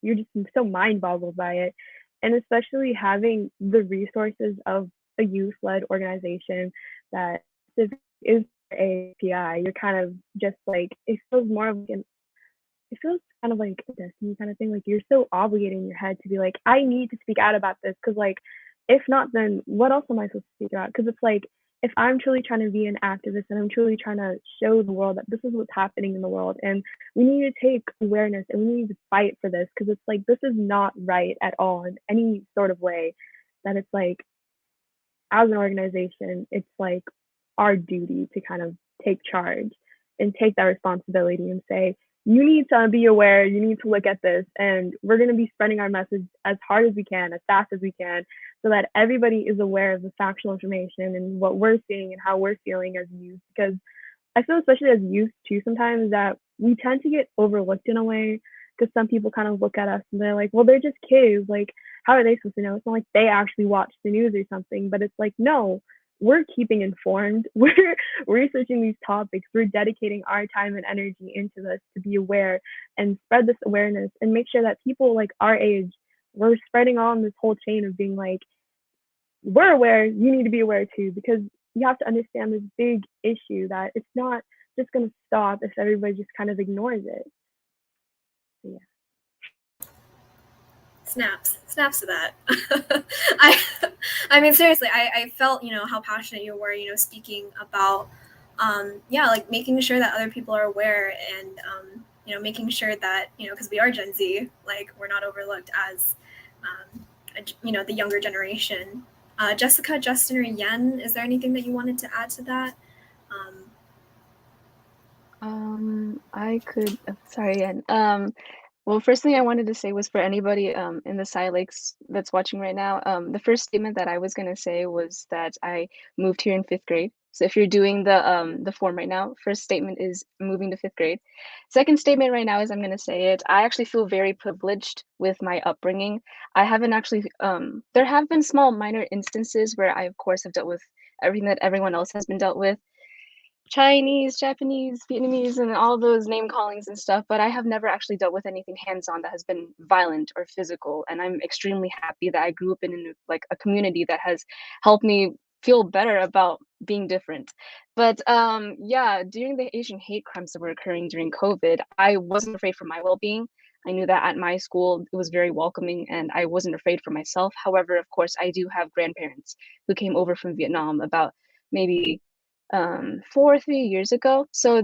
you're just so mind boggled by it. And especially having the resources of a youth-led organization that is API, you're kind of just it feels more of it feels kind of like a destiny kind of thing. Like you're so obligated in your head to be like, I need to speak out about this because like if not, then what else am I supposed to speak about? Because it's like if I'm truly trying to be an activist and I'm truly trying to show the world that this is what's happening in the world and we need to take awareness and we need to fight for this because it's like this is not right at all in any sort of way, that it's like as an organization, it's like our duty to kind of take charge and take that responsibility and say, you need to be aware, you need to look at this, and we're going to be spreading our message as hard as we can, as fast as we can, so that everybody is aware of the factual information and what we're seeing and how we're feeling as youth. Because I feel, especially as youth too, sometimes that we tend to get overlooked in a way because some people kind of look at us and they're like, well, they're just kids. Like, how are they supposed to know? It's not like they actually watch the news or something, but it's like, no, we're keeping informed. We're researching these topics. We're dedicating our time and energy into this to be aware and spread this awareness and make sure that people like our age, we're spreading on this whole chain of being like, we're aware, you need to be aware too, because you have to understand this big issue that it's not just going to stop if everybody just kind of ignores it. So, yeah. Snaps to that. I mean, seriously, I felt, you know, how passionate you were, you know, speaking about, yeah, like making sure that other people are aware and, you know, making sure that, you know, because we are Gen Z, like we're not overlooked as, you know, the younger generation. Jessica, Justin, or Yen, is there anything that you wanted to add to that? I could, sorry, Yen. Well, first thing I wanted to say was for anybody in the Sci Lakes that's watching right now, the first statement that I was going to say was that I moved here in 5th grade. So if you're doing the form right now, first statement is moving to 5th grade. Second statement right now is I'm going to say it. I actually feel very privileged with my upbringing. I haven't actually, there have been small minor instances where I, of course, have dealt with everything that everyone else has been dealt with. Chinese, Japanese, Vietnamese, and all those name callings and stuff, but I have never actually dealt with anything hands-on that has been violent or physical. And I'm extremely happy that I grew up in like a community that has helped me feel better about being different. But yeah, during the Asian hate crimes that were occurring during COVID, I wasn't afraid for my well-being. I knew that at my school it was very welcoming and I wasn't afraid for myself. However, of course, I do have grandparents who came over from Vietnam about maybe 4 or 3 years ago. So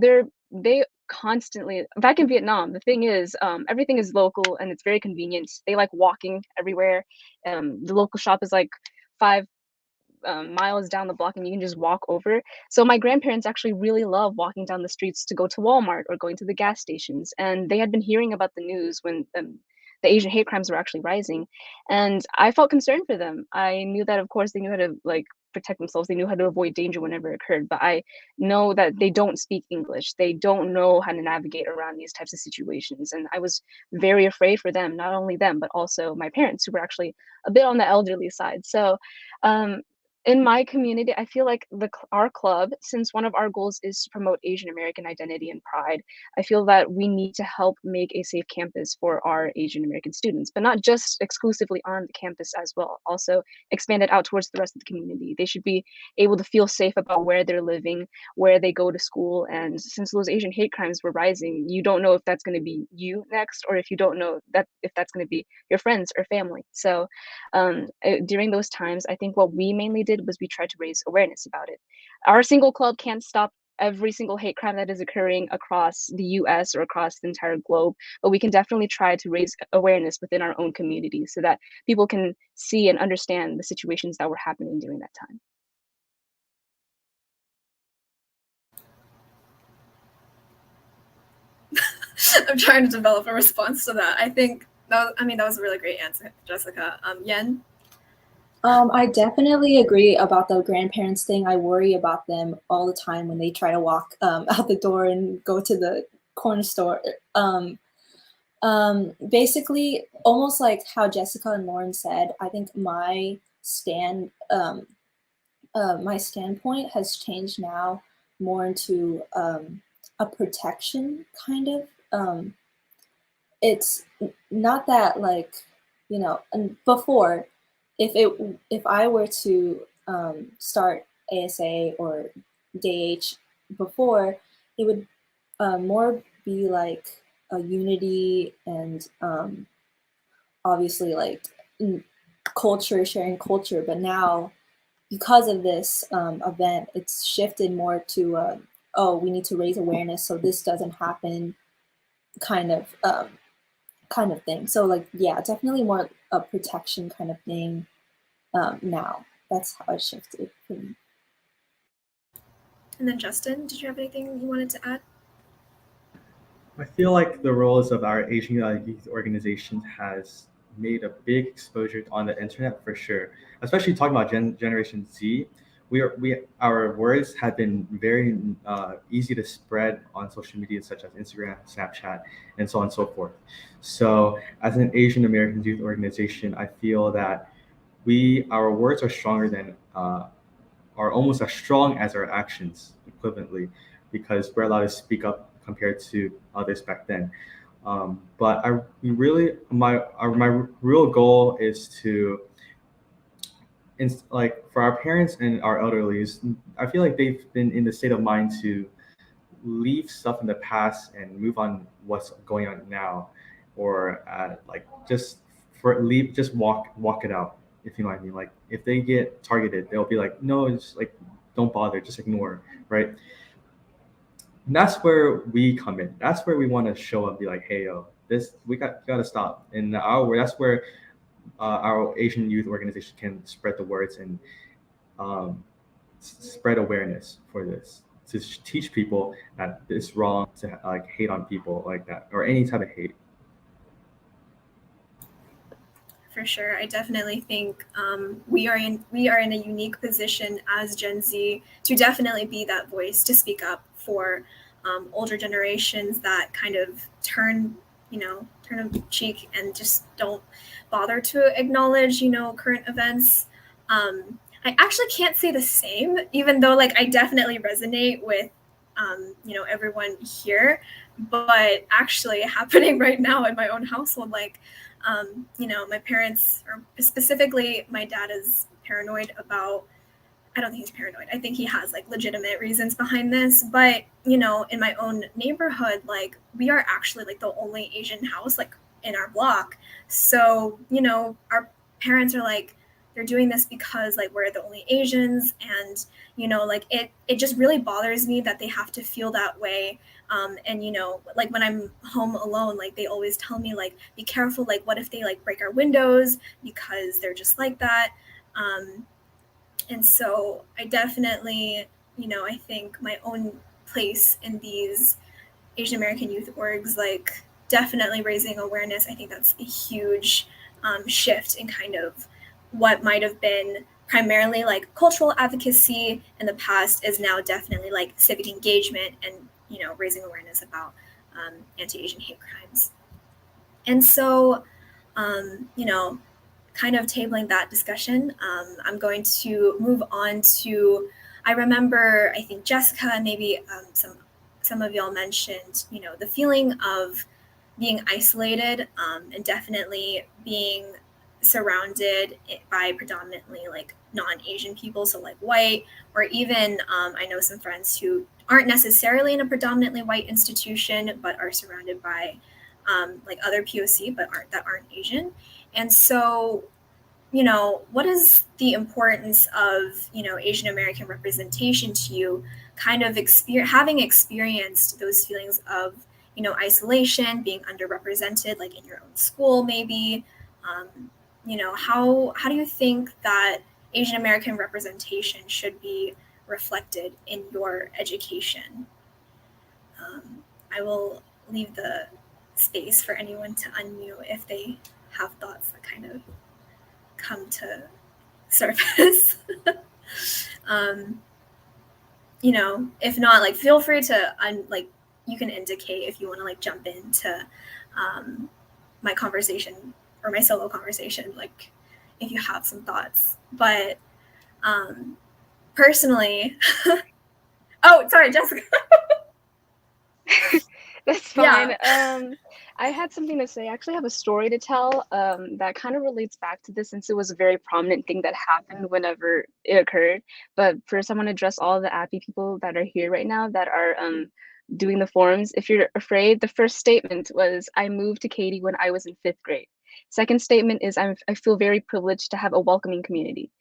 they constantly back in Vietnam, the thing is everything is local and it's very convenient. They like walking everywhere. The local shop is like 5 miles down the block and you can just walk over. So my grandparents actually really love walking down the streets to go to Walmart or going to the gas stations. And they had been hearing about the news when the Asian hate crimes were actually rising. And I felt concerned for them. I knew that, of course, they knew how to like protect themselves. They knew how to avoid danger whenever it occurred. But I know that they don't speak English. They don't know how to navigate around these types of situations. And I was very afraid for them, not only them, but also my parents who were actually a bit on the elderly side. So in my community, I feel like our club, since one of our goals is to promote Asian American identity and pride, I feel that we need to help make a safe campus for our Asian American students, but not just exclusively on the campus as well, also expand it out towards the rest of the community. They should be able to feel safe about where they're living, where they go to school. And since those Asian hate crimes were rising, you don't know if that's going to be you next, or if you don't know that if that's going to be your friends or family. So during those times, I think what we mainly did was we tried to raise awareness about it. Our single club can't stop every single hate crime that is occurring across the US or across the entire globe, but we can definitely try to raise awareness within our own community so that people can see and understand the situations that were happening during that time. I'm trying to develop a response to that. I think that was a really great answer, Jessica. Yen? I definitely agree about the grandparents thing. I worry about them all the time when they try to walk out the door and go to the corner store. Basically, almost like how Jessica and Lauren said, I think my standpoint has changed now more into a protection kind of. It's not that like, you know, and before, if I were to start ASA or DH before, it would more be like a unity and obviously like culture, sharing culture. But now, because of this event, it's shifted more to oh, we need to raise awareness so this doesn't happen, kind of thing. So like, yeah, definitely more a protection kind of thing now. That's how it shifted for me. And then Justin, did you have anything you wanted to add? I feel like the roles of our Asian youth organizations has made a big exposure on the internet for sure. Especially talking about Generation Z, our words have been very easy to spread on social media such as Instagram, Snapchat, and so on and so forth. So, as an Asian American youth organization, I feel that our words are stronger than are almost as strong as our actions equivalently, because we're allowed to speak up compared to others back then. But my real goal is to, like, for our parents and our elderlies, I feel like they've been in the state of mind to leave stuff in the past and move on what's going on now, or like just walk it out, if you know what I mean. Like if they get targeted, they'll be like, no, it's like don't bother, just ignore, right? And that's where we come in. That's where we want to show up, be like, hey, yo, this we gotta stop. And that's where our Asian youth organization can spread the words and spread awareness for this, to teach people that it's wrong to like hate on people like that, or any type of hate. For sure, I definitely think we are in a unique position as Gen Z to definitely be that voice to speak up for older generations that kind of turn a cheek and just don't bother to acknowledge current events. I actually can't say the same, even though like I definitely resonate with everyone here, but actually happening right now in my own household, like my parents, or specifically my dad, is paranoid about, I don't think he's paranoid, I think he has like legitimate reasons behind this, but in my own neighborhood, like we are actually like the only Asian house like in our block. So our parents are like, they're doing this because like we're the only Asians, and like it just really bothers me that they have to feel that way. And like when I'm home alone, like they always tell me like, be careful, like what if they like break our windows, because they're just like that. And so I definitely, I think my own place in these Asian American youth orgs, like definitely raising awareness, I think that's a huge shift in kind of what might have been primarily like cultural advocacy in the past is now definitely like civic engagement and raising awareness about anti-Asian hate crimes. And so kind of tabling that discussion, I'm going to move on to, I remember, I think Jessica and maybe some of y'all mentioned, the feeling of being isolated, and definitely being surrounded by predominantly like non-Asian people, so like white, or even I know some friends who aren't necessarily in a predominantly white institution, but are surrounded by like other POC, but aren't Asian. And so, what is the importance of, Asian American representation to you, kind of having experienced those feelings of, isolation, being underrepresented, like in your own school, maybe, how do you think that Asian American representation should be reflected in your education? I will leave the space for anyone to unmute if they have thoughts that kind of come to surface. If not, like feel free to you can indicate if you want to like jump into my conversation or my solo conversation, like if you have some thoughts. But personally, oh, sorry, Jessica. That's fine. I had something to say. I actually have a story to tell that kind of relates back to this, since it was a very prominent thing that happened whenever it occurred. But first, I want to address all the API people that are here right now that are doing the forms. If you're afraid, the first statement was, I moved to Katy when I was in 5th grade. Second statement is, I feel very privileged to have a welcoming community.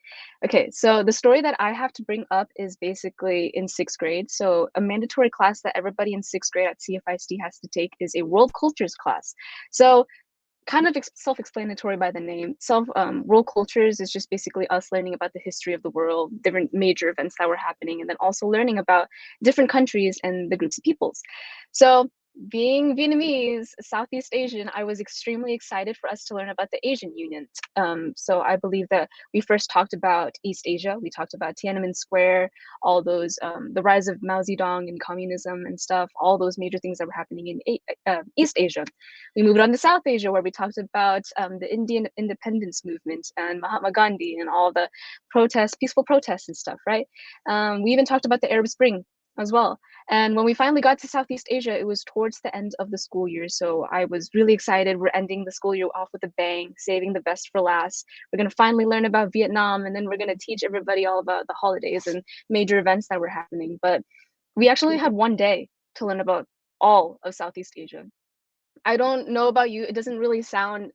Okay, so the story that I have to bring up is basically in 6th grade. So a mandatory class that everybody in 6th grade at CFISD has to take is a world cultures class. So kind of self-explanatory by the name. World cultures is just basically us learning about the history of the world, different major events that were happening, and then also learning about different countries and the groups of peoples. So being Vietnamese, Southeast Asian, I was extremely excited for us to learn about the Asian Union. So I believe that we first talked about East Asia. We talked about Tiananmen Square, all those, the rise of Mao Zedong and communism and stuff, all those major things that were happening in East Asia. We moved on to South Asia, where we talked about the Indian independence movement and Mahatma Gandhi and all the protests, peaceful protests and stuff, right? We even talked about the Arab Spring as well. And when we finally got to Southeast Asia, it was towards the end of the school year. So I was really excited. We're ending the school year off with a bang, saving the best for last. We're going to finally learn about Vietnam, and then we're going to teach everybody all about the holidays and major events that were happening. But we actually had one day to learn about all of Southeast Asia. I don't know about you, it doesn't really sound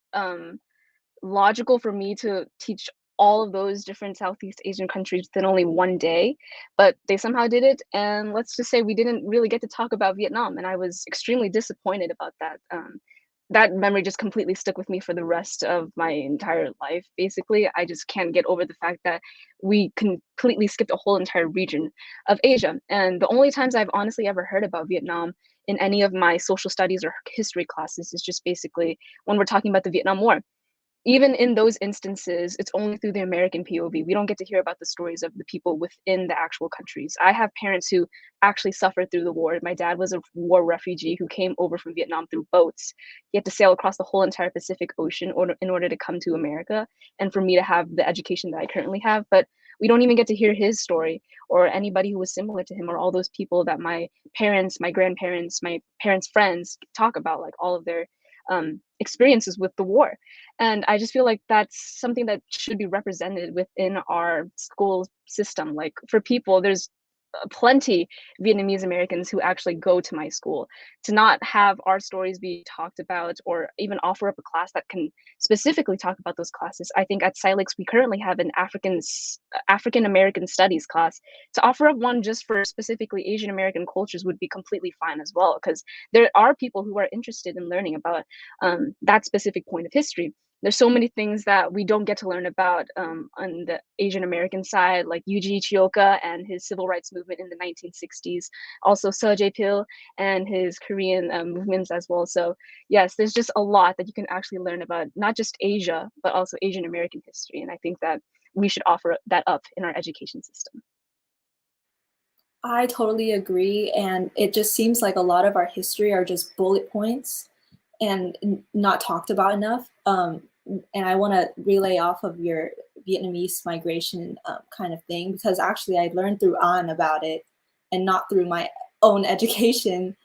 logical for me to teach all of those different Southeast Asian countries within only one day, but they somehow did it. And let's just say we didn't really get to talk about Vietnam, and I was extremely disappointed about that. That memory just completely stuck with me for the rest of my entire life. Basically, I just can't get over the fact that we completely skipped a whole entire region of Asia. And the only times I've honestly ever heard about Vietnam in any of my social studies or history classes is just basically when we're talking about the Vietnam War. Even in those instances, it's only through the American POV. We don't get to hear about the stories of the people within the actual countries. I have parents who actually suffered through the war. My dad was a war refugee who came over from Vietnam through boats. He had to sail across the whole entire Pacific Ocean in order to come to America and for me to have the education that I currently have. But we don't even get to hear his story or anybody who was similar to him or all those people that my parents, my grandparents, my parents' friends talk about, like all of their experiences with the war. And I just feel like that's something that should be represented within our school system. Like for people, there's plenty Vietnamese Americans who actually go to my school. To not have our stories be talked about or even offer up a class that can specifically talk about those classes. I think at SciLix we currently have an African American studies class. To offer up one just for specifically Asian American cultures would be completely fine as well, because there are people who are interested in learning about that specific point of history. There's so many things that we don't get to learn about on the Asian American side, like Yuji Ichioka and his civil rights movement in the 1960s, also Seo Jae-pil and his Korean movements as well. So yes, there's just a lot that you can actually learn about, not just Asia, but also Asian American history. And I think that we should offer that up in our education system. I totally agree. And it just seems like a lot of our history are just bullet points and not talked about enough. And I want to relay off of your Vietnamese migration kind of thing, because actually I learned through An about it and not through my own education.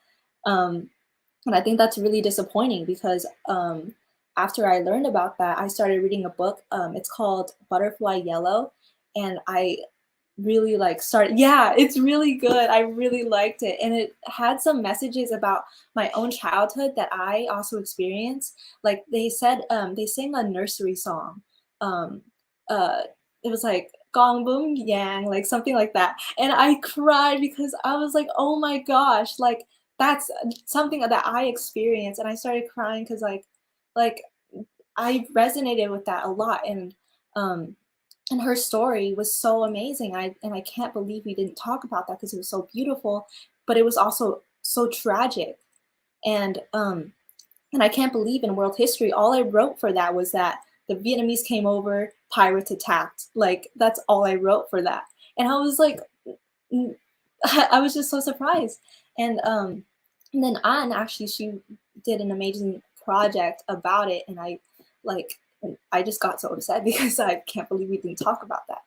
And I think that's really disappointing because after I learned about that, I started reading a book. It's called Butterfly Yellow. And I really yeah, it's really good. I really liked it, and it had some messages about my own childhood that I also experienced. Like they said, they sang a nursery song. It was like Gong Boom Yang, like something like that, and I cried because I was like, oh my gosh, like that's something that I experienced, and I started crying because like I resonated with that a lot, and her story was so amazing. I can't believe we didn't talk about that because it was so beautiful, but it was also so tragic. And I can't believe in world history, all I wrote for that was that the Vietnamese came over, pirates attacked. Like that's all I wrote for that. And I was like, I was just so surprised. And then Anne actually, she did an amazing project about it, and I just got so upset because I can't believe we didn't talk about that.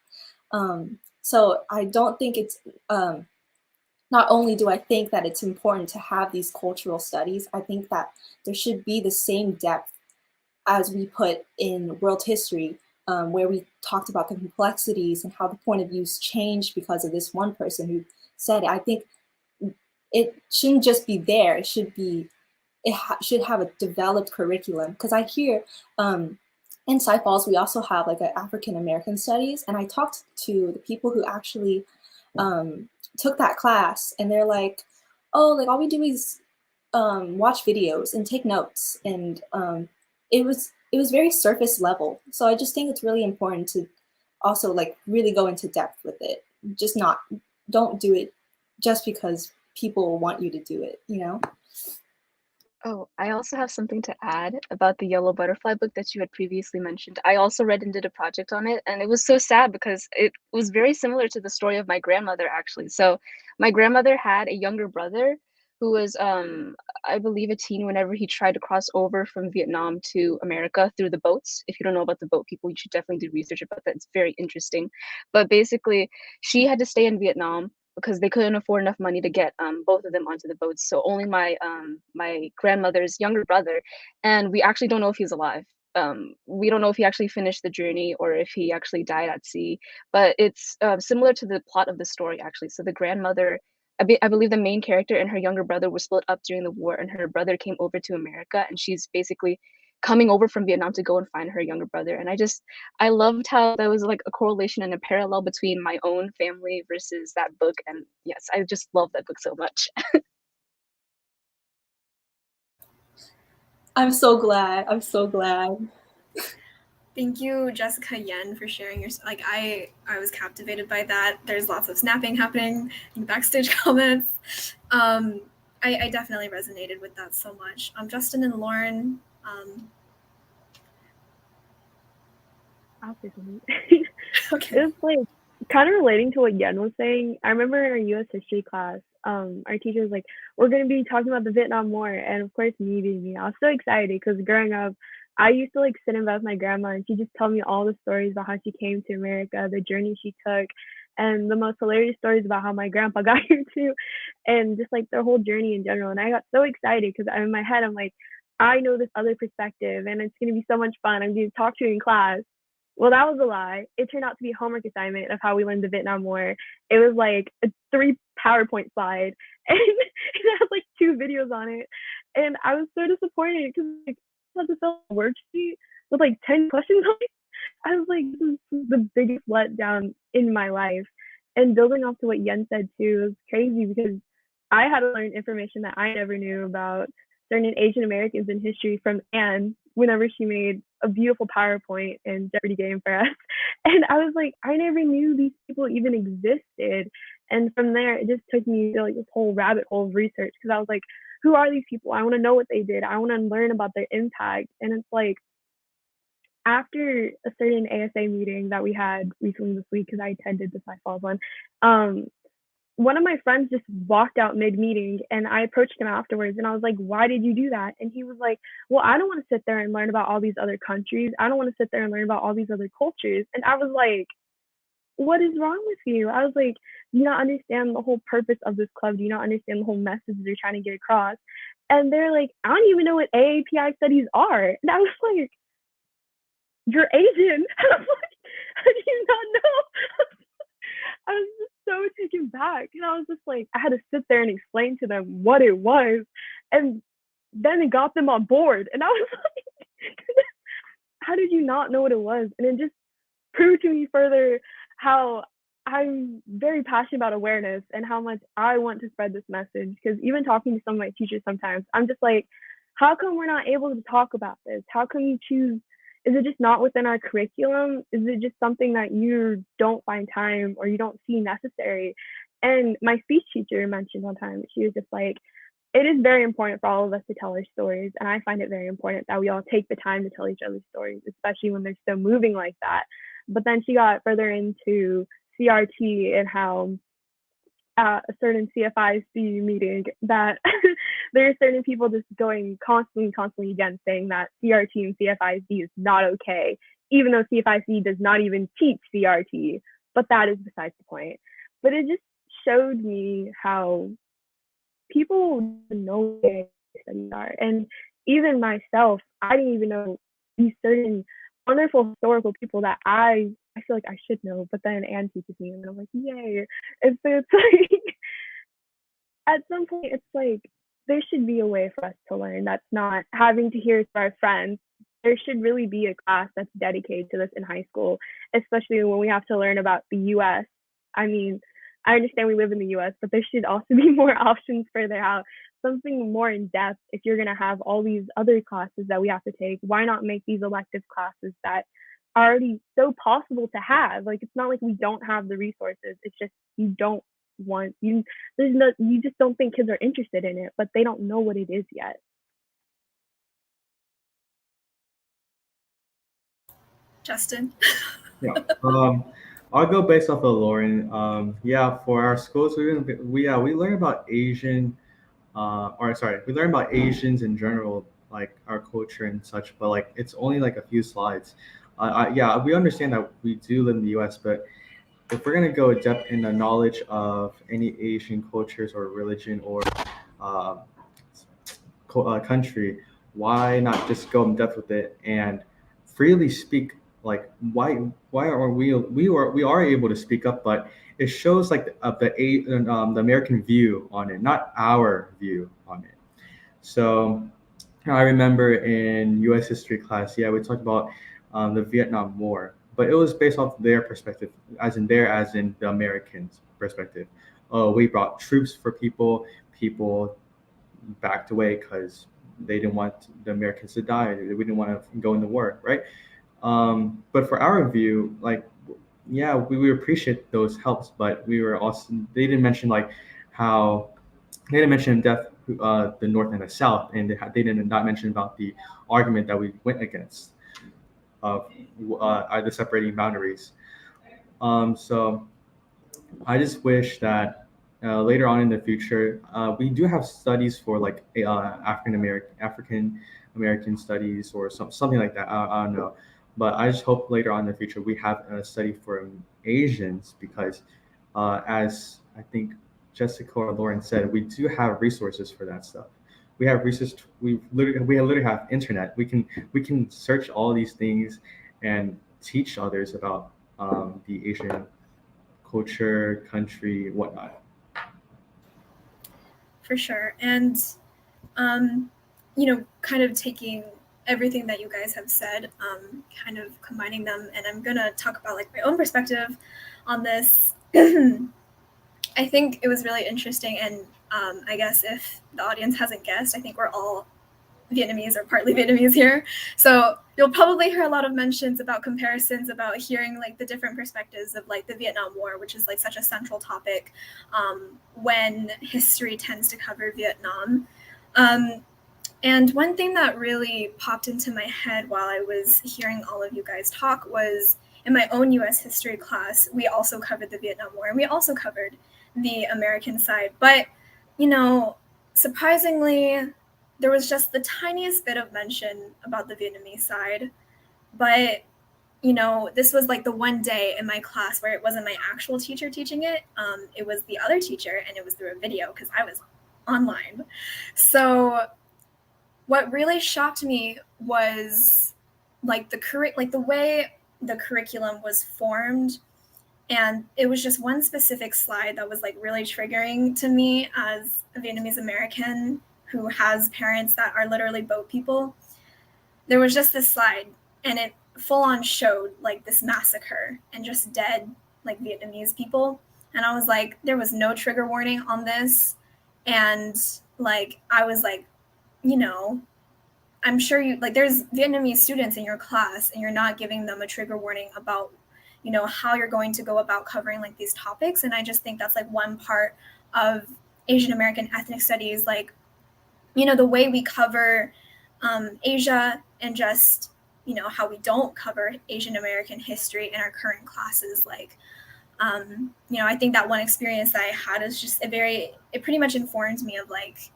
So I don't think it's, not only do I think that it's important to have these cultural studies, I think that there should be the same depth as we put in world history, where we talked about the complexities and how the point of views changed because of this one person who said it. I think it shouldn't just be there. It should be, should have a developed curriculum. Because I hear in Cy Falls, we also have like an African American studies, and I talked to the people who actually took that class, and they're like, oh, like all we do is watch videos and take notes, and it was very surface level. So I just think it's really important to also like really go into depth with it. Just don't do it just because people want you to do it, you know? Oh, I also have something to add about the Yellow Butterfly book that you had previously mentioned. I also read and did a project on it, and it was so sad because it was very similar to the story of my grandmother, actually. So, my grandmother had a younger brother who was, I believe, a teen whenever he tried to cross over from Vietnam to America through the boats. If you don't know about the boat people, you should definitely do research about that. It's very interesting. But basically, she had to stay in Vietnam because they couldn't afford enough money to get both of them onto the boats. So only my grandmother's younger brother, and we actually don't know if he's alive. We don't know if he actually finished the journey or if he actually died at sea. But it's similar to the plot of the story, actually. So the grandmother, I believe the main character and her younger brother were split up during the war, and her brother came over to America, and she's basically coming over from Vietnam to go and find her younger brother. And I loved how there was like a correlation and a parallel between my own family versus that book. And yes, I just love that book so much. I'm so glad. I'm so glad. Thank you, Jessica Yen, for sharing your, like, I was captivated by that. There's lots of snapping happening in the backstage comments. I definitely resonated with that so much. Justin and Lauren. I'll say something. Okay. It's like kind of relating to what Yen was saying. I remember in our U.S. history class, our teacher was like, "We're going to be talking about the Vietnam War," and of course, me being me, I was so excited because growing up, I used to like sit in bed with my grandma, and she just tell me all the stories about how she came to America, the journey she took, and the most hilarious stories about how my grandpa got here too, and just like their whole journey in general. And I got so excited because in my head, I'm like, I know this other perspective, and it's going to be so much fun. I'm going to talk to you in class. Well, that was a lie. It turned out to be a homework assignment of how we learned the Vietnam War. It was like a 3 PowerPoint slide, and it had like 2 videos on it. And I was so disappointed because like, I had to fill a worksheet with like 10 questions on it. I was like, this is the biggest letdown in my life. And building off to what Yen said too, was crazy because I had to learn information that I never knew about certain Asian Americans in history from Anne whenever she made a beautiful PowerPoint and Jeopardy game for us. And I was like, I never knew these people even existed. And from there, it just took me to like this whole rabbit hole of research because I was like, who are these people? I want to know what they did. I want to learn about their impact. And it's like, after a certain ASA meeting that we had recently this week, because I attended the Cy Falls one, one of my friends just walked out mid-meeting and I approached him afterwards and I was like, why did you do that? And he was like, well, I don't want to sit there and learn about all these other countries. I don't want to sit there and learn about all these other cultures. And I was like, what is wrong with you? I was like, do you not understand the whole purpose of this club? Do you not understand the whole message they're trying to get across? And they're like, I don't even know what AAPI studies are. And I was like, you're Asian. And I was like, how do you not know? I was just so taken back. And I was just like, I had to sit there and explain to them what it was. And then it got them on board. And I was like, how did you not know what it was? And it just proved to me further how I'm very passionate about awareness and how much I want to spread this message. Because even talking to some of my teachers sometimes, I'm just like, how come we're not able to talk about this? How come you choose? Is it just not within our curriculum? Is it just something that you don't find time or you don't see necessary? And my speech teacher mentioned one time, she was just like, it is very important for all of us to tell our stories. And I find it very important that we all take the time to tell each other's stories, especially when they're so moving like that. But then she got further into CRT and how at a certain CFIC meeting that there are certain people just going constantly again saying that CRT and CFIC is not okay, even though CFIC does not even teach CRT. But that is besides the point. But it just showed me how people don't know what their studies are. And even myself, I didn't even know these certain wonderful historical people that I feel like I should know, but then Anne teaches me and I'm like, yay. And so it's like at some point, it's like there should be a way for us to learn that's not having to hear it from our friends. There should really be a class that's dedicated to this in high school, especially when we have to learn about the US. I mean, I understand we live in the US, but there should also be more options further out, something more in depth. If you're going to have all these other classes that we have to take, why not make these elective classes that are already so possible to have? Like, it's not like we don't have the resources. It's just you don't want you you just don't think kids are interested in it, but they don't know what it is yet. Justin. Yeah. I'll go based off of Lauren. Yeah, for our schools, we learn about Asian, we learn about Asians in general, like our culture and such. But like, it's only like a few slides. Yeah, we understand that we do live in the U.S., but if we're gonna go depth in the knowledge of any Asian cultures or religion or uh, country, why not just go in depth with it and freely speak? Like, why are we are able to speak up, but it shows like the American view on it, not our view on it. So I remember in U.S. history class, yeah, we talked about the Vietnam War, but it was based off their perspective, as in the Americans' perspective. Oh, we brought troops for people backed away because they didn't want the Americans to die. We didn't want to go into war, right? But for our view, like, yeah, we appreciate those helps, but we were also, they didn't mention like how they didn't mention death, the North and the South, and they did not mention about the argument that we went against of the separating boundaries. So I just wish that later on in the future, we do have studies for like African American studies or something like that. I don't know, but I just hope later on in the future we have a study for Asians because, as I think Jessica or Lauren said, we do have resources for that stuff. We have research. We literally have internet. We can search all these things and teach others about the Asian culture, country, whatnot. For sure. And, kind of taking everything that you guys have said, kind of combining them, and I'm going to talk about like my own perspective on this. I think it was really interesting. And I guess if the audience hasn't guessed, I think we're all Vietnamese or partly Vietnamese here. So you'll probably hear a lot of mentions about comparisons, about hearing like the different perspectives of like the Vietnam War, which is like such a central topic when history tends to cover Vietnam. And one thing that really popped into my head while I was hearing all of you guys talk was in my own US history class, we also covered the Vietnam War and we also covered the American side. But, surprisingly, there was just the tiniest bit of mention about the Vietnamese side. But, this was like the one day in my class where it wasn't my actual teacher teaching it. It was the other teacher, and it was through a video because I was online. So what really shocked me was like the way the curriculum was formed. And it was just one specific slide that was like really triggering to me as a Vietnamese American who has parents that are literally boat people. There was just this slide and it full on showed like this massacre and just dead like Vietnamese people. And I was like, there was no trigger warning on this. And like, I was like, I'm sure there's Vietnamese students in your class and you're not giving them a trigger warning about, how you're going to go about covering like these topics. And I just think that's like one part of Asian American ethnic studies, like, the way we cover Asia and just, how we don't cover Asian American history in our current classes. Like, I think that one experience that I had is just it pretty much informed me of like,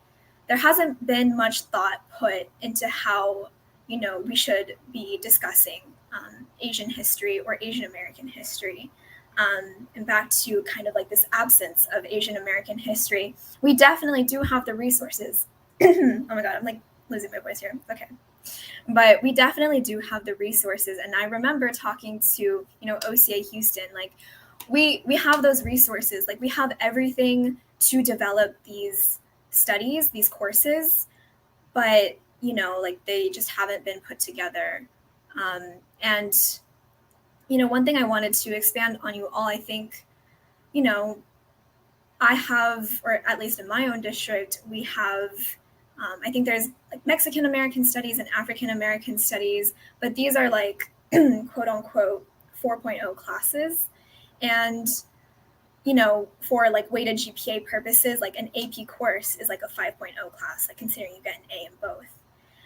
there hasn't been much thought put into how, we should be discussing Asian history or Asian American history. And back to kind of like this absence of Asian American history, we definitely do have the resources. Oh my God, I'm like losing my voice here. Okay. But we definitely do have the resources. And I remember talking to, OCA Houston, like we have those resources, like we have everything to develop these studies, these courses, but like they just haven't been put together. And one thing I wanted to expand on you all, I think, I have, or at least in my own district, we have, I think there's like Mexican American studies and African American studies, but these are like quote unquote 4.0 classes. And, for like weighted GPA purposes, like an AP course is like a 5.0 class, like considering you get an A in both.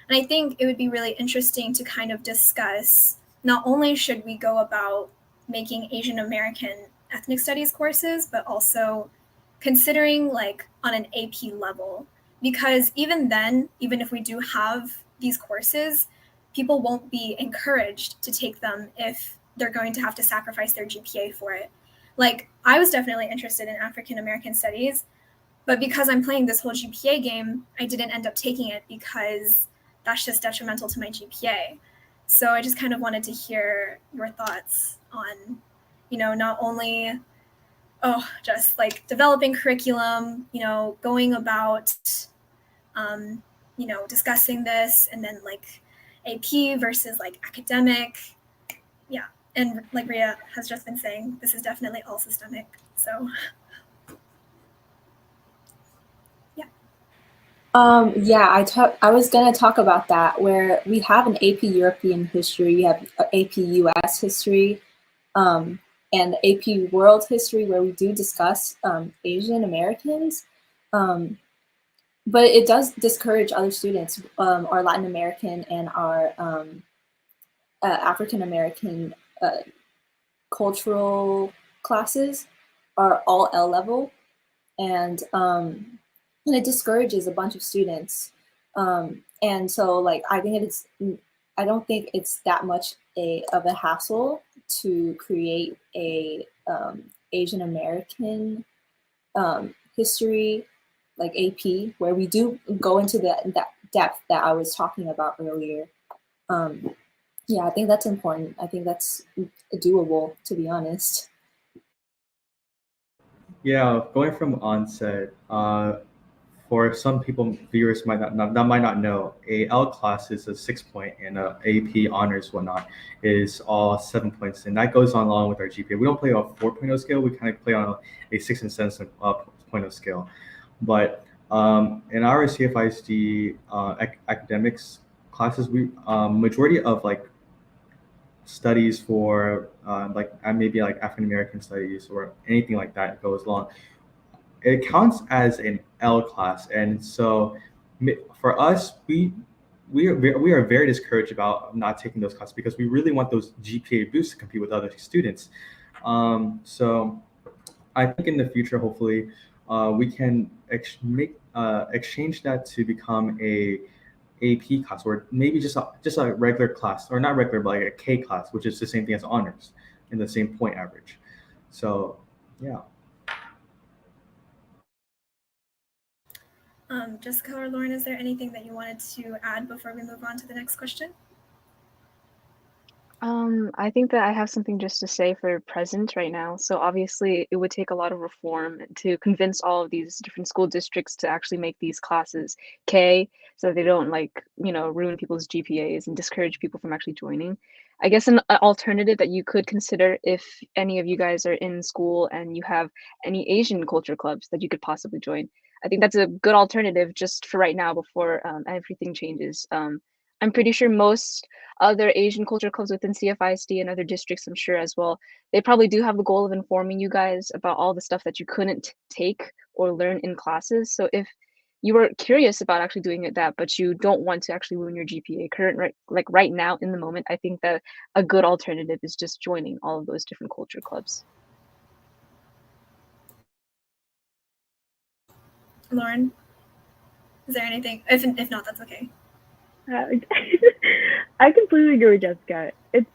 And I think it would be really interesting to kind of discuss, not only should we go about making Asian American ethnic studies courses, but also considering like on an AP level, because even then, even if we do have these courses, people won't be encouraged to take them if they're going to have to sacrifice their GPA for it. Like, I was definitely interested in African American studies, but because I'm playing this whole GPA game, I didn't end up taking it because that's just detrimental to my GPA. So I just kind of wanted to hear your thoughts on, not only just like developing curriculum, going about, discussing this, and then like AP versus like academic. Yeah. And like Rhea has just been saying, this is definitely all systemic. So Yeah, I was gonna talk about that, where we have an AP European history, we have AP US history, and AP World History, where we do discuss Asian Americans, but it does discourage other students, our Latin American and our African American cultural classes are all L level, and it discourages a bunch of students. And so, like, I don't think it's that much of a hassle to create a Asian American history, like AP, where we do go into that depth that I was talking about earlier. Yeah, I think that's important. I think that's doable, to be honest. Yeah, going from onset, for some people, viewers might not know, a L class is a 6 point, and a AP honors whatnot is all 7 points, and that goes on along with our GPA. We don't play on a 4.0 scale; we kind of play on a 6 and 7.0 scale. But in our CFISD academics classes, we majority of like studies for like maybe like African American studies or anything like that goes along, it counts as an L class. And so for us, we are very discouraged about not taking those classes because we really want those GPA boosts to compete with other students. So I think in the future, hopefully, we can exchange that to become a AP class, or maybe just a regular class, or not regular, but like a K class, which is the same thing as honors and the same point average. So yeah. Jessica or Lauren, is there anything that you wanted to add before we move on to the next question? I think that I have something just to say for present right now. So obviously it would take a lot of reform to convince all of these different school districts to actually make these classes K, so that they don't ruin people's GPAs and discourage people from actually joining. I guess an alternative that you could consider, if any of you guys are in school and you have any Asian culture clubs that you could possibly join. I think that's a good alternative just for right now before everything changes. I'm pretty sure most other Asian culture clubs within CFISD and other districts, I'm sure as well, they probably do have the goal of informing you guys about all the stuff that you couldn't take or learn in classes. So if you were curious about actually doing that, but you don't want to actually ruin your GPA right now in the moment, I think that a good alternative is just joining all of those different culture clubs. Lauren, is there anything? If not, that's okay. I completely agree with Jessica. It's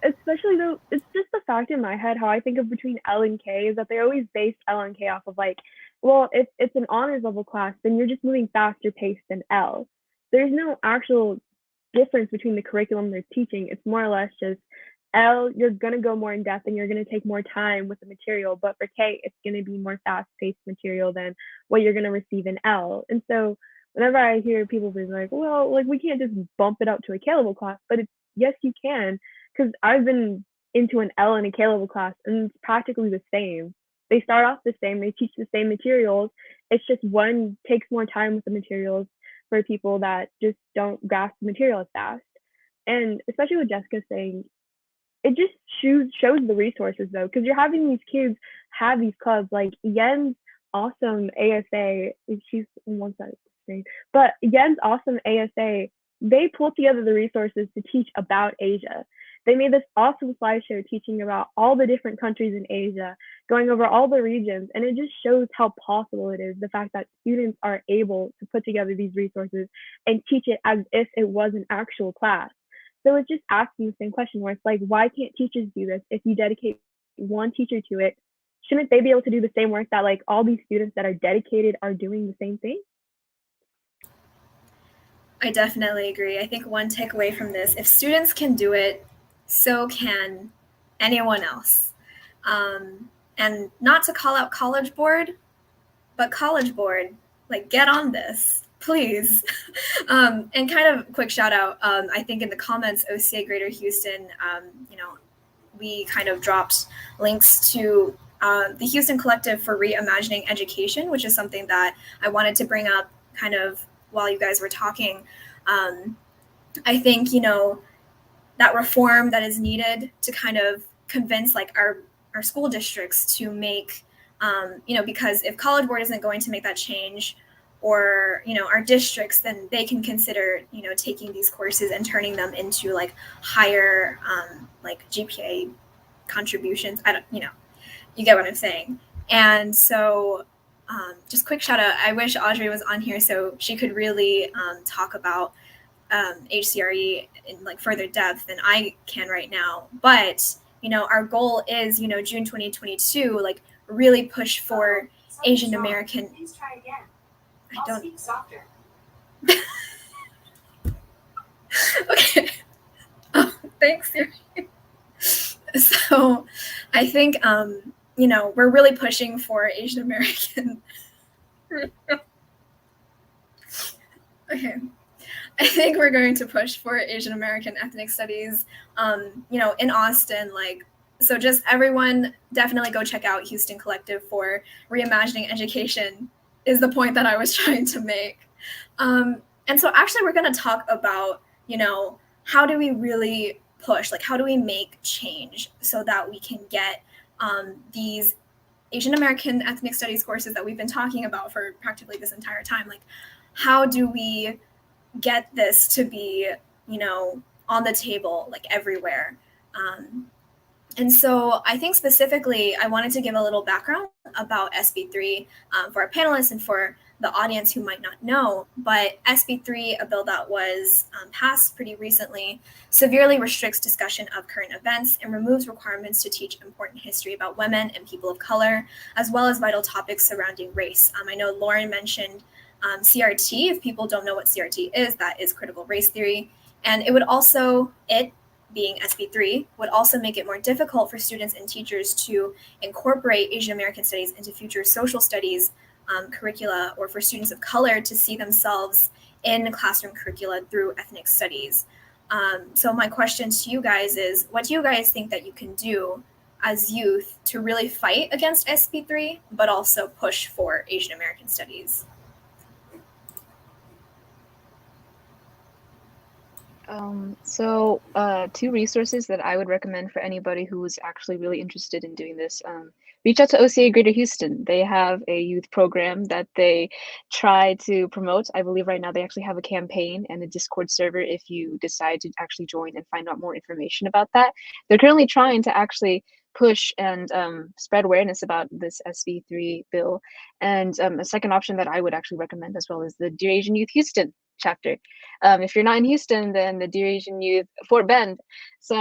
especially though, it's just the fact in my head how I think of between L and K is that they always base L and K off of like, well, if it's an honors level class, then you're just moving faster paced than L. There's no actual difference between the curriculum they're teaching. It's more or less just L, you're going to go more in depth and you're going to take more time with the material. But for K, it's going to be more fast paced material than what you're going to receive in L. And so whenever I hear people be like, well, like we can't just bump it up to a K level class, but it's, yes, you can. Because I've been into an L and a K level class and it's practically the same. They start off the same, they teach the same materials. It's just one takes more time with the materials for people that just don't grasp the material as fast. And especially with Jessica saying, it just shows the resources though, because you're having these kids have these clubs like Yen's awesome ASA. She's on one side of the screen, but Yen's awesome ASA. They pulled together the resources to teach about Asia. They made this awesome slideshow teaching about all the different countries in Asia, going over all the regions, and it just shows how possible it is. The fact that students are able to put together these resources and teach it as if it was an actual class. So it's just asking the same question where it's like, why can't teachers do this? If you dedicate one teacher to it, shouldn't they be able to do the same work that like all these students that are dedicated are doing the same thing? I definitely agree. I think one takeaway from this, if students can do it, so can anyone else. And not to call out College Board, but College Board, like get on this, please. And kind of quick shout out, I think in the comments, OCA Greater Houston, we kind of dropped links to the Houston Collective for Reimagining Education, which is something that I wanted to bring up kind of while you guys were talking. I think, that reform that is needed to kind of convince like our school districts to make, because if College Board isn't going to make that change, or our districts, then they can consider taking these courses and turning them into like higher like GPA contributions. I don't, you get what I'm saying. And so just quick shout out, I wish Audrey was on here so she could really talk about HCRE in like further depth than I can right now. But our goal is June 2022, like really push for Asian American. Please try again. I don't speak softer. Okay. Oh, thanks, Siri. So I think we're really pushing for Asian American. Okay. I think we're going to push for Asian American ethnic studies, in Austin, so just everyone definitely go check out Houston Collective for Reimagining Education is the point that I was trying to make. And so actually we're going to talk about, how do we really push, how do we make change so that we can get these Asian American ethnic studies courses that we've been talking about for practically this entire time. How do we get this to be, on the table, everywhere? And so I think specifically, I wanted to give a little background about SB3 for our panelists and for the audience who might not know. But SB3, a bill that was passed pretty recently, severely restricts discussion of current events and removes requirements to teach important history about women and people of color, as well as vital topics surrounding race. I know Lauren mentioned CRT. If people don't know what CRT is, that is critical race theory. And it would also, being SB3, would also make it more difficult for students and teachers to incorporate Asian American studies into future social studies curricula, or for students of color to see themselves in classroom curricula through ethnic studies. So my question to you guys is, what do you guys think that you can do as youth to really fight against SB3, but also push for Asian American studies? Two resources that I would recommend for anybody who's actually really interested in doing this. Reach out to OCA Greater Houston. They have a youth program that they try to promote. I believe right now they actually have a campaign and a Discord server if you decide to actually join and find out more information about that. They're currently trying to actually push and spread awareness about this SB3 bill. And a second option that I would actually recommend as well is the Dear Asian Youth Houston chapter. If you're not in Houston, then the Dear Asian Youth Fort Bend. So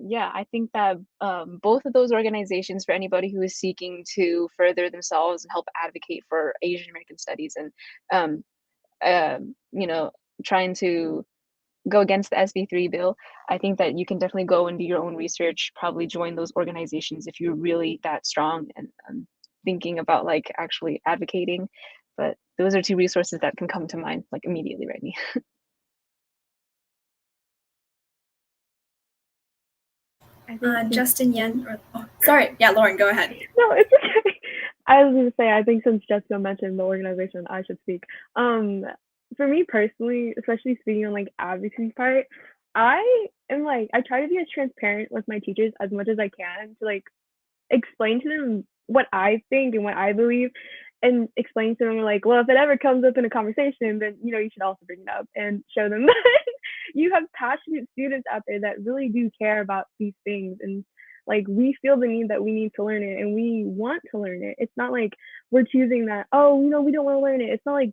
yeah, I think that both of those organizations, for anybody who is seeking to further themselves and help advocate for Asian American studies and trying to go against the SB3 bill. I think that you can definitely go and do your own research, probably join those organizations if you're really that strong and thinking about like actually advocating. But those are two resources that can come to mind like immediately right now. Justin Yen, sorry, yeah, Lauren, go ahead. No, it's okay. I was going to say, I think since Jessica mentioned the organization, I should speak. For me personally, especially speaking on like advocacy part, I am like, I try to be as transparent with my teachers as much as I can to like explain to them what I think and what I believe, and explain to them like, well, if it ever comes up in a conversation, then you know you should also bring it up and show them that you have passionate students out there that really do care about these things, and like we feel the need that we need to learn it and we want to learn it. It's not like we're choosing that, oh, you know, we don't want to learn it. It's not like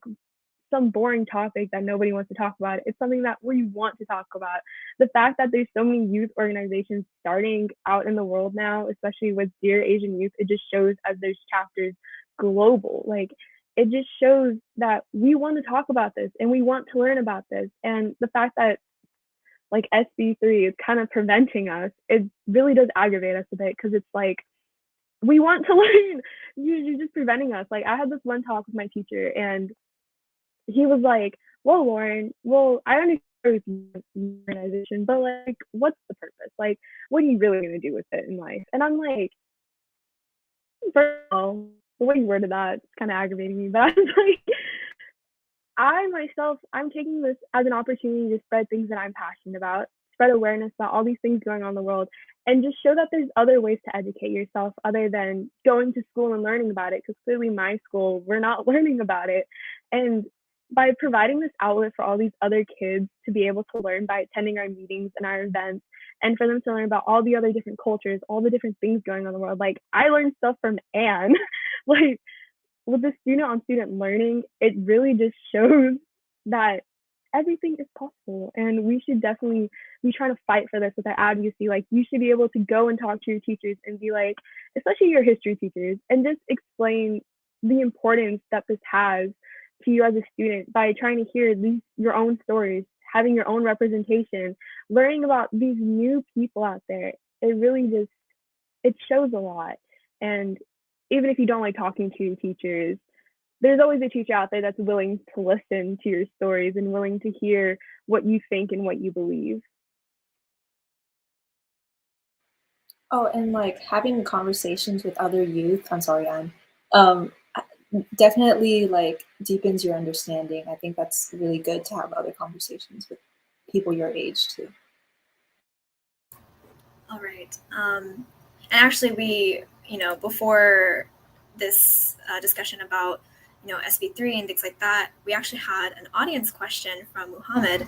some boring topic that nobody wants to talk about. It's something that we want to talk about. The fact that there's so many youth organizations starting out in the world now, especially with Dear Asian Youth, it just shows as there's chapters global. Like it just shows that we want to talk about this and we want to learn about this. And the fact that like SB3 is kind of preventing us, it really does aggravate us a bit because it's like we want to learn. You're just preventing us. Like I had this one talk with my teacher and he was like, well, Lauren, well, I understand the organization, but like, what's the purpose? Like, what are you really going to do with it in life? And I'm like, first of all, the way you worded that, it's kind of aggravating me, but I was like, I myself, I'm taking this as an opportunity to spread things that I'm passionate about, spread awareness about all these things going on in the world, and just show that there's other ways to educate yourself other than going to school and learning about it. Because clearly, my school, we're not learning about it. And by providing this outlet for all these other kids to be able to learn by attending our meetings and our events, and for them to learn about all the other different cultures, all the different things going on in the world. Like, I learned stuff from Anne. Like, with the student on student learning, it really just shows that everything is possible, and we should definitely be trying to fight for this with our advocacy. Like you should be able to go and talk to your teachers and be like, especially your history teachers, and just explain the importance that this has to you as a student by trying to hear your own stories, having your own representation, learning about these new people out there. It really just, it shows a lot. And even if you don't like talking to your teachers, there's always a teacher out there that's willing to listen to your stories and willing to hear what you think and what you believe. Oh, and like having conversations with other youth, I'm sorry, Anne, definitely like deepens your understanding. I think that's really good to have other conversations with people your age too. All right. And actually we, you know, before this discussion about, you know, SB3 and things like that, we actually had an audience question from Muhammad.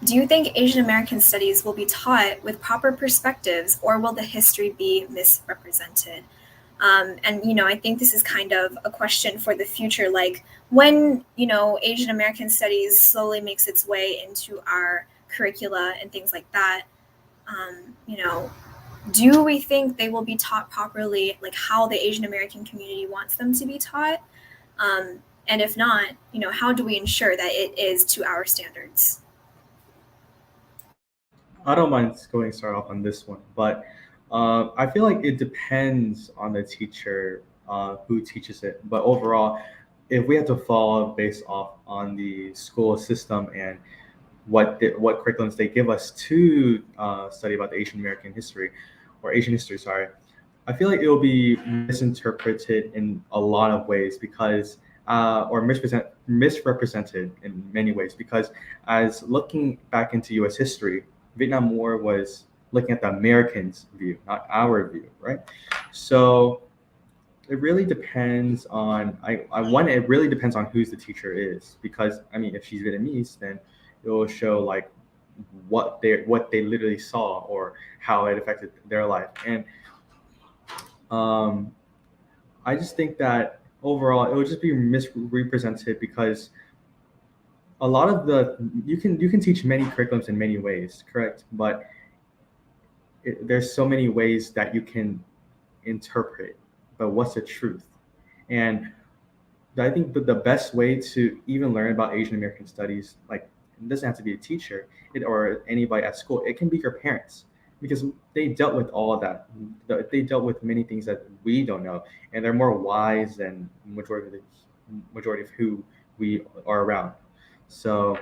Do you think Asian American studies will be taught with proper perspectives, or will the history be misrepresented? And, you know, I think this is kind of a question for the future. Like when, you know, Asian American studies slowly makes its way into our curricula and things like that, you know, do we think they will be taught properly, like how the Asian American community wants them to be taught? And if not, you know, how do we ensure that it is to our standards? I don't mind going start off on this one, but I feel like it depends on the teacher who teaches it. But overall, if we have to follow based off on the school system and what curriculums they give us to study about the Asian American history or Asian history, sorry, I feel like it will be misinterpreted in a lot of ways because or misrepresented in many ways because as looking back into U.S. history, Vietnam War was looking at the Americans' view, not our view, right? So it really depends on it really depends on who's the teacher is because I mean if she's Vietnamese then it will show like what they literally saw or how it affected their life and I just think that overall it would just be misrepresented because a lot of you can teach many curriculums in many ways, correct? But there's so many ways that you can interpret. But what's the truth? And I think the best way to even learn about Asian American studies, like It doesn't have to be a teacher or anybody at school. It can be your parents, because they dealt with all of that. They dealt with many things that we don't know, and they're more wise than majority of who we are around. So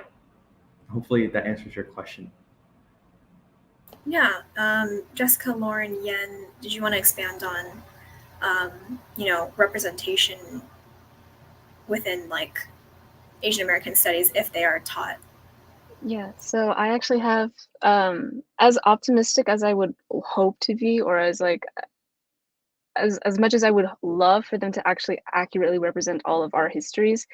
hopefully that answers your question. Yeah, Jessica, Lauren, Yen, did you want to expand on, representation within like Asian American studies if they are taught? Yeah, so I actually have as optimistic as I would hope to be, or as like as much as I would love for them to actually accurately represent all of our histories,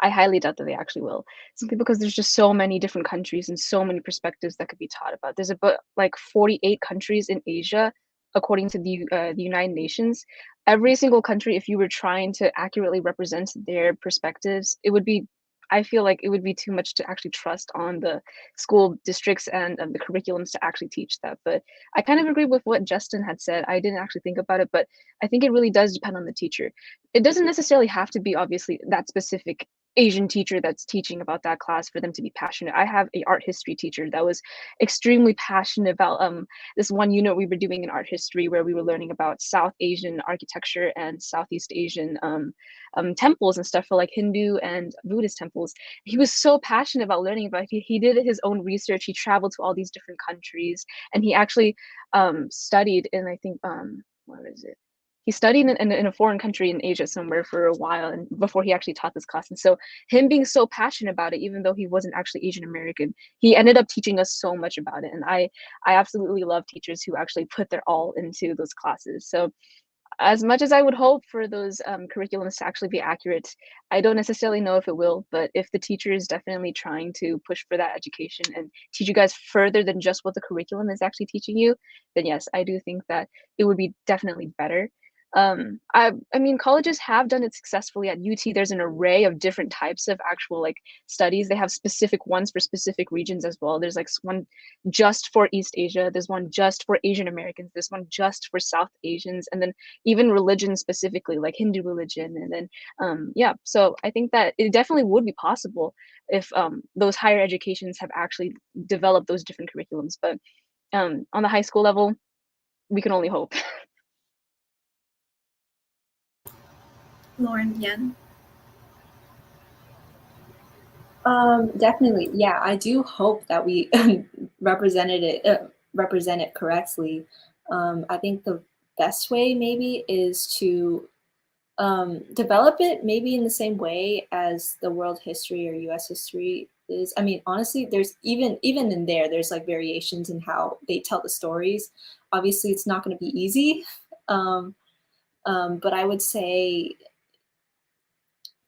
I highly doubt that they actually will. Simply because there's just so many different countries and so many perspectives that could be taught about. There's about like 48 countries in Asia, according to the United Nations. Every single country, if you were trying to accurately represent their perspectives, it would be, I feel like it would be too much to actually trust on the school districts and the curriculums to actually teach that. But I kind of agree with what Justin had said. I didn't actually think about it, but I think it really does depend on the teacher. It doesn't necessarily have to be obviously that specific Asian teacher that's teaching about that class for them to be passionate. I have a art history teacher that was extremely passionate about this one unit we were doing in art history where we were learning about South Asian architecture and Southeast Asian temples and stuff for like Hindu and Buddhist temples. He was so passionate about learning about it. He did his own research. He traveled to all these different countries, and he actually studied in, I think, what is it? He studied in a foreign country in Asia somewhere for a while, and before he actually taught this class. And so him being so passionate about it, even though he wasn't actually Asian American, he ended up teaching us so much about it. And I absolutely love teachers who actually put their all into those classes. So as much as I would hope for those curriculums to actually be accurate, I don't necessarily know if it will, but if the teacher is definitely trying to push for that education and teach you guys further than just what the curriculum is actually teaching you, then yes, I do think that it would be definitely better. I mean, colleges have done it successfully. At UT, there's an array of different types of actual like studies. They have specific ones for specific regions as well. There's like one just for East Asia, there's one just for Asian Americans, there's one just for South Asians, and then even religion specifically, like Hindu religion. And then yeah, so I think that it definitely would be possible if those higher educations have actually developed those different curriculums. But on the high school level, we can only hope. Lauren, Yen. Definitely, yeah. I do hope that we represent it correctly. I think the best way maybe is to develop it maybe in the same way as the world history or U.S. history is. I mean, honestly, there's even in there, there's like variations in how they tell the stories. Obviously, it's not going to be easy, but I would say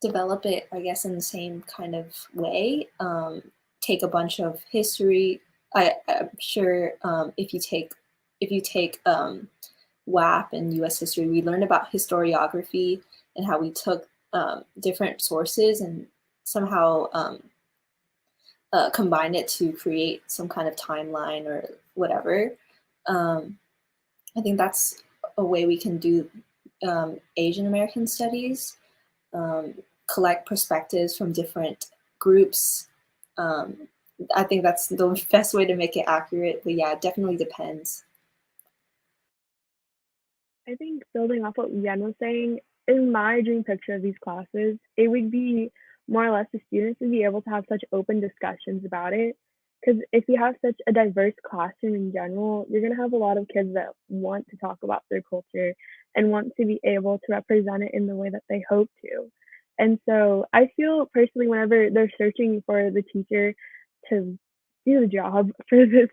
develop it, I guess, in the same kind of way. Take a bunch of history. I'm sure if you take WAP and U.S. history, we learned about historiography and how we took different sources and somehow combined it to create some kind of timeline or whatever. I think that's a way we can do Asian American studies. Collect perspectives from different groups. I think that's the best way to make it accurate, but yeah, it definitely depends. I think building off what Yen was saying, in my dream picture of these classes, it would be more or less the students would be able to have such open discussions about it. Because if you have such a diverse classroom in general, you're going to have a lot of kids that want to talk about their culture and want to be able to represent it in the way that they hope to. And so I feel personally, whenever they're searching for the teacher to do the job for this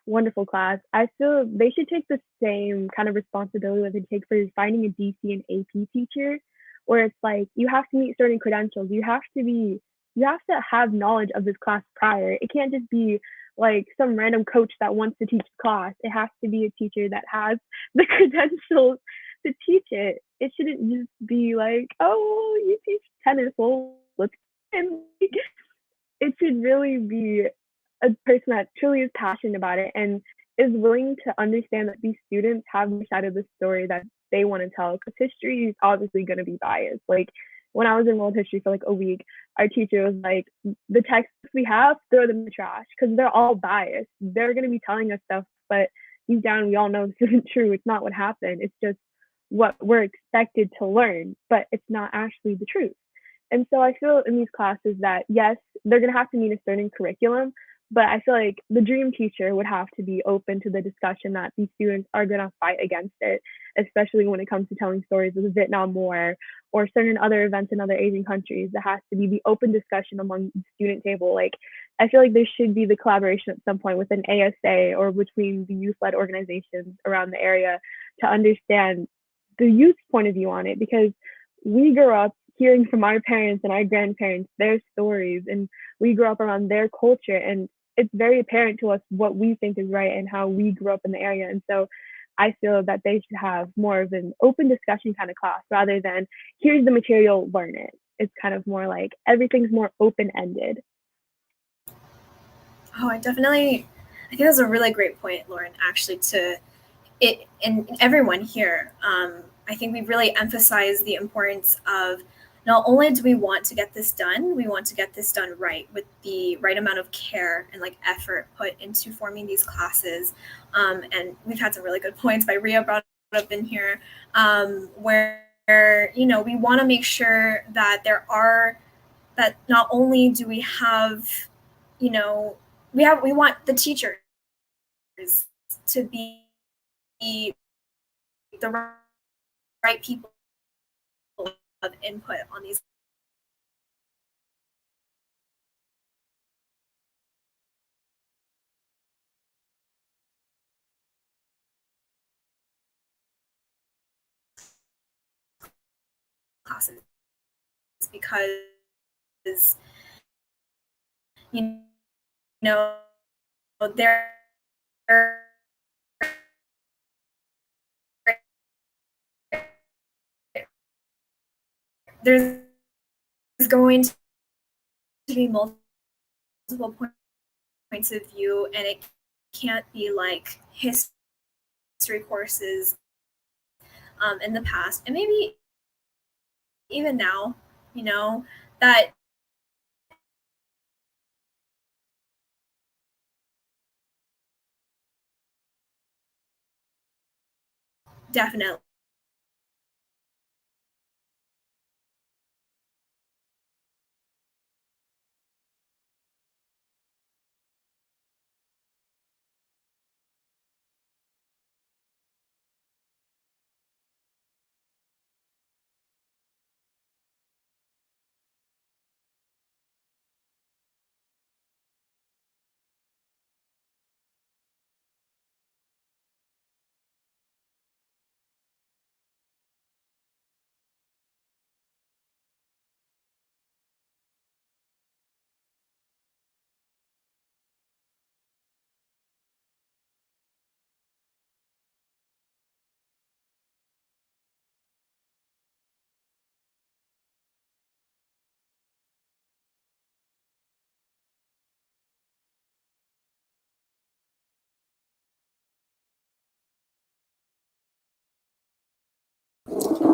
wonderful class, I feel they should take the same kind of responsibility that they take for finding a DC and AP teacher, where it's like you have to meet certain credentials. You have to have knowledge of this class prior. It can't just be like some random coach that wants to teach the class. It has to be a teacher that has the credentials to teach it. It shouldn't just be like, oh, you teach tennis, well, let's and it should really be a person that truly is passionate about it and is willing to understand that these students have their side of the story that they want to tell, because history is obviously going to be biased. Like, when I was in world history for like a week, our teacher was like, the textbooks we have, throw them in the trash because they're all biased. They're going to be telling us stuff, but deep down, we all know this isn't true. It's not what happened. It's just what we're expected to learn, but it's not actually the truth. And so I feel in these classes that, yes, they're going to have to meet a certain curriculum, but I feel like the dream teacher would have to be open to the discussion that these students are going to fight against it, especially when it comes to telling stories of the Vietnam War or certain other events in other Asian countries. There has to be the open discussion among the student table. Like, I feel like there should be the collaboration at some point with an ASA or between the youth-led organizations around the area to understand the youth's point of view on it, because we grew up hearing from our parents and our grandparents their stories, and we grew up around their culture, and it's very apparent to us what we think is right and how we grew up in the area. And so I feel that they should have more of an open discussion kind of class rather than here's the material, learn it. It's kind of more like everything's more open-ended. Oh, I think that's a really great point, Lauren, actually, to it and everyone here. I think we really emphasize the importance of not only do we want to get this done, we want to get this done right with the right amount of care and like effort put into forming these classes. And we've had some really good points by Rhea brought up in here, where we want to make sure that that not only do we have, we want the teachers to be the right people of input on these classes, because there there's going to be multiple points of view, and it can't be like history courses in the past, and maybe even now, that definitely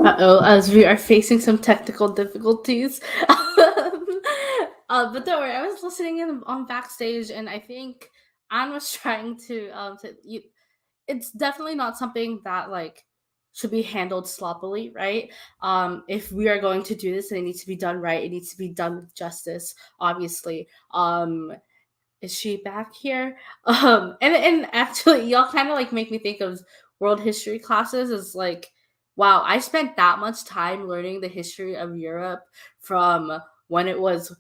Uh-oh, as we are facing some technical difficulties. But don't worry, I was listening in on backstage, and I think Anne was trying it's definitely not something that like should be handled sloppily, right? If we are going to do this, then it needs to be done right. It needs to be done with justice, obviously. Is she back here? And actually, y'all kind of like make me think of world history classes as like, wow, I spent that much time learning the history of Europe from when it was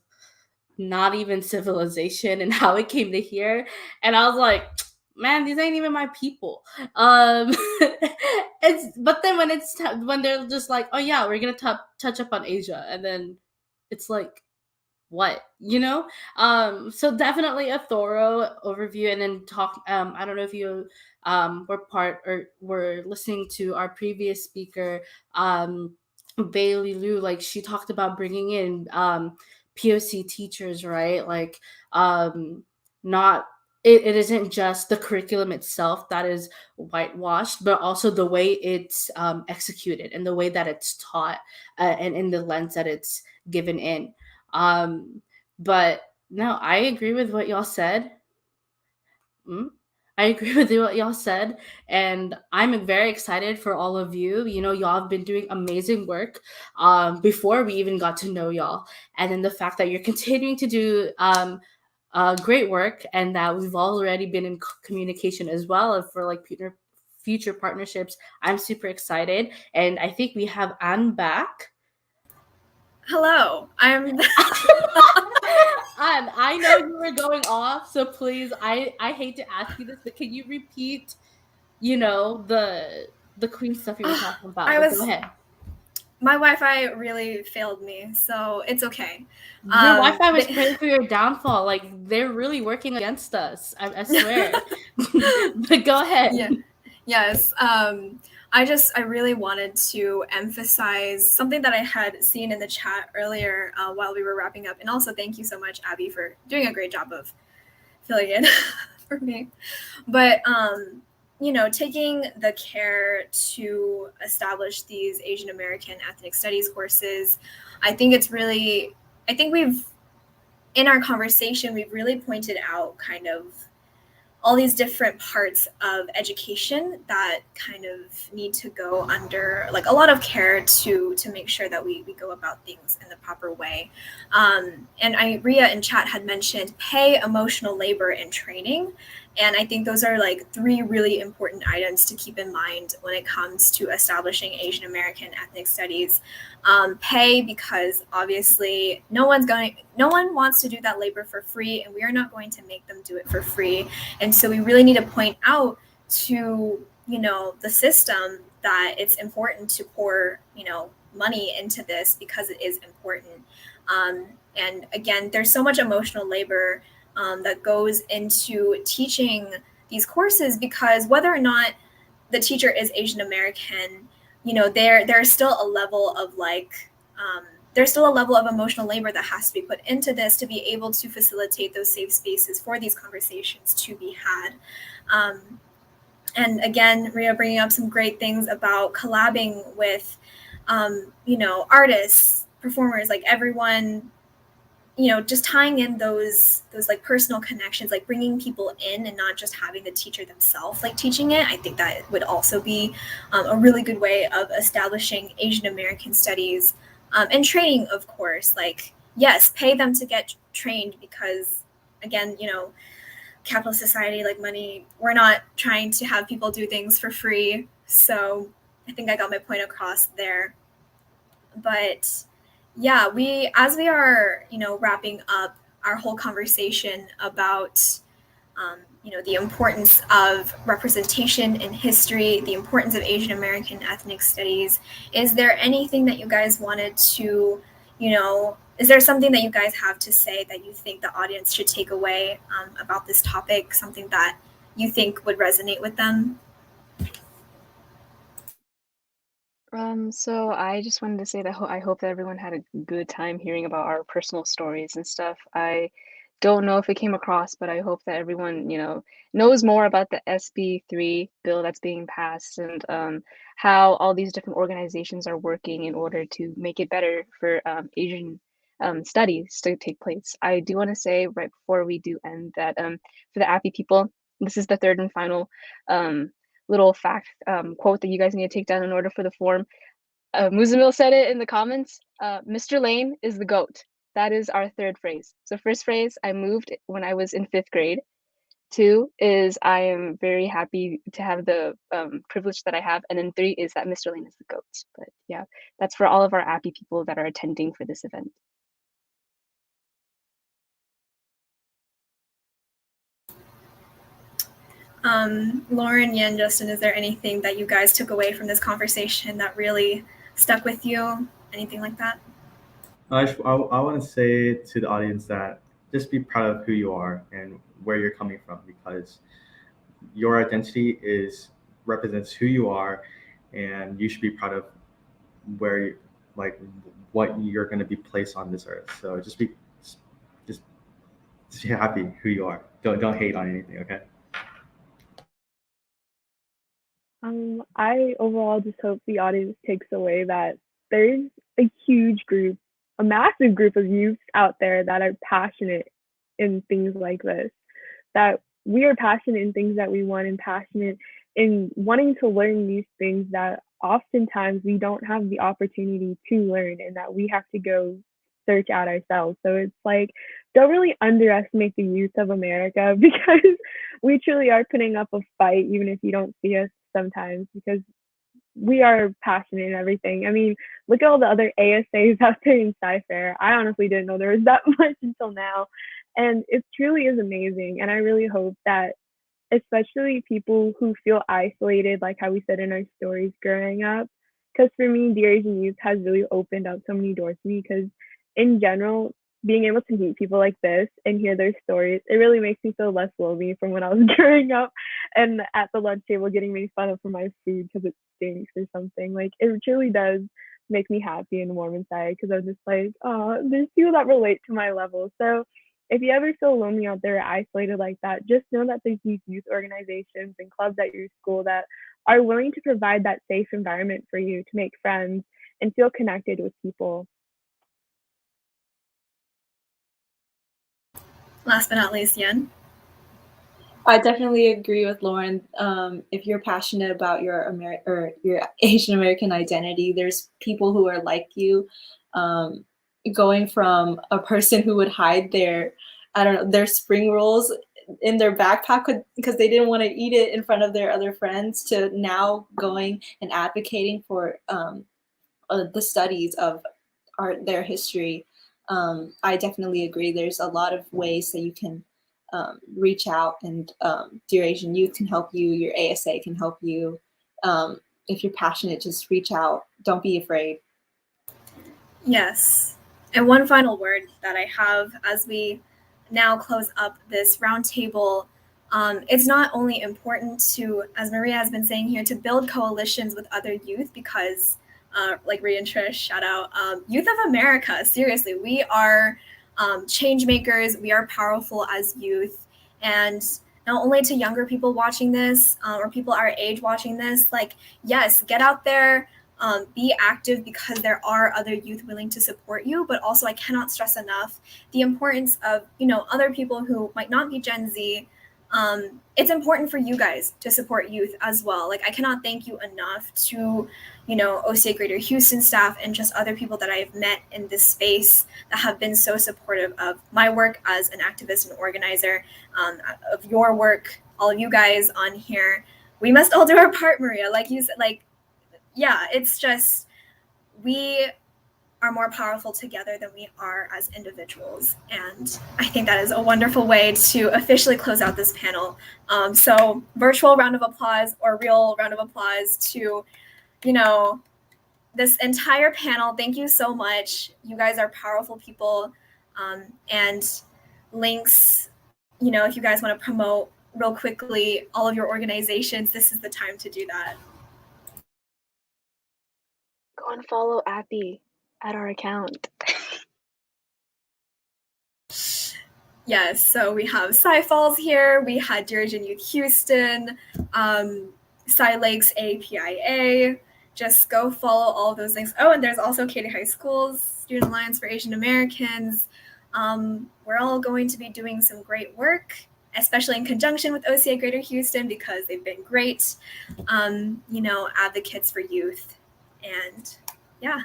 not even civilization and how it came to here, and I was like, man, these ain't even my people. But then when they're just like, oh yeah, we're gonna touch up on Asia, and then it's like, what, so definitely a thorough overview, and then talk. I don't know if you were part or were listening to our previous speaker, Bailey Liu. Like, she talked about bringing in POC teachers, right? Like, not it isn't just the curriculum itself that is whitewashed, but also the way it's executed and the way that it's taught, and in the lens that it's given in. But no, I agree with what y'all said. Mm. I agree with what y'all said, and I'm very excited for all of you. You know, y'all have been doing amazing work before we even got to know y'all, and then the fact that you're continuing to do great work, and that we've already been in communication as well for like future partnerships. I'm super excited, and I think we have Anne back. Hello, I'm. Anne, I know you were going off, so please, I hate to ask you this, but can you repeat, you know, the queen stuff you were talking about? I But was. go ahead. My Wi-Fi really failed me, so it's okay. Your Wi-Fi was praying for your downfall. Like, they're really working against us. I swear. But go ahead. Yeah. Yes. I really wanted to emphasize something that I had seen in the chat earlier while we were wrapping up, and also thank you so much, Abby, for doing a great job of filling in for me. But you know, taking the care to establish these Asian American ethnic studies courses, I think we've, in our conversation, we've really pointed out kind of all these different parts of education that kind of need to go under like a lot of care to make sure that we go about things in the proper way. And Ria in chat had mentioned pay, emotional labor, and training. And I think those are like three really important items to keep in mind when it comes to establishing Asian American ethnic studies. Pay, because obviously no one wants to do that labor for free, and we are not going to make them do it for free. And so we really need to point out to, you know, the system that it's important to pour, you know, money into this because it is important. And again, there's so much emotional labor that goes into teaching these courses, because whether or not the teacher is Asian American, you know, there's still a level of like, there's still a level of emotional labor that has to be put into this to be able to facilitate those safe spaces for these conversations to be had. And again, Ria bringing up some great things about collabing with, you know, artists, performers, like everyone, you know, just tying in those like personal connections, like bringing people in and not just having the teacher themselves like teaching it. I think that would also be a really good way of establishing Asian American studies, and training, of course. Like, yes, pay them to get trained, because again, you know, capitalist society, like money, we're not trying to have people do things for free. So I think I got my point across there. But yeah, as we are, you know, wrapping up our whole conversation about, you know, the importance of representation in history, the importance of Asian American ethnic studies, is there anything that you guys wanted to, you know, is there something that you guys have to say that you think the audience should take away about this topic, something that you think would resonate with them? So I just wanted to say that I hope that everyone had a good time hearing about our personal stories and stuff. I don't know if it came across, but I hope that everyone, you know, knows more about the SB3 bill that's being passed, and how all these different organizations are working in order to make it better for Asian studies to take place. I do want to say right before we do end that for the API people, this is the third and final little fact quote that you guys need to take down in order for the form. Muzamil said it in the comments. Mr. Lane is the GOAT. That is our third phrase. So first phrase, I moved when I was in 5th grade. 2 is I am very happy to have the privilege that I have. And then 3 is that Mr. Lane is the GOAT. But yeah, that's for all of our API people that are attending for this event. Lauren, Yen, Justin, is there anything that you guys took away from this conversation that really stuck with you? Anything like that? I want to say to the audience that just be proud of who you are and where you're coming from, because your identity represents who you are, and you should be proud of like what you're going to be placed on this earth. So just happy who you are. Don't hate on anything, okay? I overall just hope the audience takes away that there's a huge group, a massive group of youth out there that are passionate in things like this. That we are passionate in things that we want and passionate in wanting to learn these things that oftentimes we don't have the opportunity to learn and that we have to go search out ourselves. So it's like, don't really underestimate the youth of America because we truly are putting up a fight, even if you don't see us sometimes, because we are passionate and everything. I mean, look at all the other ASAs out there in Sci-Fair. I honestly didn't know there was that much until now. And it truly is amazing. And I really hope that especially people who feel isolated, like how we said in our stories growing up, because for me, Dear Asian Youth has really opened up so many doors to me because in general, being able to meet people like this and hear their stories, it really makes me feel less lonely from when I was growing up and at the lunch table getting made fun of for my food because it stinks or something. Like it truly does make me happy and warm inside because I'm just like, oh, there's people that relate to my level. So if you ever feel lonely out there, isolated like that, just know that there's these youth organizations and clubs at your school that are willing to provide that safe environment for you to make friends and feel connected with people. Last but not least, Yen. I definitely agree with Lauren. If you're passionate about your your Asian American identity, there's people who are like you. Going from a person who would hide their, I don't know, their spring rolls in their backpack because they didn't want to eat it in front of their other friends, to now going and advocating for the studies of their history. I definitely agree. There's a lot of ways that you can reach out, and Dear Asian Youth can help you. Your ASA can help you. If you're passionate, just reach out. Don't be afraid. Yes. And one final word that I have as we now close up this roundtable. It's not only important to, as Maria has been saying here, to build coalitions with other youth because, like Rhea and Trish, shout out, Youth of America, seriously, we are change makers. We are powerful as youth. And not only to younger people watching this or people our age watching this, like, yes, get out there, be active because there are other youth willing to support you. But also I cannot stress enough the importance of, other people who might not be Gen Z. It's important for you guys to support youth as well. Like I cannot thank you enough to, OCA Greater Houston staff and just other people that I've met in this space that have been so supportive of my work as an activist and organizer, of your work, all of you guys on here. We must all do our part, Maria. Like you said, yeah, it's just, we are more powerful together than we are as individuals. And I think that is a wonderful way to officially close out this panel. So virtual round of applause or real round of applause to, this entire panel. Thank you so much. You guys are powerful people. And links, if you guys want to promote real quickly all of your organizations, this is the time to do that. Go and follow Abby at our account. Yes, so we have Sci-Falls here, we had Dear Asian Youth Houston, Sci Lakes APIA. Just go follow all those things. Oh, and there's also Katy High School's Student Alliance for Asian Americans. We're all going to be doing some great work, especially in conjunction with OCA Greater Houston because they've been great, advocates for youth. And yeah,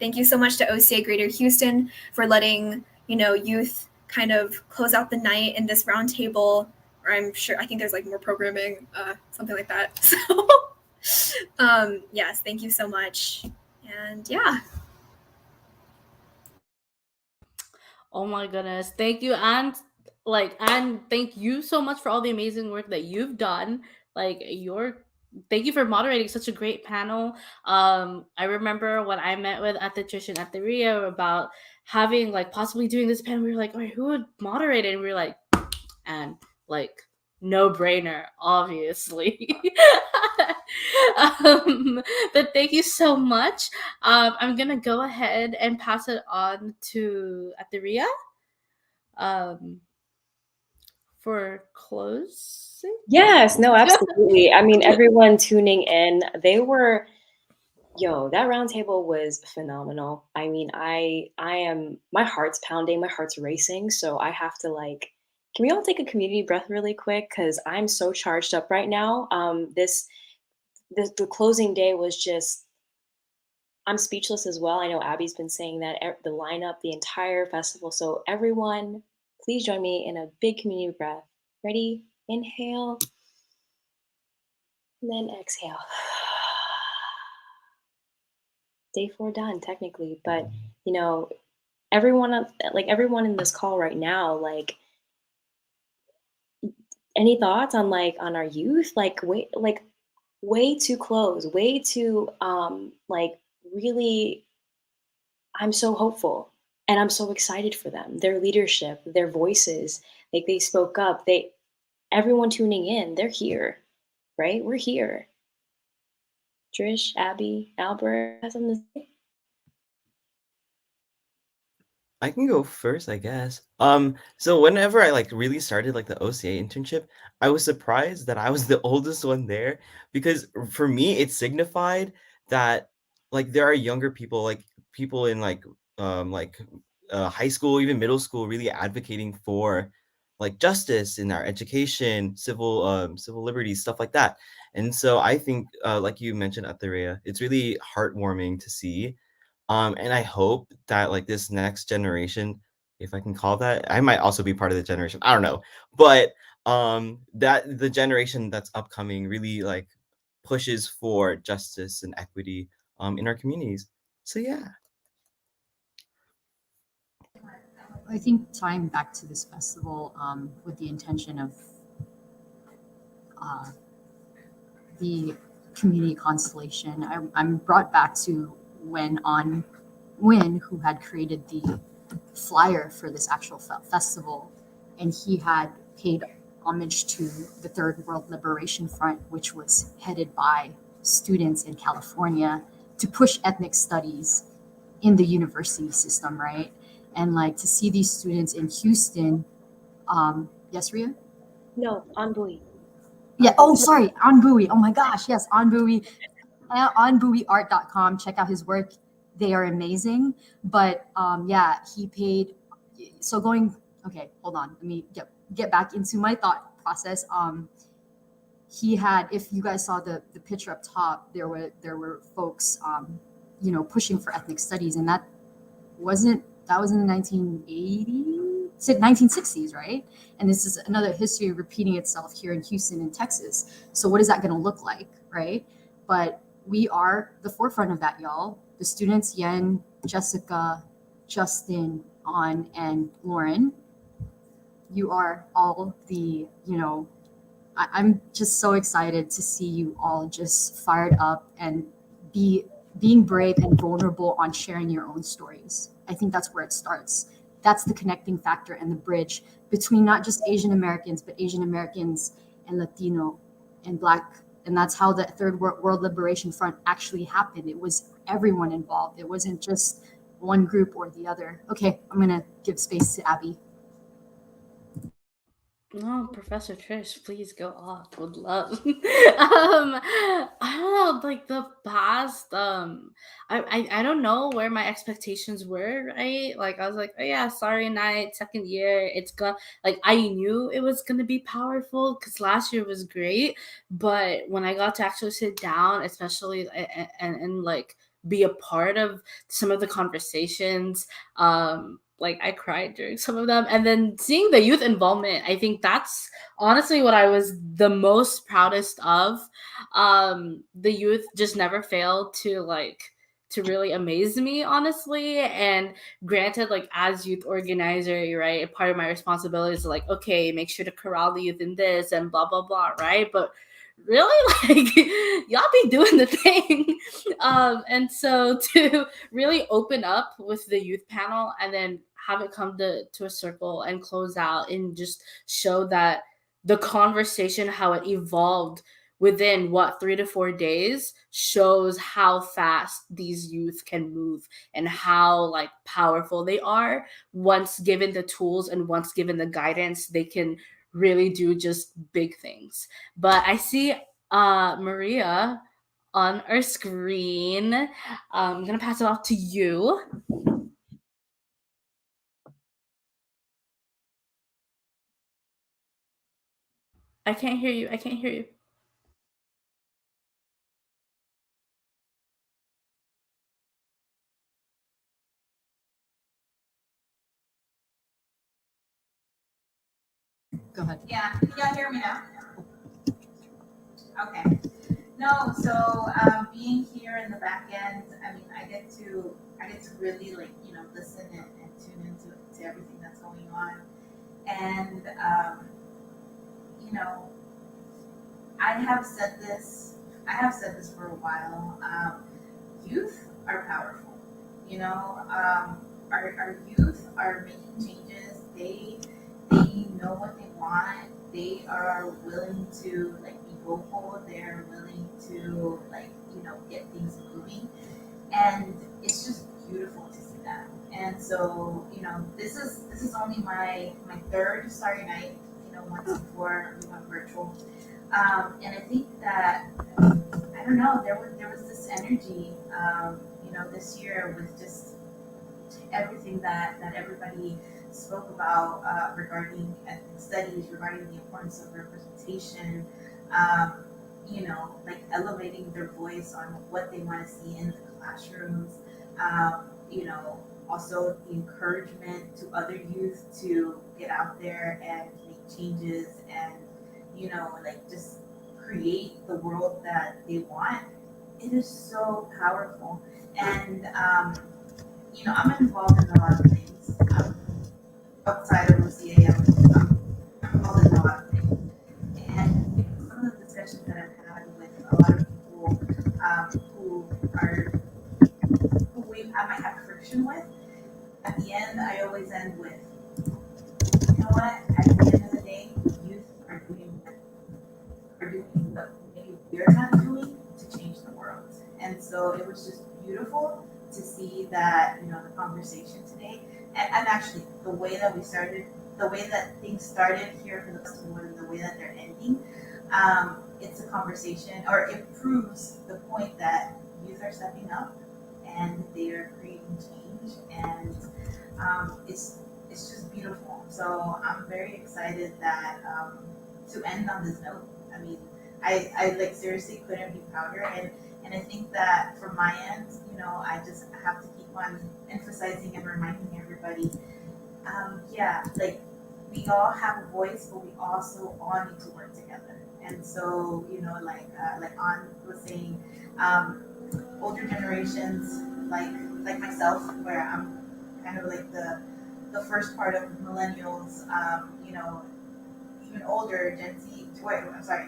thank you so much to OCA Greater Houston for letting, youth kind of close out the night in this roundtable, or I think there's like more programming, something like that. So yes, thank you so much. And yeah. Oh my goodness. Thank you. And thank you so much for all the amazing work that you've done. Thank you for moderating such a great panel. I remember when I met with Athitrish and Atheria about having possibly doing this panel, we were like, all right, who would moderate it? And we were like, and no brainer, obviously. But thank you so much. I'm gonna go ahead and pass it on to Atheria. for closing? Yes, no, absolutely. I mean, everyone tuning in, that roundtable was phenomenal. I mean, my heart's pounding, my heart's racing, so I have to can we all take a community breath really quick? Because I'm so charged up right now. The closing day was just, I'm speechless as well. I know Abby's been saying that the lineup, the entire festival. So everyone, please join me in a big community breath. Ready? Inhale, and then exhale. Day 4 done, technically, but everyone in this call right now, any thoughts on our youth? Way too close, way too really, I'm so hopeful and I'm so excited for them. Their leadership, their voices, they spoke up. Everyone tuning in, they're here, right? We're here. Trish, Abby, Albert, has something to say? I can go first, I guess. So whenever I really started the OCA internship, I was surprised that I was the oldest one there because for me it signified that there are younger people, people in high school, even middle school, really advocating for justice in our education, civil liberties, stuff like that. And so I think, like you mentioned, Atherea, it's really heartwarming to see. And I hope that this next generation, if I can call that, I might also be part of the generation. I don't know, but that the generation that's upcoming really pushes for justice and equity in our communities. So yeah. I think tying back to this festival with the intention of the community constellation, I'm brought back to when Win, who had created the flyer for this actual festival, and he had paid homage to the Third World Liberation Front, which was headed by students in California to push ethnic studies in the university system, right? And to see these students in Houston, yes, Ria? No, on Buoy. Yeah. Oh, sorry, on Buoy. Oh my gosh, yes, on Buoy. On buoyart.com, check out his work. They are amazing. But yeah, he paid. So okay, hold on. Let me get back into my thought process. He had, if you guys saw the picture up top, there were folks, pushing for ethnic studies, and that was in the 1960s, right? And this is another history repeating itself here in Houston and Texas. So what is that going to look like, right? But we are the forefront of that, y'all. The students, Yen, Jessica, Justin, An, and Lauren, you are all the, I'm just so excited to see you all just fired up and being brave and vulnerable on sharing your own stories. I think that's where it starts. That's the connecting factor and the bridge between not just Asian Americans, but Asian Americans and Latino and Black. And that's how the Third World Liberation Front actually happened. It was everyone involved. It wasn't just one group or the other. Okay, I'm gonna give space to Abby. No, Professor Trish, please go off. Would love. I don't know, the past. I don't know where my expectations were. Right, I was like, oh yeah, Starry Night, second year. It's gonna I knew it was gonna be powerful because last year was great, but when I got to actually sit down, especially and be a part of some of the conversations, I cried during some of them. And then seeing the youth involvement, I think that's honestly what I was the most proudest of. The youth just never failed to really amaze me, honestly. And granted, as youth organizer, right, part of my responsibility is okay, make sure to corral the youth in this and blah blah blah, right? But really, y'all be doing the thing. And so to really open up with the youth panel and then have it come to a circle and close out and just show that the conversation, how it evolved within 3 to 4 days, shows how fast these youth can move and how powerful they are once given the tools and once given the guidance. They can really do just big things. But I see Maria on our screen. I'm gonna pass it off to you. I can't hear you. I can't hear you. Go ahead. Yeah, can y'all hear me now? Okay. No, so being here in the back end, I mean, I get to really like listen and tune into to everything that's going on, and I have said this for a while. Youth are powerful. Our youth are making changes. They know what they want. They are willing to like be vocal. They're willing to get things moving, and it's just beautiful to see that. And so this is only my third Starry Night. Once before we went virtual, and I think that I don't know. There was this energy, this year with just everything that everybody spoke about regarding ethnic studies, regarding the importance of representation, like elevating their voice on what they want to see in the classrooms, also the encouragement to other youth to get out there and make changes and, like just create the world that they want. It is so powerful. And, I'm involved in a lot of things. Outside of OCA, I'm involved in a lot of things. And some of the discussions that I've had with a lot of people who I might have friction with, at the end, I always end with, you know what? At the end of the day, youth are doing what maybe we're not doing to change the world. And so it was just beautiful to see that, the conversation today, and actually the way that we started, the way that things started here for the festival and the way that they're ending, it's a conversation, or it proves the point that youth are stepping up and they are creating change, and it's just beautiful. So I'm very excited that to end on this note. I mean, I like seriously couldn't be prouder, and I think that from my end, I just have to keep on emphasizing and reminding everybody, like we all have a voice, but we also all need to work together. And so, like An was saying, older generations, like myself, where I'm kind of like the first part of millennials, even older, Gen Z,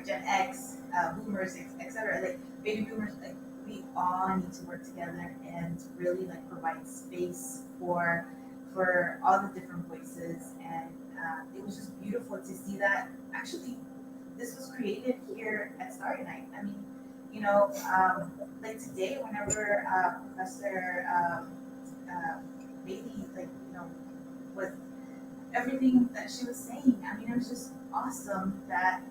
Gen X, boomers, etc. Like baby boomers, like we all need to work together and really like provide space for all the different voices. And it was just beautiful to see that actually this was created here at Starry Night. I mean, like today, whenever Professor BEILI, with everything that she was saying, I mean, it was just awesome that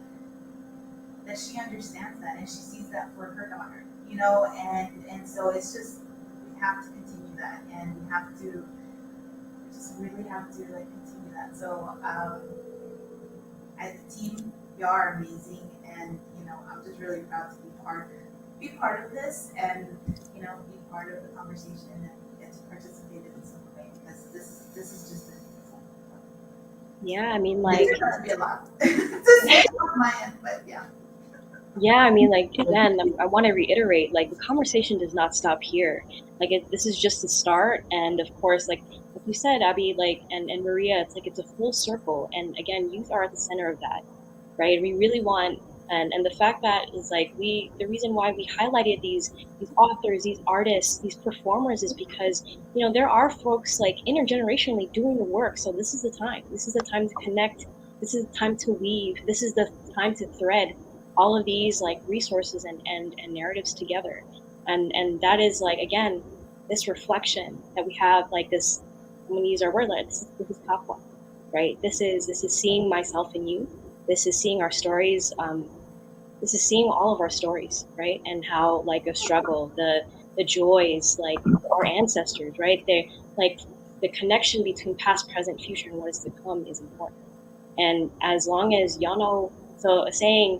she understands that and she sees that for her daughter, and so it's just, we have to continue that, and we have to just really have to like continue that. So as a team, y'all are amazing, and I'm just really proud to be part of this, and be part of the conversation and get to participate in some way, because this is just beautiful. Yeah, I mean, like, it's going to be a lot to say on my end, but yeah. Yeah, I mean, like, again, I want to reiterate, like, the conversation does not stop here. Like, this is just the start, and of course, like you said, Abby, like, and Maria, it's like it's a full circle, and again, youth are at the center of that, right? We really want, and the fact that is like the reason why we highlighted these authors, these artists, these performers is because there are folks like intergenerationally doing the work. So this is the time. This is the time to connect. This is the time to weave. This is the time to thread all of these like resources and narratives together. And that is like, again, this reflection that we have, like this, I'm gonna use our word, like this is Kapwa, right? This is seeing myself in you. This is seeing our stories. This is seeing all of our stories, right? And how like a struggle, the joys, like our ancestors, right? They like the connection between past, present, future, and what is to come is important. And as long as y'all know, so a saying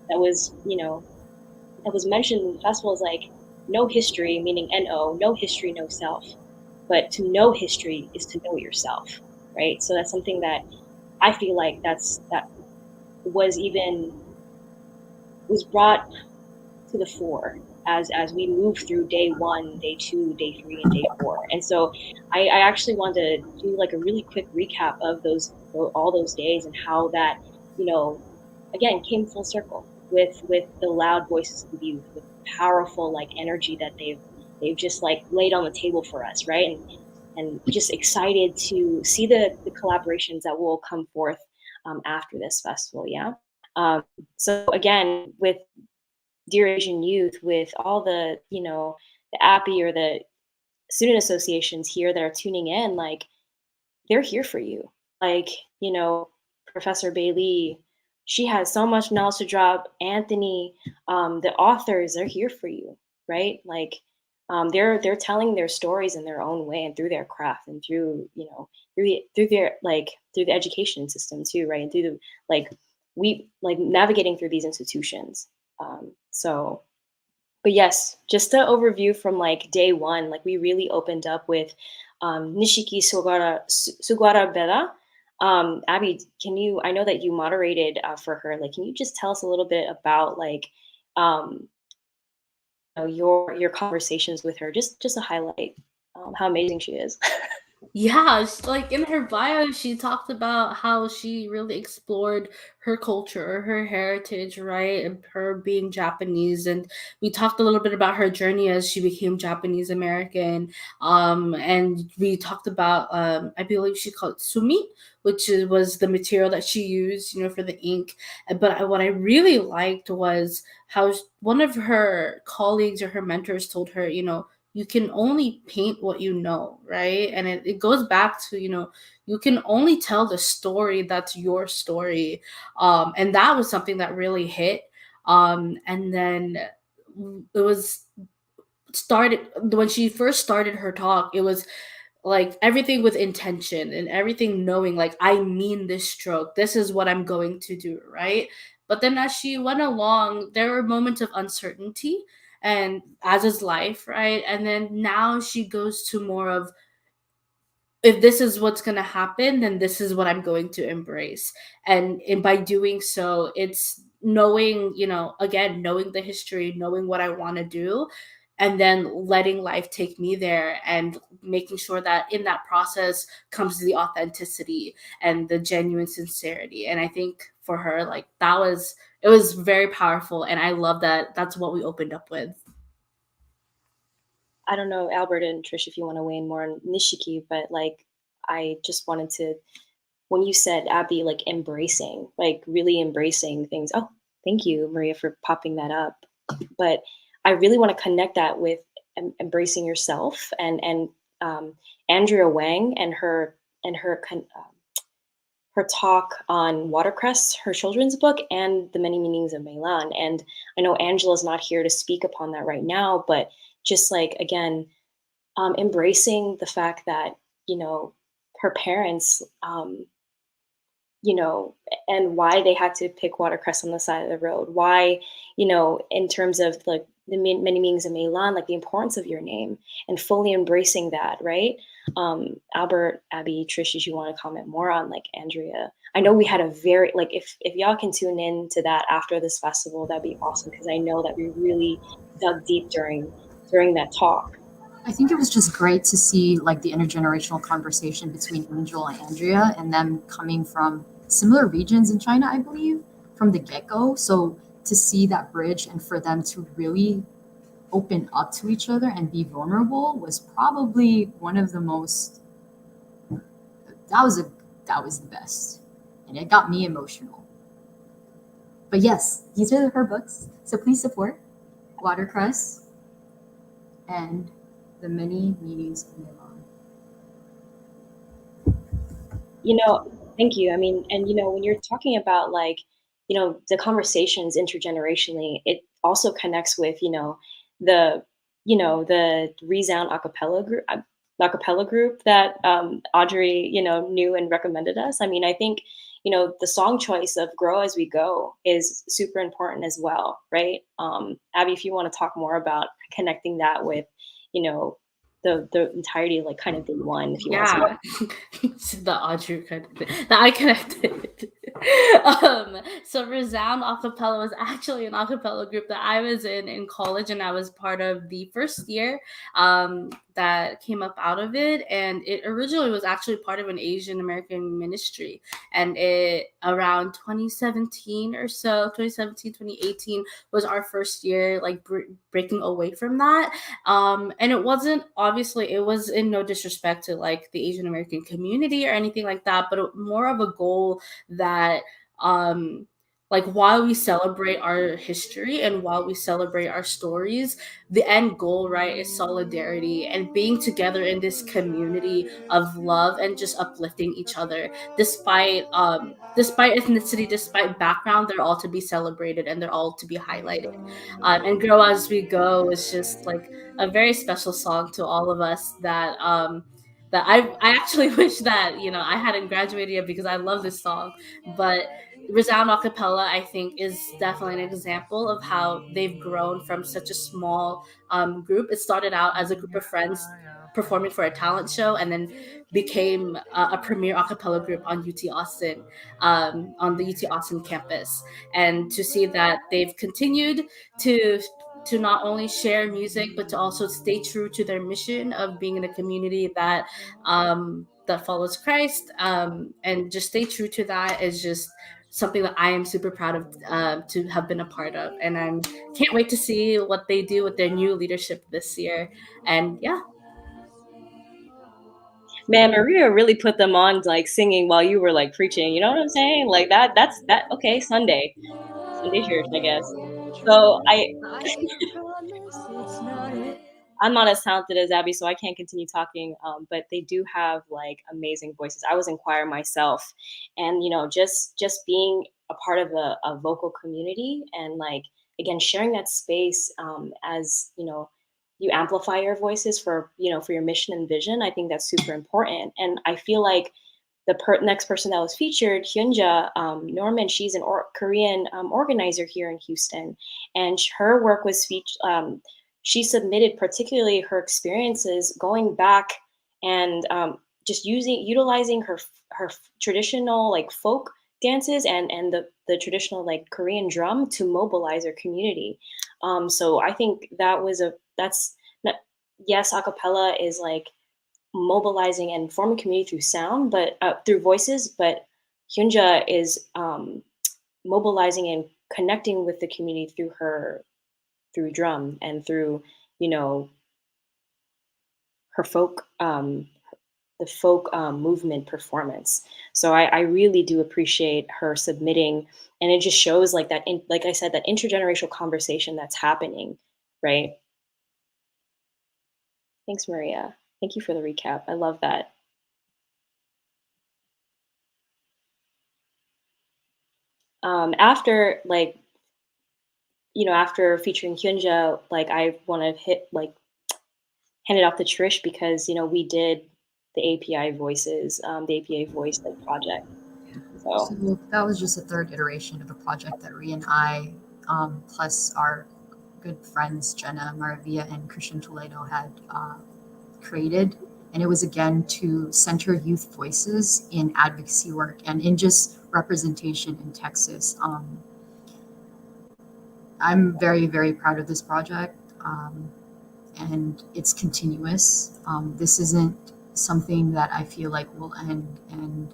that was, that was mentioned in the festival is like, no history, meaning N-O, no history, no self. But to know history is to know yourself, right? So that's something that I feel like that was brought to the fore as we move through day 1, day 2, day 3, and day 4. And so I actually wanted to do like a really quick recap of all those days and how that, again, came full circle with the loud voices of the youth, with powerful like energy that they've just like laid on the table for us, right? And just excited to see the collaborations that will come forth after this festival. Yeah. So again, with Dear Asian Youth, with all the the API or the student associations here that are tuning in, like they're here for you. Like Professor BEILI, she has so much knowledge to drop. Anthony, the authors, they're here for you, right? Like they're telling their stories in their own way and through their craft and through through their through the education system too, right? And through the we navigating through these institutions. So but yes, just an overview from like day 1, like we really opened up with Nishiki Sugawara Bella. Abby, I know that you moderated for her, like, can you just tell us a little bit about like your conversations with her, just a highlight how amazing she is. Yeah, like in her bio, she talked about how she really explored her culture, her heritage, right? And her being Japanese. And we talked a little bit about her journey as she became Japanese American. And we talked about, I believe she called it sumi, which was the material that she used, for the ink. But what I really liked was how one of her colleagues or her mentors told her, you can only paint what you know, right? And it goes back to, you can only tell the story that's your story. And that was something that really hit. And then it was started when she first started her talk, it was like everything with intention and everything knowing like I mean this stroke, this is what I'm going to do, right? But then as she went along, there were moments of uncertainty, and as is life, right? And then now she goes to more of, if this is what's going to happen, then this is what I'm going to embrace. And by doing so, it's knowing, again, knowing the history, knowing what I want to do, and then letting life take me there, and making sure that in that process comes the authenticity and the genuine sincerity. And I think for her, like it was very powerful, and I love that that's what we opened up with. I don't know, Albert and Trish, if you want to weigh in more on Nishiki, but like I just wanted to, when you said Abby, like embracing, like really embracing things. Oh, thank you, Maria, for popping that up. But I really want to connect that with embracing yourself and Andrea Wang and her talk on Watercress, her children's book, and The Many Meanings of Meilan. And I know Angela's not here to speak upon that right now, but just like, again, embracing the fact that, her parents, and why they had to pick watercress on the side of the road. Why, in terms of like the many meanings of Meilan, like the importance of your name and fully embracing that, right? Albert, Abby, Trish, did you want to comment more on like Andrea? I know we had a very, like, if y'all can tune in to that after this festival, that'd be awesome, because I know that we really dug deep during that talk. I think it was just great to see like the intergenerational conversation between Angel and Andrea, and them coming from similar regions in China, I believe, from the get-go. So to see that bridge and for them to really open up to each other and be vulnerable was probably one of the most, that was the best. And it got me emotional. But yes, these are her books. So please support Watercress and The Many Meanings of Meilan. Thank you. I mean, and when you're talking about like, the conversations intergenerationally, it also connects with, the, the Resound acapella group that Audrey, knew and recommended us. I mean, I think, the song choice of Grow As We Go is super important as well, right? Abby, if you want to talk more about connecting that with, you know, the entirety of like kind of day one, if you want to Yeah, the Audrey kind of thing that I connected. So Resound Acapella was actually an acapella group that I was in college, and I was part of the first year that came up out of it. And it originally was actually part of an Asian American ministry, and it around 2017 or so, 2017, 2018 was our first year like breaking away from that. And it wasn't, obviously it was in no disrespect to like the Asian American community or anything like that, but more of a goal that like while we celebrate our history and while we celebrate our stories, the end goal, right, is solidarity and being together in this community of love and just uplifting each other despite ethnicity, despite background. They're all to be celebrated and they're all to be highlighted. And Grow As We Go is just like a very special song to all of us that I actually wish that I hadn't graduated yet because I love this song. But Resound Acapella, I think, is definitely an example of how they've grown from such a small group. It started out as a group of friends performing for a talent show, and then became a premier acapella group on UT Austin, on the UT Austin campus. And to see that they've continued to not only share music but to also stay true to their mission of being in a community that follows Christ, and just stay true to that is just something that I am super proud of to have been a part of, and I can't wait to see what they do with their new leadership this year. And yeah. Man, Maria really put them on like singing while you were like preaching. You know what I'm saying? Like that's okay, Sunday church, I guess. So I'm not as talented as Abby, so I can't continue talking. But they do have like amazing voices. I was in choir myself, and just being a part of a vocal community, and like again sharing that space as you amplify your voices for for your mission and vision. I think that's super important, and I feel like the next person that was featured, Hyunja Norman, she's an Korean organizer here in Houston, and her work was featured. She submitted particularly her experiences going back and just utilizing her traditional like folk dances and the traditional like Korean drum to mobilize her community. So I think that's not, yes, acapella is like mobilizing and forming community through sound, but through voices. But Hyunja is mobilizing and connecting with the community through drum and through her folk the folk movement performance. So I really do appreciate her submitting, and it just shows like that like I said, that intergenerational conversation that's happening, right? Thanks, Maria. Thank you for the recap. I love that. After like after featuring Hyunja, like I want to hand it off to Trish because we did the API voices, the APA voice like project. So So that was just a third iteration of a project that Rhea and I, plus our good friends Jenna Maravilla and Christian Toledo had created. And it was again to center youth voices in advocacy work and in just representation in Texas. I'm very, very proud of this project, and it's continuous. This isn't something that I feel like will end, and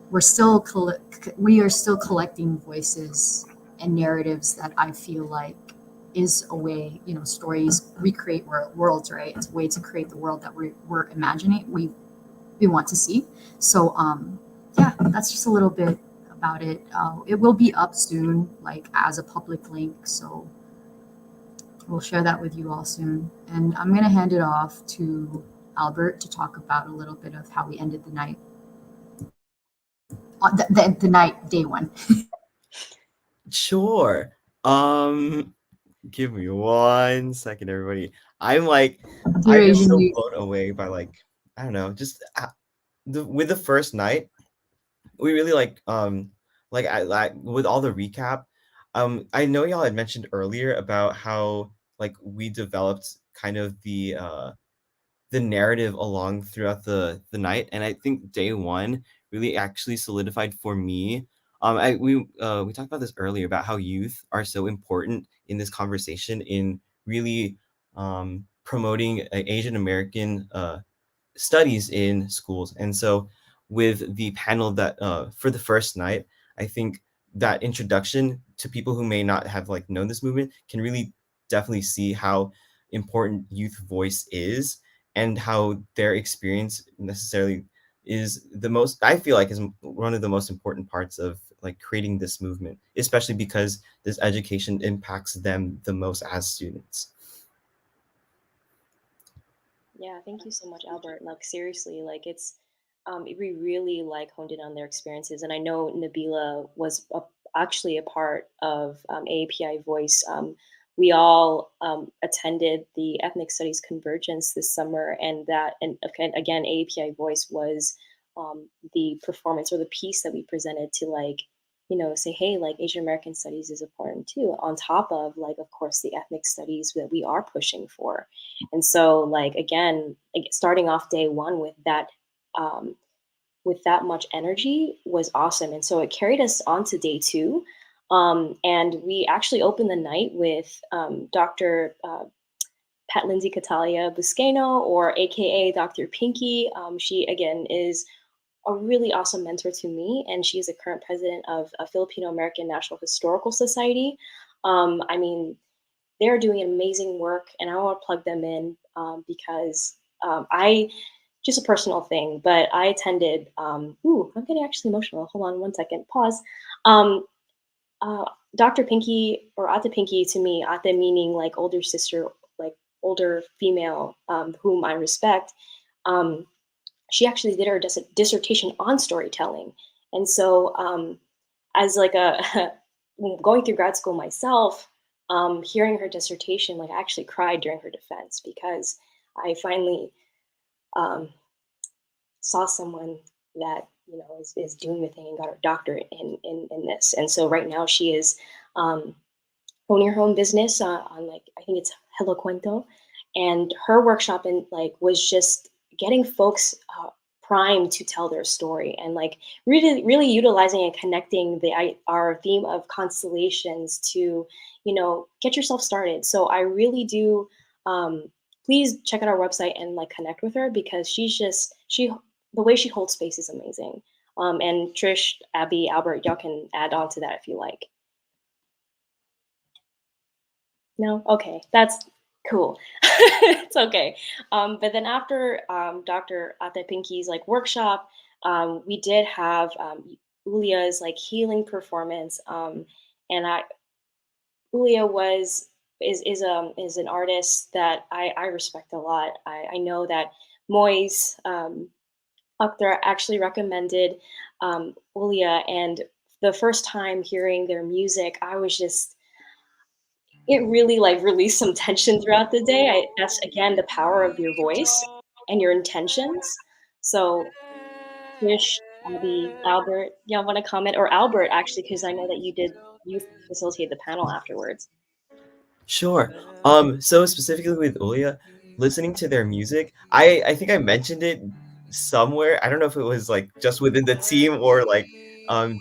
we are still collecting voices and narratives that I feel like is a way, stories recreate worlds, right? It's a way to create the world that we're imagining we want to see. So yeah, that's just a little bit about it. It will be up soon, like as a public link, so we'll share that with you all soon. And I'm gonna hand it off to Albert to talk about a little bit of how we ended the night. the night day one. Sure. Give me 1 second, everybody. I'm like, I Dear am Asian so youth. blown away by like, I don't know, just with the first night, we really like I like with all the recap. I know y'all had mentioned earlier about how like we developed kind of the narrative along throughout the night, and I think day one really actually solidified for me. We talked about this earlier about how youth are so important in this conversation in really promoting Asian American studies in schools. And so with the panel that for the first night, I think that introduction to people who may not have like known this movement can really definitely see how important youth voice is and how their experience necessarily is the most, I feel like, is one of the most important parts of like creating this movement, especially because this education impacts them the most as students. Yeah, thank you so much, Albert. Like seriously, like we really like honed in on their experiences, and I know Nabila was actually a part of AAPI Voice. We all attended the Ethnic Studies Convergence this summer, and again, AAPI Voice was the performance or the piece that we presented to say, hey, like Asian American studies is important too, on top of like, of course, the ethnic studies that we are pushing for. And so like, again, starting off day one with that much energy was awesome. And so it carried us on to day two. And we actually opened the night with Dr. Pat Lindsay Catalia Buscaino, or AKA Dr. Pinky. She, again, is a really awesome mentor to me, and she is the current president of a Filipino American National Historical Society. I mean, they're doing amazing work, and I want to plug them in because just a personal thing, but I attended. I'm getting actually emotional. Hold on 1 second. Pause. Um, Dr. Pinky, or Ate Pinky, to me, Ate meaning like older sister, like older female, whom I respect. She actually did her dissertation on storytelling. And so as like going through grad school myself, hearing her dissertation, like I actually cried during her defense because I finally saw someone that is doing the thing and got her doctorate in this. And so right now she is owning her own business on like, I think it's Hello Cuento, and her workshop was just getting folks primed to tell their story, and like really utilizing and connecting our theme of constellations to get yourself started. So I really do please check out our website and like connect with her, because the way she holds space is amazing. And Trish, Abby, Albert, y'all can add on to that if you like. No? Okay, that's cool. It's okay. But then after Dr. Ate Pinky's like workshop, we did have Ulia's like healing performance. And Ulia is an artist that I respect a lot. I know that Moise Akhtar actually recommended Ulia, and the first time hearing their music, it really like released some tension throughout the day. That's again the power of your voice and your intentions. So Trish, Abby, Albert, y'all want to comment? Or Albert, actually, because I know that you facilitated the panel afterwards. Sure. So specifically with Ulia, listening to their music, I think I mentioned it somewhere. I don't know if it was like just within the team or like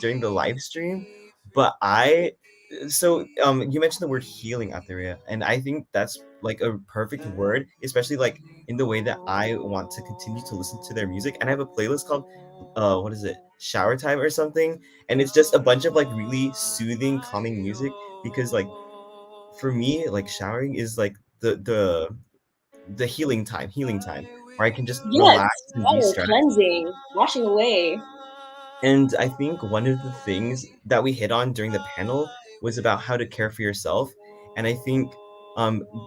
during the live stream, but you mentioned the word healing, Atheria, and I think that's like a perfect word, especially like in the way that I want to continue to listen to their music. And I have a playlist called what is it? Shower time or something, and it's just a bunch of like really soothing, calming music because like for me, like showering is like the healing time where I can just Yes, relax and water de-stress. cleansing, washing away. And I think one of the things that we hit on during the panel was about how to care for yourself. And I think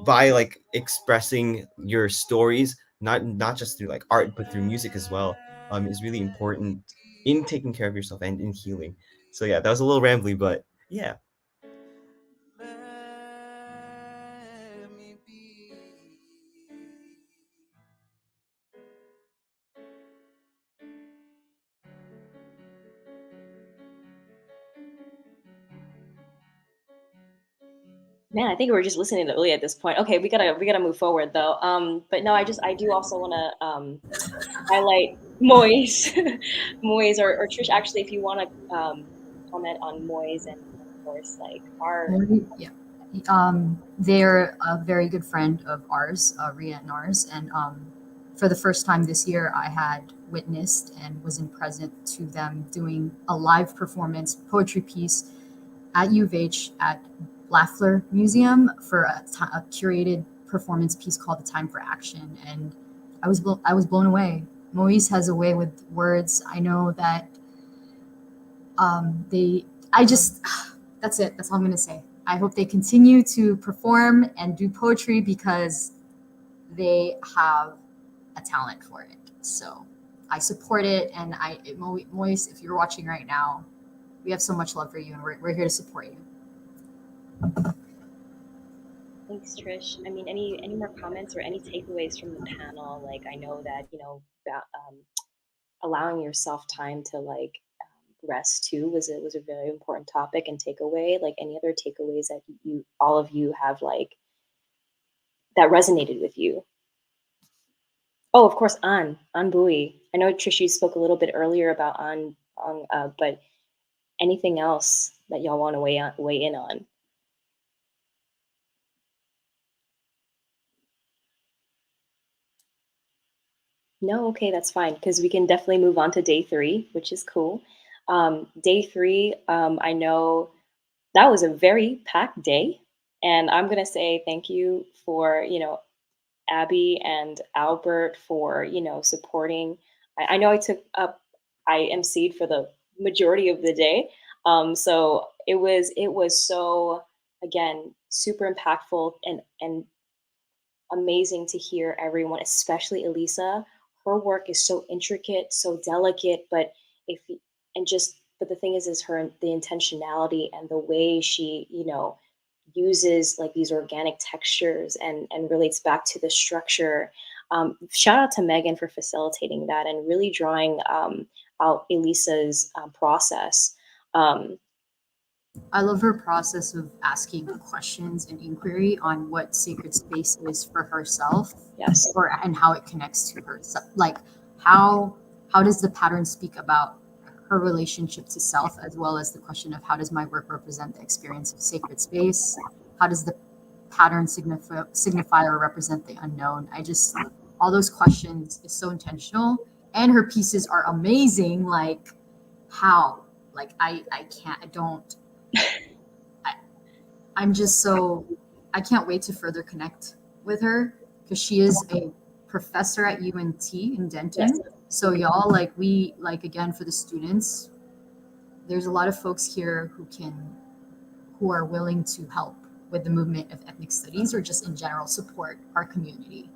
by like expressing your stories, not just through like art, but through music as well, is really important. in taking care of yourself and in healing. So yeah, that was a little rambly, but yeah. Man, I think we're just listening to Uli at this point. Okay, we gotta move forward though. But no, I do also want to highlight Moise, Moise or Trish. Actually, if you want to comment on Moise and of course like our Yeah. They're a very good friend of ours, Ria and ours, and for the first time this year, I had witnessed and was in present to them doing a live performance poetry piece at U of H at Lafler Museum for a curated performance piece called "The Time for Action," and I was blown away. Moise has a way with words. I know that that's it. That's all I'm gonna say. I hope they continue to perform and do poetry because they have a talent for it. So I support it, and Moise, if you're watching right now, we have so much love for you, and we're here to support you. Thanks, Trish. I mean, any more comments or any takeaways from the panel? Like, I know that about, allowing yourself time to like rest too was a very important topic and takeaway. Like, any other takeaways that all of you have like that resonated with you? Oh, of course, An Bui. I know Trish, you spoke a little bit earlier about An, but anything else that y'all want to weigh in on? No, okay, that's fine, because we can definitely move on to day 3, which is cool. Day 3, I know that was a very packed day, and I'm gonna say thank you for, Abby and Albert for, supporting. I know I emceed for the majority of the day. So it was so, again, super impactful and amazing to hear everyone, especially Elisa. Her work is so intricate, so delicate, but but the thing is the intentionality and the way she, uses like these organic textures and relates back to the structure. Shout out to Megan for facilitating that and really drawing out Elisa's process. I love her process of asking questions and inquiry on what sacred space is for herself. Yes. And how it connects to her. Like how does the pattern speak about her relationship to self, as well as the question of how does my work represent the experience of sacred space? How does the pattern signify or represent the unknown? All those questions is so intentional, and her pieces are amazing. Like how? Like I can't wait to further connect with her because she is a professor at UNT in Denton. Yes. So y'all, again, for the students, there's a lot of folks here who are willing to help with the movement of ethnic studies or just in general support our community.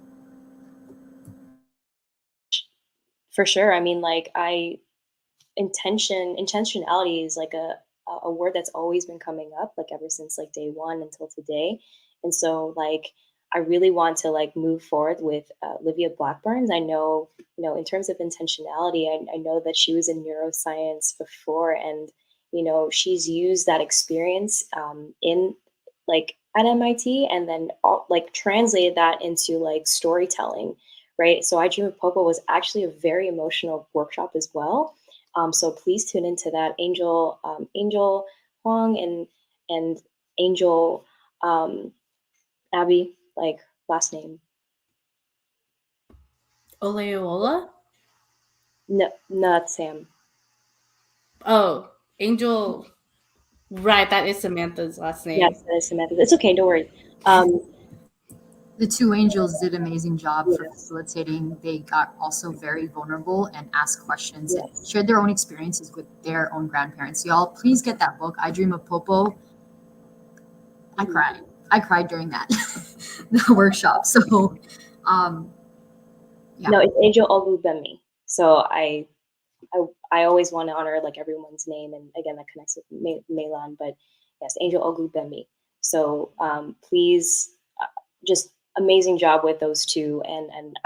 For sure. I mean, like intentionality is like a word that's always been coming up like ever since like day 1 until today. And so like I really want to like move forward with Livia Blackburns. I know, in terms of intentionality, I know that she was in neuroscience before, and she's used that experience in like at MIT, and then like translated that into like storytelling, right? So I Dream of Popo was actually a very emotional workshop as well. So please tune into that. Angel Huang and Angel Abby, like last name. Oleola? No, not Sam. Oh, Angel. Right, that is Samantha's last name. Yes, that is Samantha. It's okay, don't worry. The 2 angels did an amazing job for facilitating. They got also very vulnerable and asked questions and shared their own experiences with their own grandparents. Y'all, please get that book, I Dream of Popo. I cried. I cried during that the workshop. So, yeah. No, it's Angel Olubemi. So I I always want to honor like everyone's name, and again that connects with Melan, but yes, Angel Oglubemi. So please, just amazing job with those two, and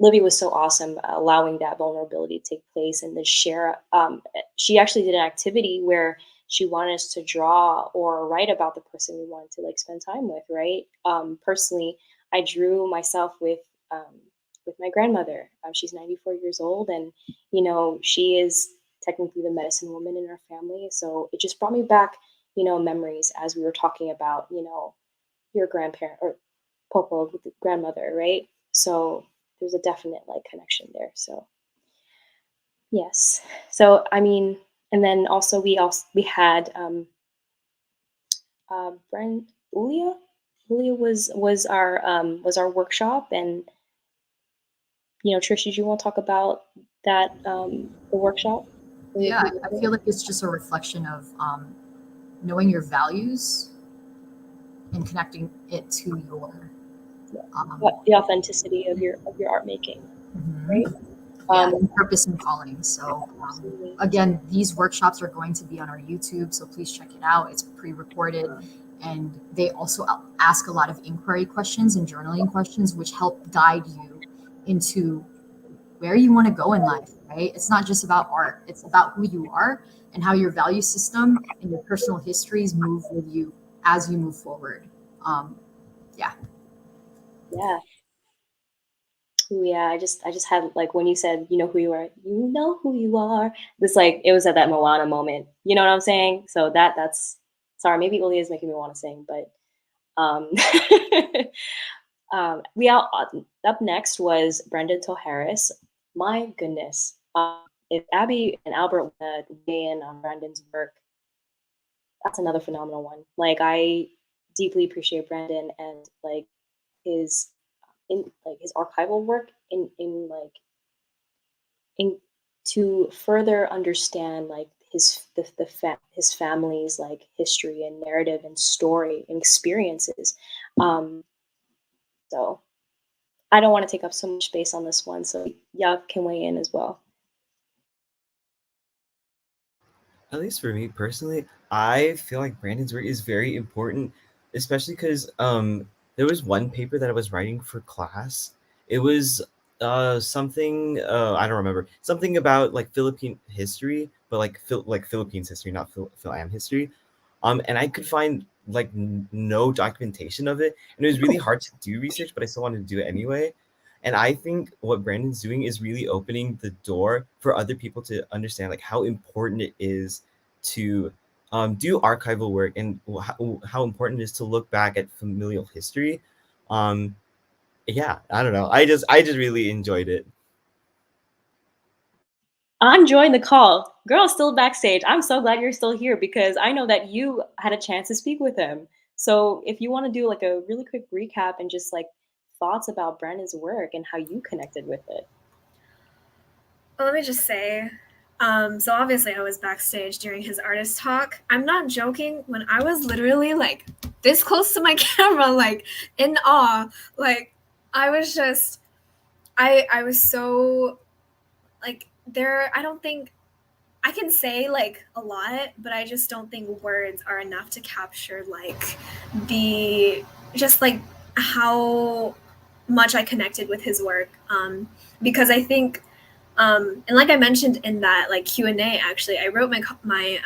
Libby was so awesome, allowing that vulnerability to take place and to share. She actually did an activity where she wanted us to draw or write about the person we wanted to like spend time with, right? Personally, I drew myself with my grandmother. She's 94 years old, and you know she is technically the medicine woman in our family. So it just brought me back, you know, memories as we were talking about, you know, your grandparent or Popo, with the grandmother, right? So there's a definite like connection there. So yes. So I mean, and then also we had Brent Ulia. Ulia was our workshop, and you know, Trish, did you want to talk about that the workshop? Yeah, I feel like it's just a reflection of knowing your values and connecting it to your the authenticity of your art making, right? Purpose and calling. So again, these workshops are going to be on our YouTube, so please check it out. It's pre-recorded, and they also ask a lot of inquiry questions and journaling questions, which help guide you into where you want to go in life, right? It's not just about art. It's about who you are and how your value system and your personal histories move with you as you move forward. Yeah. Ooh, yeah, I just had like when you said, you know who you are. This like it was at that Moana moment. You know what I'm saying? So that's sorry, maybe Uli is making me want to sing, but we all up next was Brendan Harris. My goodness. If Abby and Albert want to weigh in on Brandon's work, that's another phenomenal one. Like I deeply appreciate Brandon and like his his archival work in to further understand like his family's like history and narrative and story and experiences. So I don't want to take up so much space on this one, so y'all can weigh in as well. At least for me personally, I feel like Brandon's work is very important, especially because there was one paper that I was writing for class. It was something I don't remember, something about like Philippine history, but like Philippines history, not Phil-Am history. And I could find like no documentation of it, and it was really hard to do research, but I still wanted to do it anyway. And I think what Brandon's doing is really opening the door for other people to understand like how important it is to do archival work, and how important it is to look back at familial history. Yeah, I don't know. I just really enjoyed it. I'm joining the call. Girl's still backstage. I'm so glad you're still here because I know that you had a chance to speak with him. So if you want to do like a really quick recap and just like thoughts about Brandon's work and how you connected with it. Well, let me just say, so obviously I was backstage during his artist talk. I'm not joking. When I was literally like this close to my camera, like in awe, like I was just, I was so like there. I don't think I can say like a lot, but I just don't think words are enough to capture like the just like how much I connected with his work. Because I think, and like I mentioned in that like Q&A, actually, I wrote my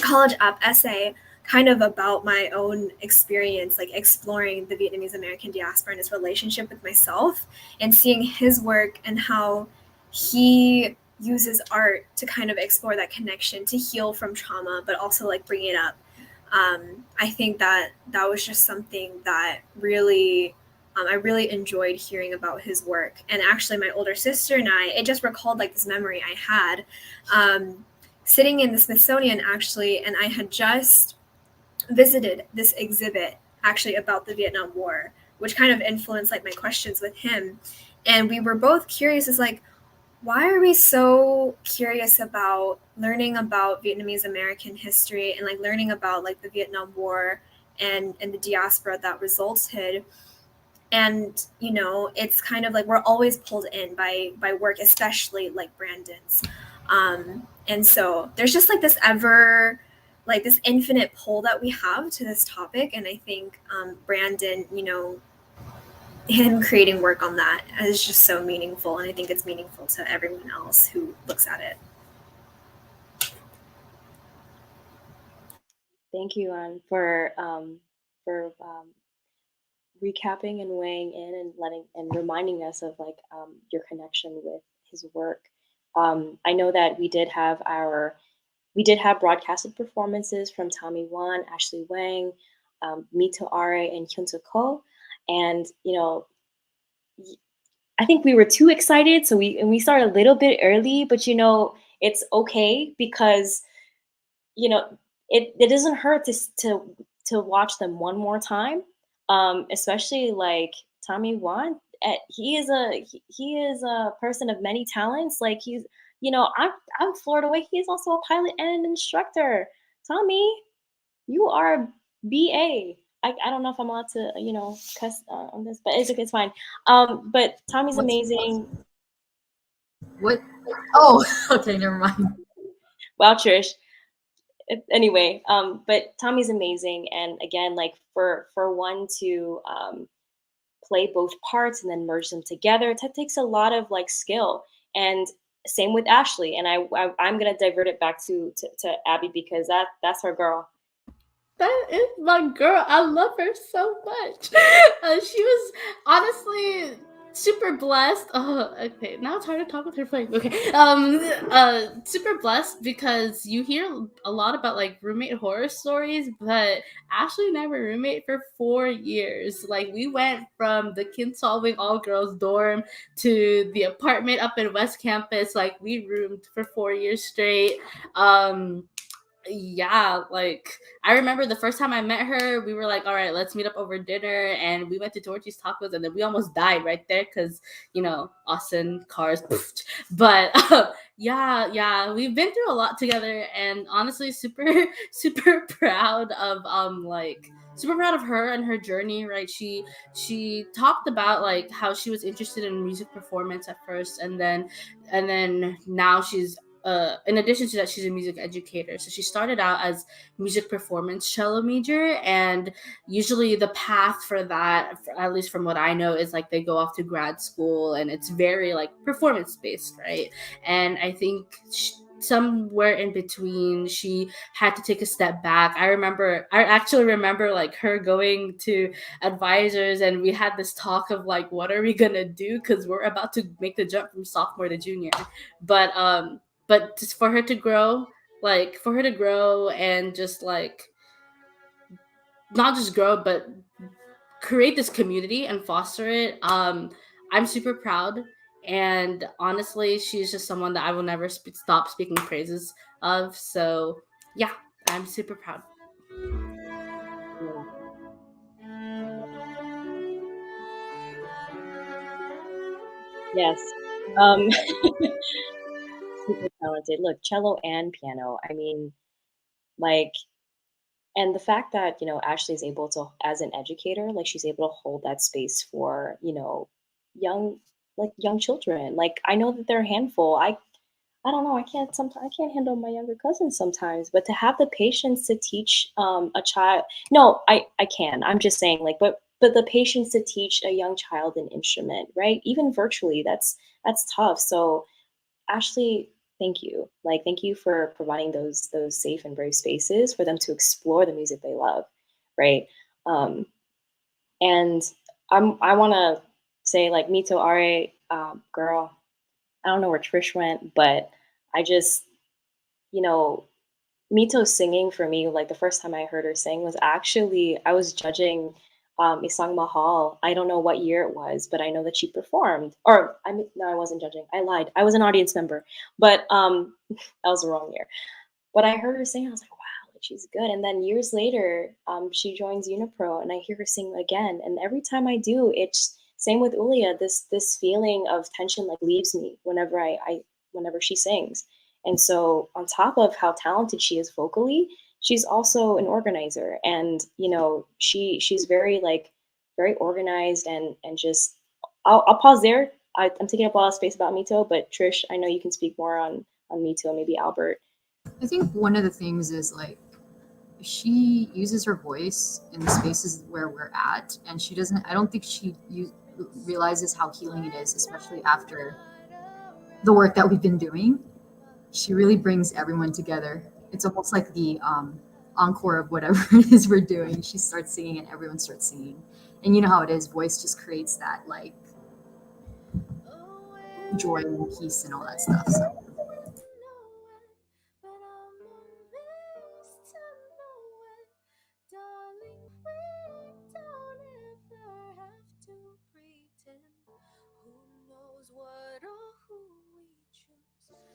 college app essay kind of about my own experience, like exploring the Vietnamese American diaspora and its relationship with myself, and seeing his work and how he uses art to kind of explore that connection to heal from trauma, but also like bring it up. I think that was just something that really I really enjoyed hearing about his work. And actually my older sister and it just recalled like this memory I had sitting in the Smithsonian actually, and I had just visited this exhibit actually about the Vietnam War, which kind of influenced like my questions with him. And we were both curious as like, why are we so curious about learning about Vietnamese American history and like learning about like the Vietnam War and the diaspora that resulted? And you know, it's kind of like we're always pulled in by work, especially like Brandon's. And so there's just like this infinite pull that we have to this topic. And I think Brandon, you know, him creating work on that is just so meaningful, and I think it's meaningful to everyone else who looks at it. Thank you, Anne, for recapping and weighing in and letting and reminding us of like your connection with his work. I know that we did have broadcasted performances from Tommy Wan, Ashley Wang, Mito Are, and Hyunsu Ko, and you know, I think we were too excited, so we started a little bit early, but you know, it's okay because you know, it doesn't hurt to watch them one more time, especially like Tommy Wan. He is a person of many talents. Like he's you know I'm Florida way. He's also a pilot and an instructor. Tommy, you are a BA. I don't know if I'm allowed to you know cuss on this, but it's okay. It's fine. But Tommy's amazing. What? Oh, okay, never mind. Wow, Trish. Anyway, but Tommy's amazing, and again, like for one to play both parts and then merge them together, that takes a lot of like skill. And same with Ashley. And I'm gonna divert it back to Abby because that's her girl. That is my girl. I love her so much. She was honestly super blessed. Oh, okay. Now it's hard to talk with her playing. Okay. Super blessed because you hear a lot about like roommate horror stories, but Ashley and I were roommate for 4 years. Like we went from the Kinsolving all girls dorm to the apartment up in West Campus. Like we roomed for 4 years straight. Yeah, like I remember the first time I met her, we were like, all right, let's meet up over dinner, and we went to Torchy's Tacos, and then we almost died right there because you know Austin cars. But yeah, we've been through a lot together, and honestly, super proud of super proud of her and her journey. Right, she talked about like how she was interested in music performance at first, and then now she's in addition to that, she's a music educator. So she started out as music performance cello major, and usually the path for that, at least from what I know, is like they go off to grad school, and it's very like performance based, right? And I think somewhere in between, she had to take a step back. I actually remember like her going to advisors, and we had this talk of like, what are we gonna do? Because we're about to make the jump from sophomore to junior, but just for her to grow and just like not just grow but create this community and foster it. I'm super proud, and honestly she's just someone that I will never stop speaking praises of. So yeah, I'm super proud. Yes. Super talented. Look, cello and piano. I mean, like, and the fact that, you know, Ashley's able to, as an educator, like she's able to hold that space for, you know, young, like young children. Like I know that they're a handful. I don't know. I can't handle my younger cousins sometimes, but to have the patience to teach a child, no, I can. I'm just saying like, but the patience to teach a young child an instrument, right? Even virtually, that's tough. So Ashley, thank you. Like, thank you for providing those safe and brave spaces for them to explore the music they love, right? Um, and I want to say like Mito Are, girl. I don't know where Trish went, but I just, you know, Mito singing for me, like the first time I heard her sing was actually I was judging Isang Mahal. I don't know what year it was, but I know that she performed. Or I mean, no, I wasn't judging. I lied. I was an audience member, but that was the wrong year. But I heard her sing. I was like, wow, like she's good. And then years later, she joins Unipro, and I hear her sing again. And every time I do, it's same with Ulia. This feeling of tension like leaves me whenever she sings. And so, on top of how talented she is vocally, she's also an organizer, and you know, she's very like very organized and just. I'll pause there. I'm taking up a lot of space about Mito, but Trish, I know you can speak more on Mito, maybe Albert. I think one of the things is like she uses her voice in the spaces where we're at, and she doesn't. I don't think she realizes how healing it is, especially after the work that we've been doing. She really brings everyone together. It's almost like the encore of whatever it is we're doing. She starts singing and everyone starts singing. And you know how it is, voice just creates that like joy and peace and all that stuff. So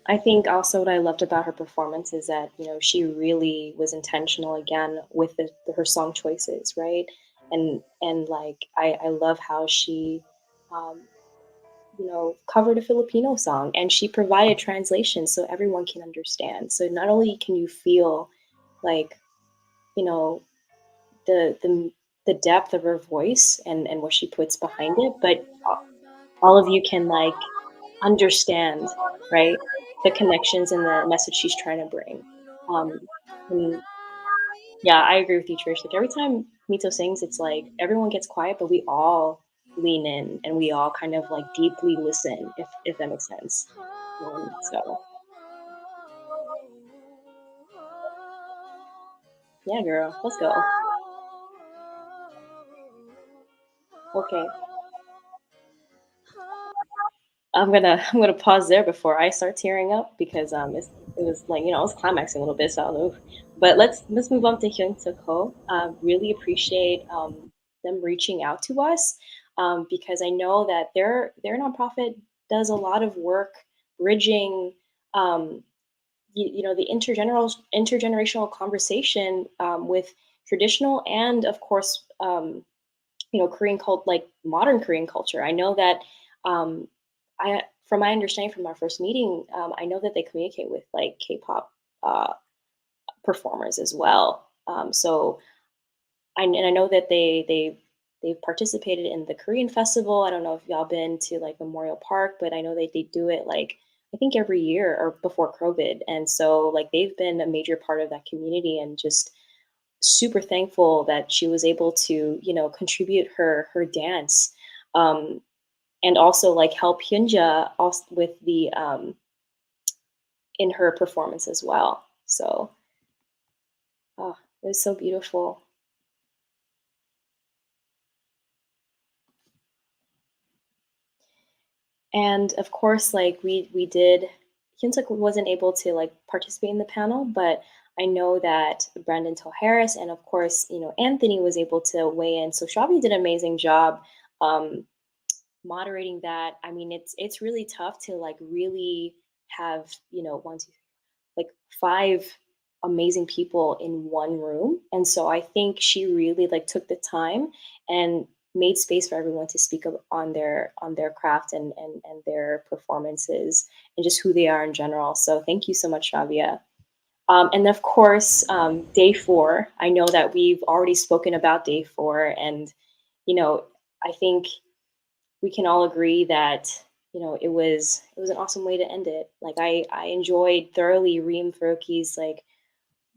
I think also what I loved about her performance is that, you know, she really was intentional again with her song choices, right? And like I love how she um, you know, covered a Filipino song and she provided translation so everyone can understand. So not only can you feel like, you know, the the the depth of her voice and what she puts behind it, but all of you can like understand, right? The connections and the message she's trying to bring. And yeah, I agree with you, Trish. Like every time Mito sings, it's like everyone gets quiet, but we all lean in and we all kind of like deeply listen, if that makes sense. So yeah, girl, let's go. Okay. I'm gonna pause there before I start tearing up because it was like, you know, I was climaxing a little bit, so I don't know. But let's move on to Hyun Suk Ho. Really appreciate them reaching out to us because I know that their nonprofit does a lot of work bridging you know the intergenerational conversation with traditional and of course you know Korean cult like modern Korean culture. I know that um, I from my understanding from our first meeting, I know that they communicate with like K-pop performers as well. So and I know that they've participated in the Korean festival. I don't know if y'all been to like Memorial Park, but I know they do it like I think every year or before COVID. And so like they've been a major part of that community and just super thankful that she was able to, you know, contribute her dance. Um, and also like help Hyunja also with the in her performance as well. So oh, it was so beautiful. And of course, like we did, Hyunsuk wasn't able to like participate in the panel, but I know that Brandon Till Harris and of course, you know, Anthony was able to weigh in. So Shravi did an amazing job um, moderating that. I mean, it's really tough to like really have, you know, one, two, like five amazing people in one room. And so I think she really like took the time and made space for everyone to speak on their craft and their performances and just who they are in general. So thank you so much, Shavia. And of course, day four. I know that we've already spoken about day four, and you know, I think we can all agree that you know it was an awesome way to end it. Like I enjoyed thoroughly Reem FARUQI's like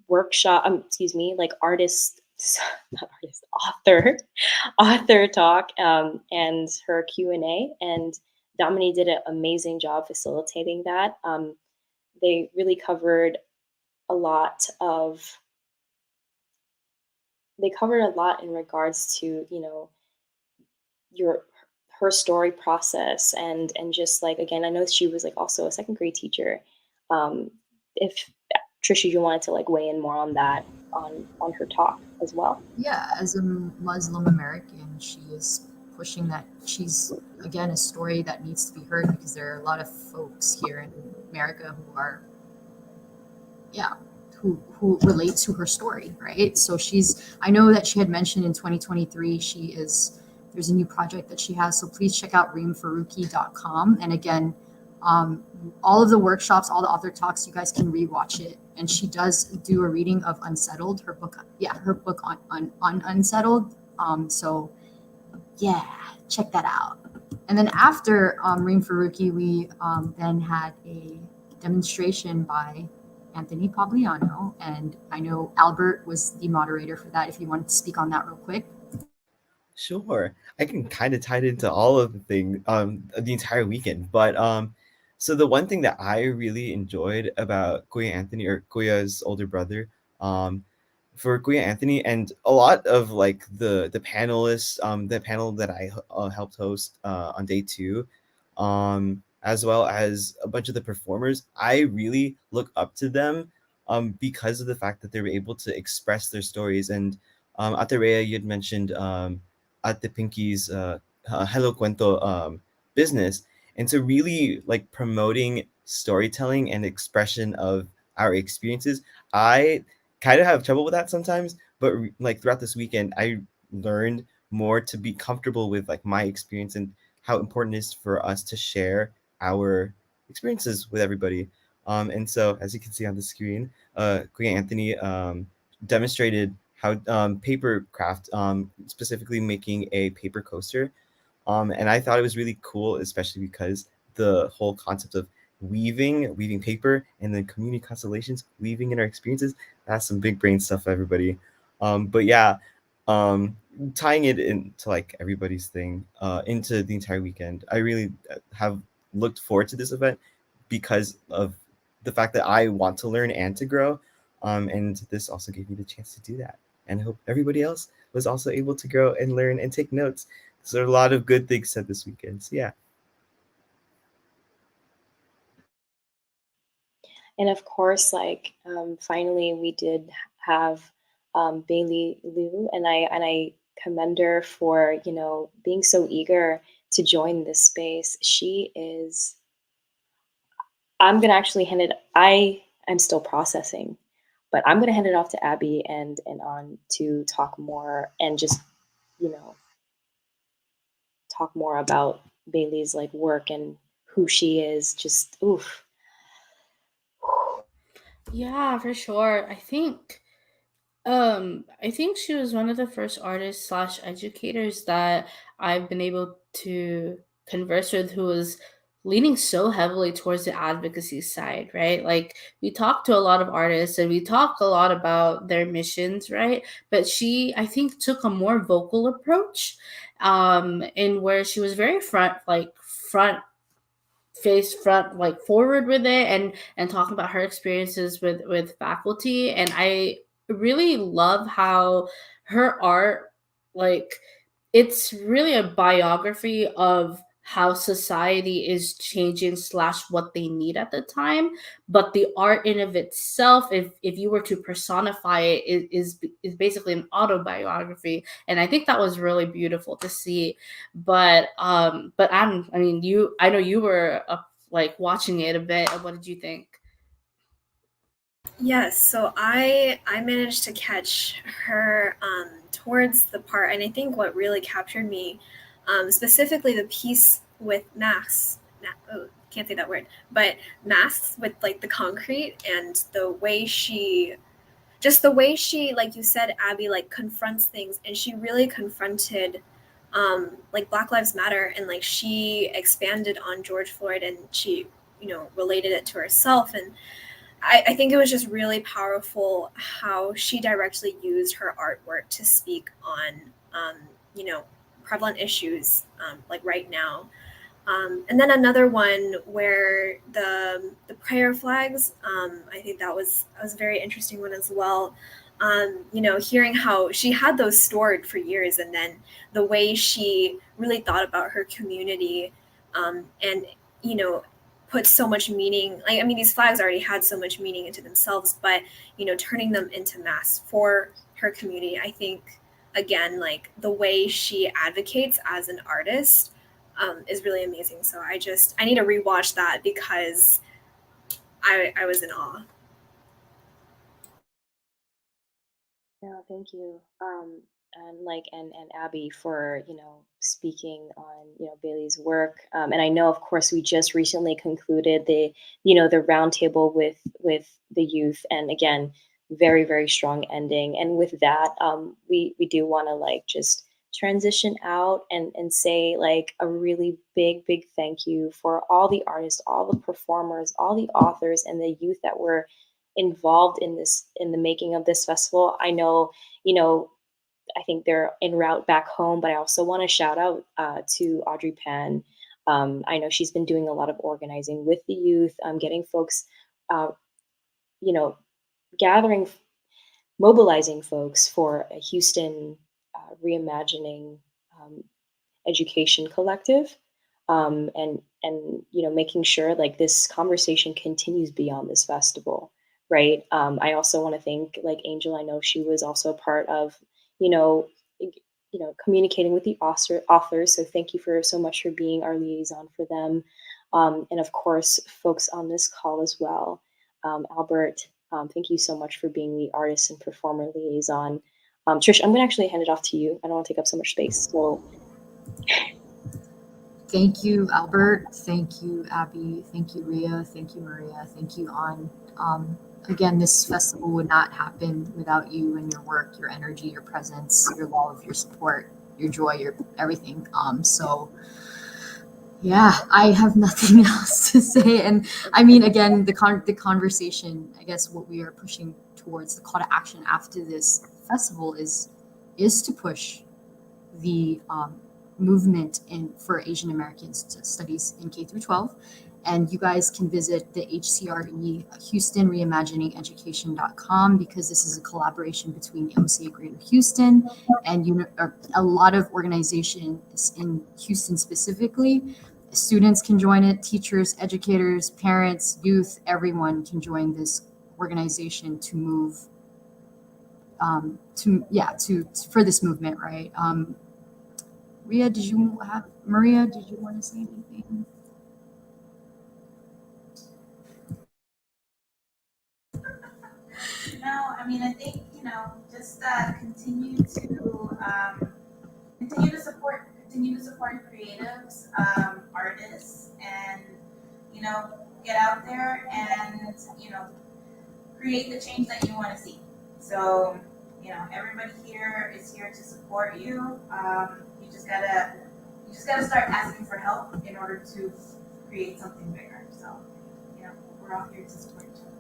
workshop. Excuse me, like artist, not artist, author, author talk, and her Q&A. And Dominique did an amazing job facilitating that. They really covered a lot of. They covered a lot in regards to you know your her story process and just like again I know she was like also a second grade teacher if Trisha you wanted to like weigh in more on that on her talk as well. yeah, as a Muslim American, she is pushing that she's again a story that needs to be heard because there are a lot of folks here in America who are yeah who relate to her story, right? So she's I know that she had mentioned in 2023 there's a new project that she has, so please check out reimfaruqi.com. And again, all of the workshops, all the author talks, you guys can rewatch it. And she does do a reading of Unsettled, her book on Unsettled. So Yeah, check that out. And then after REEM FARUQI, we then had a demonstration by Anthony Pabillano, and I know Albert was the moderator for that. If you wanted to speak on that real quick. Sure. I can kind of tie it into all of the thing, the entire weekend. But so the one thing that I really enjoyed about Kuya Anthony, or Kuya's older brother, um, for Kuya Anthony, and a lot of like the panelists, the panel that I helped host on day two, as well as a bunch of the performers, I really look up to them because of the fact that they were able to express their stories. And Aterea, you had mentioned at the Pinky's Hello Cuento business. And so really like promoting storytelling and expression of our experiences. I kind of have trouble with that sometimes, but like throughout this weekend, I learned more to be comfortable with like my experience and how important it is for us to share our experiences with everybody. And so as you can see on the screen, Queen Anthony demonstrated how paper craft, specifically making a paper coaster. And I thought it was really cool, especially because the whole concept of weaving paper, and then community constellations, weaving in our experiences, that's some big brain stuff, everybody. But yeah, tying it into like everybody's thing, into the entire weekend, I really have looked forward to this event because of the fact that I want to learn and to grow. And this also gave me the chance to do that. And I hope everybody else was also able to grow and learn and take notes. So there are a lot of good things said this weekend. So yeah. And of course, like finally, we did have BEILI Liu, and I commend her for being so eager to join this space. She is. I'm gonna actually hand it. I am still processing, but I'm gonna hand it off to Abby and on to talk more and just talk more about BEILI's like work and who she is. Just oof. Yeah, for sure. I think she was one of the first artists slash educators that I've been able to converse with who was leaning so heavily towards the advocacy side, right? Like we talk to a lot of artists and we talk a lot about their missions, right? But she, I think, took a more vocal approach, in where she was very front face front like forward with it, and talking about her experiences with faculty. And I really love how her art, like, it's really a biography of how society is changing slash what they need at the time. But the art in of itself, if you were to personify it, is basically an autobiography. And I think that was really beautiful to see. But I mean, I know you were like watching it a bit. What did you think? Yes, so I managed to catch her towards the part, and I think what really captured me, specifically the piece with masks. Oh, can't say that word, but masks with like the concrete and the way she, like you said, Abby, like confronts things, and she really confronted like Black Lives Matter, and like she expanded on George Floyd, and she related it to herself. And I think it was just really powerful how she directly used her artwork to speak on, you know, prevalent issues like right now. And then another one where the prayer flags, I think that was a very interesting one as well. Hearing how she had those stored for years, and then the way she really thought about her community, and you know put so much meaning. Like, I mean, these flags already had so much meaning into themselves, but turning them into masks for her community, I think, again, like the way she advocates as an artist is really amazing. So I need to rewatch that because I was in awe. No, thank you. And Abby for, speaking on, BEILI's work. And I know, of course, we just recently concluded the roundtable with the youth, and again, very, very strong ending. And with that, we do want to like just transition out and say like a really big thank you for all the artists, all the performers, all the authors, and the youth that were involved in the making of this festival. I know, I think they're en route back home, but I also want to shout out to Audrey Pan. I know she's been doing a lot of organizing with the youth, getting folks, gathering, mobilizing folks for a Houston reimagining education collective, and making sure like this conversation continues beyond this festival, right? I also want to thank like Angel. I know she was also a part of communicating with the authors. So thank you so much for being our liaison for them, and of course folks on this call as well. Albert, thank you so much for being the artist and performer liaison. Trish, I'm going to actually hand it off to you. I don't want to take up so much space. So, thank you, Albert. Thank you, Abby. Thank you, Ria. Thank you, Maria. Thank you, An. Again, this festival would not happen without you and your work, your energy, your presence, your love, your support, your joy, your everything. Yeah, I have nothing else to say. And I mean, again, the conversation, I guess what we are pushing towards, the call to action after this festival is to push the movement for Asian American studies in K through 12. And you guys can visit the HCRE Houston Reimagining Education.com, because this is a collaboration between the MCA Greater Houston and a lot of organizations in Houston specifically. Students can join it, teachers, educators, parents, youth, everyone can join this organization to move for this movement, right? Maria, did you want to say anything? No, I mean, I think, just continue to support creatives, artists, and, get out there and, create the change that you want to see. So, everybody here is here to support you. You just gotta start asking for help in order to create something bigger. So, we're all here to support each other.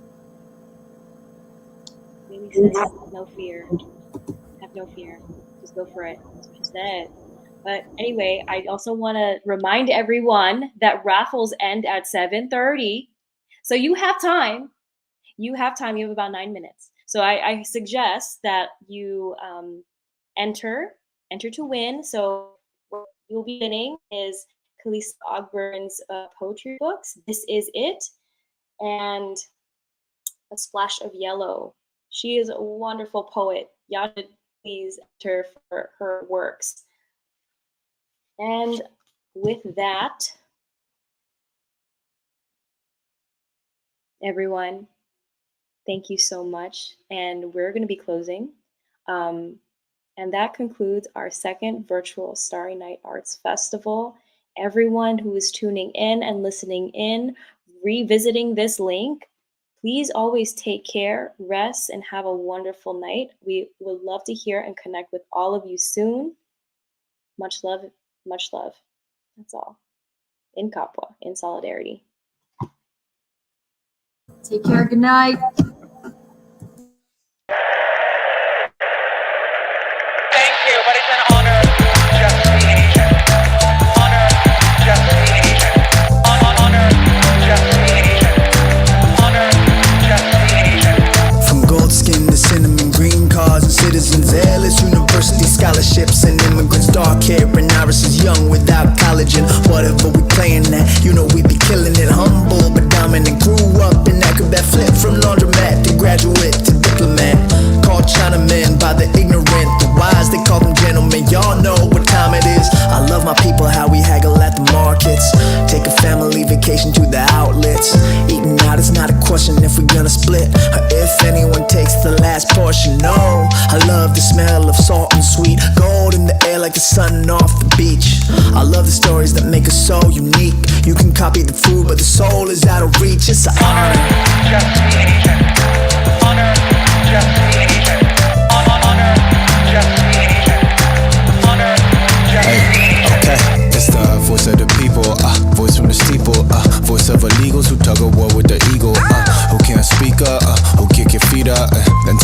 Bailey says, no fear. Have no fear. Just go for it. That's what she said. But anyway, I also want to remind everyone that raffles end at 7:30. So you have time. You have about 9 minutes. So I suggest that you enter to win. So what you'll be winning is Khalees Ogburn's poetry books, This Is It, and A Splash of Yellow. She is a wonderful poet. Y'all should please enter for her works. And with that, everyone, thank you so much. And we're going to be closing. And that concludes our second virtual Starry Nite Arts Festival. Everyone who is tuning in and listening in, revisiting this link, please always take care, rest, and have a wonderful night. We would love to hear and connect with all of you soon. Much love, much love. That's all. In Kapwa, in solidarity. Take care. Good night. Thank you, but it's an honor just to be Asian. Honor just to be Asian. Honor just to be Asian. Honor just to be Asian. From gold skin to cinnamon green cars and citizens, airless university scholarships and immigrants, dark hair and irises, young without college and whatever we playing at. We be killing it, humble but dominant. Grew up in Acrobat, flip from laundromat to graduate to diplomat. Called Chinaman by the ignorant, the wise they call them gentlemen. Y'all know what time it is. I love my people, how we haggle at the markets. Take a family vacation to the outlets. Eating out is not a question if we're gonna split, or if anyone takes the last portion. No, I love the smell of salt and sweet, gold in the air like the sun off the beach. I love the stories that make us so unique. You can copy the food, but the soul is out of reach. It's an honor just to be Asian. Honor just to be Asian. Honor just to be Asian. Honor.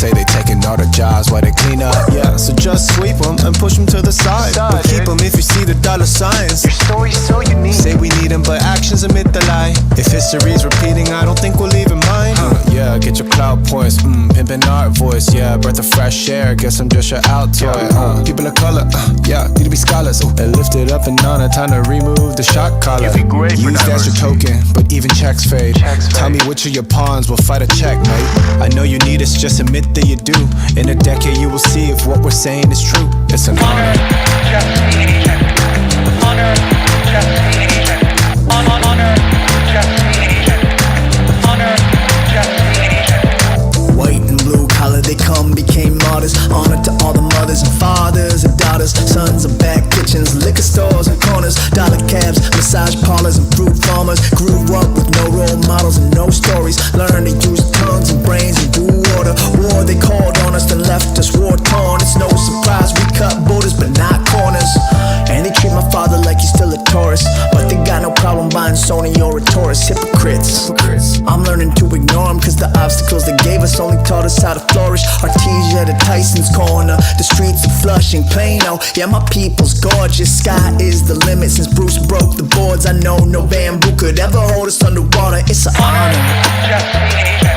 say they taking all the jobs while they clean up. Yeah, so just sweep them and push them to the side. But keep them if you see the dollar signs. Your story's so unique. Say we need them, but actions admit the lie. If history's repeating, I don't think we'll leave in mind. Yeah, get your cloud points, pimpin' art voice. Yeah, breath of fresh air, guess I'm just your Altoid. People of color, yeah, need to be scholars. And lift it up and on it, time to remove the shock collar. Use that's your token, but even checks fade. Tell me which of your pawns will fight a checkmate. I know you need us, just admit that you do. In a decade you will see if what we're saying is true. It's an honor. Honor, just be Asian. Honor, just be Asian. Honor, just be Asian. White and blue collar, they come, became martyrs. Honor to all the mothers and fathers and daughters, sons of back kitchens, liquor stores and corners, dollar cabs, massage parlors and fruit farmers. Grew up with no role models and no stories. Learned to use tongues and brains and do order. War they called on us, then left us war torn. It's no surprise we cut borders but not corners. And they treat my father like he's still a tourist, but they got no problem buying Sony or a Taurus. Hypocrites. I'm learning to ignore them, cause the obstacles they gave us only taught us how to flourish. Artesia to Tyson's corner, the streets of Flushing, Plano. Yeah, my people's gorgeous. Sky is the limit. Since Bruce broke the boards, I know no bamboo could ever hold us underwater. It's an honor.